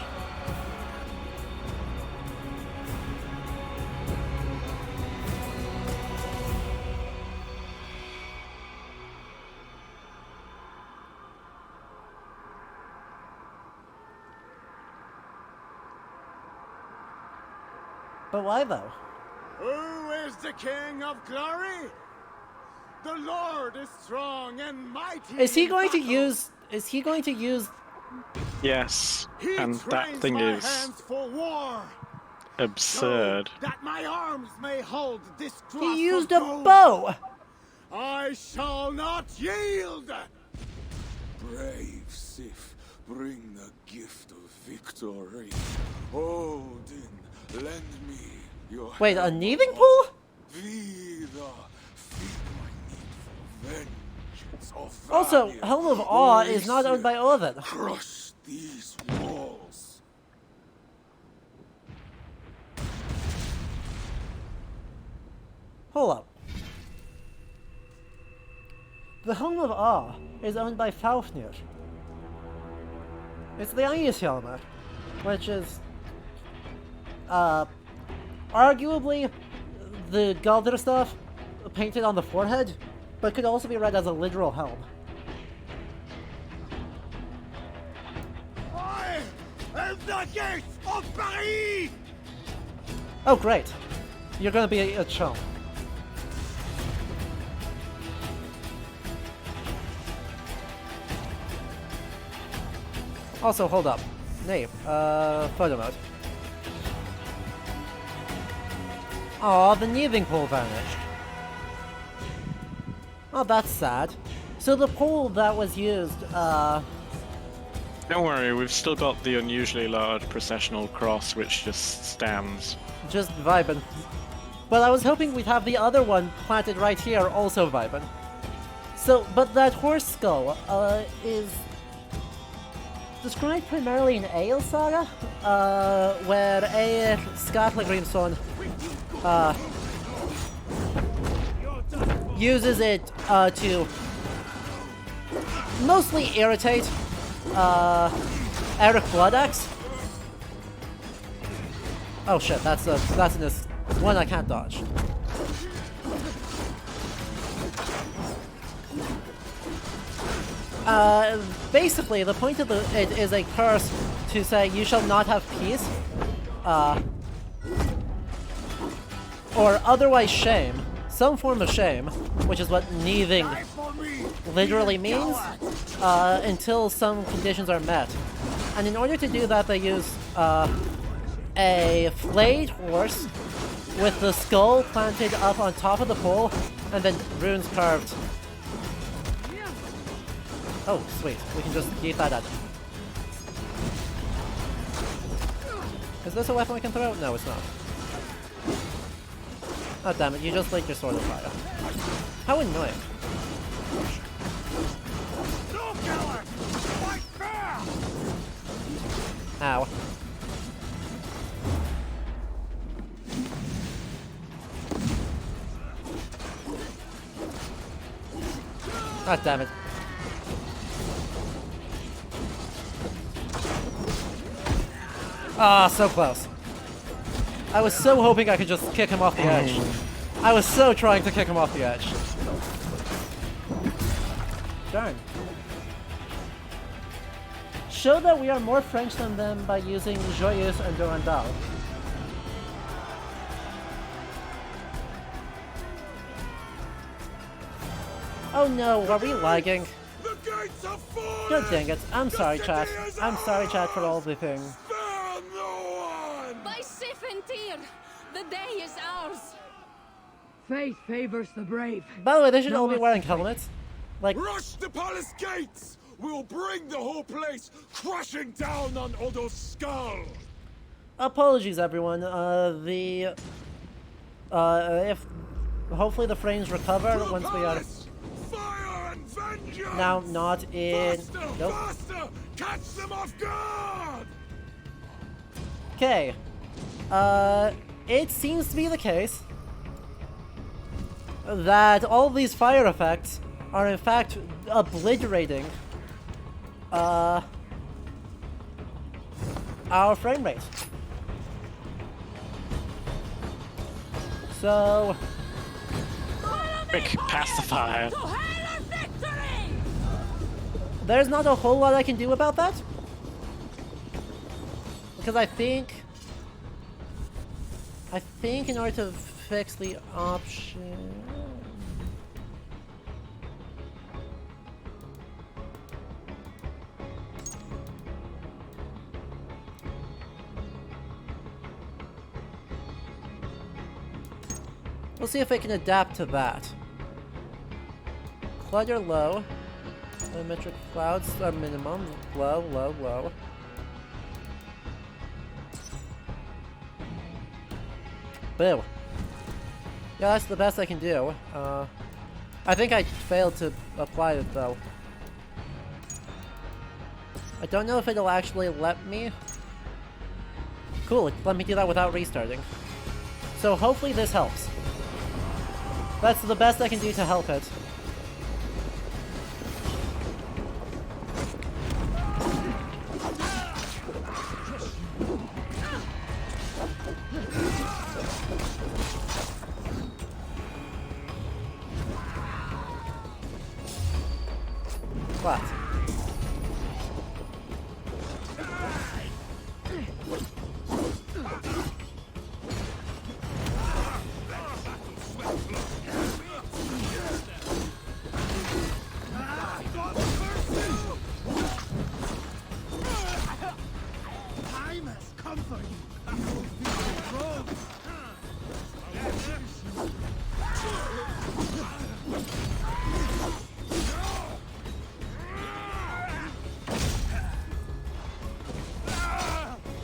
But why though? Who is the King of Glory? The Lord is strong and mighty. Is he going to use? Is he going to use? Yes, and that thing my is hands for war. absurd. So that my arms may hold this cross. He used of a gold. bow. I shall not yield. Brave Sif, bring the gift of victory. Odin, lend me your Wait, a helm kneading of pool? Vida, feed my need for vengeance of Also, Valiant. Helm of Awe is not owned by Odin. Crush these walls. Hold up. The Helm of Awe is owned by Fafnir. It's the Ægishjálmur, which is arguably the Galdr stuff painted on the forehead, but could also be read as a literal helm. I am the gates of Paris. Oh great, you're gonna be a chump. Also, hold up. Nave, photo mode. Aw, the kneading pole vanished. Oh, that's sad. So the pole that was used, Don't worry, we've still got the unusually large processional cross which just stands. just vibing. But I was hoping we'd have the other one planted right here also vibing. So, but that horse skull, is described primarily in Ale Saga, where Eir Skatlegrimsson uses it to mostly irritate Eric Bloodaxe. Oh shit, that's in this one I can't dodge. Basically, the point of it is a curse to say you shall not have peace, or otherwise shame, some form of shame, which is what kneading literally means, until some conditions are met. And in order to do that, they use a flayed horse with the skull planted up on top of the pole, and then runes carved. Oh, sweet. We can just yeet that at them. Is this a weapon we can throw? No, it's not. Oh, damn it. You just lit your sword on fire. How annoying. Ow. God damn it. Ah, so close. I was so hoping I could just kick him off the edge. I was so trying to kick him off the edge. Darn. Show that we are more French than them by using Joyeuse and Durandal. Oh no, are we lagging? God dang it. I'm sorry, chat. I'm sorry, chat, for all the things. By Sif and Tyr, the day is ours. Fate favors the brave. By the way, they should all be wearing helmets. Like, rush the palace gates! We'll bring the whole place crashing down on Odo's skull! apologies, everyone. If hopefully the frames recover once we are now not in. Nope. Catch them off guard! Okay. It seems to be the case that all these fire effects are in fact obliterating our frame rate. So quick, pass the fire. There's not a whole lot I can do about that, because I think in order to fix the option. We'll see if I can adapt to that. Clutter low. Metric clouds are minimum. Low, low, low. Boo. Yeah, that's the best I can do. I think I failed to apply it though. I don't know if it'll actually let me. Cool, it let me do that without restarting. So hopefully this helps. That's the best I can do to help it. What? Time has come for you. You will feel wrong.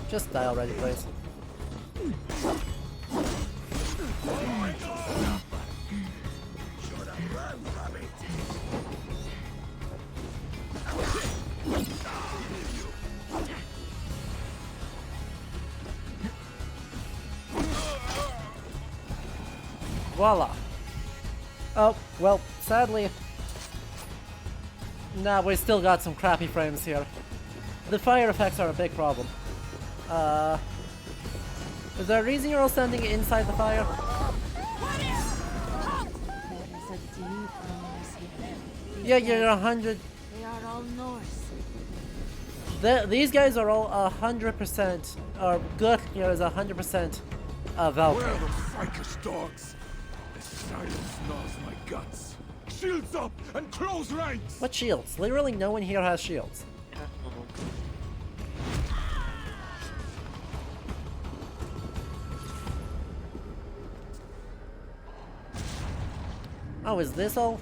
Just die already, please. Voila. Oh, well, sadly... Nah, we still got some crappy frames here. The fire effects are a big problem. Is there a reason you're all standing inside the fire? Yeah, you're 100... They are all Norse. These guys are all 100%, or good here is 100% Valkyrie. Where are the Frankish dogs? The silence gnaws my guts. Shields up and close ranks! What shields? Literally no one here has shields. Oh, is this all?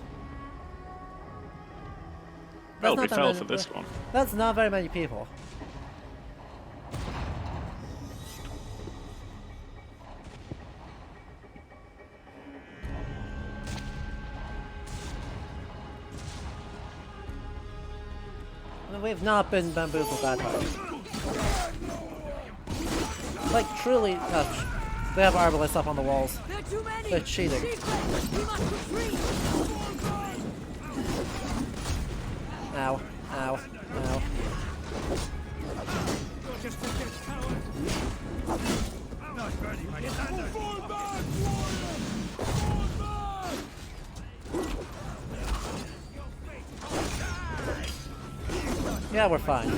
Well, we not that fell many- for this one. That's not very many people. We've not been bamboozled that hard. Like, truly, they have arbalists up on the walls. They're cheating. Ow, ow, ow. Yeah, we're fine.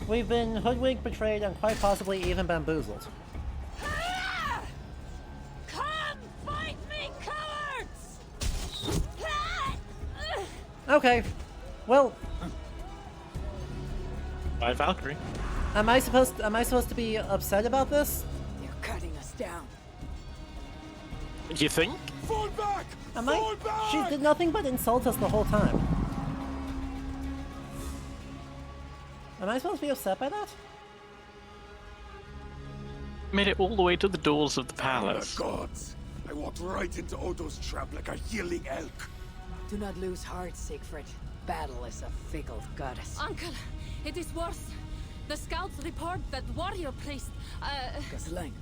We've been hoodwinked, betrayed, and quite possibly even bamboozled. Come fight me, cowards! Okay. Well, By Valkyrie. am I supposed to be upset about this? They're cutting us down. Do you think? Fall back! Am Fall I? back! She did nothing but insult us the whole time. Am I supposed to be upset by that? Made it all the way to the doors of the Oh, palace. gods! I walked right into Odo's trap like a healing elk. Do not lose heart, Siegfried. Battle is a fickle goddess. Uncle, it is worse. The scouts report that warrior priest, Ghislain.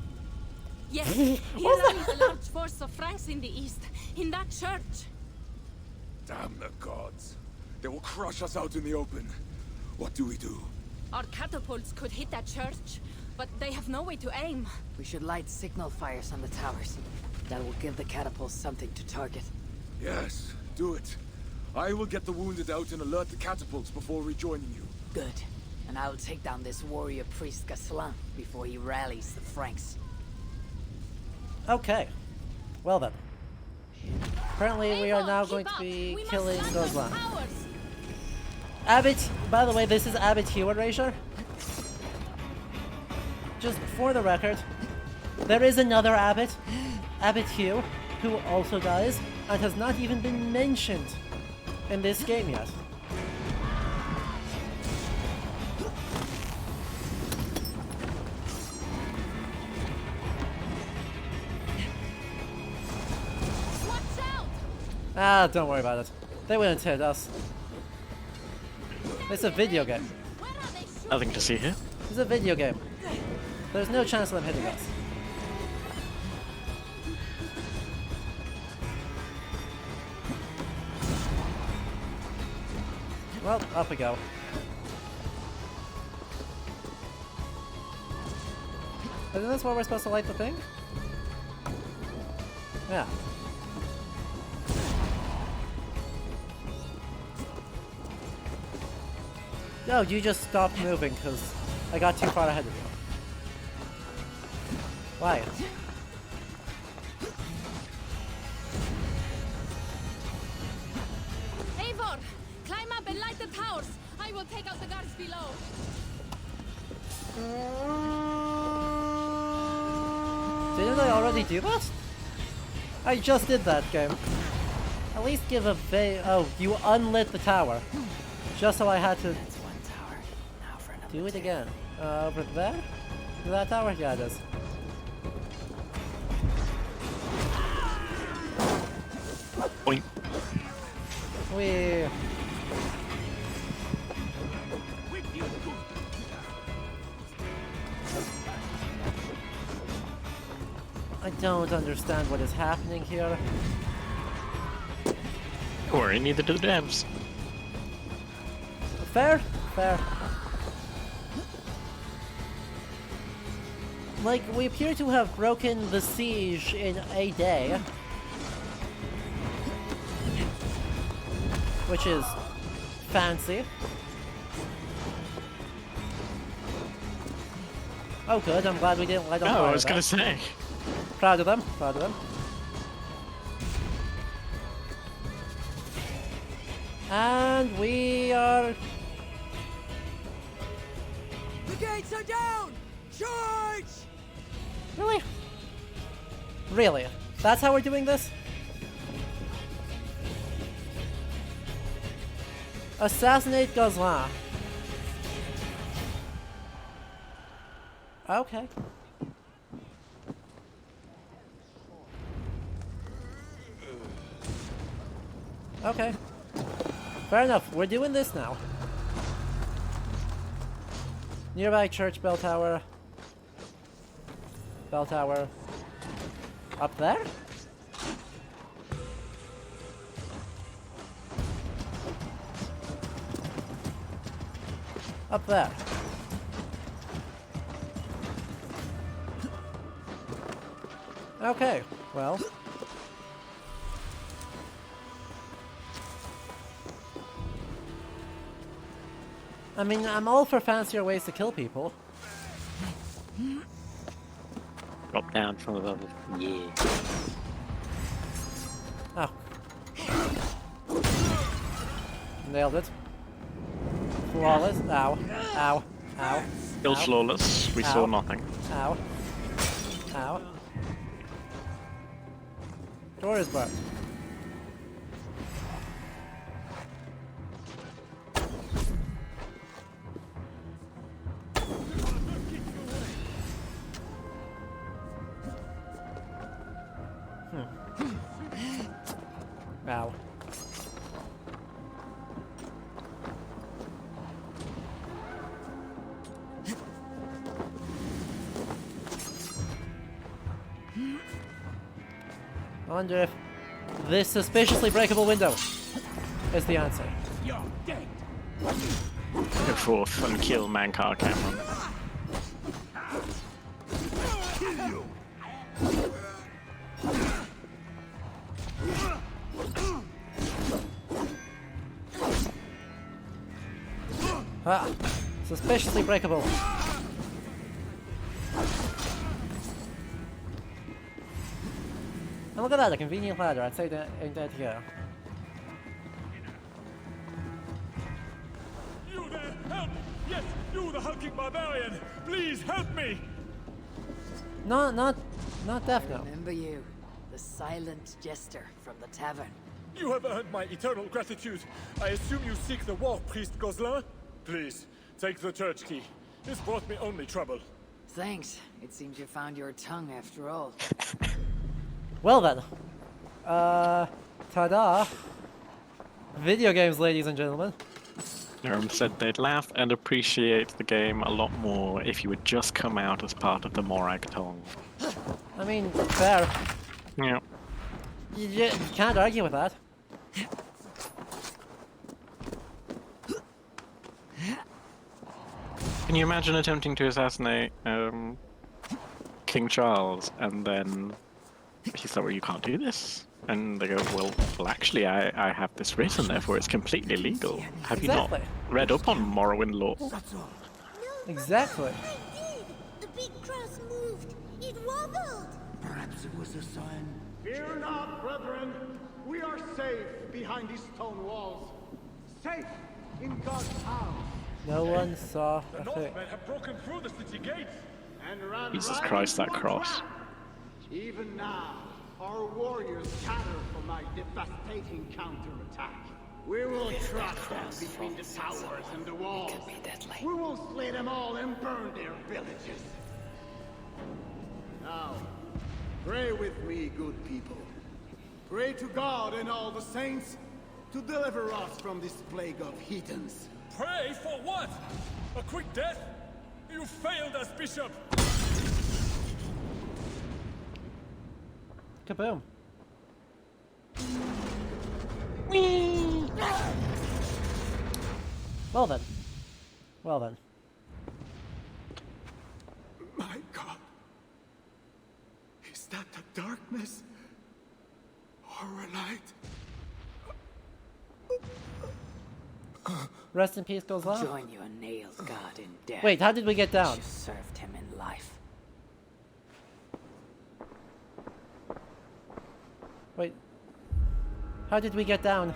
yes, he rallied a large force of Franks in the east, in that church. Damn the gods. They will crush us out in the open. What do we do? Our catapults could hit that church, but they have no way to aim. We should light signal fires on the towers. That will give the catapults something to target. Yes, do it. I will get the wounded out and alert the catapults before rejoining you. Good. And I will take down this warrior priest Ghislain before he rallies the Franks. Okay. Well then. Apparently we are now going to be killing Goslan. Abbot, by the way, this is Abbot Hugh Erasure. Just for the record, there is another Abbot, Abbot Hugh, who also dies and has not even been mentioned in this game yet. Ah, don't worry about it. They wouldn't hit us. It's a video game. Nothing to see here. It's a video game. There's no chance of them hitting us. Well, up we go. Isn't this where we're supposed to light the thing? Yeah. No, you just stopped moving because I got too far ahead of you. Why? Eivor, climb up and light the towers. I will take out the guards below. Didn't I already do that? I just did that game. At least give a oh, you unlit the tower. Just so I had to do it again. Over there? That tower? Yeah, it is. Point. We. I don't understand what is happening here. Don't worry, neither do the devs. Fair? Fair. Like, we appear to have broken the siege in a day. Which is fancy. Oh good, I'm glad we didn't let them No, fire I was that. gonna say. Proud of them, proud of them. And we are... The gates are down! Charge! Really? Really? That's how we're doing this? Assassinate Goslan. Okay. Okay. Fair enough, we're doing this now. Nearby church bell tower. Bell tower. Up there? Up there. Okay, well. I mean, I'm all for fancier ways to kill people. Drop down from above. Yeah. Oh. Nailed it. Flawless. Ow. Ow. Ow. Still Ow. flawless. We saw Ow. nothing. Ow. Ow. Door is blocked. Ow. I wonder if this suspiciously breakable window is the answer. Go forth and kill Mankar Cameron. Ah, suspiciously breakable. And look at that, a convenient ladder. I'd say that ain't that here. You there, help! Yes, you, the hulking barbarian! Please help me! Not deaf now. Remember you, the silent jester from the tavern. You have earned my eternal gratitude. I assume you seek the war priest Gozlan? Please, take the church key. This brought me only trouble. Thanks. It seems you found your tongue after all. Well then. Ta-da. Video games, ladies and gentlemen. Nerm said they'd laugh and appreciate the game a lot more if you would just come out as part of the Morag Tong. I mean, fair. Yeah. You can't argue with that. Can you imagine attempting to assassinate King Charles and then he's like, well, you can't do this? And they go, well, actually, I have this written, therefore it's completely legal. Have you not read up on Morrowind law? Exactly. The big cross moved. It wobbled. Perhaps it was a sign. Fear not, brethren. We are safe behind these stone walls. Safe in God's house. No one saw The a thing. Northmen have broken through the city gates. And ran Jesus right Christ, that into a cross. trap. Even now, our warriors scatter from my devastating counterattack. We will trap them between the towers and the walls. We will slay them all and burn their villages. Now, pray with me, good people. Pray to God and all the saints to deliver us from this plague of heathens. Pray for what? A quick death? You failed us, Bishop! Kaboom. Well then. Well then. My God. Is that the darkness? Or a light? Rest in peace, goes on. Join your nails god in death. Wait, how did we get down? You served him in life. Wait. How did we get down?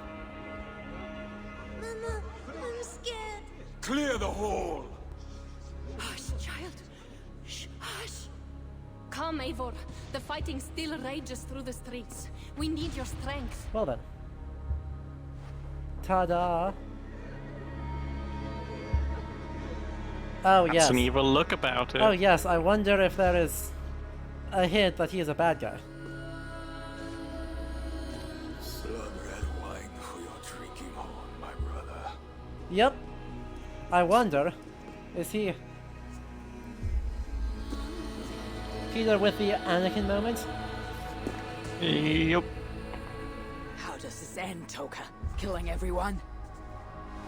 Mama, I'm scared. Clear the hall! Hush, child. Shh, hush. Come, Eivor. The fighting still rages through the streets. We need your strength. Well then. Ta-da. Oh, That's yes. an evil look about it. Oh, yes. I wonder if there is a hint that he is a bad guy. Blood red wine for your drinking horn, my brother. Yep. I wonder, is he Peter with the Anakin moment? Yep. How does this end, Toka? Killing everyone?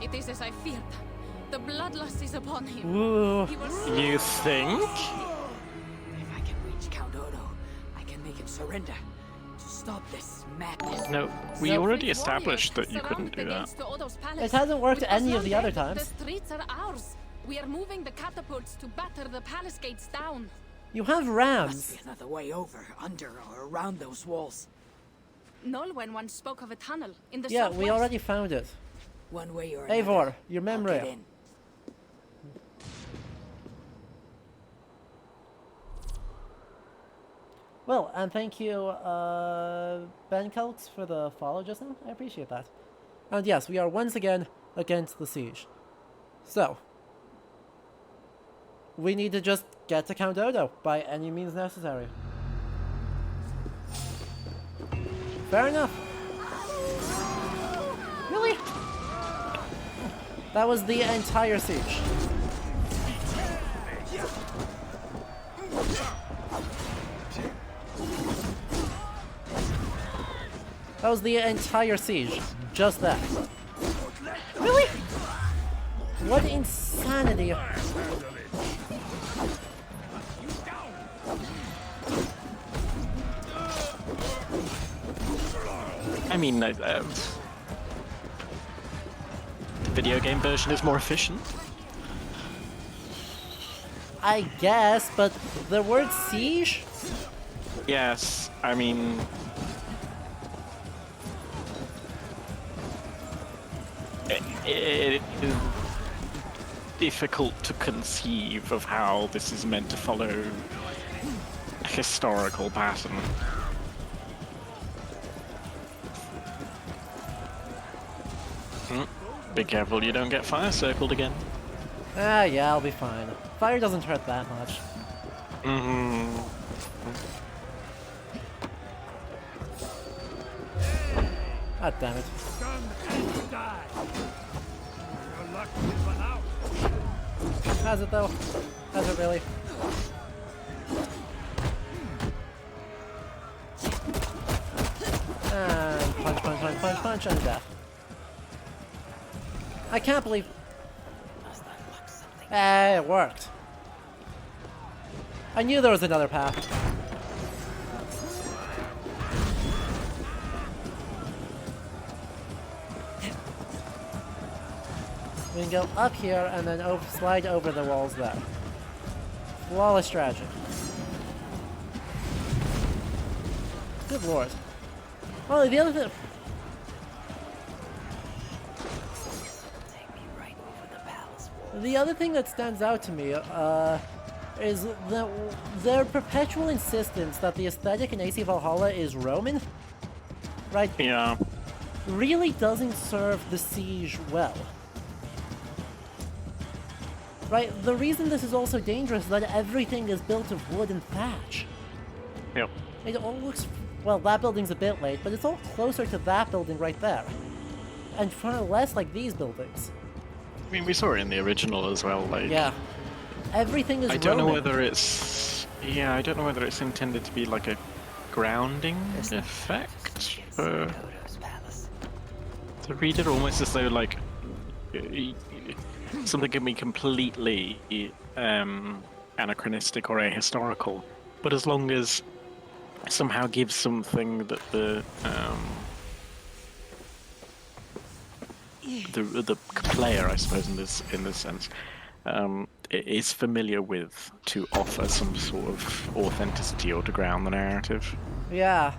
It is as I feared. The bloodlust is upon him. Ooh. He will You think? If I can reach Count Odo, I can make him surrender. To stop this madness. No, we No. already established that you couldn't do that. Against the Odo's palace. It hasn't worked With any us of the not other dead, times. The streets are ours. We are moving the catapults to batter the palace gates down. You have Must rams. be another way over, under, or around those walls. Nolwenn once spoke of a tunnel in the Yeah, southwest. we already found it. One way or Eivor, another. your I'll memory. get in. Well, and thank you, Ben Kelks, for the follow just now. I appreciate that. And yes, we are once again against the siege. So, we need to just get to Count Odo by any means necessary. Fair enough. Really? That was the entire siege. That was the entire siege. Just that. Really? What insanity. I mean, the video game version is more efficient. I guess, but the word siege? Yes, I mean... It is difficult to conceive of how this is meant to follow a historical pattern. Be careful you don't get fire circled again. Ah, yeah, I'll be fine. Fire doesn't hurt that much. Mm-hmm. God damn it. Has it though? Has it really? And punch, punch, punch, punch, punch, and death. I can't believe... Hey, it worked. I knew there was another path. We can go up here and then slide over the walls there. Flawless strategy. Good lord. Well, the other thing... The other thing that stands out to me is their perpetual insistence that the aesthetic in AC Valhalla is Roman, right? Yeah. Really doesn't serve the siege well. Right, the reason this is also dangerous is that everything is built of wood and thatch. Yep. It all looks... Well, that building's a bit late, but it's all closer to that building right there. And far less like these buildings. I mean, we saw it in the original as well, like... Yeah. Everything is I don't know Roman. whether it's... Yeah, I don't know whether it's intended to be like a grounding effect for... to read it, almost as though, like... something can be completely anachronistic or ahistorical, but as long as somehow gives something that the player, I suppose, in this sense, is familiar with, to offer some sort of authenticity or to ground the narrative. Yeah.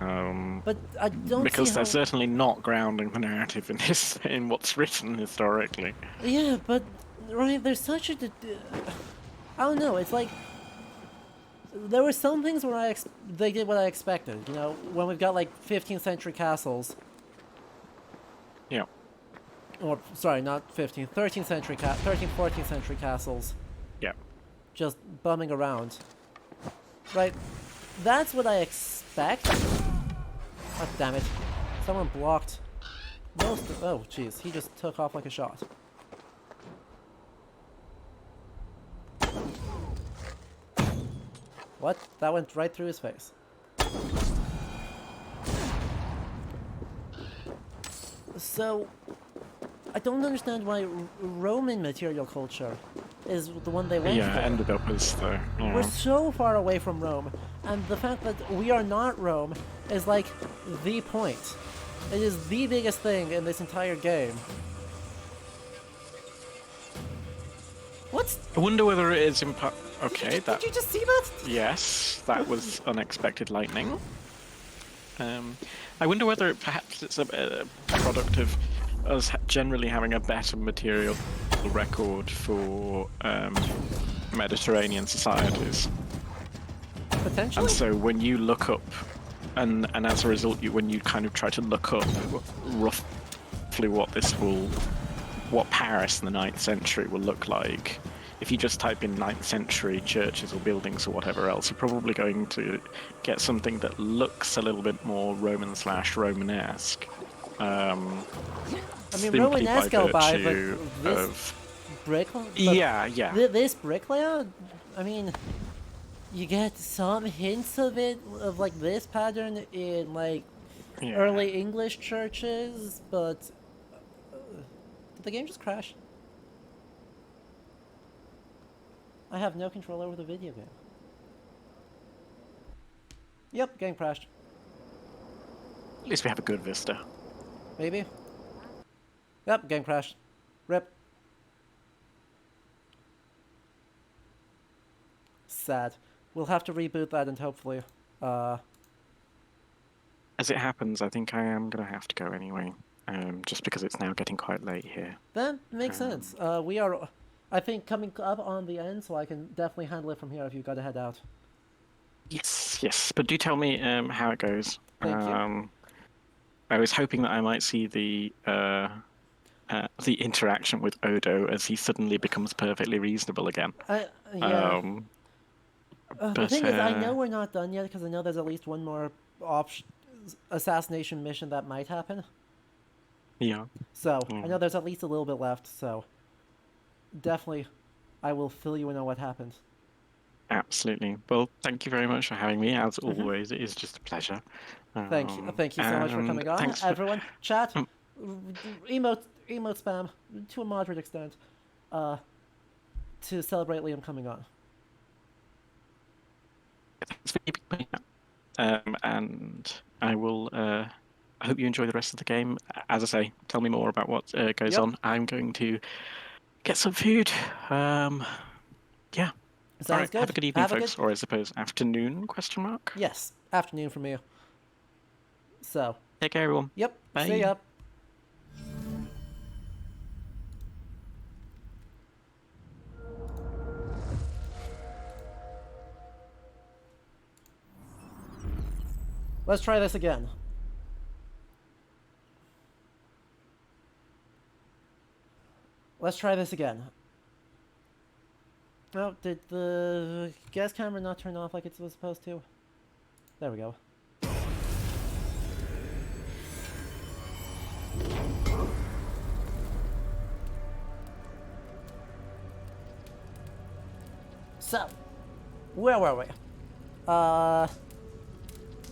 But I don't because see they're how... certainly not grounding the narrative in what's written historically. Yeah, but right, there's such a... I don't know, it's like... There were some things where they did what I expected, you know, when we've got like 15th century castles. Yeah. Or, sorry, not 15th, 13th century, 13th, 14th century castles. Yeah. Just bumming around. Right, that's what I expect. God damn it. Someone blocked most of... Oh, jeez, he just took off like a shot. What? That went right through his face. So, I don't understand why Roman material culture is the one they went Yeah, for. ended up as the. Yeah. We're so far away from Rome, and the fact that we are not Rome is like the point. It is the biggest thing in this entire game. What's... I wonder whether it is in part. Okay, Did you just see that? Yes, that was unexpected lightning. I wonder whether perhaps it's a product of us generally having a better material record for Mediterranean societies. Potentially. And so when you look up, and as a result, when you kind of try to look up roughly what Paris in the 9th century will look like, if you just type in 9th century churches or buildings or whatever else, you're probably going to get something that looks a little bit more Romanesque. I mean, Romanesque I'll buy, but this this brick layout, I mean, you get some hints of it, of like this pattern in like early English churches, but did the game just crash? I have no control over the video game. Yep, game crashed. At least we have a good vista. Maybe. Yep, game crashed. Rip. Sad. We'll have to reboot that and hopefully, As it happens, I think I am going to have to go anyway, just because it's now getting quite late here. That makes sense. We are, I think, coming up on the end, so I can definitely handle it from here if you've got to head out. Yes, but do tell me how it goes. Thank you. I was hoping that I might see the interaction with Odo as he suddenly becomes perfectly reasonable again. Yeah. The But, thing is, I know we're not done yet because I know there's at least one more assassination mission that might happen. Yeah. So, I know there's at least a little bit left, so definitely I will fill you in on what happened. Absolutely. Well, thank you very much for having me. As always, it is just a pleasure. Thank you so much for coming on. Everyone, chat, emote spam, to a moderate extent, to celebrate Liam coming on. Thanks for keeping me up. And I will. I hope you enjoy the rest of the game. As I say, tell me more about what goes on. I'm going to get some food. Yeah. Sounds all right. good. Have a good evening, folks, or I suppose afternoon? ? Yes, afternoon for me. So. Take care, everyone. Yep. Bye. See ya. Let's try this again. Let's try this again. Oh, did the gas camera not turn off like it was supposed to? There we go. So, where were we?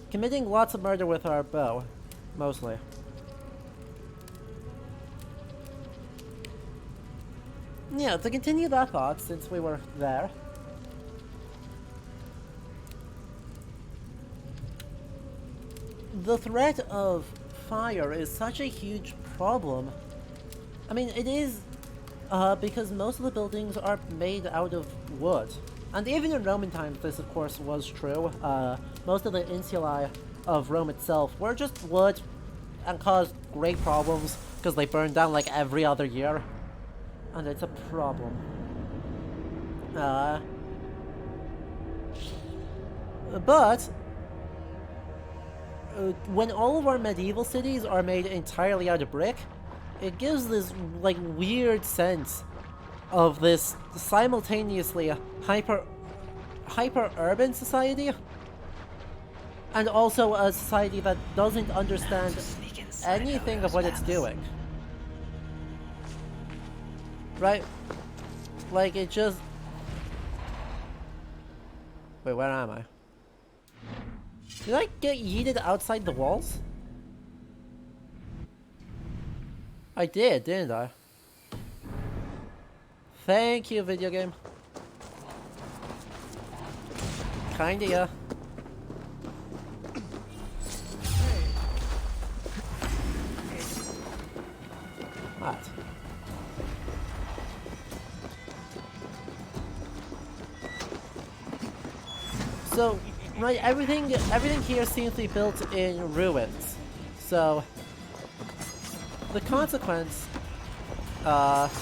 Committing lots of murder with our bow, mostly. Yeah, to continue that thought, since we were there. The threat of fire is such a huge problem. I mean, it is because most of the buildings are made out of wood. And even in Roman times, this of course was true. Most of the insulae of Rome itself were just wood and caused great problems because they burned down like every other year. And it's a problem. But when all of our medieval cities are made entirely out of brick, it gives this like weird sense of this simultaneously hyper urban society and also a society that doesn't understand anything of what it's doing. Right? Like, it just... Wait, where am I? Did I get yeeted outside the walls? I did, didn't I? Thank you, video game. Kinda, yeah. What? So, right, everything here seems to be built in ruins. So, the consequence, of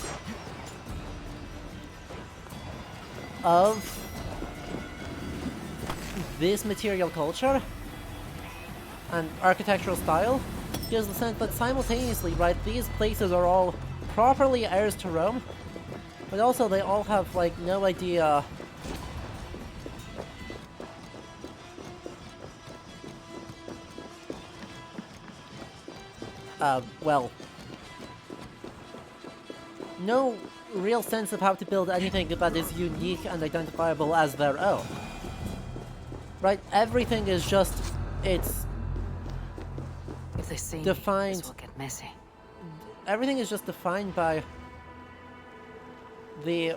this material culture and architectural style gives the sense that simultaneously, right, these places are all properly heirs to Rome, but also they all have, like, no idea well, no real sense of how to build anything that is unique and identifiable as their own. Right? Everything is just, it's if they see defined. This will get messy. Everything is just defined by the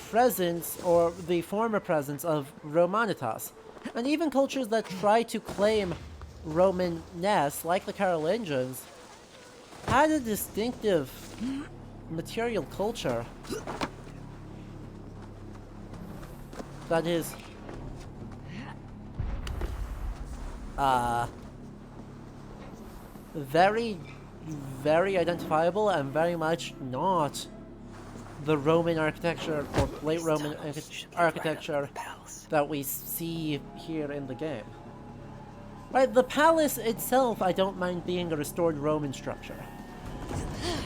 presence or the former presence of Romanitas. And even cultures that try to claim Romanness, like the Carolingians, had a distinctive material culture that is very, very identifiable and very much not the Roman architecture or late Roman architecture that we see here in the game. Right, the palace itself I don't mind being a restored Roman structure.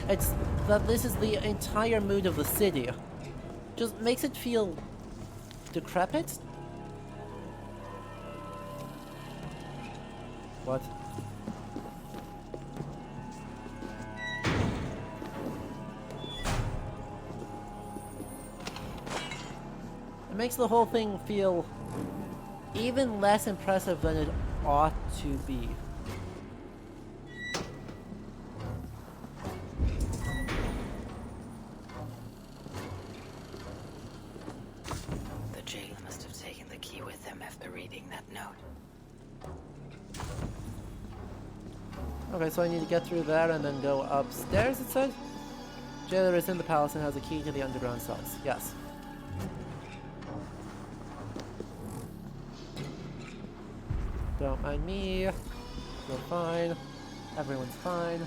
It's that this is the entire mood of the city. Just makes it feel decrepit? What? It makes the whole thing feel even less impressive than it ought to be. The jailer must have taken the key with him after reading that note. Okay, so I need to get through there and then go upstairs, it said? Jailer is in the palace and has a key to the underground cells. Yes. Don't mind me. You're fine. Everyone's fine.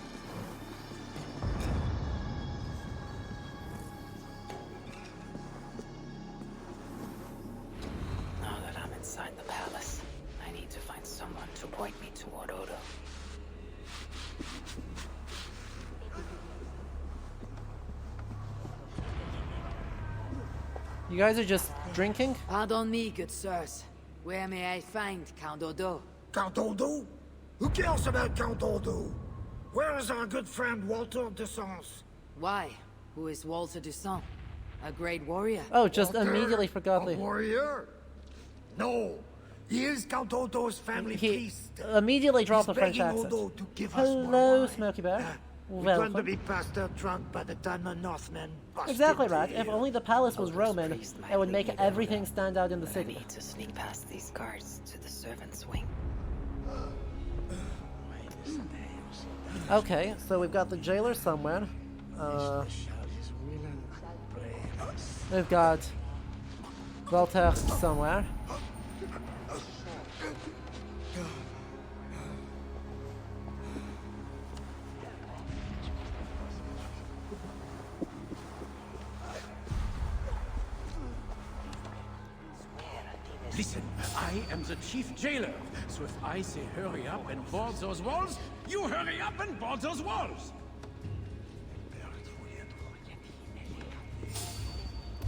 Now that I'm inside the palace, I need to find someone to point me toward Odo. You guys are just drinking? Pardon me, good sirs. Where may I find Count Odo? Count Odo? Who cares about Count Odo? Where is our good friend Walter de Sens? Why? Who is Walter de Sens? A great warrior? Oh, just Walter, immediately forgot a the... warrior? No. He is Count Odo's family priest. Immediately dropped the He's French begging accent. Odo to give us more Hello, wine. Smoky Bear. We're going to Welcome. be past out drunk by the time the Northmen bust Exactly into right. here. If only the palace was Roman, it would make everything stand out in the I city. need to sneak past these guards to the servants' wing. Okay, so we've got the jailer somewhere. We've got Voltaire somewhere. Listen, I am the chief jailer, so if I say hurry up and board those walls, you hurry up and board those walls!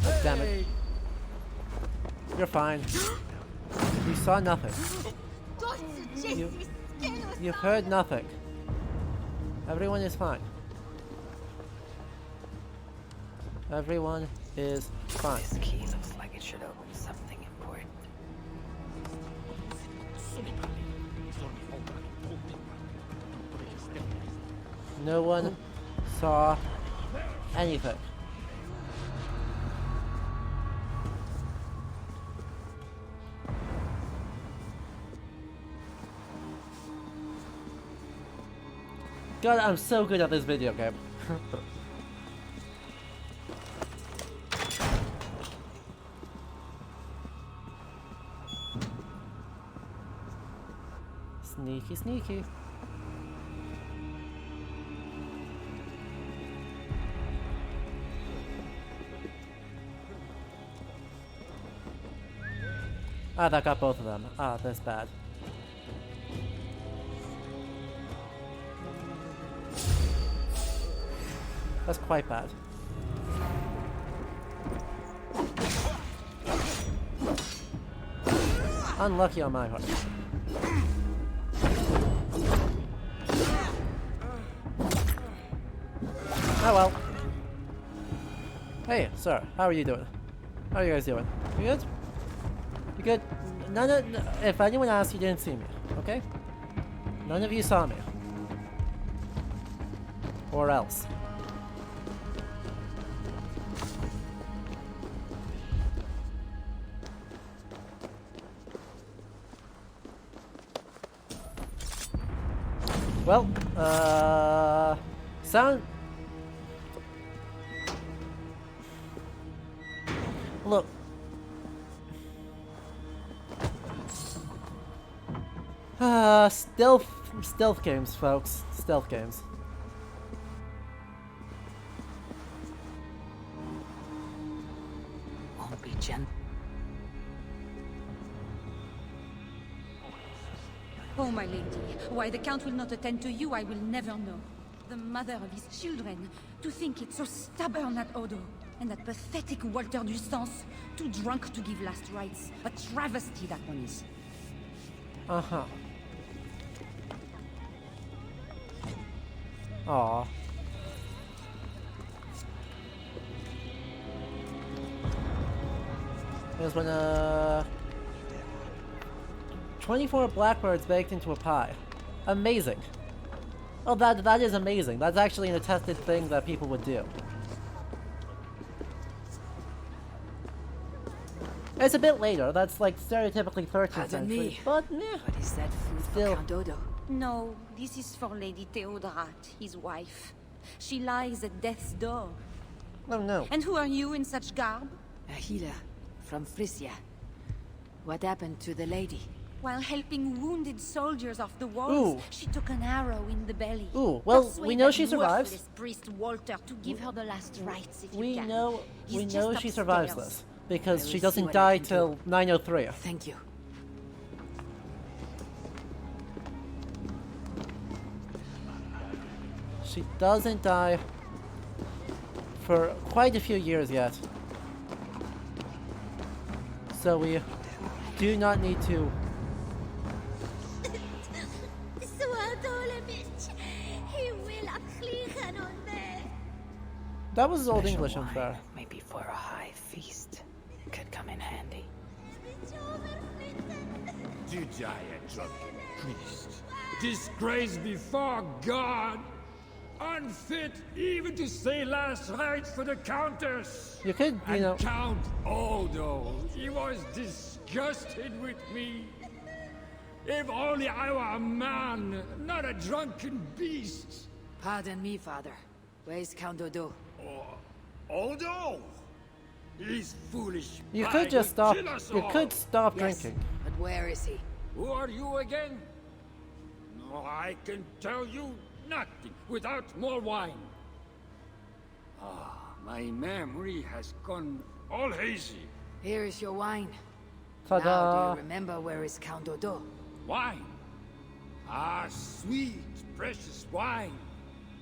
Oh, damn it. You're fine. You saw nothing. You heard nothing. Everyone is fine. Everyone is fine. This key looks like it should open something important. No one saw anything. God, I'm so good at this video game. Sneaky, sneaky. Ah, that got both of them. Ah, that's bad. That's quite bad. Unlucky on my part. Oh well. Hey, sir, how are you doing? How are you guys doing? You good? You good? If anyone asks, you didn't see me, okay? None of you saw me. Or else. Well, sound... Look. Stealth games, folks. Stealth games. Won't be gentle. Oh, my lady, why the Count will not attend to you, I will never know. The mother of his children, to think it's so stubborn at Odo. And that pathetic Walter Dustance, too drunk to give last rites. A travesty, that one is. Uh-huh. Aww. There's when, 24 blackbirds baked into a pie. Amazing. Oh, that is amazing. That's actually an attested thing that people would do. It's a bit later. That's like stereotypically 13th century. But meh. What is that food Still. for Count Odo? No, this is for Lady Theodrat, his wife. She lies at death's door. Oh no. And who are you in such garb? A healer from Frisia. What happened to the lady? While helping wounded soldiers off the walls, she took an arrow in the belly. Ooh, well, Persuade we know that she survives. worthless priest Walter to give her the last rites if We you can. know He's she just survives upstairs. this because I she will see doesn't what I die can do. till 903. Thank you. She doesn't die for quite a few years yet. So we do not need to. That was Old Special English, wine, unfair. maybe for a high feast. Could come in handy. Did I, a drunken priest? Disgrace before God! Unfit even to say last rites for the countess! You could, you know. Count Odo, he was disgusted with me. If only I were a man, not a drunken beast. Pardon me, father. Where's Count Odo? Odo? He's foolish. You pride could just will stop. kill us You all. could stop Yes, drinking. but where is he? Who are you again? No, I can tell you nothing without more wine. Ah, my memory has gone all hazy. Here is your wine. Ta-da. Now, do you remember where is Count Odo? Wine? Ah, sweet, precious wine.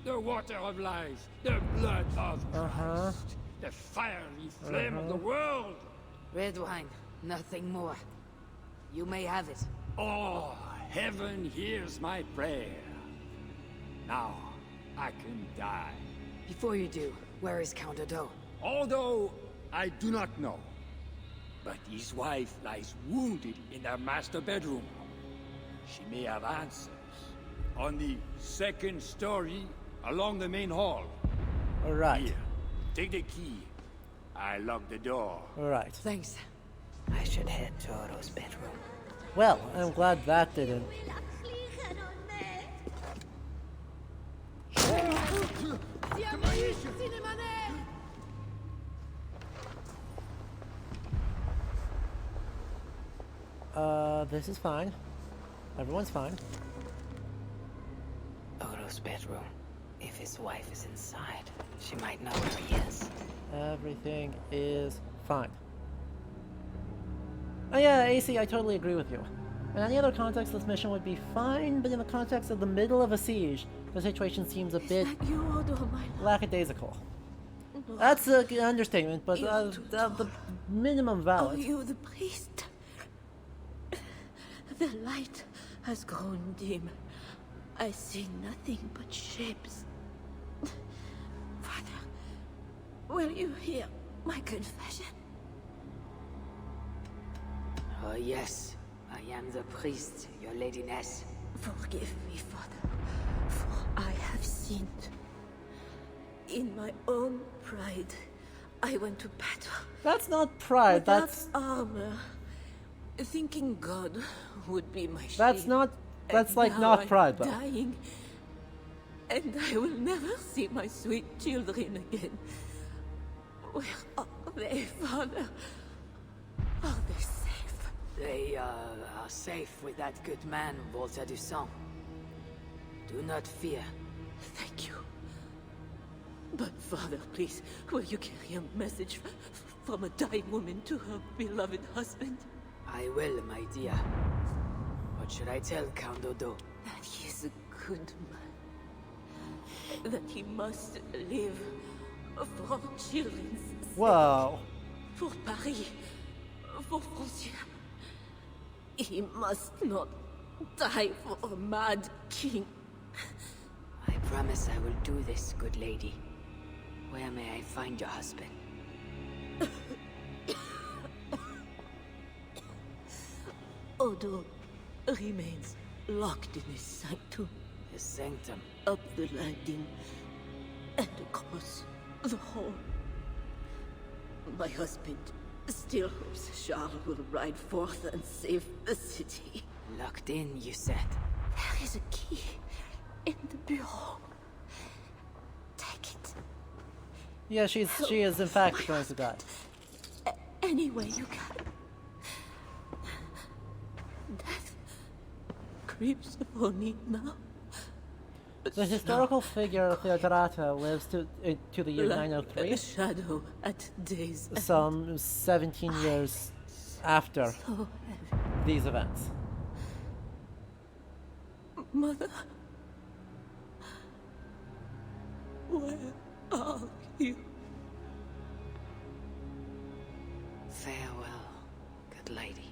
The water of life, the blood of Christ, the fiery flame of the world. Red wine, nothing more. You may have it. Oh, heaven hears my prayer. Now, I can die. Before you do, where is Count Odo? Although I do not know. But his wife lies wounded in her master bedroom. She may have answers. On the second story along the main hall. Alright. Here, take the key. I locked the door. Alright. Thanks. I should head to Oro's bedroom. Well, I'm glad that didn't. This is fine. Everyone's fine. Oro's bedroom. If his wife is inside, she might know where he is. Everything is fine. Oh yeah, AC, I totally agree with you. In any other context, this mission would be fine, but in the context of the middle of a siege, the situation seems a bit lackadaisical. That's an understatement, but the minimum valid. Are you the priest? The light has grown dim. I see nothing but shapes. Father, will you hear my confession? Oh yes, I am the priest, your ladiness. Forgive me, Father, for I have sinned. In my own pride, I went to battle. That's not pride, without that's... armor, thinking God would be my shield. That's not... That's And like now not I'm pride, though. dying, and I will never see my sweet children again. Where are they, Father? Are they safe? They are safe with that good man, Walter Dusson. Do not fear. Thank you. But Father, please, will you carry a message from a dying woman to her beloved husband? I will, my dear. What should I tell Count Dodo? That he is a good man. That he must live for children's sake. Whoa. For Paris. For Francia. He must not die for a mad king. I promise I will do this, good lady. Where may I find your husband? Odo remains locked in his sanctum. His sanctum? Up the landing and across the hall. My husband still hopes Charles will ride forth and save the city. Locked in, you said? There is a key in the bureau. Take it. Yeah, she is in fact going to die. Any way you can. Death creeps upon me now. The historical figure Theodorata lives to the year Like 903. a shadow at day's end. Some 17 years after So these events. Mother, where are you? Farewell, good lady.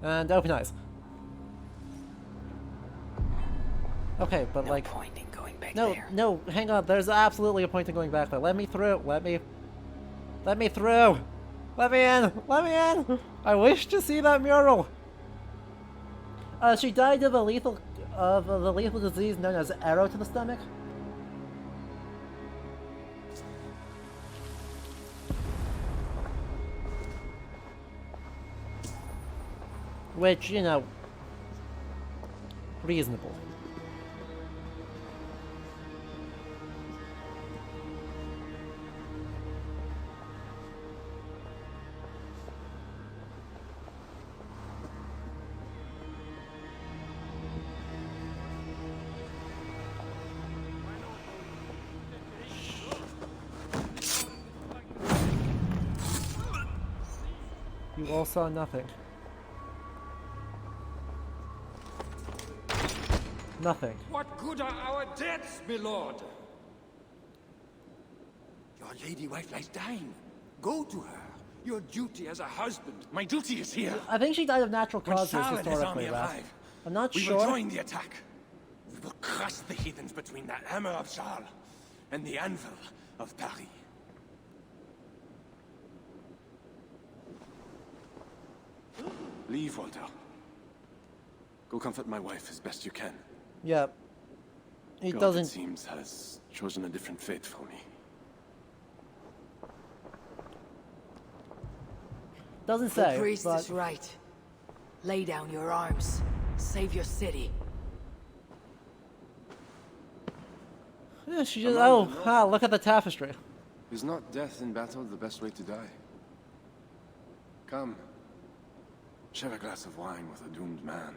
And open eyes. Okay, but No like... point in going back No, there. no, hang on. There's absolutely a point in going back there. Let me through. Let me through. Let me in. Let me in. I wish to see that mural. She died of the lethal disease known as arrow to the stomach. Which, you know, reasonable. You all saw nothing. Nothing. What good are our deaths, my lord? Your lady wife lies dying. Go to her. Your duty as a husband. My duty is here. I think she died of natural When causes Sal and his historically, army Raph. arrive, I'm not we sure. will join the attack. We will crush the heathens between the hammer of Charles and the anvil of Paris. Leave, Walter. Go comfort my wife as best you can. Yeah. It God, doesn't. it seems, has chosen a different fate for me. Doesn't say. The priest but... is right. Lay down your arms. Save your city. Yeah, she just. Oh, look at the tapestry. Is not death in battle the best way to die? Come. Share a glass of wine with a doomed man.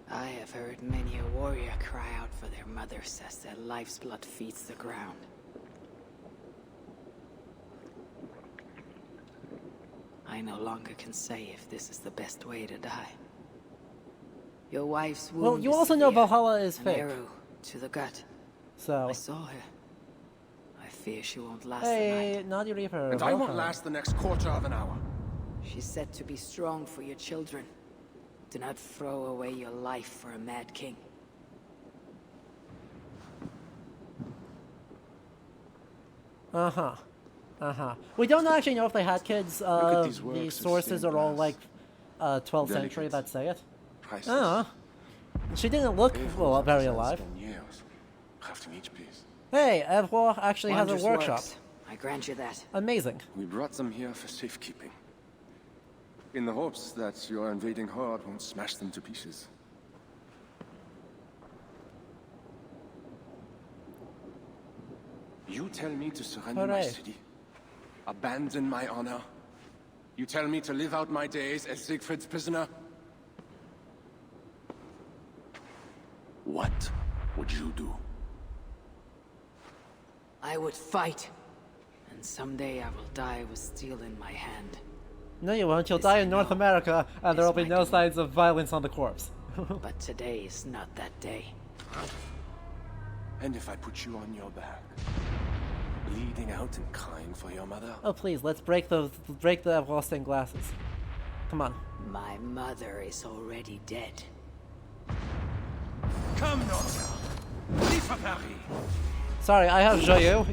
I have heard many a warrior cry out for their mothers as their life's blood feeds the ground. I no longer can say if this is the best way to die. Your wife's wound. Well, you also know severe. Valhalla is An fake. arrow to the gut. So. I saw her. I fear she won't last Hey, the night. Naughty Reaper. And I won't last the next quarter of an hour. She's said to be strong for your children. Do not throw away your life for a mad king. We don't actually know if they had kids. these works The of sources stained are all glass. like 12th Delicate. century that say it. Priceless. Oh. She didn't look well, very alive. Years, crafting each piece. Hey, Evroy actually has a Wondrous workshop. works. I grant you that. Amazing. We brought them here for safekeeping. In the hopes that your invading horde won't smash them to pieces. You tell me to surrender my Hooray. city? Abandon my honor? You tell me to live out my days as Siegfried's prisoner? What would you do? I would fight. And someday I will die with steel in my hand. No, you won't. You'll die in North America, and there will be no signs of violence on the corpse. But today is not that day. And if I put you on your back, bleeding out and crying for your mother? Oh, please, let's break the Evroy stained glasses. Come on. My mother is already dead. Come, Northia! Leave for Paris! Sorry, I have Joyeux.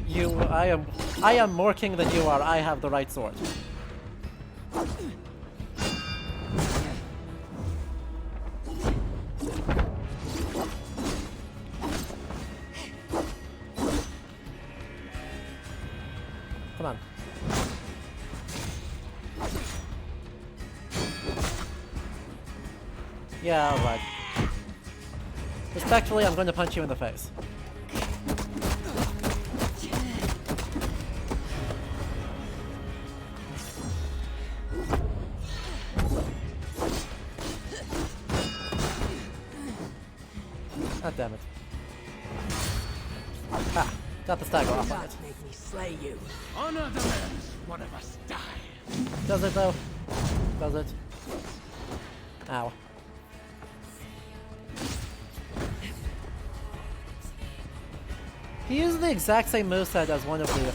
I am more king than you are. I have the right sword. Come on. Yeah, alright. Respectfully, I'm going to punch you in the face. God damn it. Ah, got the stagger off on it. Make me slay you. Honor demands one of us die. Does it though? Does it? Ow. He uses the exact same moveset as one of the...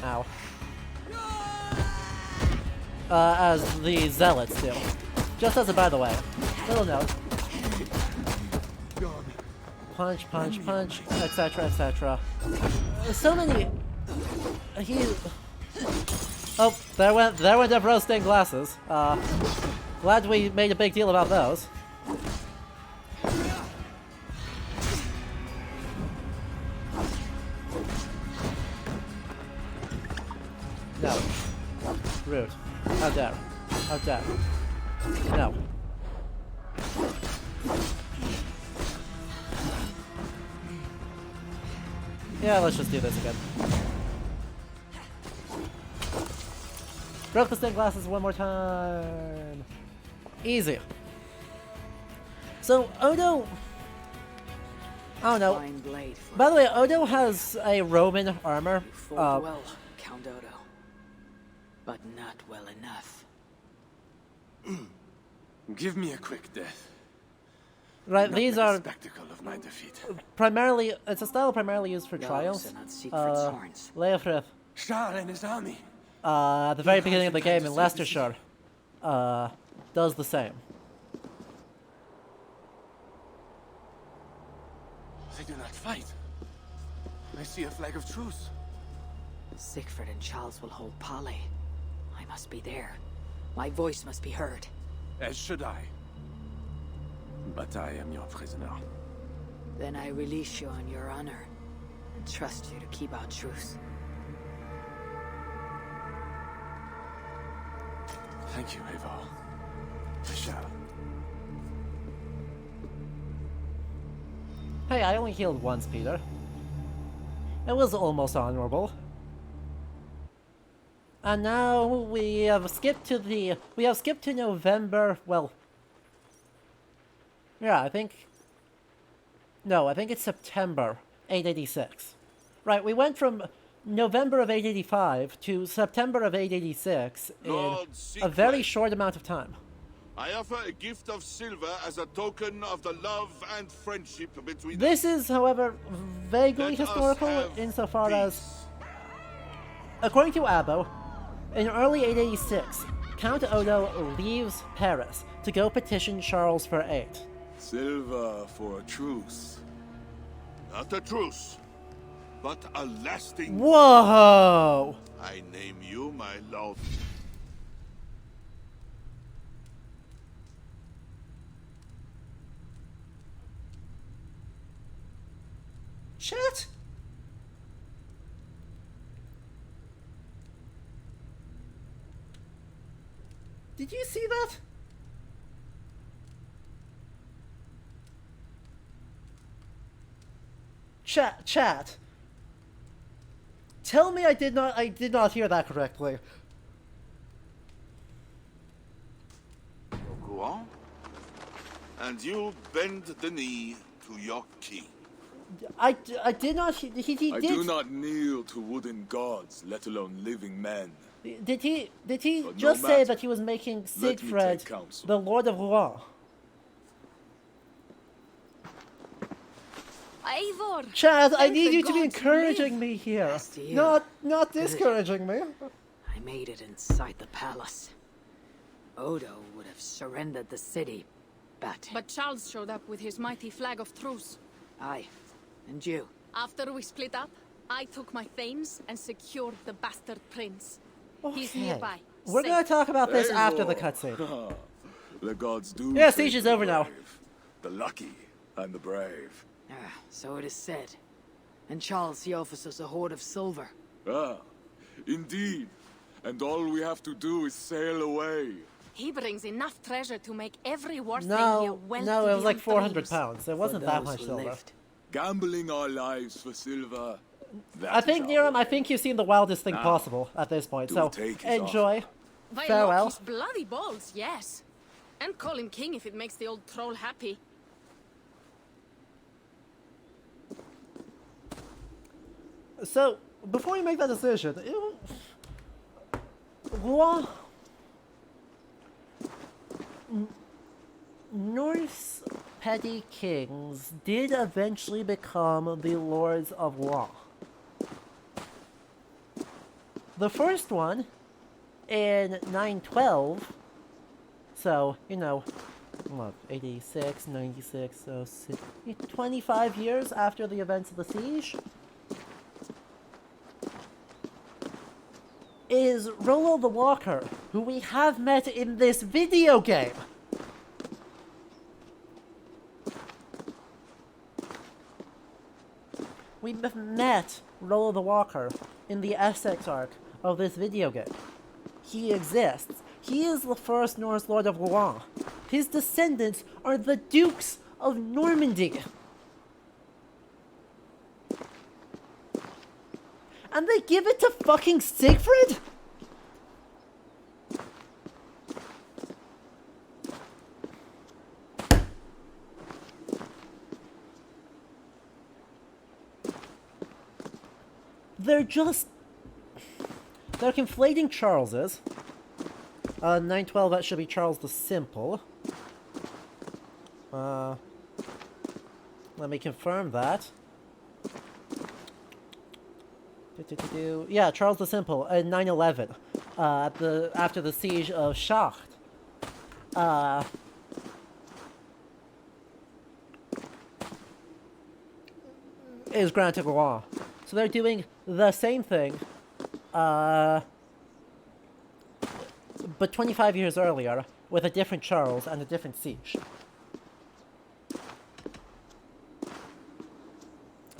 Ow. As the Zealots do. Just as a by the way. Little note. Punch, punch, punch, etc., etc. So many... Oh, there went Evroy's stained glasses. Glad we made a big deal about those. No. Rude. How dare. How dare. No. Yeah, let's just do this again. Broke the stained glasses one more time. Easy. So, Odo... I don't know. Fine blade for By the way, Odo has a Roman armor. You fought well, Count Odo. But not well enough. Give me a quick death. Right, Not these like a are spectacle of my defeat. primarily... It's a style primarily used for Those trials. are not Siegfried's horns. Leofrith, Shar and his army. at the very beginning of the game in Leicestershire, does the same. They do not fight. I see a flag of truce. Siegfried and Charles will hold parley. I'm must be there. My voice must be heard. As should I. But I am your prisoner. Then I release you on your honor, and trust you to keep our truce. Thank you, Eivor. I shall. Hey, I only healed once, Peter. It was almost honorable. And now we have skipped to November, well... Yeah, I think it's September 886. Right, we went from November of 885 to September of 886 in a very short amount of time. I offer a gift of silver as a token of the love and friendship between This is, however, vaguely historical insofar as, according to Abbo, in early 886, Count Odo leaves Paris to go petition Charles for aid. Silver for a truce. Not a truce, but a lasting... Whoa! I name you my lord. Shit! Did you see that? Chat. Tell me I did not hear that correctly. Go on. And you bend the knee to your king. I did not. He I did. do not kneel to wooden gods, let alone living men. Did he But just no say matter. that he was making Let me Siegfried take counsel. the Lord of Rouen? Eivor! Chad, I Thank need the you to be gods encouraging live. me here, Yes, to you. not Good. discouraging me. I made it inside the palace. Odo would have surrendered the city, but... But Charles showed up with his mighty flag of truce. Aye, and you. After we split up, I took my thanes and secured the bastard prince. He's Okay. nearby. We're safe. gonna talk about this after the Eivor. cutscene. The gods do. Yeah, favor siege is the over now. brave, the lucky and the brave. Ah, so it is said. And Charles he offers us a hoard of silver. Ah, indeed. And all we have to do is sail away. He brings enough treasure to make every war thing here No, wealthy no, it was like beyond 400 dreams. pounds. It wasn't that those much who silver. lived. Gambling our lives for silver. that I is think, our Niram, I way. think you've seen the wildest thing Now, possible at this point. do So take his enjoy. Why Farewell. look, his bloody balls, yes. And call him king if it makes the old troll happy. So before you make that decision, Rouen, Norse petty kings did eventually become the lords of Rouen. The first one in 912, so, you know, what, 86, 96, so 25 years after the events of the siege, is Rollo the Walker, who we have met in this video game. We met Rollo the Walker in the Essex arc of this video game. He exists. He is the first Norse Lord of Rouen. His descendants are the Dukes of Normandy. And they give it to fucking Siegfried? They're conflating Charleses. 912, that should be Charles the Simple. Let me confirm that. Yeah, Charles the Simple in 911, after the siege of Schacht. Is granted Rouen. So they're doing the same thing. but 25 years earlier, with a different Charles and a different siege.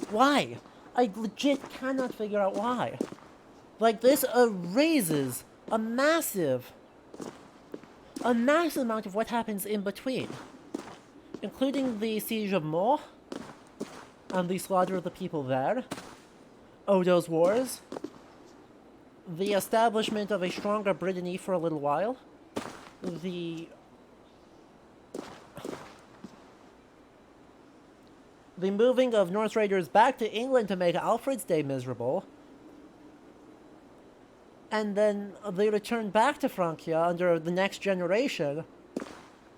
Why? I legit cannot figure out why. Like, this erases a massive amount of what happens in between, including the siege of Mo, and the slaughter of the people there, Odo's wars, the establishment of a stronger Brittany for a little while, the moving of Norse raiders back to England to make Alfred's day miserable, and then they return back to Francia under the next generation,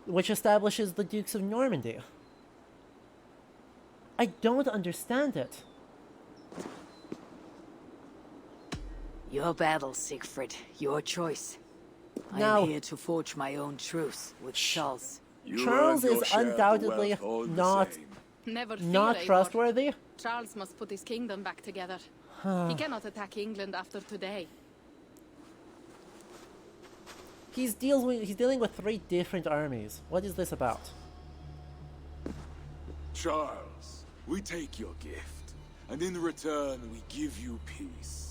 which establishes the Dukes of Normandy. I don't understand it. Your battle, Siegfried. Your choice. Now, I am here to forge my own truce with Charles. Charles is undoubtedly not Never fear, not Eivor. trustworthy. Charles must put his kingdom back together. He cannot attack England after today. He's dealing with 3 different armies. What is this about? Charles, we take your gift, and in return we give you peace.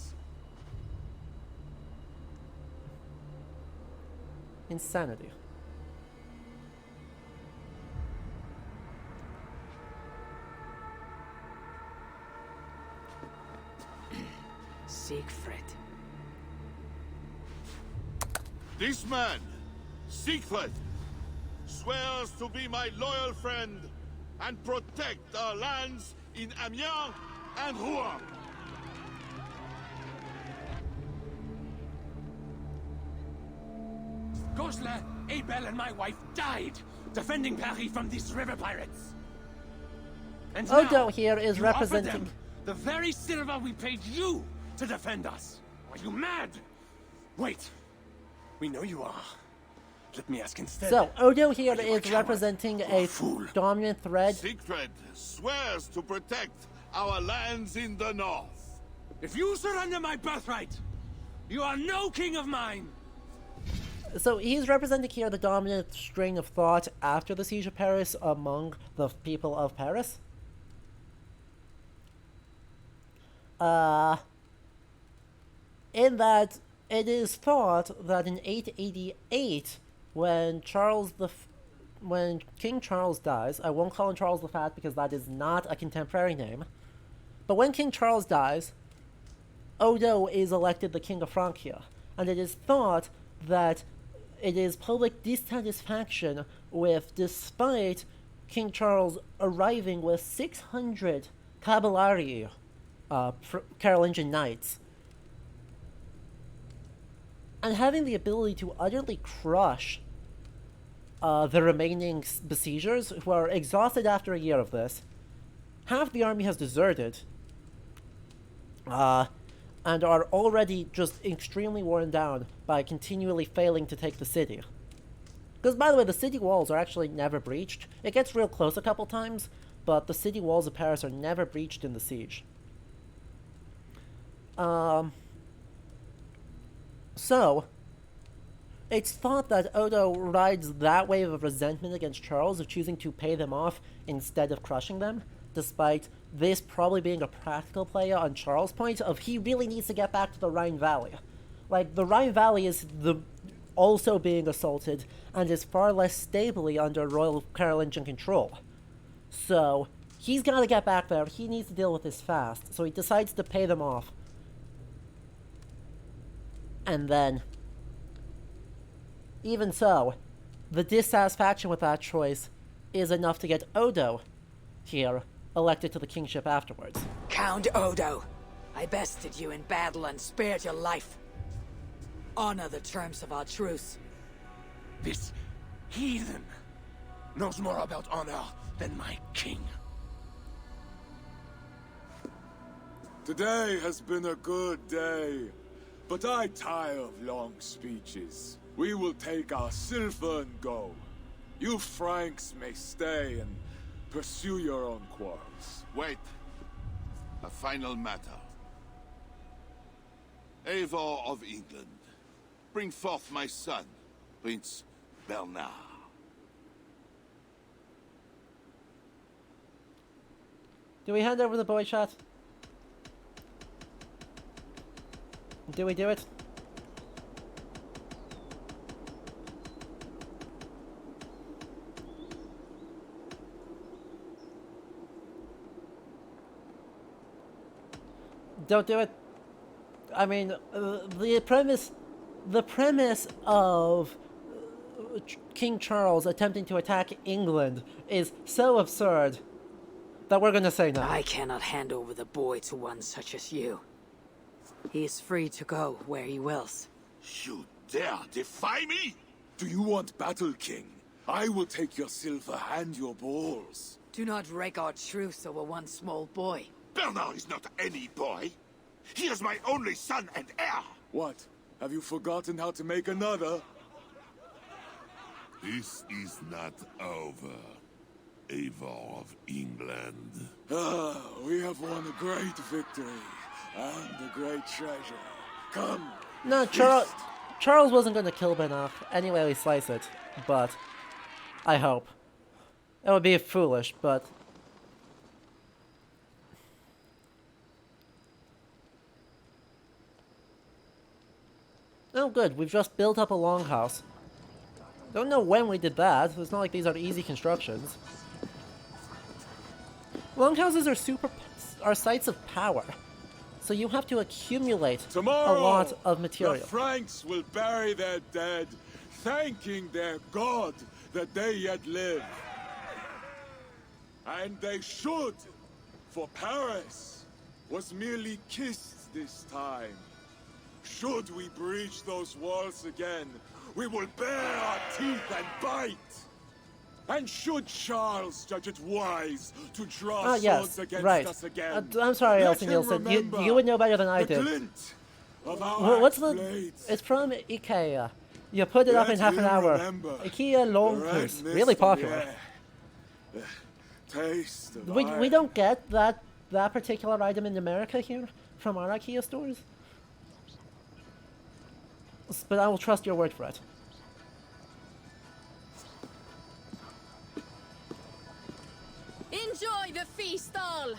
Insanity. Siegfried. This man, Siegfried, swears to be my loyal friend and protect our lands in Amiens and Rouen. Goslar, Abel, and my wife died defending Paris from these river pirates. And Odo now, here is you offer representing... them the very silver we paid you to defend us. Are you mad? Wait. We know you are. Let me ask instead. So, Odo here Are you a is coward representing or a fool? dominant thread. Siegfried swears to protect our lands in the north. If you surrender my birthright, you are no king of mine. So he's representing here the dominant strain of thought after the Siege of Paris among the people of Paris. In that it is thought that in 888, when King Charles dies, I won't call him Charles the Fat because that is not a contemporary name, but when King Charles dies, Odo is elected the King of Francia, and it is thought that it is public dissatisfaction with, despite King Charles arriving with 600 Caballari, Carolingian knights, and having the ability to utterly crush the remaining besiegers, who are exhausted after a year of this. Half the army has deserted, and are already just extremely worn down by continually failing to take the city. Because, by the way, the city walls are actually never breached. It gets real close a couple times, but the city walls of Paris are never breached in the siege. So, it's thought that Odo rides that wave of resentment against Charles of choosing to pay them off instead of crushing them, despite this probably being a practical play on Charles' point of he really needs to get back to the Rhine Valley. Like, the Rhine Valley is also being assaulted and is far less stably under Royal Carolingian control. So, he's got to get back there. He needs to deal with this fast, so he decides to pay them off. And then, even so, the dissatisfaction with that choice is enough to get Odo here elected to the kingship afterwards. Count Odo, I bested you in battle and spared your life. Honor the terms of our truce. This heathen knows more about honor than my king. Today has been a good day, but I tire of long speeches. We will take our silver and go. You Franks may stay and pursue your own quarrels. Wait. A final matter. Eivor of England, bring forth my son, Prince Bernard. Do we hand over the boy chat? Do we do it? Don't do it. I mean, the premise of King Charles attempting to attack England is so absurd that we're gonna say no. I cannot hand over the boy to one such as you. He is free to go where he wills. You dare defy me? Do you want battle, King? I will take your silver and your balls. Do not wreck our truce over one small boy. Bernard is not any boy. He is my only son and heir. What? Have you forgotten how to make another? This is not over, Eivor of England. Ah, we have won a great victory and a great treasure. Come. No, Charles wasn't going to kill Bernard anyway we slice it, but I hope. It would be foolish, but... Oh good, we've just built up a longhouse. Don't know when we did that, it's not like these are easy constructions. Longhouses are sites of power, so you have to accumulate Tomorrow, a lot of material. The Franks will bury their dead, thanking their god that they yet live. And they should, for Paris was merely kissed this time. Should we breach those walls again, we will bare our teeth and bite. And should Charles judge it wise to draw swords against us again, I'm sorry, let Elsie him Nielsen. remember You would know better than I the do. glint of our What's axe the? blades. It's from IKEA. You put it up in half an hour. IKEA Longhouse, really popular. Taste of We don't get that particular item in America here from our IKEA stores. But I will trust your word for it. Enjoy the feast all!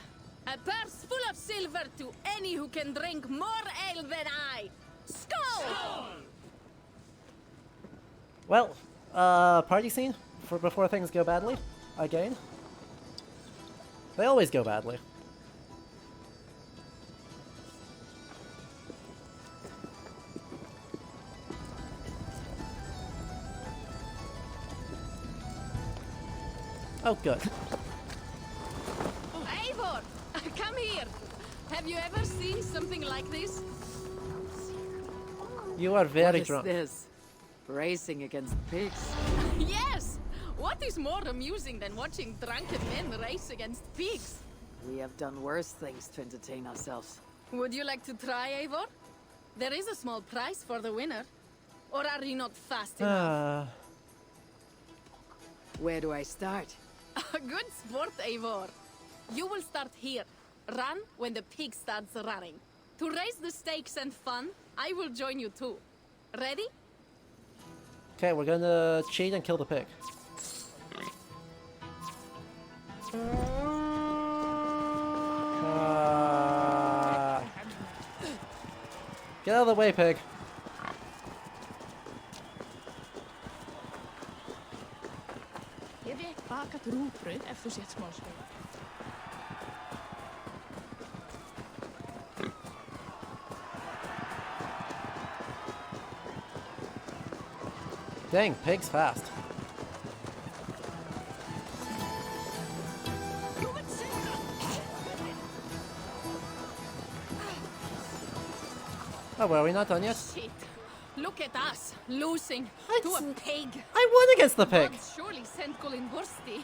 A purse full of silver to any who can drink more ale than I! Skål! Well, party scene for before things go badly again. They always go badly. Oh, good. Eivor! Come here! Have you ever seen something like this? You are very What drunk. is this? Racing against pigs? Yes! What is more amusing than watching drunken men race against pigs? We have done worse things to entertain ourselves. Would you like to try, Eivor? There is a small prize for the winner. Or are you not fast enough? Where do I start? Good sport, Eivor. You will start here. Run when the pig starts running. To raise the stakes and fun, I will join you too. Ready? Okay, we're gonna cheat and kill the pig. Get out of the way, pig. Ég vek bakað rúgbrauð ef þú sett smá sveið. Dang, pig's fast. Oh, well, are we not done yet? Shit. Look at us, losing to a pig. I won against the pig. God surely sent Colin Bursty.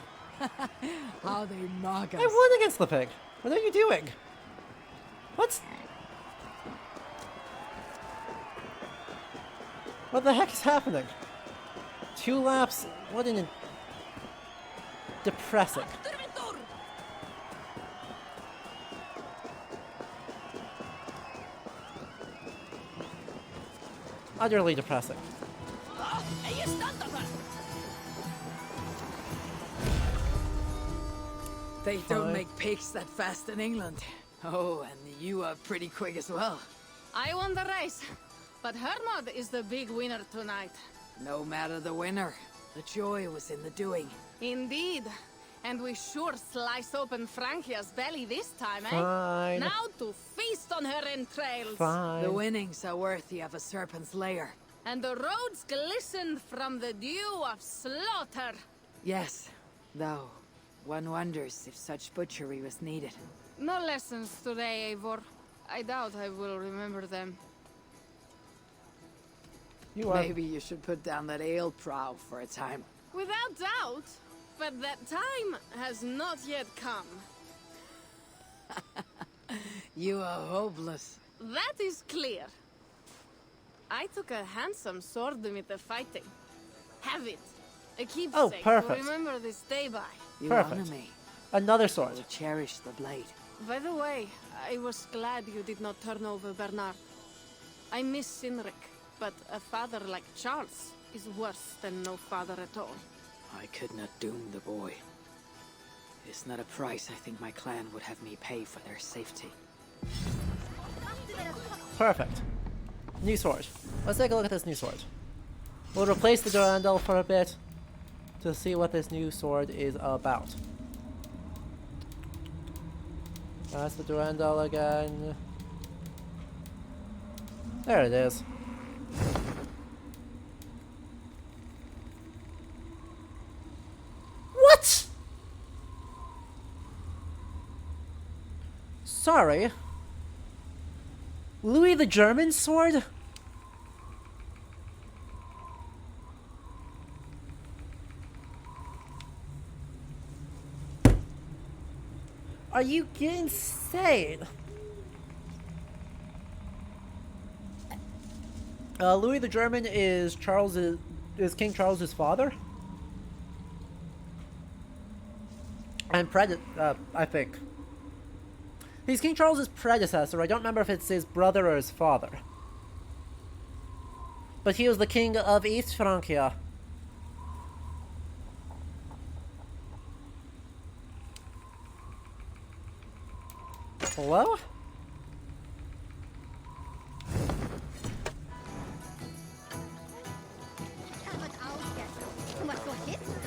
How they mock us. I won against the pig. What are you doing? What? What the heck is happening? 2 laps? What an... depressing. Utterly depressing. They don't make pigs that fast in England. Oh, and you are pretty quick as well. I won the race, but Hermod is the big winner tonight. No matter the winner, the joy was in the doing. Indeed. And we sure slice open Frankia's belly this time, eh? Fine. Now to feast on her entrails. Fine. The winnings are worthy of a serpent's lair. And the roads glisten from the dew of slaughter. Yes, though one wonders if such butchery was needed. No lessons today, Eivor. I doubt I will remember them. Maybe you should put down that ale prow for a time. Without doubt. But that time has not yet come. You are hopeless. That is clear. I took a handsome sword with the fighting. Have it. A keepsake perfect. to remember this day by. You Perfect. honor me. Another I sword. will cherish the blade. By the way, I was glad you did not turn over Bernard. I miss Sinric, but a father like Charles is worse than no father at all. I could not doom the boy. It's not a price I think my clan would have me pay for their safety. Perfect. New sword. Let's take a look at this new sword. We'll replace the Durandal for a bit to see what this new sword is about. That's the Durandal again. There it is. What? Sorry. Louis the German sword? Are you insane? Louis the German is King Charles's father? And I think. He's King Charles's predecessor. I don't remember if it's his brother or his father. But he was the king of East Francia. Hello?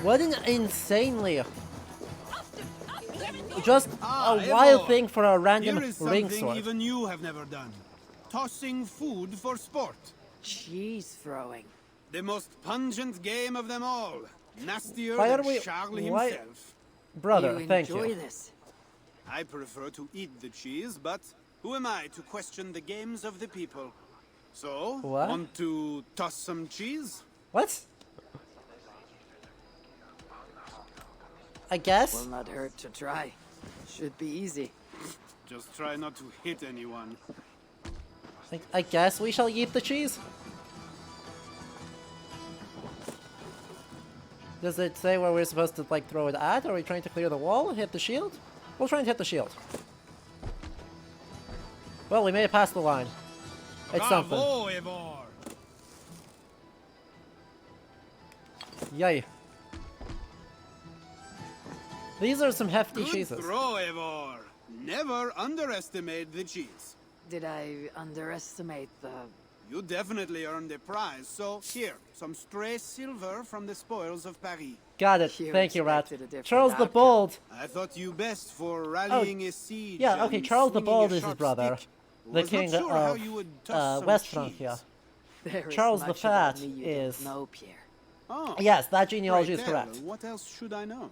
What an insanely... Just a wild thing for a random Here is ring something sword. even you have never done. Tossing food for sport. Cheese throwing. The most pungent game of them all. Nastier Why than are we- Charles why- himself. Brother, thank you. Enjoy this. I prefer to eat the cheese, but who am I to question the games of the people? So, What? want to toss some cheese? What? I guess? Will not hurt to try. Should be easy. Just try not to hit anyone. I guess we shall eat the cheese? Does it say where we're supposed to, like, throw it at? Are we trying to clear the wall? Hit the shield? We'll try and hit the shield. Well, we made it past the line. It's something. Bravo, Eivor! Yay. These are some hefty Good cheeses. throw, Eivor. Never underestimate the cheese. Did I underestimate the... You definitely earned a prize, so here, some stray silver from the spoils of Paris. Got it. You Thank you, Rat. expected a different Charles the outcome. Bold. I thought you best for rallying a siege. Yeah, okay, and Charles the swinging Bold a is his sharp brother. stick. The Was not king sure how you would toss of some West cheese. Francia. There is Charles the much about Fat me you is... don't know, Pierre. Oh, Yes, that genealogy pray is tell, correct. What else should I know?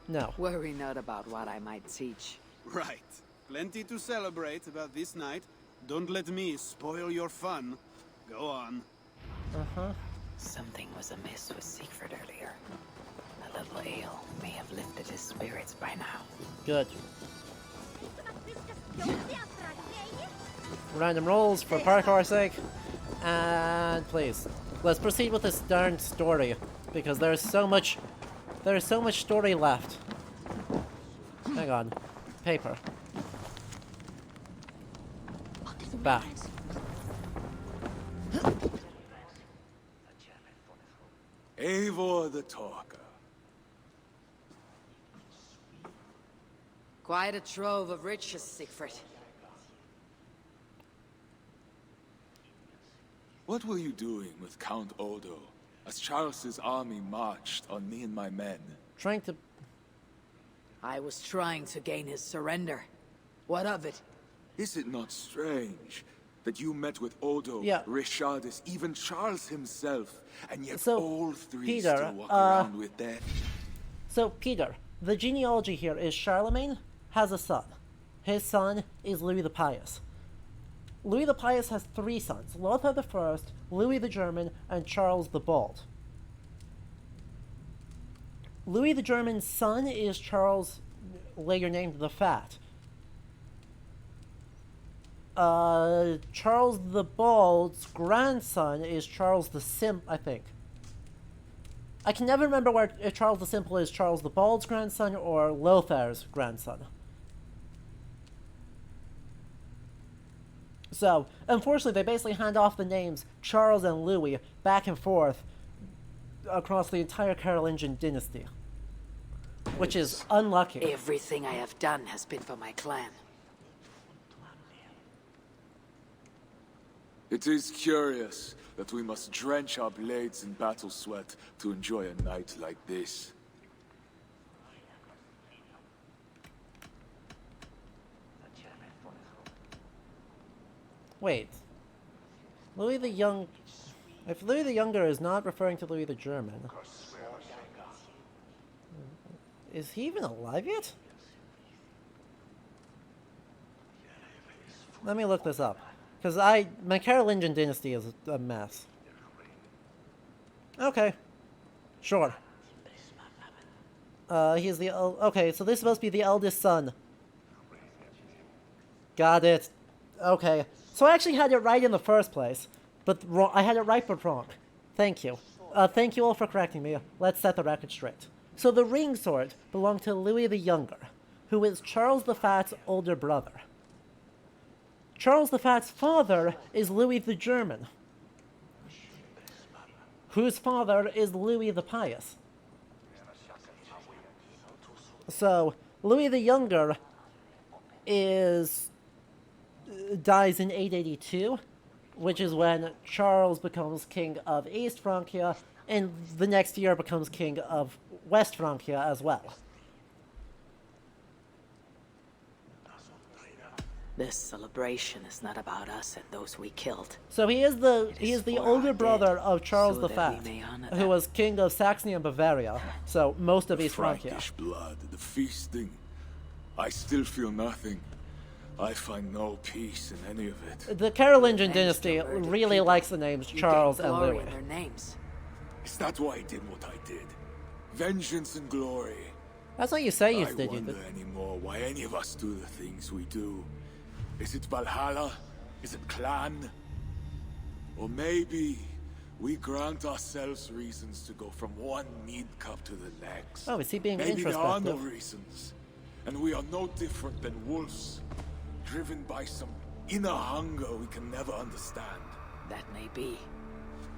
No. Worry not about what I might teach. Right. Plenty to celebrate about this night. Don't let me spoil your fun. Go on. Uh-huh. Something was amiss with Siegfried earlier. A little ale may have lifted his spirits by now. Good. Random rolls for parkour's sake. And please, let's proceed with this darn story. Because there's so much story left. Hang on. Paper. Back. Eivor the Talker. Quite a trove of riches, Siegfried. What were you doing with Count Odo as Charles's army marched on me and my men? Trying to... I was trying to gain his surrender. What of it? Is it not strange that you met with Odo, Yeah. Richardis, even Charles himself, and yet So, all three Peter, still walk around with death? So, Peter, the genealogy here is Charlemagne has a son. His son is Louis the Pious. Louis the Pious has 3 sons, Lothar the First, Louis the German, and Charles the Bald. Louis the German's son is Charles, later named the Fat. Charles the Bald's grandson is Charles the Simp, I think. I can never remember if Charles the Simple is Charles the Bald's grandson or Lothar's grandson. So, unfortunately, they basically hand off the names Charles and Louis back and forth across the entire Carolingian dynasty. Which is unlucky. Everything I have done has been for my clan. It is curious that we must drench our blades in battle sweat to enjoy a night like this. Wait. Louis the Young... If Louis the Younger is not referring to Louis the German... Is he even alive yet? Let me look this up. Because my Carolingian dynasty is a mess. Okay. Sure. He's the... Okay, so this must be the eldest son. Got it. Okay. So I actually had it right in the first place. But wrong. I had it right but wrong. Thank you. Thank you all for correcting me. Let's set the record straight. So the ring sword belonged to Louis the Younger, who is Charles the Fat's older brother. Charles the Fat's father is Louis the German, whose father is Louis the Pious. So, Louis the Younger dies in 882, which is when Charles becomes king of East Francia, and the next year becomes king of West Francia as well. This celebration is not about us and those we killed. So he is the older brother of Charles the Fat, who was king of Saxony and Bavaria, so most of East Francia. Frankish blood, the feasting. I still feel nothing. I find no peace in any of it. The Carolingian dynasty really likes the names Charles and Louis. Their names. Is that why I did what I did? Vengeance and glory. That's what you say you I did. wonder anymore why any of us do the things we do. Is it Valhalla? Is it clan? Or maybe we grant ourselves reasons to go from one mead cup to the next. Oh, is he being maybe there are no introspective? reasons. And we are no different than wolves, driven by some inner hunger we can never understand. That may be.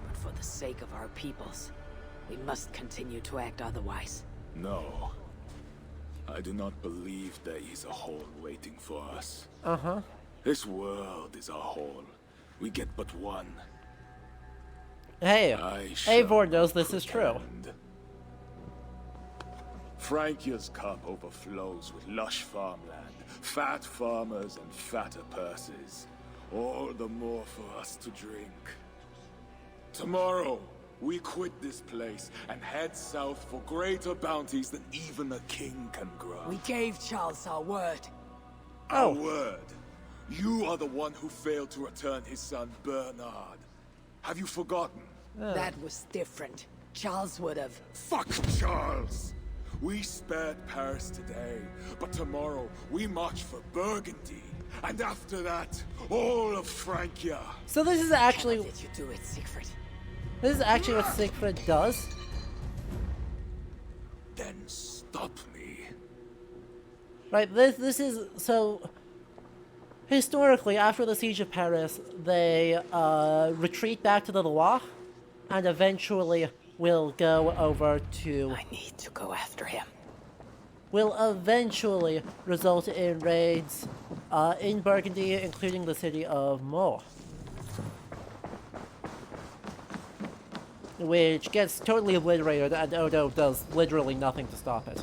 But for the sake of our peoples, we must continue to act otherwise. No. I do not believe there is a hole waiting for us. Uh-huh. This world is a hole. We get but one. Hey, Eivor knows this is true. Francia's cup overflows with lush farmland, fat farmers and fatter purses. All the more for us to drink. Tomorrow, we quit this place and head south for greater bounties than even a king can grant. We gave Charles our word. Our word? You are the one who failed to return his son Bernard. Have you forgotten? That was different. Charles would have... Fuck Charles! We spared Paris today, but tomorrow we march for Burgundy. And after that, all of Francia. So this is actually... How did you do it, Siegfried? This is actually what Siegfried does. Then stop me. Right, this is... So... historically, after the Siege of Paris, they retreat back to the Loire, and eventually will go over to... I need to go after him. Will eventually result in raids in Burgundy, including the city of Meaux, which gets totally obliterated, and Odo does literally nothing to stop it.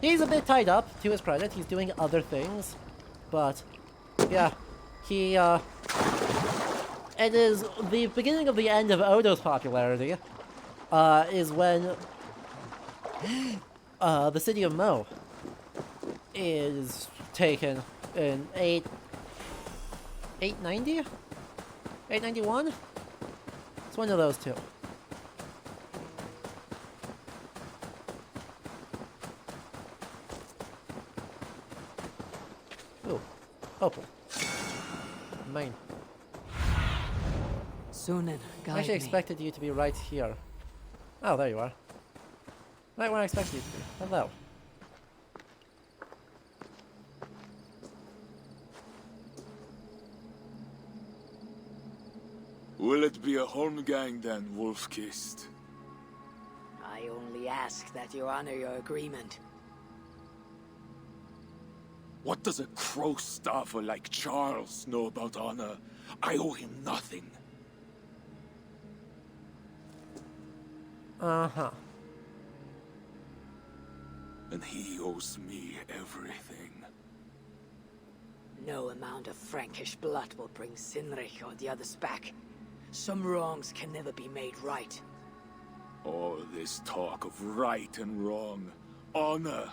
He's a bit tied up, to his credit. He's doing other things, but yeah, he it is the beginning of the end of Odo's popularity. Is when the city of Meaux is taken in 890? 891? It's one of those two. Ooh, opal. Mine. Sunan, guide I actually me. expected you to be right here. Oh, there you are. Right where I expected you to be. Hello. Will it be a Holmgang then, Wolf-Kissed? I only ask that you honor your agreement. What does a crow staffer like Charles know about honor? I owe him nothing. Uh-huh. And he owes me everything. No amount of Frankish blood will bring Sinrich or the others back. Some wrongs can never be made right. All this talk of right and wrong, honor,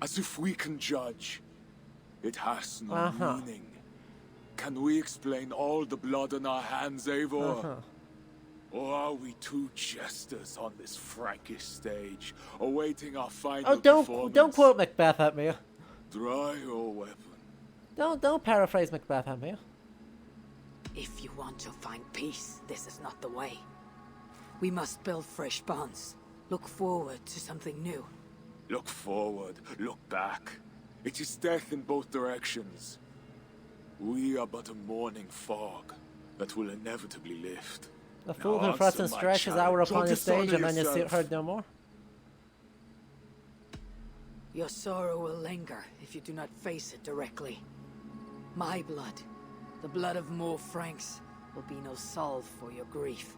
as if we can judge. It has no meaning. Can we explain all the blood on our hands, Eivor? Or are we two jesters on this Frankish stage, awaiting our final performance? Don't quote Macbeth at me. Dry your weapon. Don't paraphrase Macbeth at me. If you want to find peace, this is not the way. We must build fresh bonds. Look forward to something new. Look forward, look back. It is death in both directions. We are but a morning fog that will inevitably lift. The fool who thrusts and stretches hour upon his stage and then is heard no more. Your sorrow will linger if you do not face it directly. My blood, the blood of more Franks, will be no salve for your grief.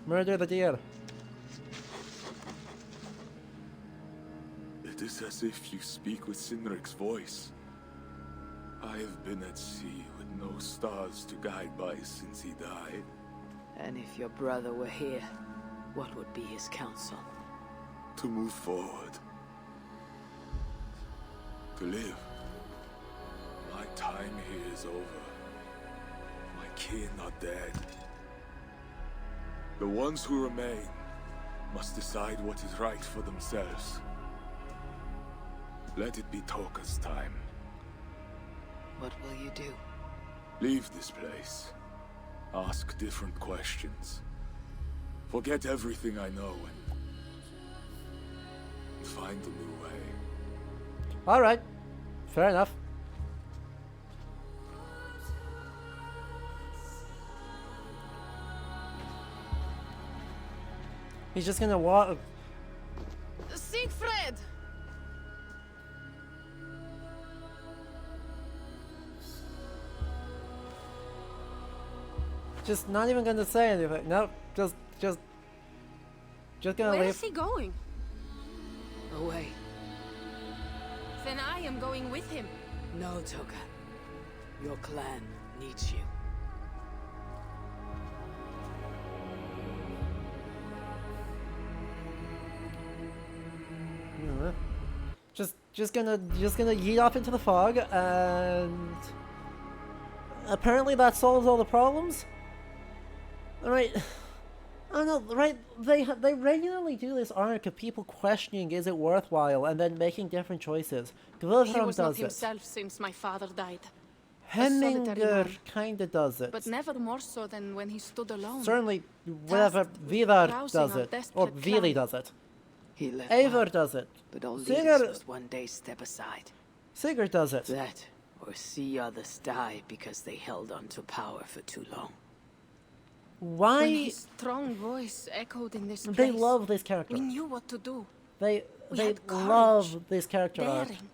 Murder the deer. It is as if you speak with Sinric's voice. I have been at sea with no stars to guide by since he died. And if your brother were here, what would be his counsel? To move forward. To live. My time here is over. My kin are dead. The ones who remain must decide what is right for themselves. Let it be Toka's time. What will you do? Leave this place. Ask different questions. Forget everything I know and find a new way. Alright. Fair enough. He's just gonna walk. Siegfried! Just not even gonna say anything. Nope. Just gonna Where leave. is he going? Away. Then I am going with him. No, Toka. Your clan needs you. Just gonna yeet off into the fog, and apparently that solves all the problems. Right? I don't know. Right? They regularly do this arc of people questioning, is it worthwhile, and then making different choices. He Gvilfram was not does it. himself since my father died. Hemminger kinda does it. But never more so than when he stood alone. Certainly, whatever Vidar rousing does our it, or desperate Vili clan. does it. He left Eivor does it. but all leaders Sigurd, must one day step aside. Sigurd does it. That, or see others die because they held on to power for too long. Why? When his strong voice echoed in this place, They love this character. we knew what to do. They We they had courage, love this character arc. daring.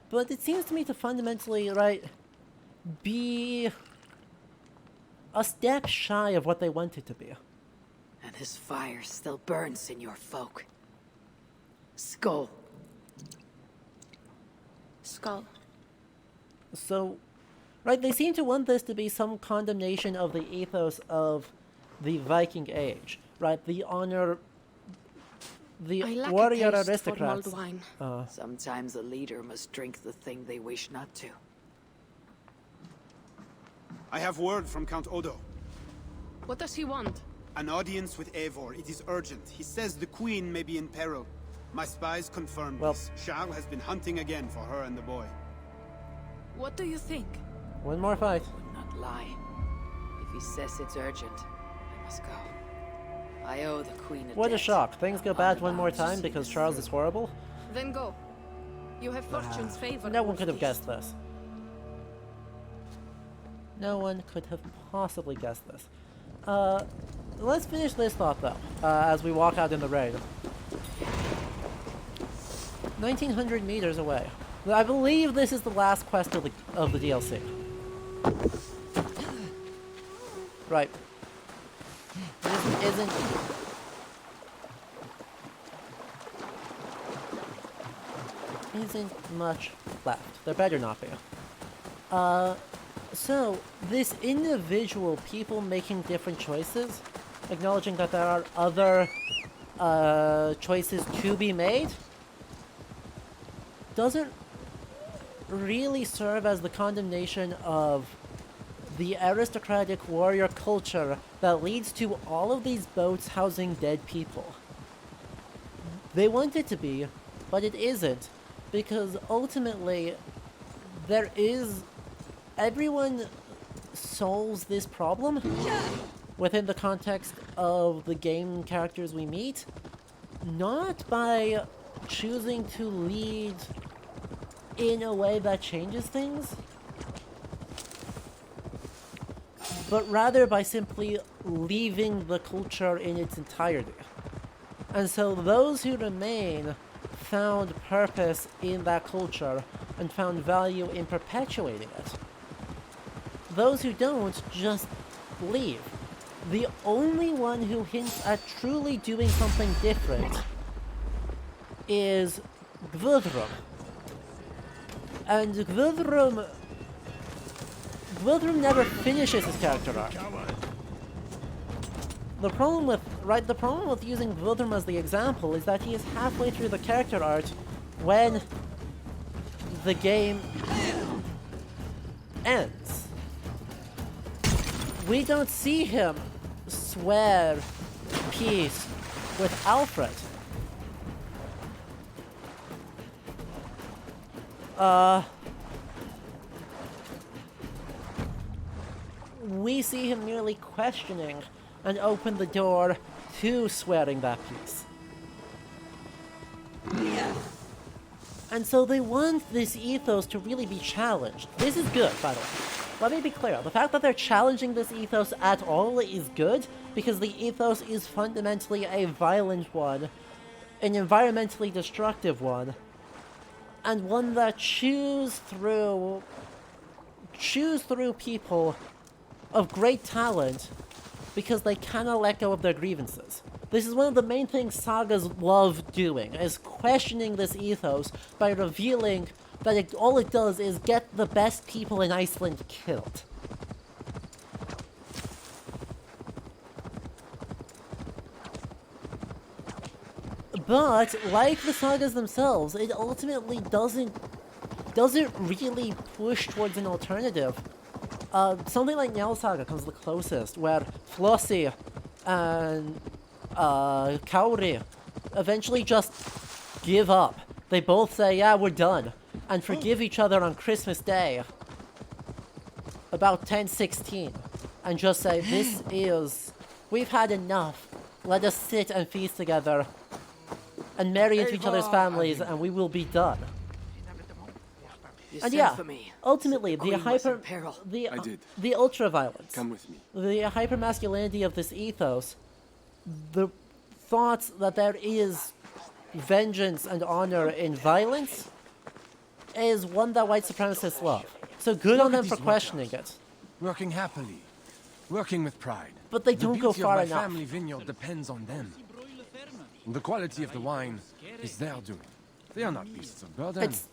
But it seems to me to fundamentally, right, be a step shy of what they want it to be. And his fire still burns in your folk. Skull. Skull. So, right, they seem to want this to be some condemnation of the ethos of the Viking Age, right? The honor, the I lack a warrior taste for aristocrats. mulled wine. Sometimes a leader must drink the thing they wish not to. I have word from Count Odo. What does he want? An audience with Eivor. It is urgent. He says the queen may be in peril. My spies confirmed this. Charles has been hunting again for her and the boy. What do you think? One more fight. Would not lie. If he says it's urgent, I must go. I owe the queen a What a debt. shock. Things go bad one more time because Charles is horrible. Then go. You have fortune's favor. No one could have guessed this. No one could have possibly guessed this. Let's finish this thought though, as we walk out in the rain. 1900 meters away. I believe this is the last quest of the DLC. Right. This isn't... Isn't much left. There better not be. So, this individual people making different choices, acknowledging that there are other choices to be made, doesn't really serve as the condemnation of the aristocratic warrior culture that leads to all of these boats housing dead people. They want it to be, but it isn't, because ultimately there is... Everyone solves this problem within the context of the game characters we meet, not by choosing to lead in a way that changes things, but rather by simply leaving the culture in its entirety. And so those who remain found purpose in that culture and found value in perpetuating it. Those who don't just leave. The only one who hints at truly doing something different is Gvildrum. And Gvildrum never finishes his character arc. The problem with using Gvildrum as the example is that he is halfway through the character arc when the game ends. We don't see him swear peace with Alfred. We see him merely questioning and open the door to swearing that peace. And so they want this ethos to really be challenged. This is good, by the way. Let me be clear, the fact that they're challenging this ethos at all is good, because the ethos is fundamentally a violent one, an environmentally destructive one, and one that chews through people of great talent because they cannot let go of their grievances. This is one of the main things sagas love doing, is questioning this ethos by revealing that all it does is get the best people in Iceland killed. But, like the sagas themselves, it ultimately doesn't really push towards an alternative. Something like Njál Saga comes the closest, where Flossi and Kauri eventually just give up. They both say, yeah, we're done, and forgive each other on Christmas Day, about 1016. and just say, this is... We've had enough. Let us sit and feast together and marry into each other's families, and we will be done. You And sent yeah, for me. ultimately, The Queen was in peril. I did. The ultra-violence, Come with me. the hyper-masculinity of this ethos, the thoughts that there is vengeance and honor in violence, is one that white supremacists love. So good on them for questioning it. Working happily, working with pride. But they don't go far The beauty of enough. my family vineyard depends on them. The quality of the wine is their doing. They are not beasts of burden. It's-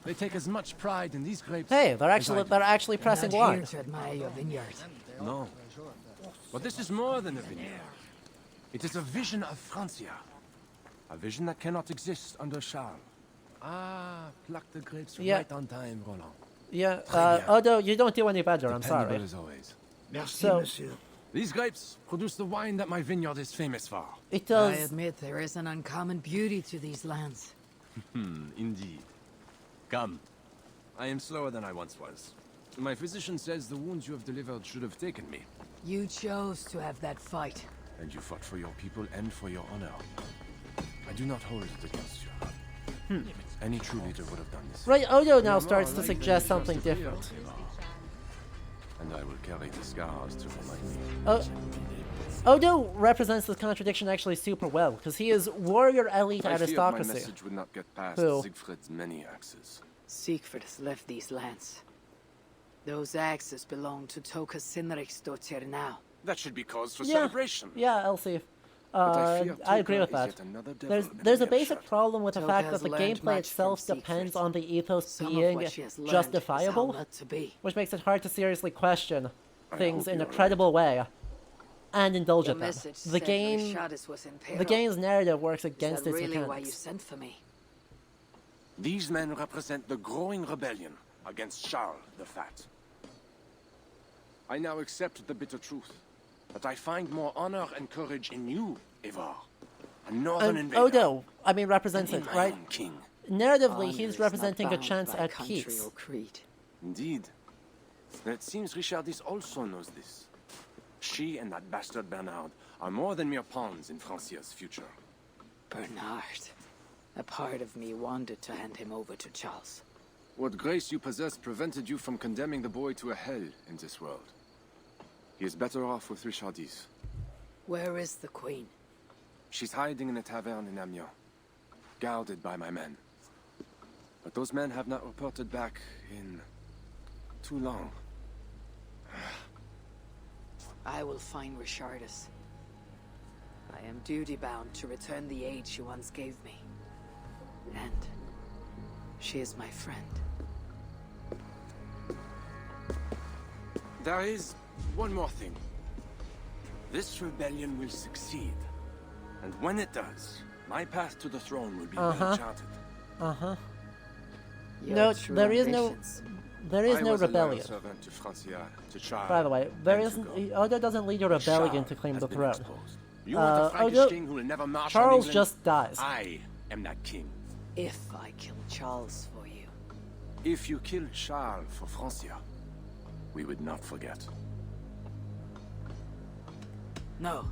They take as much pride in these grapes. Hey, they're as I actually do. pressing Not wine. here to admire your vineyard. No. But this is more than a vineyard. It is a vision of Francia. A vision that cannot exist under Charles. Ah, pluck the grapes Yeah. right on time, Roland. Yeah, Très bien. although you don't do any better, I'm Dependable sorry. as always. So, These grapes produce the wine that my vineyard is famous for. it I does... admit there is an uncommon beauty to these lands. Indeed. Come. I am slower than I once was. My physician says the wounds you have delivered should have taken me. You chose to have that fight. And you fought for your people and for your honor. I do not hold it against you. Any true leader would have done this. Right, Odo now You are starts to like suggest the something trust of different. Leo. And I will carry the scars to remind me. Odo represents this contradiction actually super well, because he is warrior elite I feared my aristocracy. message would not get past Who? Siegfried's many axes. Siegfried has left these lands. Those axes belong to Toka Sinriksdottir now. That should be cause for Yeah, celebration. yeah, Elsie. I fear I agree Toka with is that. yet another devil There's a in the basic problem with the Toka fact that has the learned gameplay much itself from depends Siegfried. on the ethos Some of being what she has learned is how justifiable, not to be. which makes it hard to seriously question things hope in a you're credible way and indulge Your in them. message The said game, Rishadis was in peril. the game's narrative works Is against that its really why you mechanics. sent for me? These men represent the growing rebellion against Charles the Fat. I now accept the bitter truth that I find more honor and courage in you, Eivor, a northern And invader. Odo, I mean, represents than it, in my right? own king. Narratively, Honor he's is not representing a bound chance by at country peace. or creed. Indeed. And it seems Richardis also knows this. She and that bastard Bernard are more than mere pawns in Francia's future. Bernard. A part of me wanted to hand him over to Charles. What grace you possess prevented you from condemning the boy to a hell in this world. He is better off with Richardis. Where is the Queen? She's hiding in a tavern in Amiens, guarded by my men. But those men have not reported back in too long. I will find Richardis. I am duty-bound to return the aid she once gave me. And she is my friend. There is one more thing. This rebellion will succeed. And when it does, my path to the throne will be well charted. No, there is no rebellion. Servant to Francia, to Charles, By the way, there and isn't. to God. Odo doesn't lead a rebellion Charles to claim has the been throne. exposed. You want a Frankish Odo, king who will never march on Charles England? just dies. I am that king. If I kill Charles for you. If you killed Charles for Francia, we would not forget. No.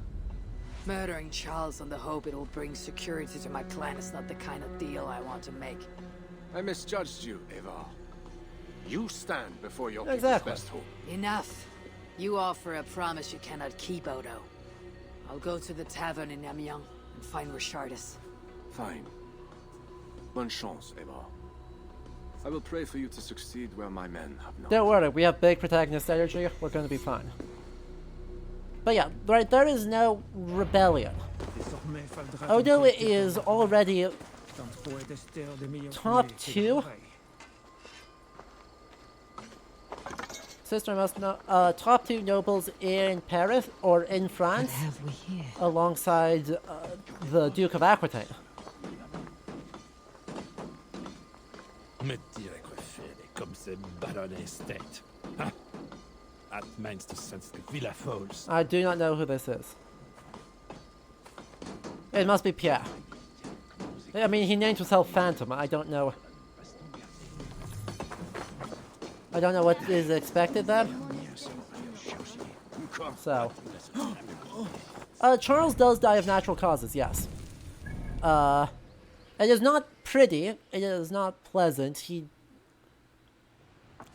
Murdering Charles on the hope it will bring security to my clan is not the kind of deal I want to make. I misjudged you, Eivor. You stand before your Exactly. people's best hope. Enough. You offer a promise you cannot keep, Odo. I'll go to the tavern in Amiens and find Richardis. Fine. Bonne chance, Eivor. I will pray for you to succeed where my men have not. Don't worry, we have big protagonist energy. We're going to be fine. But yeah, right, there is no rebellion. Odo is already top 2. Sister must know, top 2 nobles in Paris or in France, alongside the Duke of Aquitaine. Met direct fede comme ces ballonnets tête. Huh? At means to sense the Villa Falls. I do not know who this is. It must be Pierre. I mean, he named himself Phantom. I don't know. I don't know what is expected then. So, Charles does die of natural causes, yes. It is not pretty, it is not pleasant,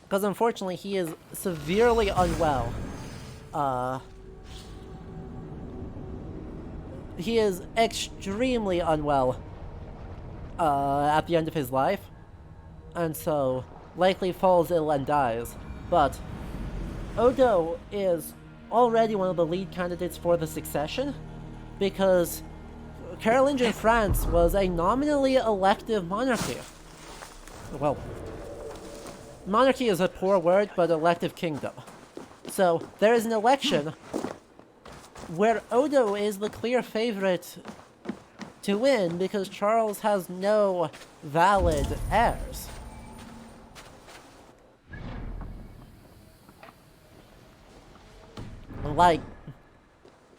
because unfortunately he is severely unwell. He is extremely unwell, at the end of his life, and so likely falls ill and dies. But Odo is already one of the lead candidates for the succession, because Carolingian France was a nominally elective monarchy. Well, monarchy is a poor word, but elective kingdom. So there is an election where Odo is the clear favorite to win because Charles has no valid heirs. Like,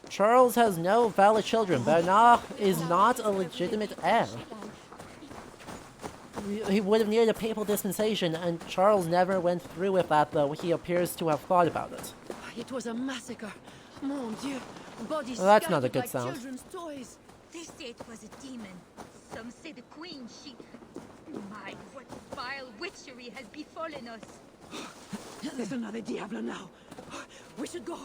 Charles has no valid children. Bernard is not a legitimate heir. He would have needed a papal dispensation, and Charles never went through with that, though he appears to have thought about it. It was a massacre. Mon Dieu. Bodies Well, that's not a scattered good like sound. children's toys. They say it was a demon. Some say the queen, she... My, what vile witchery has befallen us. There's another Diablo now. We should go.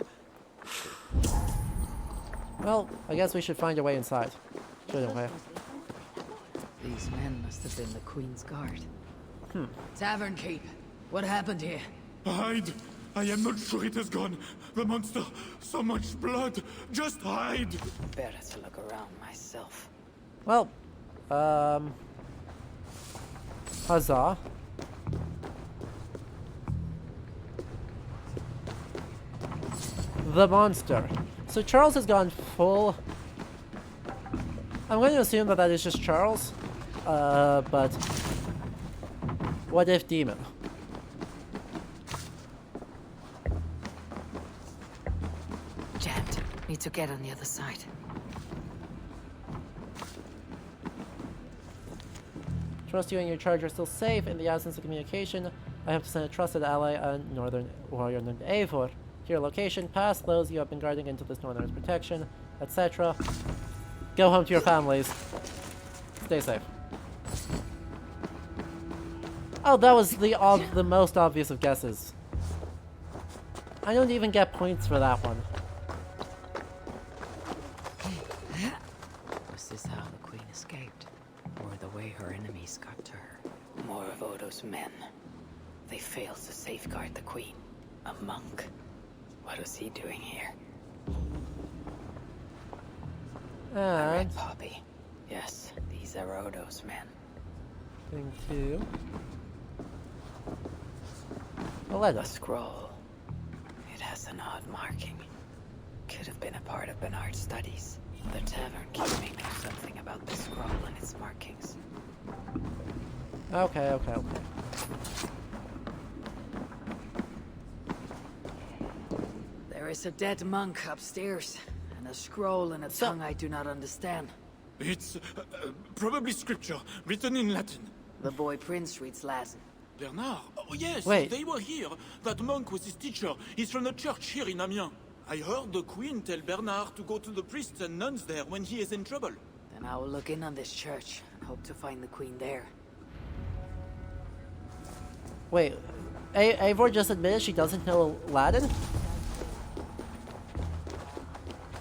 Well, I guess we should find a way inside. Shouldn't we? These men must have been the Queen's guard. Hmm. Tavern keep. What happened here? Hide! I am not sure it has gone. The monster, so much blood. Just hide! Better to look around myself. Well, huzzah. The monster. So Charles has gone full... I'm going to assume that that is just Charles. But... What if demon? Jammed. Need to get on the other side. Trust you and your charge are still safe. In the absence of communication, I have to send a trusted ally, a northern warrior named Eivor, to your location. Pass those you have been guarding into this northern's protection, etc. Go home to your families. Stay safe. Oh, that was the most obvious of guesses. I don't even get points for that one. Was this how the Queen escaped? Or the way her enemies got to her? More of Odo's men. They failed to safeguard the Queen. A monk. What was he doing here? A red poppy. Yes, these are Odo's men. Thing two. A scroll. It has an odd marking. Could have been a part of Bernard's studies. The tavern keep may know something about the scroll and its markings. Okay. There is a dead monk upstairs, and a scroll in a tongue I do not understand. It's probably scripture, written in Latin. The boy Prince reads Latin. Bernard? Oh yes, Wait. They were here. That monk was his teacher. He's from the church here in Amiens. I heard the Queen tell Bernard to go to the priests and nuns there when he is in trouble. Then I will look in on this church and hope to find the Queen there. Wait, Eivor just admitted she doesn't know Latin?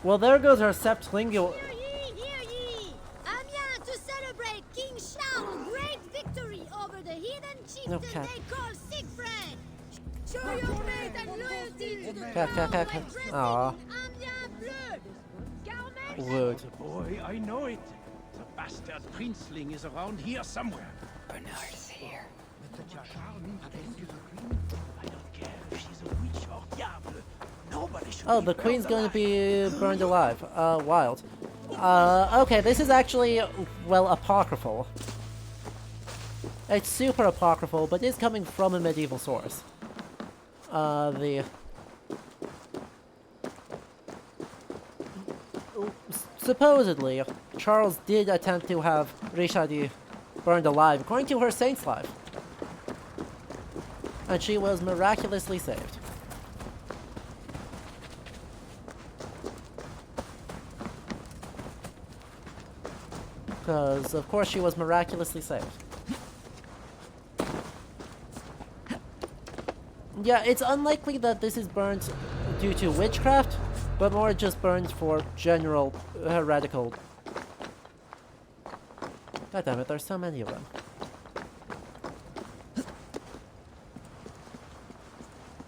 Well, there goes our septlingual... Hear ye! Amiens to celebrate King Charles' great victory over the heathen chieftain they call Siegfried. Show your faith and loyalty to the crown by dressing Aww. in Amiens blood. Wood. Boy, I know it. The bastard princeling is around here somewhere. Bernard is here. I don't care if she's a witch or diable. Nobody should Oh, be the queen's burned going to alive. be burned alive. Wild. Okay, this is actually, well, apocryphal. It's super apocryphal, but is coming from a medieval source. Supposedly, Charles did attempt to have Richardie burned alive, according to her saint's life. And she was miraculously saved. Because, of course, she was miraculously saved. Yeah, it's unlikely that this is burned due to witchcraft, but more just burned for general heretical. God damn it, there's so many of them.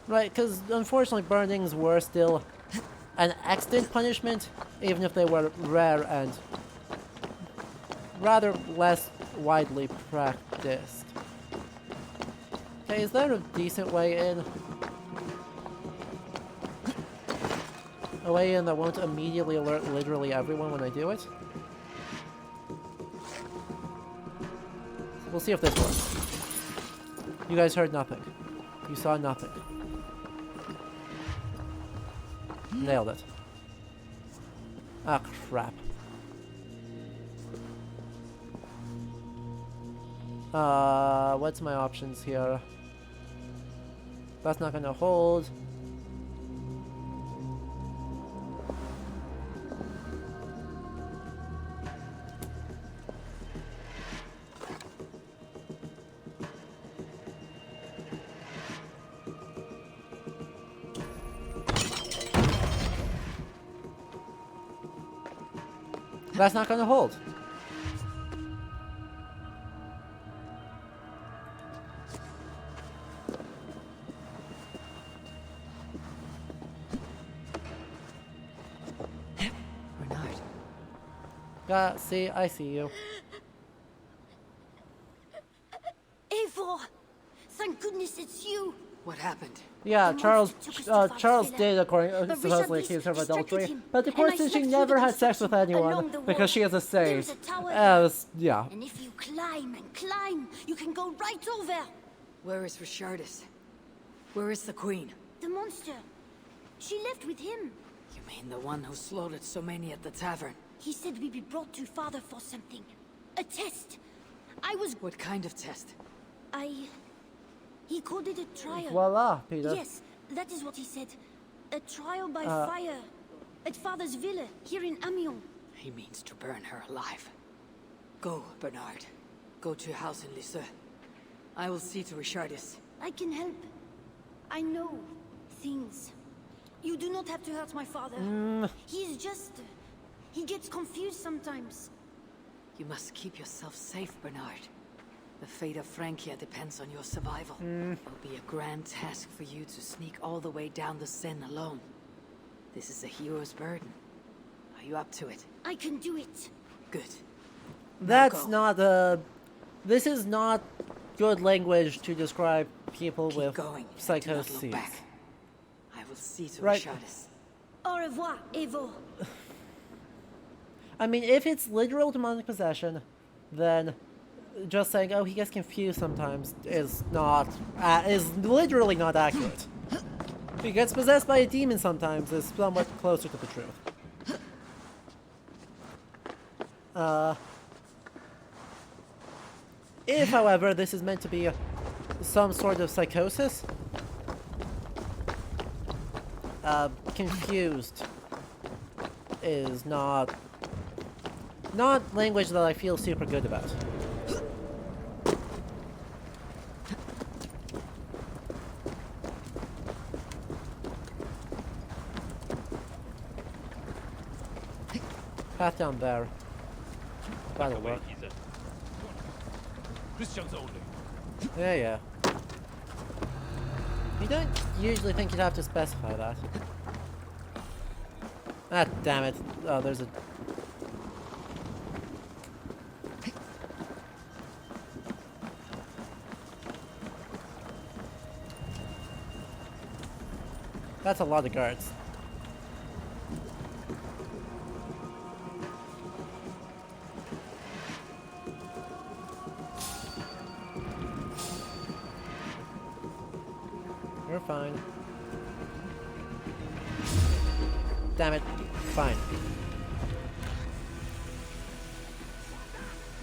Right, because unfortunately burnings were still an extant punishment, even if they were rare and rather less widely practiced. Okay, is there a decent way in? A way in that won't immediately alert literally everyone when I do it? We'll see if this works. You guys heard nothing. You saw nothing. Nailed it. Ah, crap. What's my options here? That's not gonna hold. That's not gonna hold. Bernard. See, I see you. Eivor! Thank goodness it's you! What happened? Yeah, Charles Charles did, according supposedly accuse her of adultery, but of course she never had sex with anyone because she is a sage. Yeah. And if you climb and climb, you can go right over. Where is Richardus? Where is the Queen? The monster. She left with him. You mean the one who slaughtered so many at the tavern? He said we'd be brought to father for something. A test. What kind of test? He called it a trial. Voila, Peter. Yes, that is what he said. A trial by fire. At father's villa, here in Amiens. He means to burn her alive. Go, Bernard. Go to your house in Lisieux. I will see to Richardus. I can help. I know things. You do not have to hurt my father. He's just... he gets confused sometimes. You must keep yourself safe, Bernard. The fate of Francia depends on your survival. It'll be a grand task for you to sneak all the way down the Seine alone. This is a hero's burden. Are you up to it? I can do it. Good. That's not this is not good language to describe people with psychoses. I will see to right. Richardus. Au revoir, Eivor. I mean, if it's literal demonic possession, then just saying, oh, he gets confused sometimes is literally not accurate. If he gets possessed by a demon sometimes is somewhat closer to the truth. If, however, this is meant to be some sort of psychosis, confused is not language that I feel super good about. Path down there. That'll work. Yeah. You don't usually think you'd have to specify that. Ah, damn it. Oh, there's a... That's a lot of guards. You're fine. Damn it. Fine.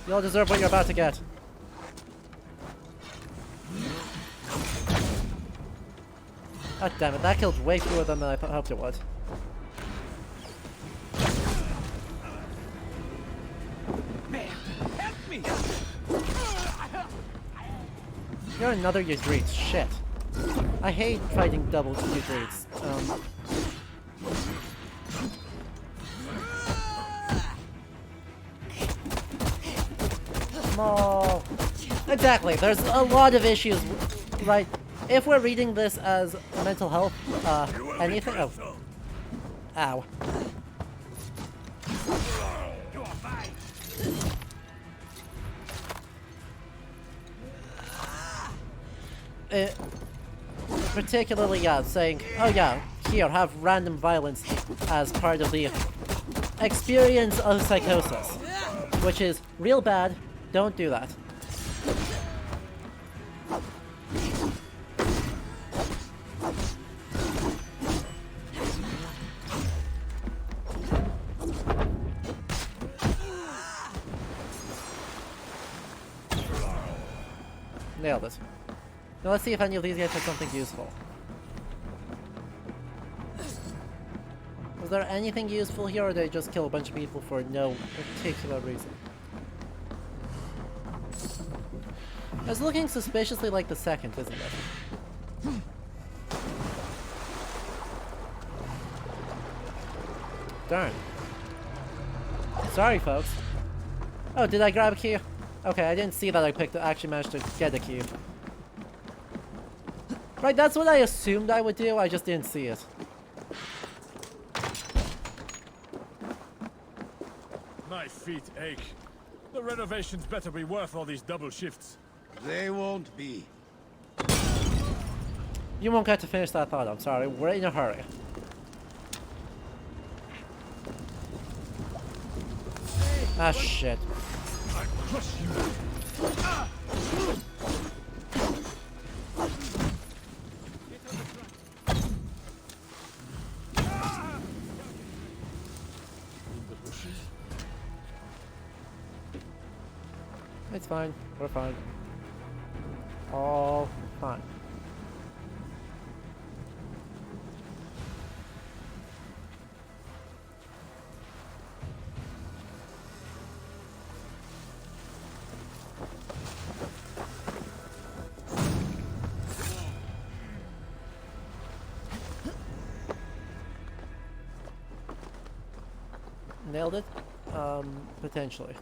You'll deserve what you're about to get. God damn it, that killed way fewer than I hoped it would. Merde! me! You're another Ygritte. Shit. I hate fighting double Ygrittes. No. Exactly. There's a lot of issues, right? If we're reading this as mental health, anything. Oh. Ow. Particularly, yeah, saying, oh yeah, here, have random violence as part of the experience of psychosis. Which is real bad. Don't do that. Nailed it. Now let's see if any of these guys have something useful. Was there anything useful here, or did they just kill a bunch of people for no particular reason? It's looking suspiciously like the second, isn't it? Darn. Sorry, folks. Oh, did I grab a key? Okay, I didn't see that I actually managed to get a key. Right, that's what I assumed I would do, I just didn't see it. My feet ache. The renovations better be worth all these double shifts. They won't be. You won't get to finish that thought, I'm sorry. We're in a hurry. Ah, shit. I crush you. It's fine. We're fine. All fine. Nailed it? Potentially.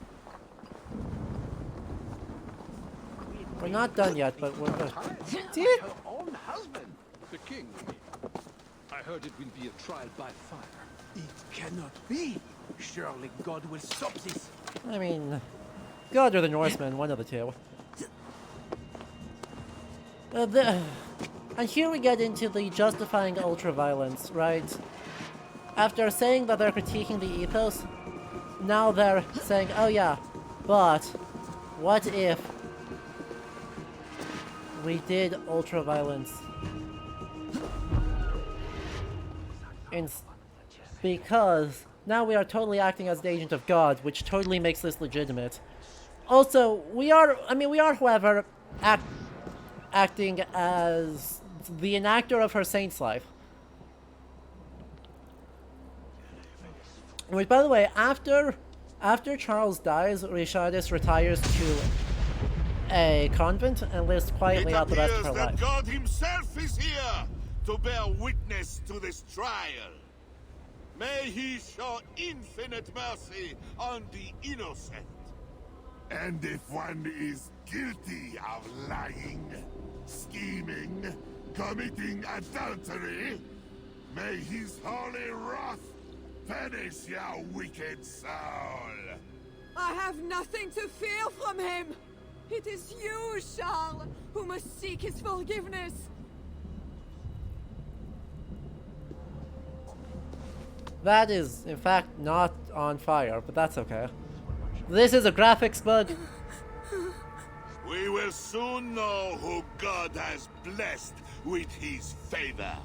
We're not done yet, but we're good. Her own husband, the king. I heard it will be a trial by fire. It cannot be. Surely God will stop this. I mean, God or the Norsemen, one of the two. And here we get into the justifying ultraviolence, right? After saying that they're critiquing the ethos, now they're saying, oh yeah, but what if we did ultraviolence? Because now we are totally acting as the agent of God, which totally makes this legitimate. Also, we are, however, acting as the enactor of her saint's life. Which, by the way, after Charles dies, Richardis retires to a convent and lives quietly out the rest of her life. God himself is here to bear witness to this trial. May he show infinite mercy on the innocent. And if one is guilty of lying, scheming, committing adultery, may his holy wrath finish your wicked soul. I have nothing to fear from him. It is you, Charles, who must seek his forgiveness. That is, in fact, not on fire, but that's okay. This is a graphics bug. We will soon know who God has blessed with his favor.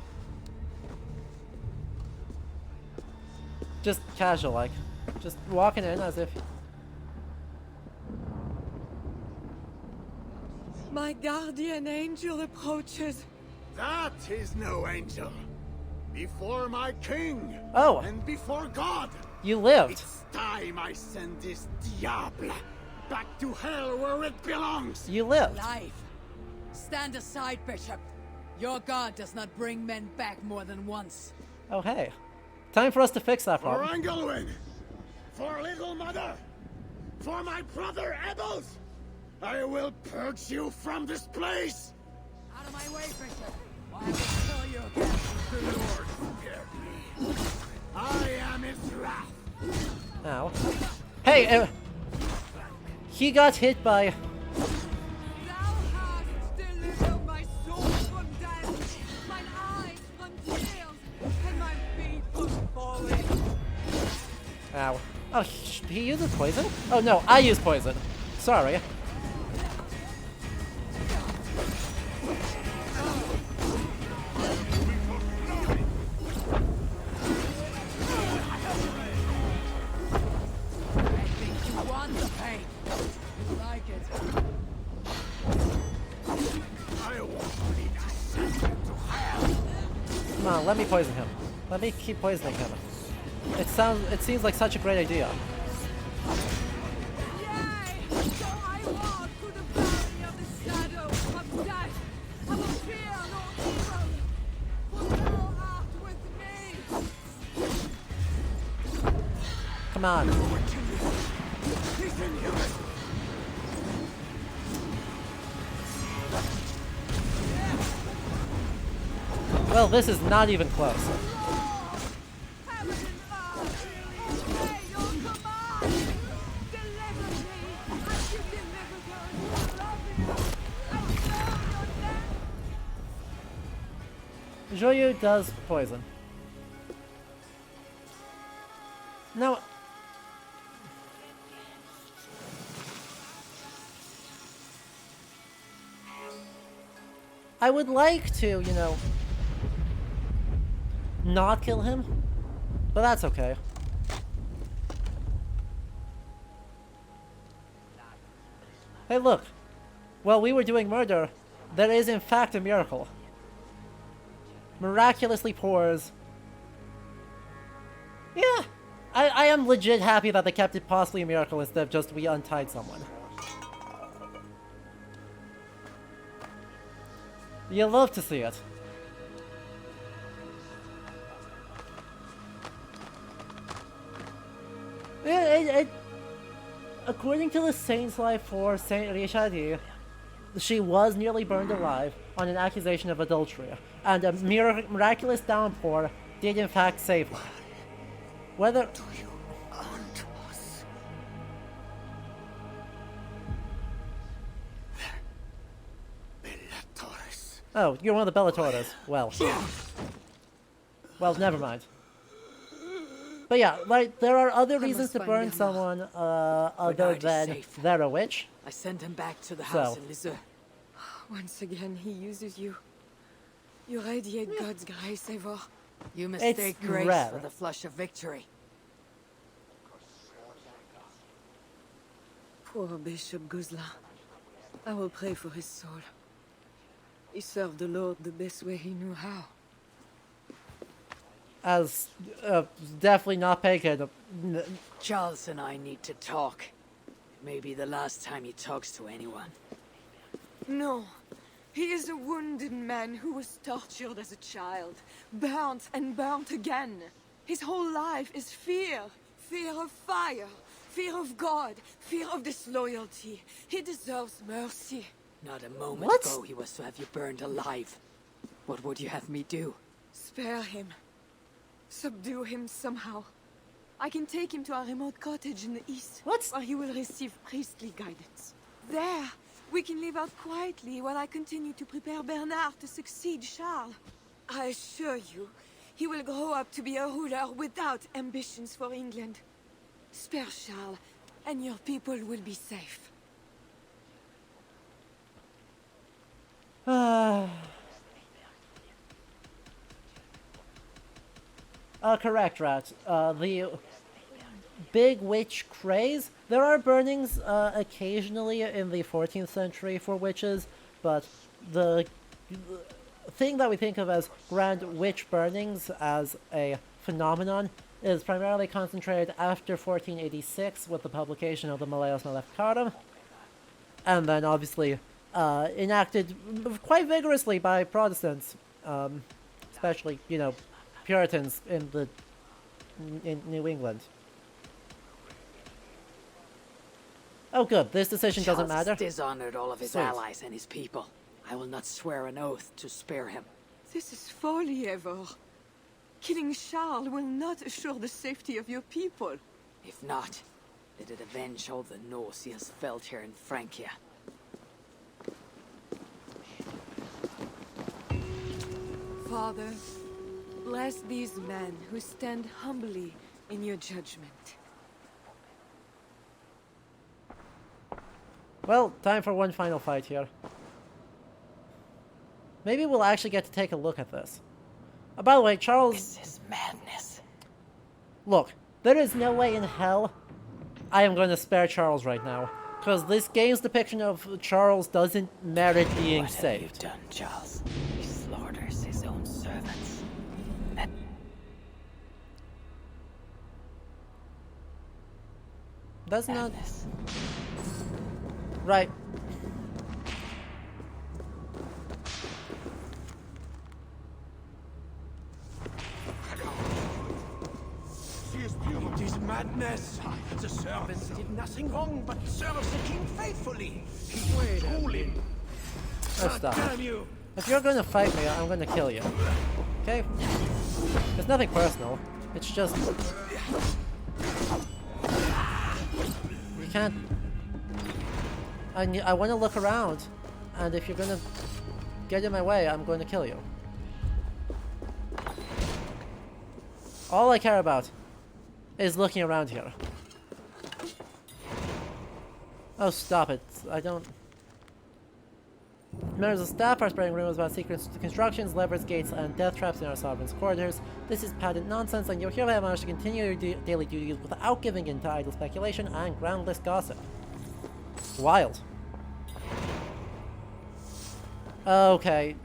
Just casual, like. Just walking in as if... My guardian angel approaches. That is no angel. Before my king. Oh. And before God. You lived. It's time I send this diable back to hell where it belongs! You lived. Alive! Stand aside, Bishop. Your god does not bring men back more than once. Oh, hey. Time for us to fix that problem. For Angelwyn! For Little Mother! For my brother Ebbels! I will purge you from this place! Out of my way, Bishop! I will kill you again. The Lord spared me. I am his wrath. Ow. Hey, he got hit by... Thou hast delivered my soul from death, mine eyes from tears, and my feet from falling. Ow. Oh, he uses poison? Oh no, I use poison. Sorry. Come on, let me poison him. Let me keep poisoning him. It seems like such a great idea. Come on. Well, this is not even close. Joyu does poison. Now, I would like to, you know, not kill him, but that's okay. Hey, look. While we were doing murder, there is in fact a miracle. Miraculously pours. Yeah, I am legit happy that they kept it possibly a miracle instead of just we untied someone. You love to see it. According to the Saint's Life for Saint Richard, she was nearly burned alive on an accusation of adultery, and a miraculous downpour did in fact save her. Whether... Do you hunt us? Bellatores. Oh, you're one of the Bellatores. Well. Well, never mind. But yeah, like, there are other reasons to burn someone other than they're a witch. I sent him back to the house in Lisieux. Once again, he uses you. You radiate God's grace, Eivor. You mistake grace for the flush of victory. Poor Bishop Guzla. I will pray for his soul. He served the Lord the best way he knew how. As definitely not pagan. Charles and I need to talk. It may be the last time he talks to anyone. No. He is a wounded man who was tortured as a child, burnt and burnt again. His whole life is fear. Fear of fire, fear of God, fear of disloyalty. He deserves mercy. Not a moment ago he was to have you burned alive. What would you have me do? Spare him. Subdue him somehow. I can take him to a remote cottage in the east, where he will receive priestly guidance. There, we can live out quietly while I continue to prepare Bernard to succeed Charles. I assure you, he will grow up to be a ruler without ambitions for England. Spare Charles, and your people will be safe. Correct, Rat. The big witch craze. There are burnings occasionally in the 14th century for witches, but the thing that we think of as grand witch burnings as a phenomenon is primarily concentrated after 1486 with the publication of the Malleus Maleficarum, and then obviously enacted quite vigorously by Protestants, especially, you know, Puritans in New England. Oh good, this decision doesn't matter. Charles dishonored all of his Sweet. allies and his people. I will not swear an oath to spare him. This is folly, Eivor. Killing Charles will not assure the safety of your people. If not, let it avenge all the Norse he has felt here in Francia. Father, bless these men who stand humbly in your judgment. Well, time for one final fight here. Maybe we'll actually get to take a look at this. By the way, Charles... This is madness. Look, there is no way in hell I am going to spare Charles right now. Because this game's depiction of Charles doesn't merit being saved. What have you done, Charles? He slaughters his own servants. That's not... Right. It is madness. The servants did nothing wrong but serve the king faithfully. He was truly. Oh, stop. Damn you! If you're going to fight me, I'm going to kill you. Okay? It's nothing personal. It's just... You can't... I want to look around, and if you're going to get in my way, I'm going to kill you. All I care about is looking around here. Oh, stop it. I don't... Members of staff are spreading rumors about secret constructions, levers, gates, and death traps in our sovereign's quarters. This is patent nonsense, and you'll hereby manage to continue your daily duties without giving in to idle speculation and groundless gossip. Wild. Okay.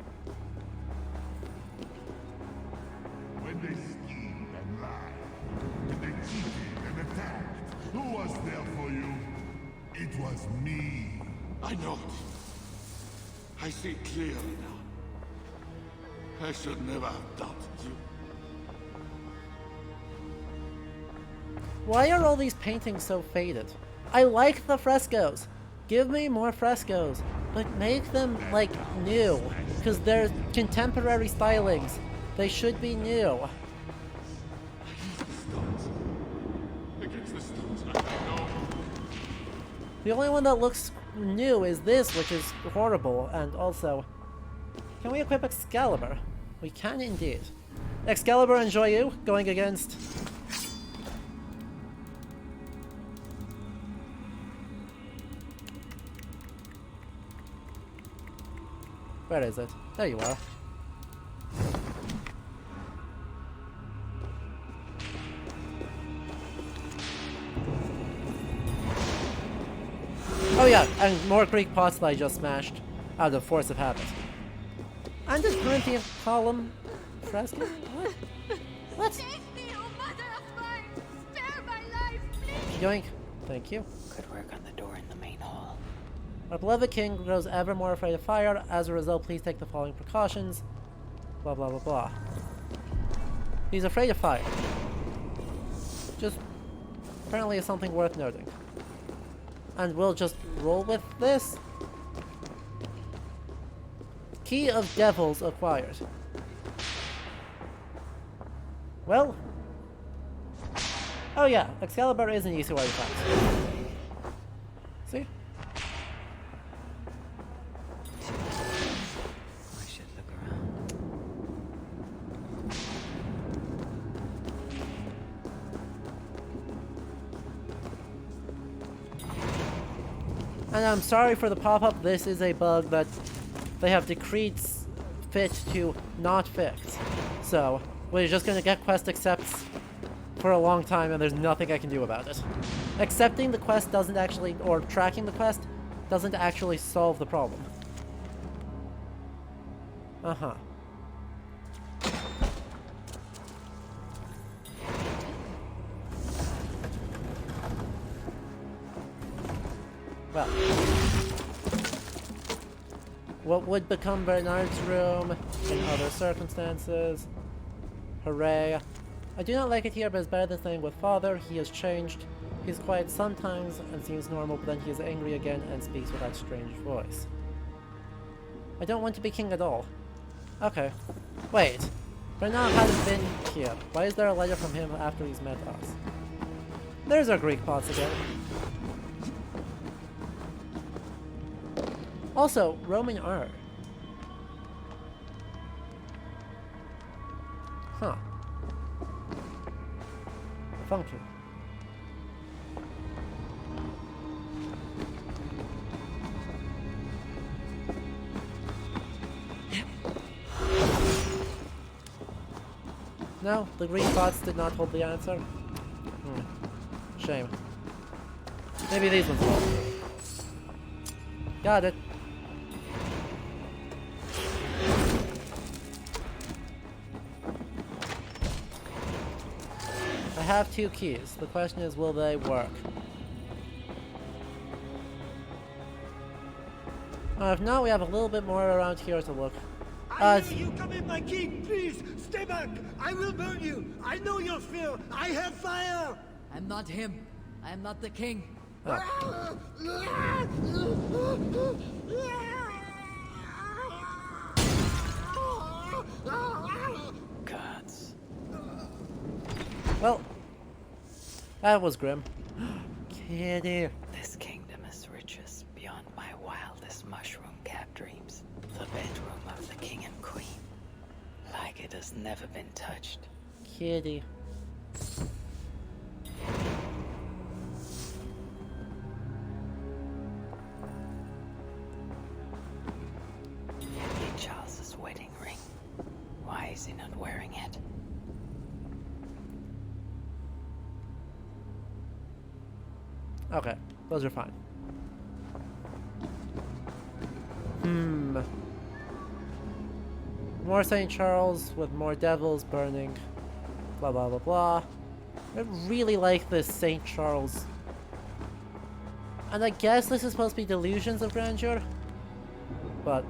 When they schemed and lied, when they cheated and attacked, who was there for you? It was me. I know it. I see clearly now. I should never have doubted you. Why are all these paintings so faded? I like the frescoes. Give me more frescoes, but make them, like, new. Because they're contemporary stylings. They should be new. Against the stones, I know. The only one that looks new is this, which is horrible, and also... Can we equip Excalibur? We can indeed. Excalibur and Joyeux going against... Where is it? There you are. Oh yeah, and more Greek pots that I just smashed out of force of habit. And this Corinthian column fresco? What? What? Save me, oh mother of mine! Spare my life, please! Yoink. Thank you. Could work on the door in the main hall. Our beloved king grows ever more afraid of fire. As a result, please take the following precautions. Blah blah blah blah. He's afraid of fire. Just apparently is something worth noting. And we'll just roll with this. Key of Devils acquired. Well. Oh yeah, Excalibur is an easy way to find. See? I should look around. And I'm sorry for the pop-up, this is a bug that they have decreed fit to not fix. So, we're just gonna get quest accepts for a long time and there's nothing I can do about it. Accepting the quest doesn't actually, or tracking the quest, doesn't actually solve the problem. Uh-huh. Well, what would become Bernard's room in other circumstances? Hooray. I do not like it here, but it's better than staying with father. He has changed. He's quiet sometimes and seems normal, but then he is angry again and speaks with that strange voice. I don't want to be king at all. Okay. Wait. Bernard hasn't been here. Why is there a letter from him after he's met us? There's our Greek pots again. Also, Roman art. Huh. Funky. No, the Greek pots did not hold the answer. Shame. Maybe these ones will. Got it. I have 2 keys. The question is, will they work? If not, we have a little bit more around here to look. I hear you come in, my king! Please, stay back! I will burn you! I know your fear! I have fire! I'm not him. I am not the king. Oh. Gods. Well, that was grim. Kitty. This kingdom is riches beyond my wildest mushroom-capped dreams. The bedroom of the king and queen. Like it has never been touched. Kitty. Charles's wedding ring. Why is he not wearing it? Okay, those are fine. More St. Charles with more devils burning. Blah blah blah blah. I really like this St. Charles. And I guess this is supposed to be delusions of grandeur. But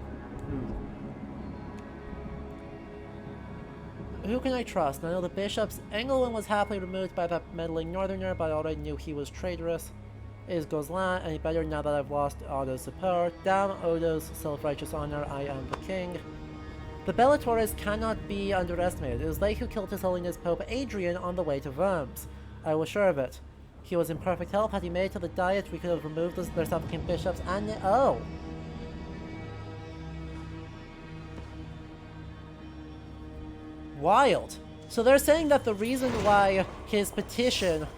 who can I trust? I know the bishops. Engelwin was happily removed by that meddling northerner, but I already knew he was traitorous. It is Gozlan any better now that I've lost Odo's support? Damn Odo's self-righteous honor, I am the king. The Bellatores cannot be underestimated. It was they who killed His Holiness Pope Adrian on the way to Worms. I was sure of it. He was in perfect health. Had he made it to the Diet, we could have removed their supplicant bishops and... Oh! Wild. So they're saying that the reason why his petition...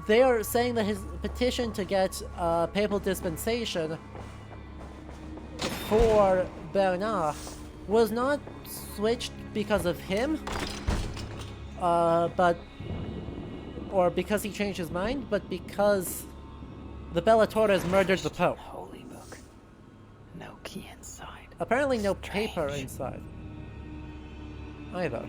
They are saying that his petition to get papal dispensation for Bernard was not switched because of him, or because he changed his mind, but because the Bellatores murdered the Pope. Holy book. No key inside. Apparently no paper inside. Either.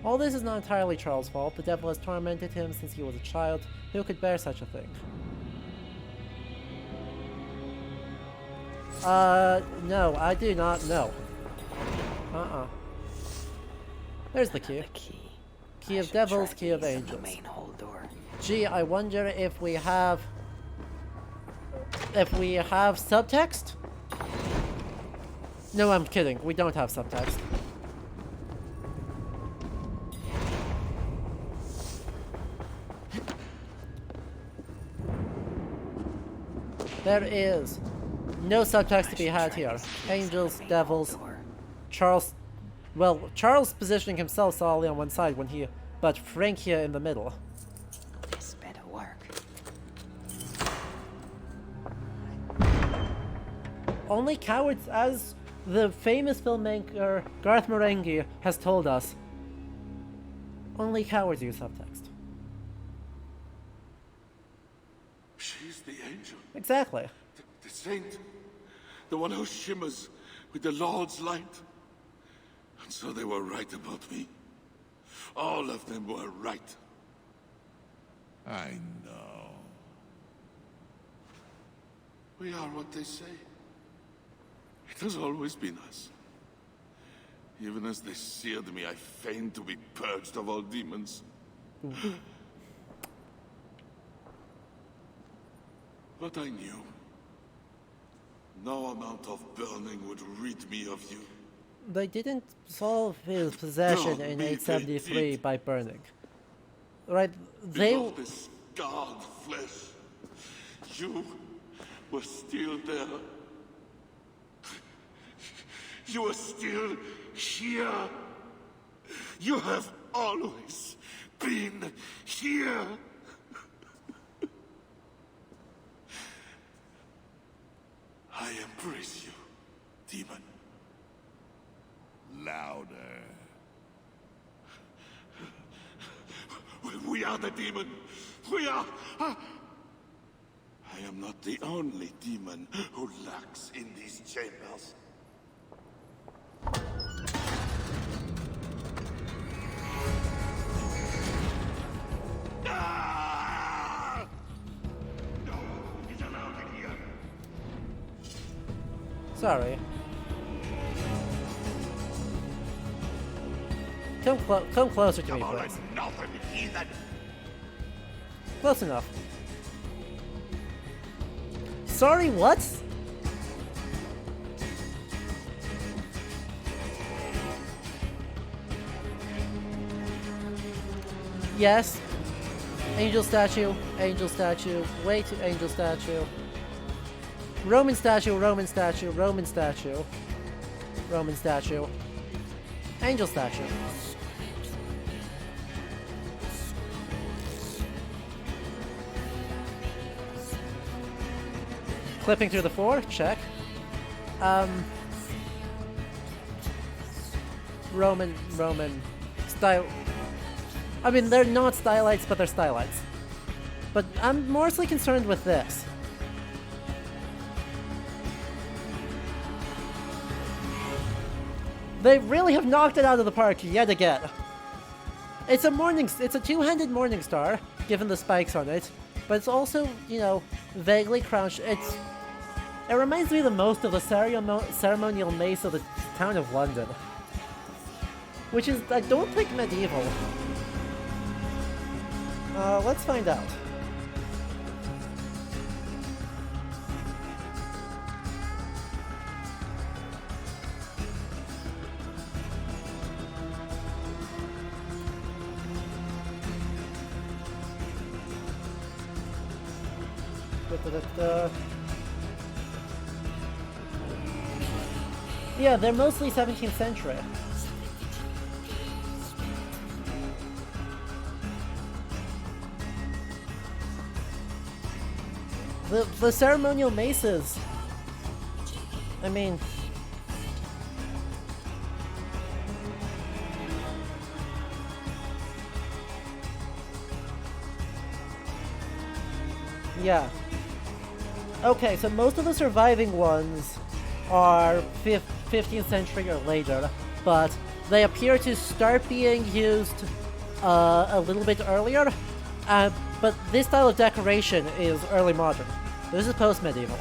All this is not entirely Charles' fault. The devil has tormented him since he was a child. Who could bear such a thing? No, I do not know. There's the key. Key of devils, key of angels. Gee, I wonder if we have... subtext? No, I'm kidding. We don't have subtext. There is no subtext to be had here. Angels, devils, Charles... Well, Charles positioning himself solidly on one side when he... But Frank here in the middle. This better work. Only cowards, as the famous filmmaker Garth Marenghi has told us. Only cowards use subtext. She's the angel. Exactly. The saint. The one who shimmers with the Lord's light. And so they were right about me. All of them were right. I know. We are what they say. It has always been us. Even as they seared me, I feigned to be purged of all demons. But I knew. No amount of burning would rid me of you. They didn't solve his possession in No, 873 by burning. Right, they... Below the scarred flesh, you were still there. You are still here. You have always been here. I embrace you, demon. Louder. We are the demon. We are... I am not the only demon who lurks in these chambers. Sorry. Come closer to me, please. Close enough. Sorry, what? Yes. Angel statue, wait, angel statue. Roman statue, Roman statue, Roman statue. Roman statue. Angel statue. Clipping through the floor, check. Roman style. I mean, they're not stylites, but they're stylites. But I'm mostly concerned with this. They really have knocked it out of the park yet again. It's a two-handed morning star, given the spikes on it, but it's also, you know, vaguely crouched. It reminds me the most of the ceremonial mace of the town of London, which is, I don't think, medieval. Let's find out. Yeah, they're mostly 17th century. The ceremonial maces, I mean... Yeah. Okay, so most of the surviving ones are 15th century or later, but they appear to start being used a little bit earlier, but this style of decoration is early modern. This is post-medieval.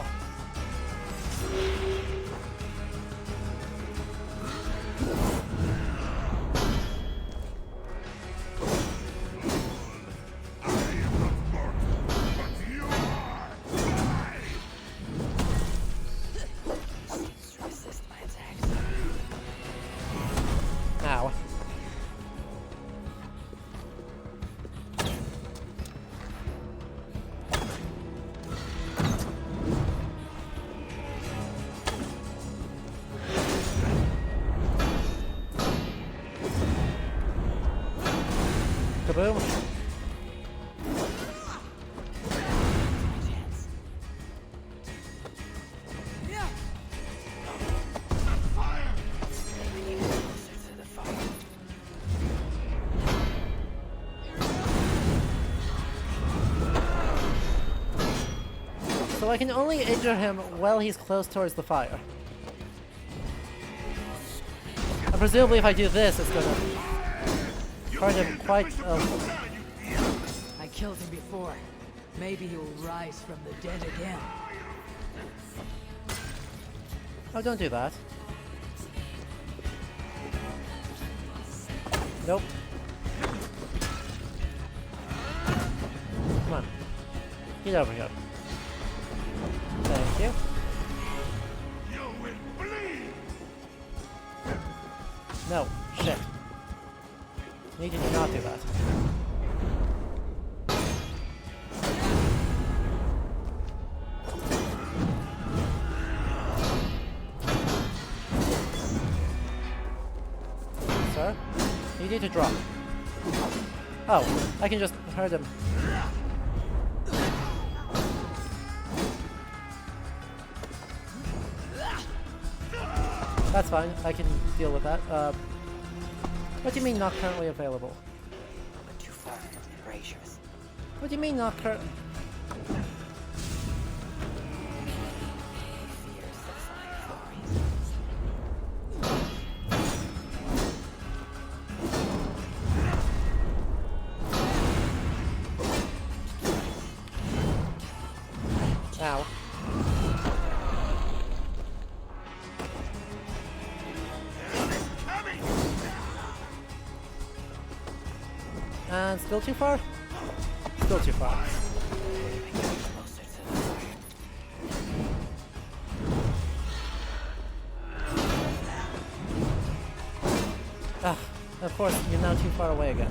Kaboom. So I can only injure him while he's close towards the fire. And presumably if I do this, it's gonna hurt him quite... killed him before. Maybe he will rise from the dead again. Oh, don't do that. Nope. Come on. Get over here. Thank you. You will bleed! No. Shit. Need to not do that. Sir? You need to drop. Oh, I can just hurt him. That's fine, I can deal with that. What do you mean not currently available? Too far from the braziers. What do you mean not currently? Ow. And still too far? Still too far. Ah, of course, you're now too far away again.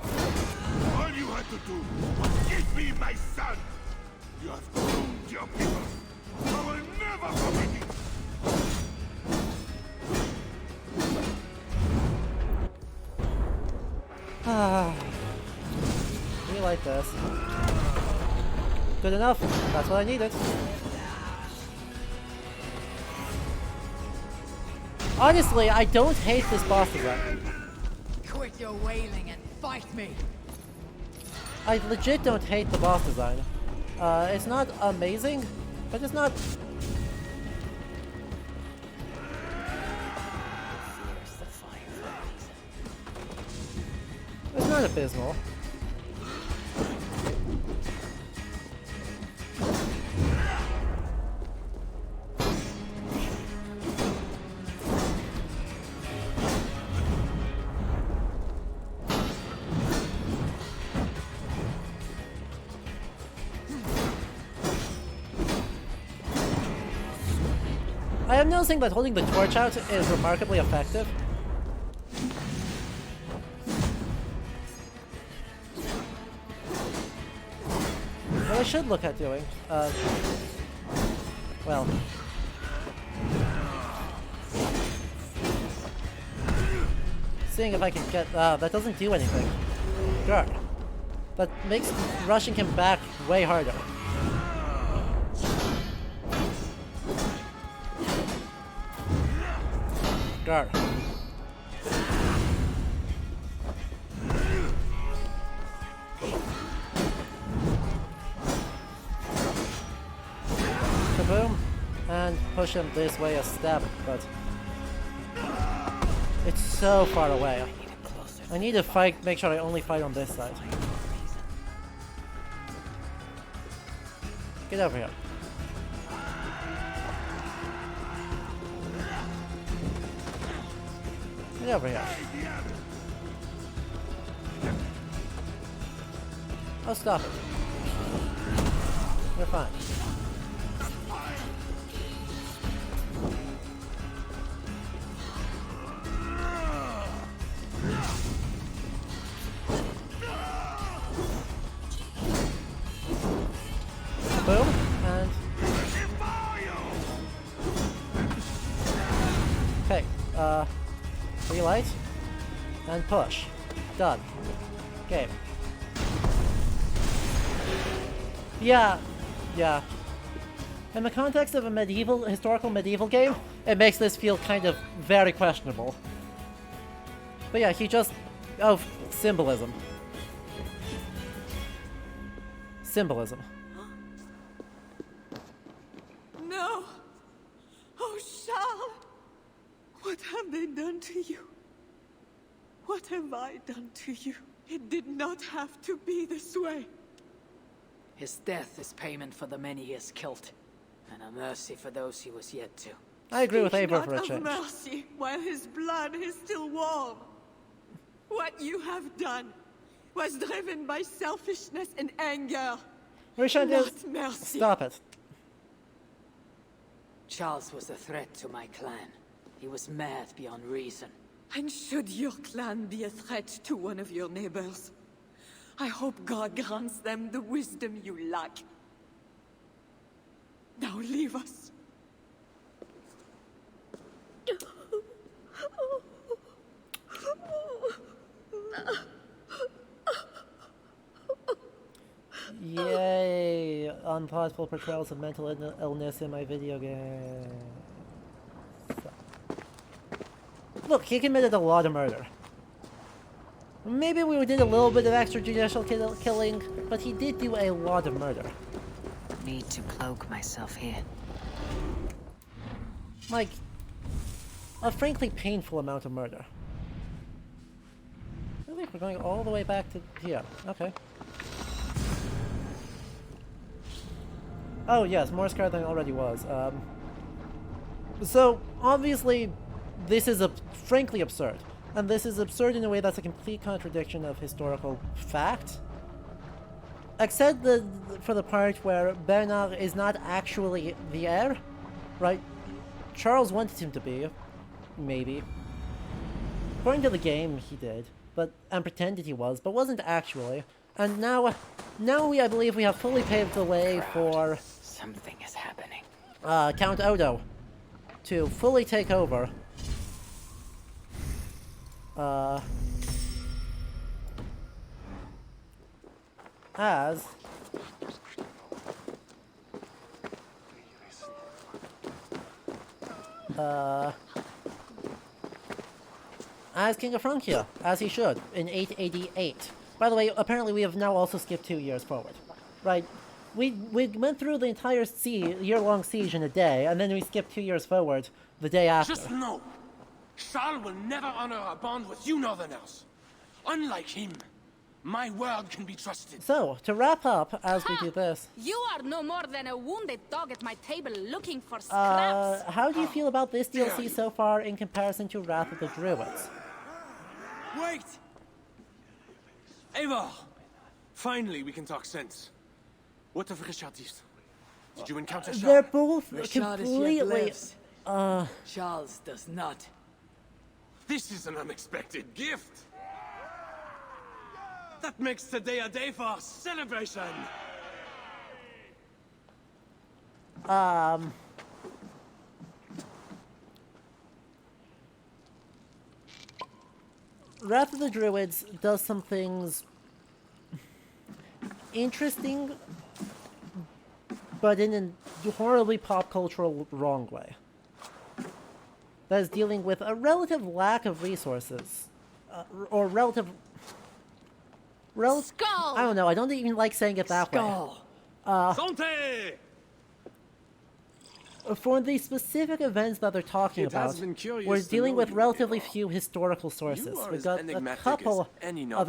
All you had to do was give me my son! You have doomed your people! I will never forget it! Ah, we like this. Good enough. That's what I needed. Honestly, I don't hate this boss design. Quit your wailing and fight me. I legit don't hate the boss design. It's not amazing, but it's not. It's not abysmal. I am noticing that holding the torch out is remarkably effective. What I should look at doing, well, seeing if I can get, that doesn't do anything. God. That makes rushing him back way harder. God. Kaboom! And push him this way a step, but it's so far away. I need to fight, make sure I only fight on this side. Get over here. Get over here. Oh, stop it. You're fine. Boom, and... Okay, relight, and push. Done. Game. Yeah. In the context of a historical medieval game, it makes this feel kind of very questionable. But yeah, he just... Oh, symbolism. Symbolism. No! Oh, Charles! What have they done to you? What have I done to you? It did not have to be this way. His death is payment for the many he has killed, and a mercy for those he was yet to. I agree with Speak Eivor not for a of change. mercy while his blood is still warm. What you have done was driven by selfishness and anger. Richard, Not mercy. stop it. Charles was a threat to my clan. He was mad beyond reason. And should your clan be a threat to one of your neighbors, I hope God grants them the wisdom you lack. Now leave us. Yay! Unplausible portrayals of mental illness in my video game. Look, he committed a lot of murder. Maybe we did a little bit of extrajudicial killing, but he did do a lot of murder. Need to cloak myself here. Like, a frankly painful amount of murder. I think we're going all the way back to here. Okay. Oh yes, more scarred than I already was. So, obviously, this is frankly absurd. And this is absurd in a way that's a complete contradiction of historical fact. Except for the part where Bernard is not actually the heir, right? Charles wanted him to be, maybe. According to the game, he did, and pretended he was, but wasn't actually. And now I believe we have fully paved the way for something is happening. Count Odo to fully take over. As King of Francia, as he should, in 888. By the way, apparently we have now also skipped 2 years forward. Right? We went through the entire year-long siege in a day, and then we skipped 2 years forward the day after. Just know, Charles will never honor a bond with you Northerners. Unlike him, my word can be trusted. So, to wrap up, as we do this... You are no more than a wounded dog at my table looking for scraps. How do you feel about this DLC so far in comparison to Wrath of the Druids? Wait! Eivor! Finally, we can talk sense. What of Richardis? Did you encounter Charles? They're both Richard completely... Charles does not. This is an unexpected gift. That makes today a day for celebration. Wrath of the Druids does some things interesting, but in a horribly pop cultural wrong way. That is dealing with a relative lack of resources, or relative. Skull! I don't know. I don't even like saying it that Skull. way. Santé! For the specific events that they're talking about, we're dealing with relatively few historical sources. We've got a couple of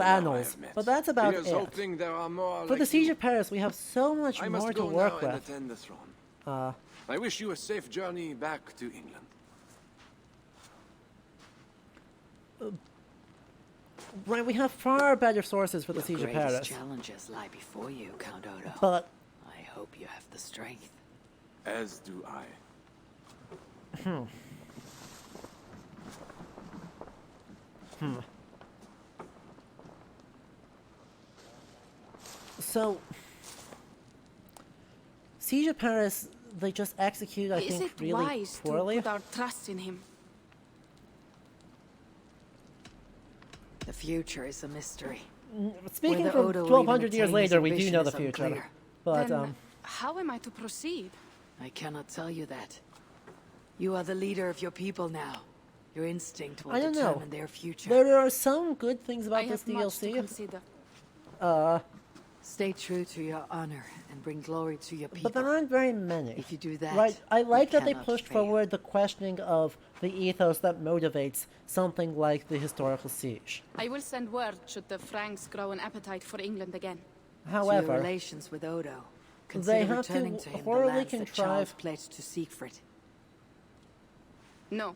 annals, but that's about it. For the Siege of Paris, we have so much more to work with. I wish you a safe journey back to England. Right, we have far better sources for the Siege of Paris. Challenges lie before you, Count Odo. But I hope you have the strength. As do I. So, Siege of Paris, they just execute, I Is think, it really wise poorly. to put our trust in him? The future is a mystery. Speaking Whether from Odo will 1200 even years attain later, his we do ambition know the is future. unclear. But, Then how am I to proceed? I cannot tell you that. You are the leader of your people now. Your instinct will I don't know. determine their future. There are some good things about I this have much to DLC. consider. Stay true to your honor and bring glory to your people. But there aren't very many. If you do that, right? I like that they cannot pushed fail. forward the questioning of the ethos that motivates something like the historical siege. I will send word should the Franks grow an appetite for England again. However, to your relations with Odo, they consider have returning to to him the horribly lands that Charles contrive. pledged to Siegfried. No.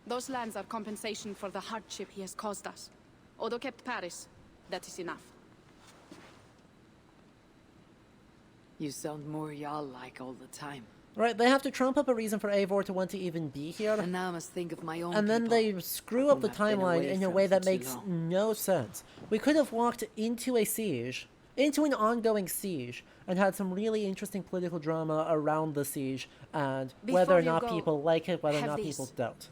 Those lands are compensation for the hardship he has caused us. Odo kept Paris. That is enough. You sound more Jarl-like all the time. Right, they have to trump up a reason for Eivor to want to even be here. And now I must think of my own And then people, they screw up whom the I've been timeline away in a from way for that too makes long. no sense. We could have walked into a siege, into an ongoing siege, and had some really interesting political drama around the siege, and whether Before or you not go, people like it, whether or have not this. people don't.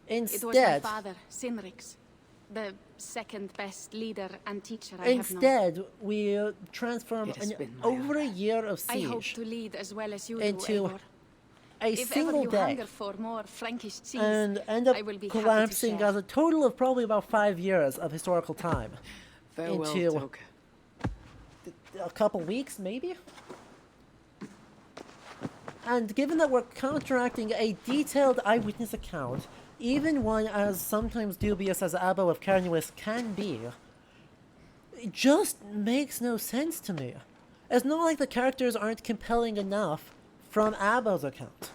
It was my Instead, father, Sinrix. The second best leader and teacher I have known. instead, we transform It has an been my over a year of I hope siege to lead as well as you into do, Eivor. a If ever single you day. hunger for more Frankish cheese, And end up I will be happy to collapsing share. as a total of probably about 5 years of historical time Farewell, into Toka. a couple weeks, maybe? And given that we're counteracting a detailed eyewitness account, even one as sometimes dubious as Abbo of Carnuis can be, it just makes no sense to me. It's not like the characters aren't compelling enough from Abbo's account.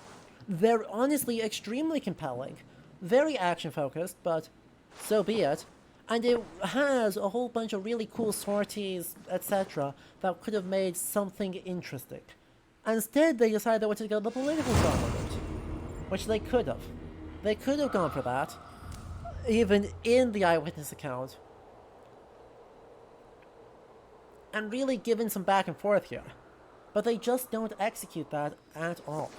They're honestly extremely compelling, very action-focused, but so be it. And it has a whole bunch of really cool sorties, etc., that could have made something interesting. Instead, they decided they wanted to go the political drama route, which they could have. They could have gone for that, even in the eyewitness account, and really given some back and forth here. But they just don't execute that at all.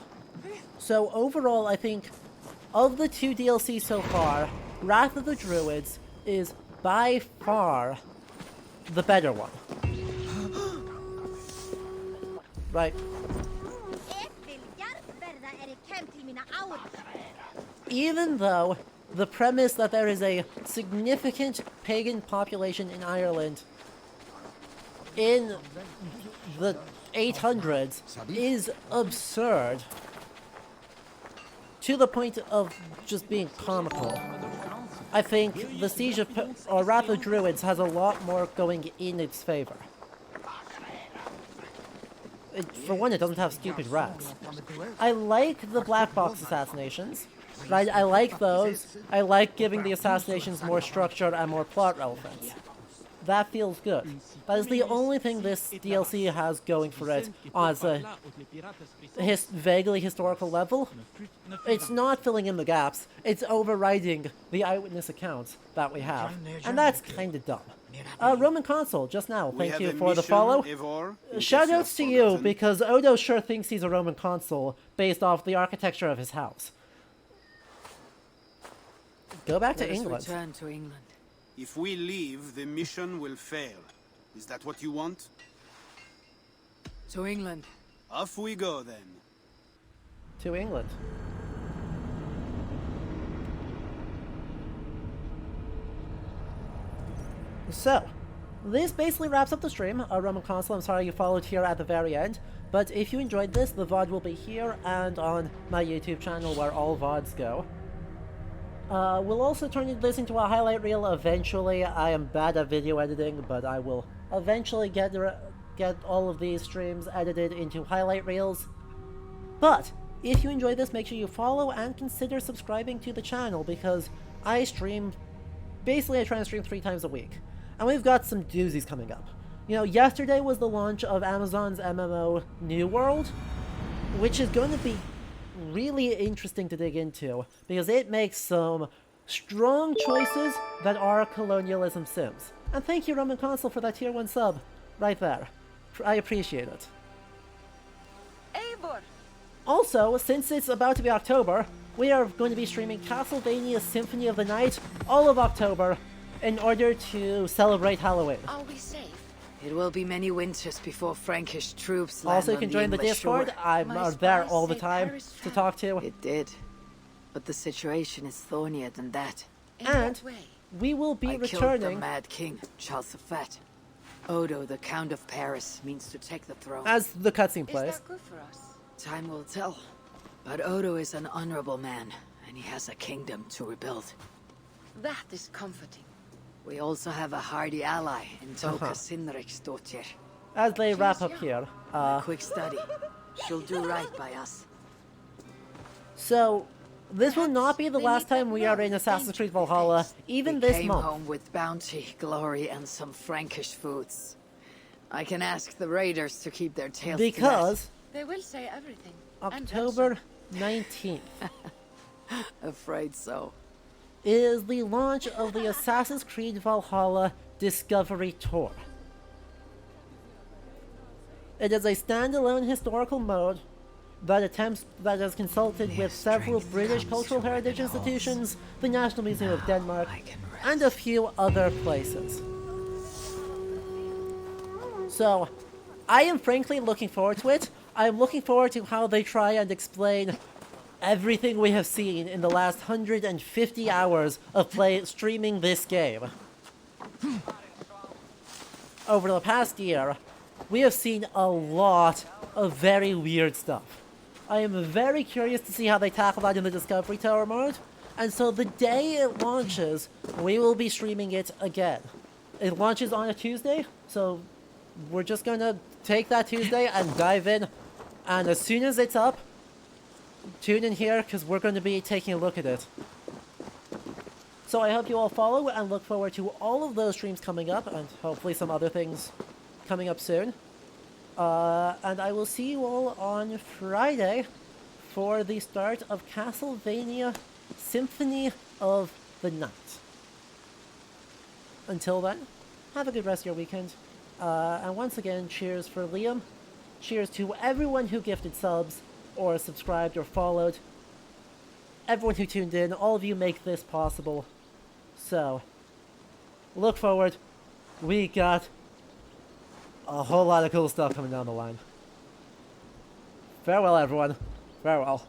So overall, I think, of the 2 DLCs so far, Wrath of the Druids is by far the better one. Right. Even though the premise that there is a significant pagan population in Ireland in the 800s is absurd to the point of just being comical. I think the Siege of or Wrath of Druids has a lot more going in its favor. For one, it doesn't have stupid rats. I like the black box assassinations. Right, I like those. I like giving the assassinations more structure and more plot relevance. That feels good. That is the only thing this DLC has going for it on a vaguely historical level. It's not filling in the gaps, it's overriding the eyewitness accounts that we have. And that's kinda dumb. Roman Consul, just now, thank you for the follow. Shoutouts to you, because Odo sure thinks he's a Roman Consul based off the architecture of his house. Go back to England. Return to England. If we leave, the mission will fail. Is that what you want? To England. Off we go, then. To England. So, this basically wraps up the stream. Roman Consul, I'm sorry you followed here at the very end. But if you enjoyed this, the VOD will be here and on my YouTube channel where all VODs go. We'll also turn this into a highlight reel eventually. I am bad at video editing, but I will eventually get all of these streams edited into highlight reels. But if you enjoyed this, make sure you follow and consider subscribing to the channel, because I try and stream 3 times a week. And we've got some doozies coming up. You know, yesterday was the launch of Amazon's MMO New World, which is going to be really interesting to dig into, because it makes some strong choices that are colonialism sims. And thank you, Roman Consul, for that tier 1 sub right there. I appreciate it. Eivor! Also, since it's about to be October, we are going to be streaming Castlevania Symphony of the Night all of October in order to celebrate Halloween. Are we safe? It will be many winters before Frankish troops land Also, you on can join the English Discord. shore. I'm there all the time to talk to. It did. But the situation is thornier than that. And we will be I killed the returning. Mad King, Charles the Fat. Odo, the Count of Paris, means to take the throne. As the cutscene plays. Is that good for us? Time will tell. But Odo is an honorable man, and he has a kingdom to rebuild. That is comforting. We also have a hardy ally in Toka Sinriksdottir. As they wrap up here, a quick study. She'll do right by us. So, this will not be the last time we are in Assassin's Creed Valhalla, even this came month. Home with bounty, glory, and some Frankish foods. I can ask the raiders to keep their tails because they will say everything. October 19th. Afraid so. Is the launch of the Assassin's Creed Valhalla Discovery Tour. It is a standalone historical mode that has consulted with several British cultural heritage institutions, the National Museum of Denmark, and a few other places. So, I am frankly looking forward to it. I am looking forward to how they try and explain everything we have seen in the last 150 hours of streaming this game. Over the past year, we have seen a lot of very weird stuff. I am very curious to see how they tackle that in the Discovery Tower mode, and so the day it launches, we will be streaming it again. It launches on a Tuesday, so we're just gonna take that Tuesday and dive in, and as soon as it's up, tune in here, because we're going to be taking a look at it. So I hope you all follow and look forward to all of those streams coming up, and hopefully some other things coming up soon. And I will see you all on Friday for the start of Castlevania Symphony of the Night. Until then, have a good rest of your weekend. And once again, cheers for Liam. Cheers to everyone who gifted subs, or subscribed, or followed. Everyone who tuned in, all of you make this possible. So, look forward. We got a whole lot of cool stuff coming down the line. Farewell, everyone. Farewell.